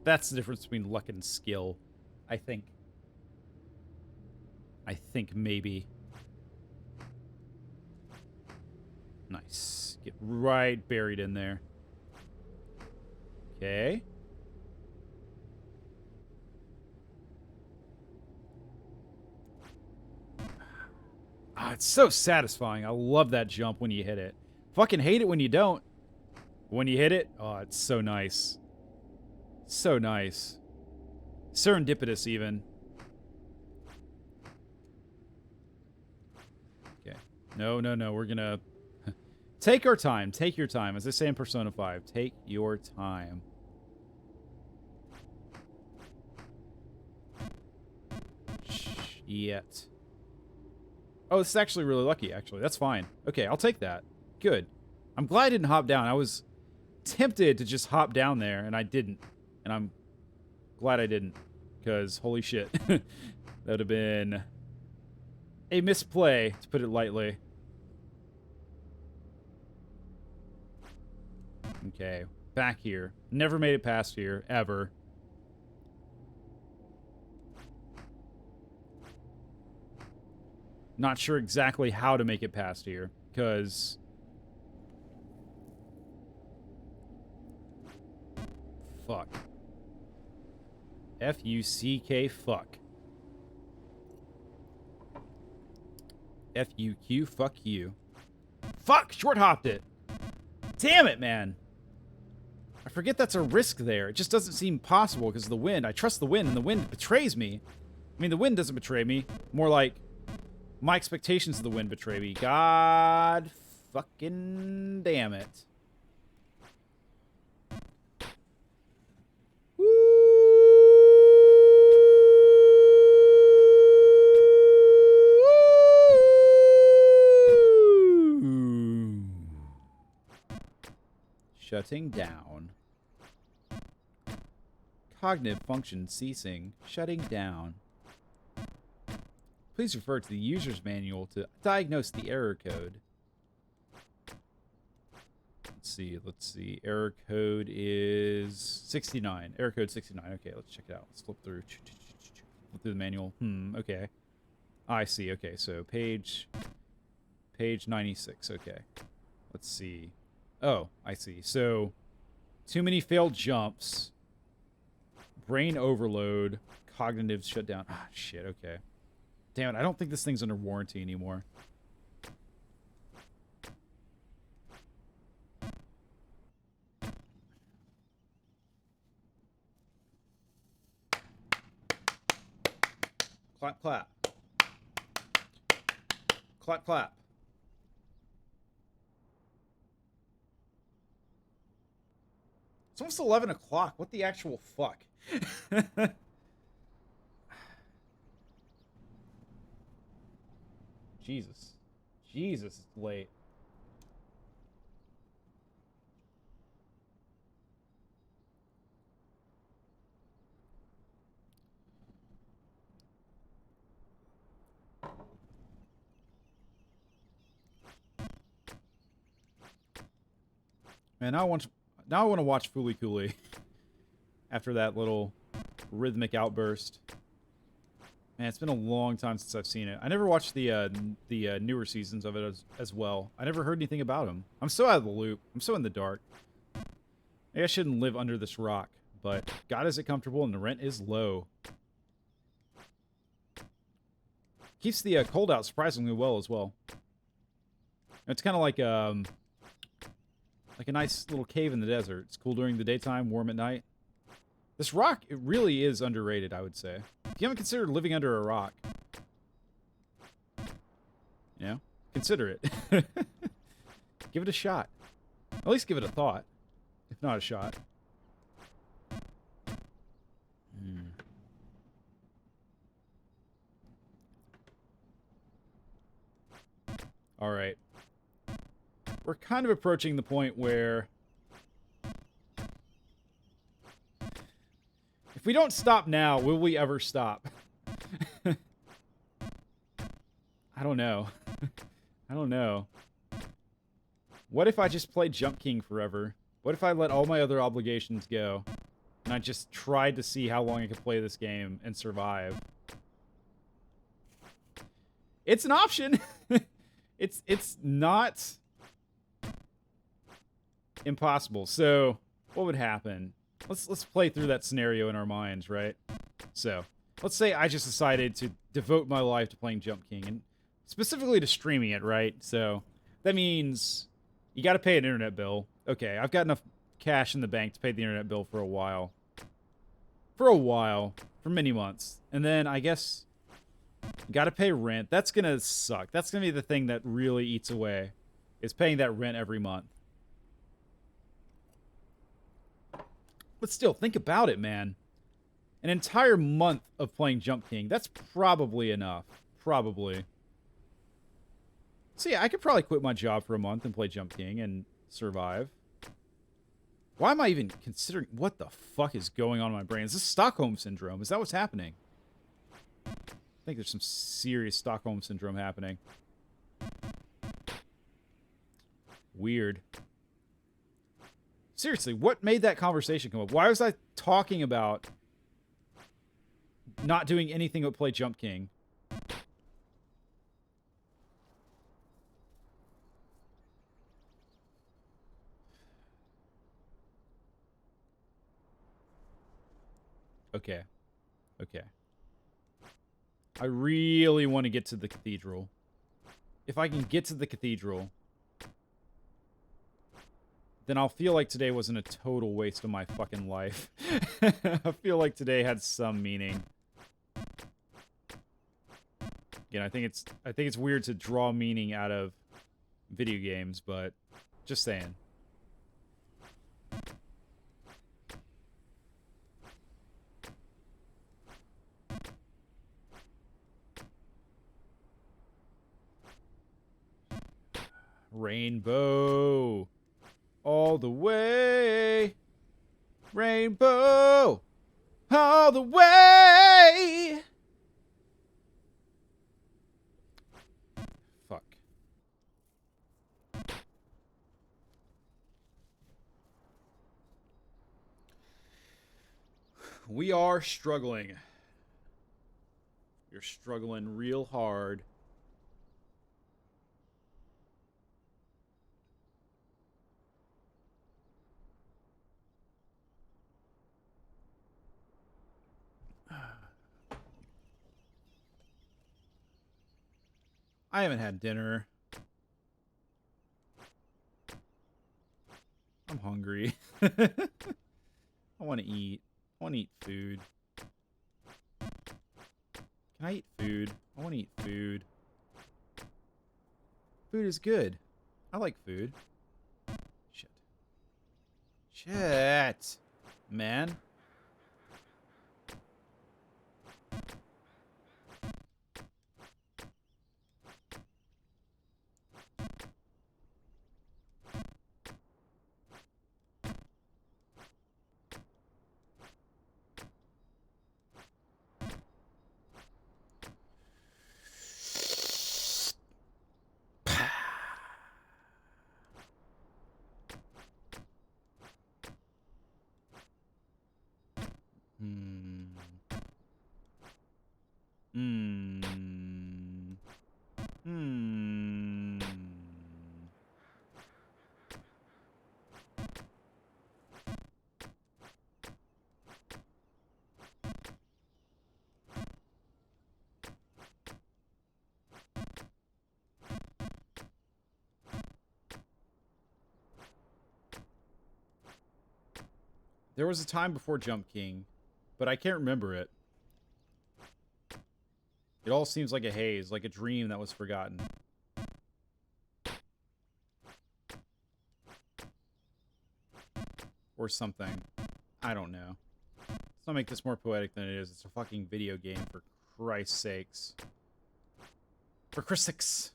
S1: That's the difference between luck and skill, I think. I think maybe. Nice. Get right buried in there. Okay. Ah, it's so satisfying. I love that jump when you hit it. Fucking hate it when you don't. When you hit it, oh, it's so nice. So nice. Serendipitous, even. Okay. No, no, no. We're gonna... Take our time. Take your time. As they say in Persona 5, take your time. Shit. Oh, this is actually really lucky, actually. That's fine. Okay, I'll take that. Good. I'm glad I didn't hop down. I was tempted to just hop down there, and I didn't. And I'm glad I didn't. Because, holy shit. That would have been a misplay, to put it lightly. Okay, back here. Never made it past here, ever. Not sure exactly how to make it past here, because... Fuck. F-U-C-K fuck. F-U-Q fuck you. Fuck! Short hopped it! Damn it, man! I forget that's a risk there. It just doesn't seem possible because of the wind. I trust the wind, and the wind betrays me. I mean, the wind doesn't betray me. More like my expectations of the wind betray me. God fucking damn it. Shutting down. Cognitive function ceasing. Shutting down. Please refer to the user's manual to diagnose the error code. Let's see. Error code is 69. Error code 69. Okay, let's check it out. Let's flip through. Flip through the manual. Okay. I see. Okay, so page 96. Okay. Let's see. Oh, I see. So, too many failed jumps. Brain overload. Cognitive shutdown. Ah, shit. Okay. Damn it. I don't think this thing's under warranty anymore. Clap, clap. Clap, clap. It's almost 11 o'clock. What the actual fuck? Jesus. Jesus, it's late. Man, now I want to watch Fooly Cooly after that little rhythmic outburst. Man, it's been a long time since I've seen it. I never watched the newer seasons of it as well. I never heard anything about him. I'm so out of the loop. I'm so in the dark. Maybe I shouldn't live under this rock, but God, is it comfortable and the rent is low. Keeps the cold out surprisingly well as well. It's kind of like a nice little cave in the desert. It's cool during the daytime, warm at night. This rock, it really is underrated, I would say. If you haven't considered living under a rock, you know, consider it. Give it a shot. At least give it a thought, if not a shot. All right. We're kind of approaching the point where if we don't stop now, will we ever stop? I don't know. I don't know. What if I just play Jump King forever? What if I let all my other obligations go and I just tried to see how long I could play this game and survive? It's an option. It's not impossible. So, what would happen? Let's play through that scenario in our minds, right? So, let's say I just decided to devote my life to playing Jump King, and specifically to streaming it, right? So, that means you got to pay an internet bill. Okay, I've got enough cash in the bank to pay the internet bill for a while. For many months. And then, I guess, you got to pay rent. That's going to suck. That's going to be the thing that really eats away, is paying that rent every month. But still, think about it, man. An entire month of playing Jump King, that's probably enough. Probably. So yeah, I could probably quit my job for a month and play Jump King and survive. Why am I even considering... What the fuck is going on in my brain? Is this Stockholm Syndrome? Is that what's happening? I think there's some serious Stockholm Syndrome happening. Weird. Seriously, what made that conversation come up? Why was I talking about not doing anything but play Jump King? Okay. Okay. I really want to get to the cathedral. If I can get to the cathedral, then I'll feel like today wasn't a total waste of my fucking life. I feel like today had some meaning. Again, I think it's weird to draw meaning out of video games, but just saying. Rainbow all the way. Rainbow all the way. Fuck. We are struggling. You're struggling real hard. I haven't had dinner. I'm hungry. I want to eat. I want to eat food. Can I eat food? I want to eat food. Food is good. I like food. Shit. Shit. Man. There was a time before Jump King, but I can't remember it. It all seems like a haze, like a dream that was forgotten. Or something. I don't know. Let's not make this more poetic than it is. It's a fucking video game, for Christ's sakes. For Christ's sakes.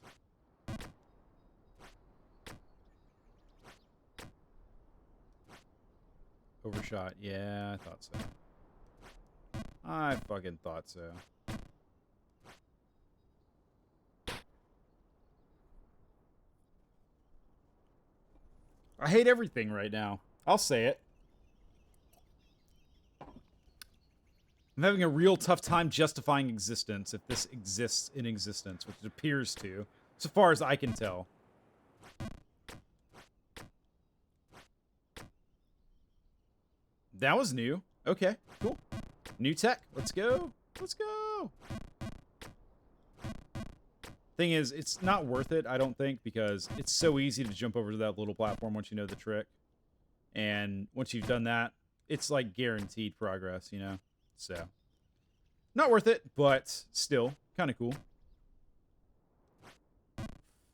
S1: Overshot. Yeah, I thought so. I fucking thought so. I hate everything right now. I'll say it. I'm having a real tough time justifying existence if this exists in existence, which it appears to, so far as I can tell. That was new. Okay, cool. New tech. Let's go. Let's go. Thing is, it's not worth it, I don't think, because it's so easy to jump over to that little platform once you know the trick. And once you've done that, it's like guaranteed progress, you know? So, not worth it, but still kind of cool.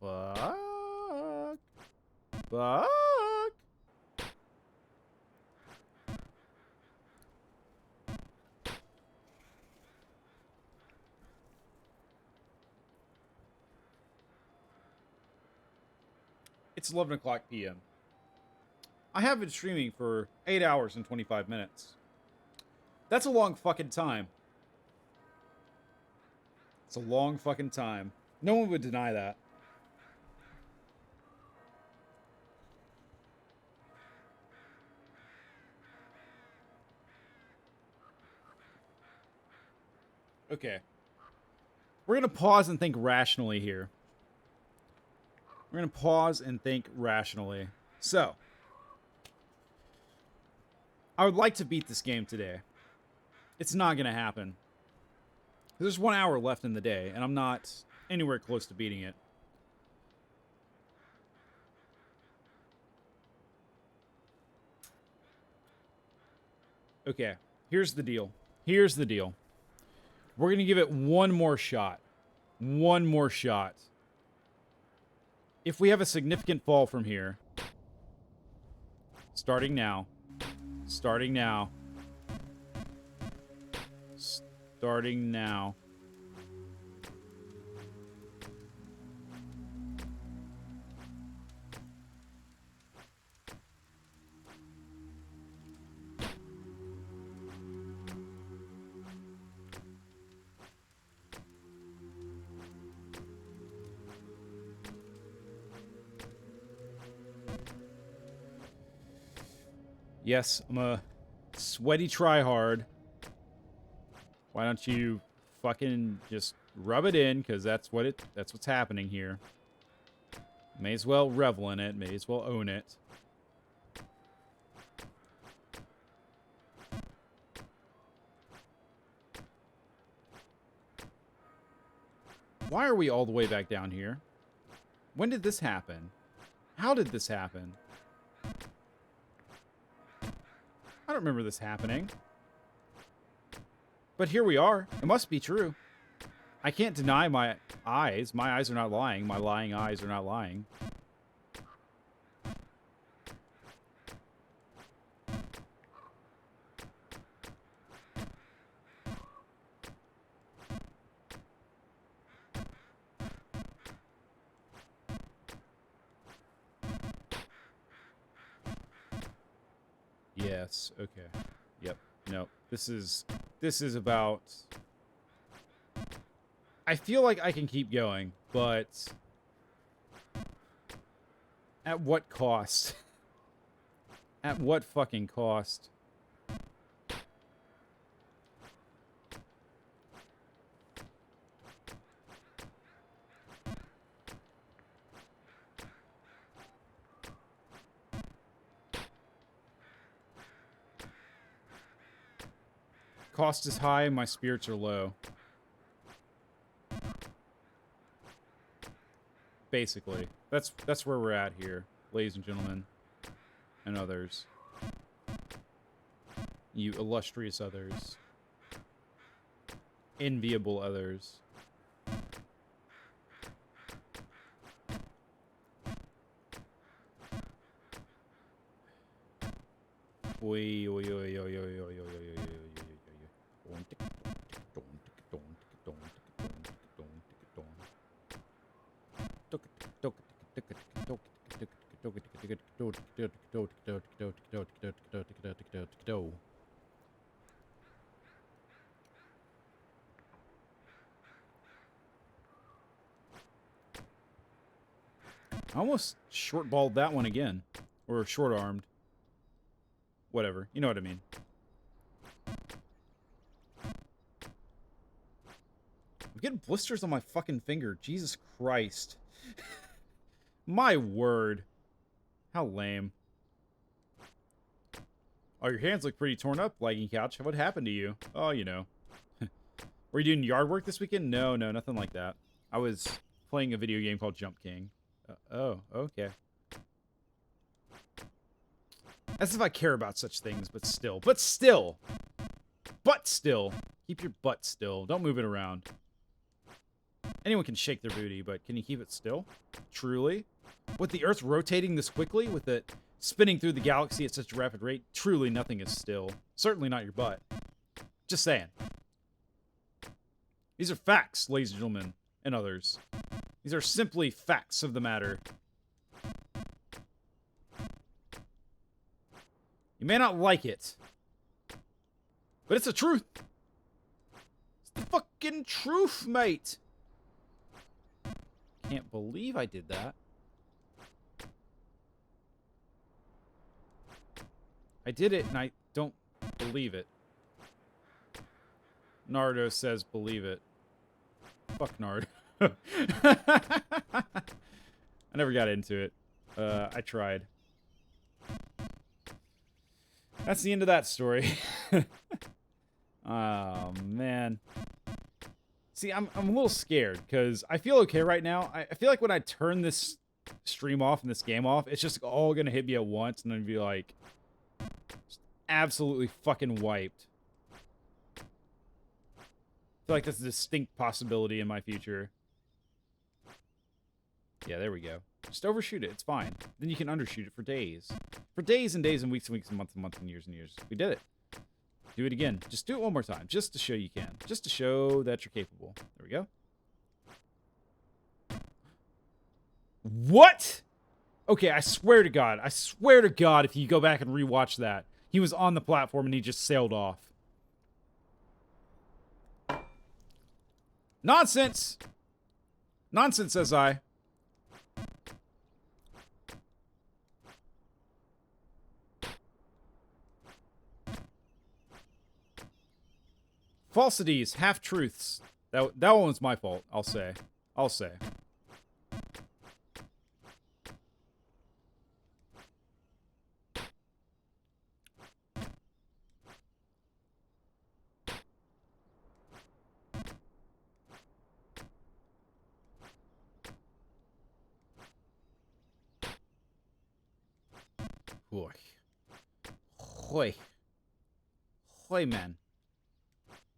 S1: Fuck. Fuck. It's 11 o'clock p.m. I have been streaming for 8 hours and 25 minutes. That's a long fucking time. It's a long fucking time. No one would deny that. Okay. We're going to pause and think rationally here. We're going to pause and think rationally. So, I would like to beat this game today. It's not going to happen. There's 1 hour left in the day, and I'm not anywhere close to beating it. Okay, here's the deal. Here's the deal. We're going to give it one more shot. One more shot. If we have a significant fall from here, starting now, starting now, starting now. Yes, I'm a sweaty tryhard. Why don't you fucking just rub it in, because that's what's happening here. May as well revel in it, may as well own it. Why are we all the way back down here? When did this happen? How did this happen? I don't remember this happening. But here we are. It must be true. I can't deny my eyes. My eyes are not lying. My lying eyes are not lying. Yes, okay. Yep. No. This is about... I feel like I can keep going, but... At what cost? At what fucking cost? Cost is high, my spirits are low. Basically. That's where we're at here, ladies and gentlemen. And others. You illustrious others. Enviable others. Oi, oi, oi, oi, oi, oi, oi, oi, oi, oi. I almost short-balled that one again. Or short-armed. Whatever. You know what I mean. I'm getting blisters on my fucking finger. Jesus Christ. My word. How lame. Oh, your hands look pretty torn up, Lagging Couch. What happened to you? Oh, you know. Were you doing yard work this weekend? No, nothing like that. I was playing a video game called Jump King. Oh, okay. As if I care about such things, but still. But still! Keep your butt still. Don't move it around. Anyone can shake their booty, but can you keep it still? Truly? With the Earth rotating this quickly, with it spinning through the galaxy at such a rapid rate, truly nothing is still. Certainly not your butt. Just saying. These are facts, ladies and gentlemen, and others. These are simply facts of the matter. You may not like it, but it's the truth. It's the fucking truth, mate. Can't believe I did that. I did it, and I don't believe it. Naruto says believe it. Fuck Naruto. I never got into it. I tried. That's the end of that story. Oh, man. See, I'm a little scared, because I feel okay right now. I feel like when I turn this stream off and this game off, it's just all going to hit me at once, and then be like, absolutely fucking wiped. I feel like that's a distinct possibility in my future. Yeah, there we go. Just overshoot it. It's fine. Then you can undershoot it for days. For days and days and weeks and weeks and months and years and years. We did it. Do it again. Just do it one more time. Just to show you can. Just to show that you're capable. There we go. What? Okay, I swear to God. I swear to God if you go back and rewatch that. He was on the platform and he just sailed off. Nonsense! Nonsense, says I. Falsities, half-truths. That one was my fault, I'll say. I'll say. Boy. Hoi. Hoi, man.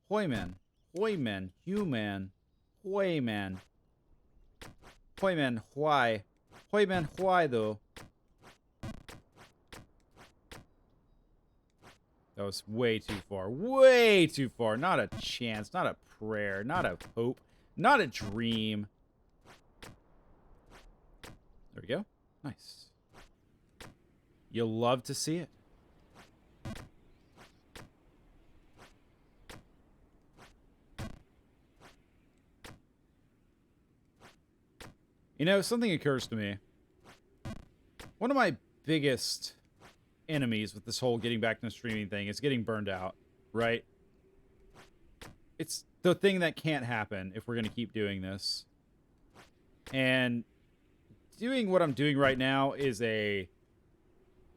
S1: Hoi, man. Hoi, man. Human. Hoi, man. Hoi, man. Why? Hoi, man. Why, though? That was way too far. Way too far. Not a chance. Not a prayer. Not a hope. Not a dream. There we go. Nice. You'll love to see it. You know, something occurs to me. One of my biggest enemies with this whole getting back to the streaming thing is getting burned out, right? It's the thing that can't happen if we're going to keep doing this. And doing what I'm doing right now is a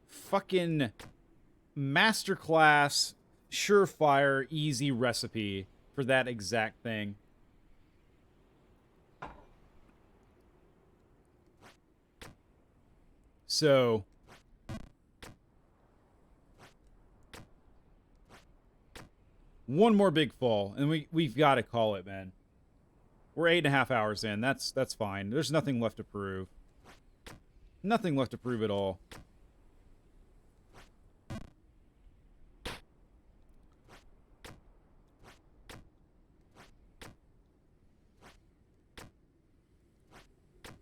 S1: fucking masterclass, surefire, easy recipe for that exact thing. So, one more big fall, and we've got to call it, man. We're 8.5 hours in. That's fine. There's nothing left to prove. Nothing left to prove at all.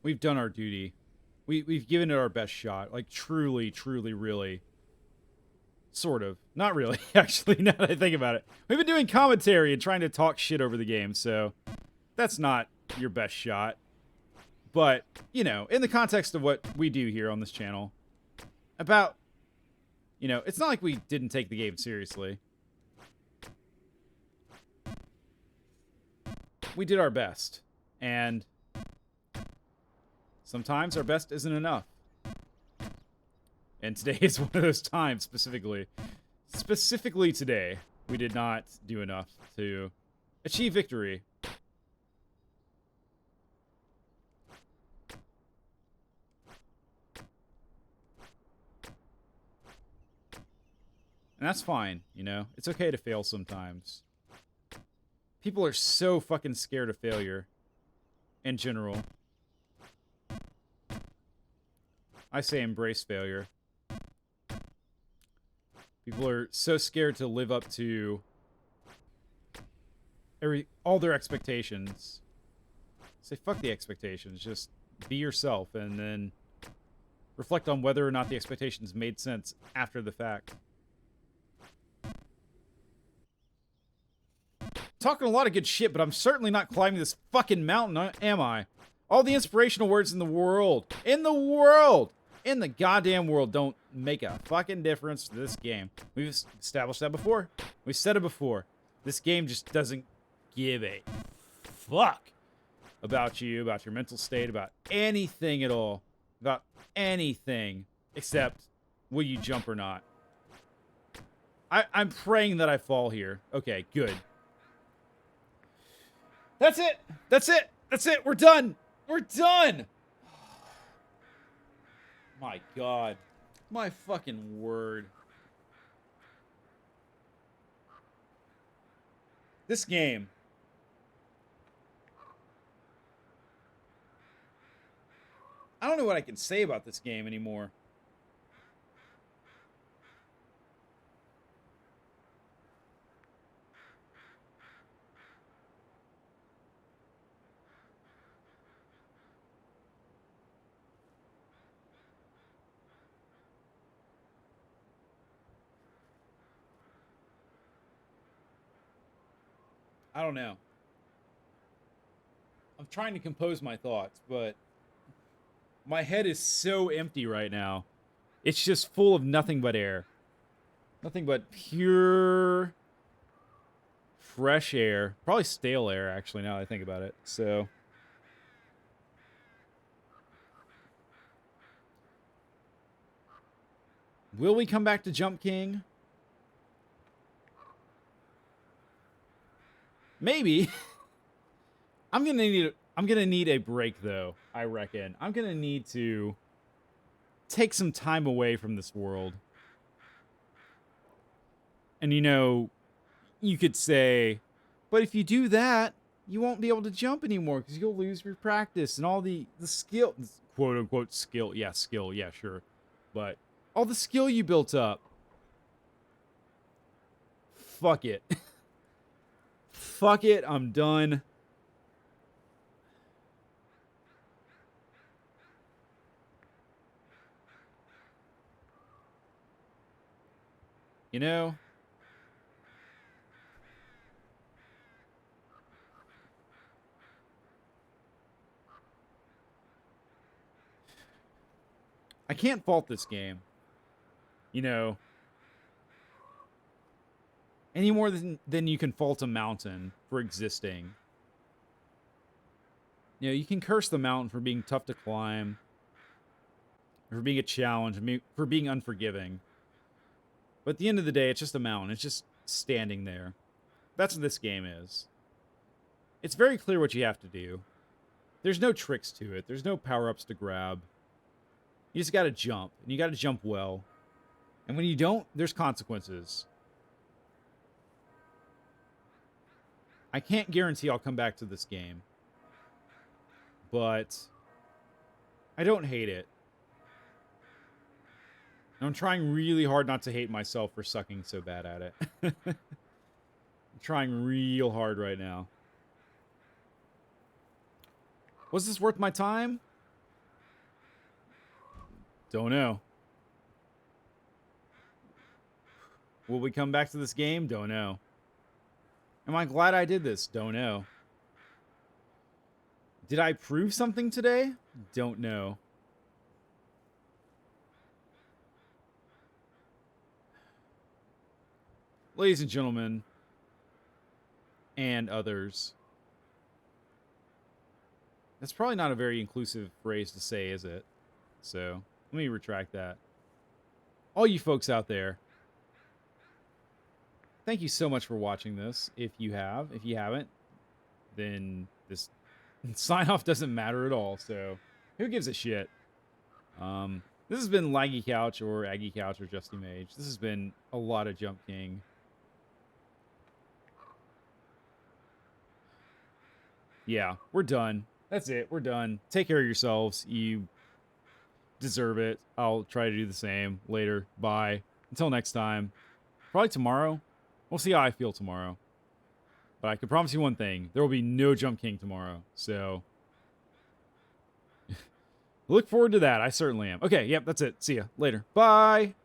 S1: We've done our duty. We've given it our best shot. Like, truly, truly, really. Sort of. Not really, actually, now that I think about it. We've been doing commentary and trying to talk shit over the game, so that's not your best shot. But, you know, in the context of what we do here on this channel, about, you know, it's not like we didn't take the game seriously. We did our best, and sometimes our best isn't enough. And today is one of those times, specifically. Specifically today, we did not do enough to achieve victory. And that's fine, you know? It's okay to fail sometimes. People are so fucking scared of failure. In general. I say embrace failure. People are so scared to live up to all their expectations. Say fuck the expectations. Just be yourself and then reflect on whether or not the expectations made sense after the fact. Talking a lot of good shit, but I'm certainly not climbing this fucking mountain, am I? All the inspirational words in the world. In the world! In the goddamn world don't make a fucking difference to this game. We've established that before. We've said it before. This game just doesn't give a fuck about you, about your mental state, about anything at all. About anything except will you jump or not. I'm praying that I fall here. Okay, good. That's it. That's it. That's it. We're done. We're done. My God. My fucking word. This game. I don't know what I can say about this game anymore. I don't know. I'm trying to compose my thoughts, but my head is so empty right now. It's just full of nothing but air. Nothing but pure, fresh air. Probably stale air, actually, now that I think about it. So, will we come back to Jump King? Maybe. I'm gonna need a break though, I reckon. I'm gonna need to take some time away from this world. And you know, you could say, but if you do that, you won't be able to jump anymore because you'll lose your practice and all the skill, quote unquote skill. Yeah, skill. Yeah, sure. But all the skill you built up. Fuck it. Fuck it. I'm done. You know, I can't fault this game. You know, any more than you can fault a mountain for existing. You know, you can curse the mountain for being tough to climb, for being a challenge, for being unforgiving. But at the end of the day, it's just a mountain. It's just standing there. That's what this game is. It's very clear what you have to do. There's no tricks to it. There's no power-ups to grab. You just gotta jump, and you gotta jump well. And when you don't, there's consequences. I can't guarantee I'll come back to this game. But I don't hate it. I'm trying really hard not to hate myself for sucking so bad at it. I'm trying real hard right now. Was this worth my time? Don't know. Will we come back to this game? Don't know. Am I glad I did this? Don't know. Did I prove something today? Don't know. Ladies and gentlemen, and others. That's probably not a very inclusive phrase to say, is it? So, let me retract that. All you folks out there, thank you so much for watching this. If you have, if you haven't, then this sign off doesn't matter at all. So, who gives a shit? This has been Laggy Couch or Aggie Couch or Justy Mage. This has been a lot of Jump King. Yeah, we're done. That's it. We're done. Take care of yourselves. You deserve it. I'll try to do the same later. Bye. Until next time. Probably tomorrow. We'll see how I feel tomorrow. But I can promise you one thing. There will be no Jump King tomorrow. So, look forward to that. I certainly am. Okay, yep, that's it. See ya. Later. Bye.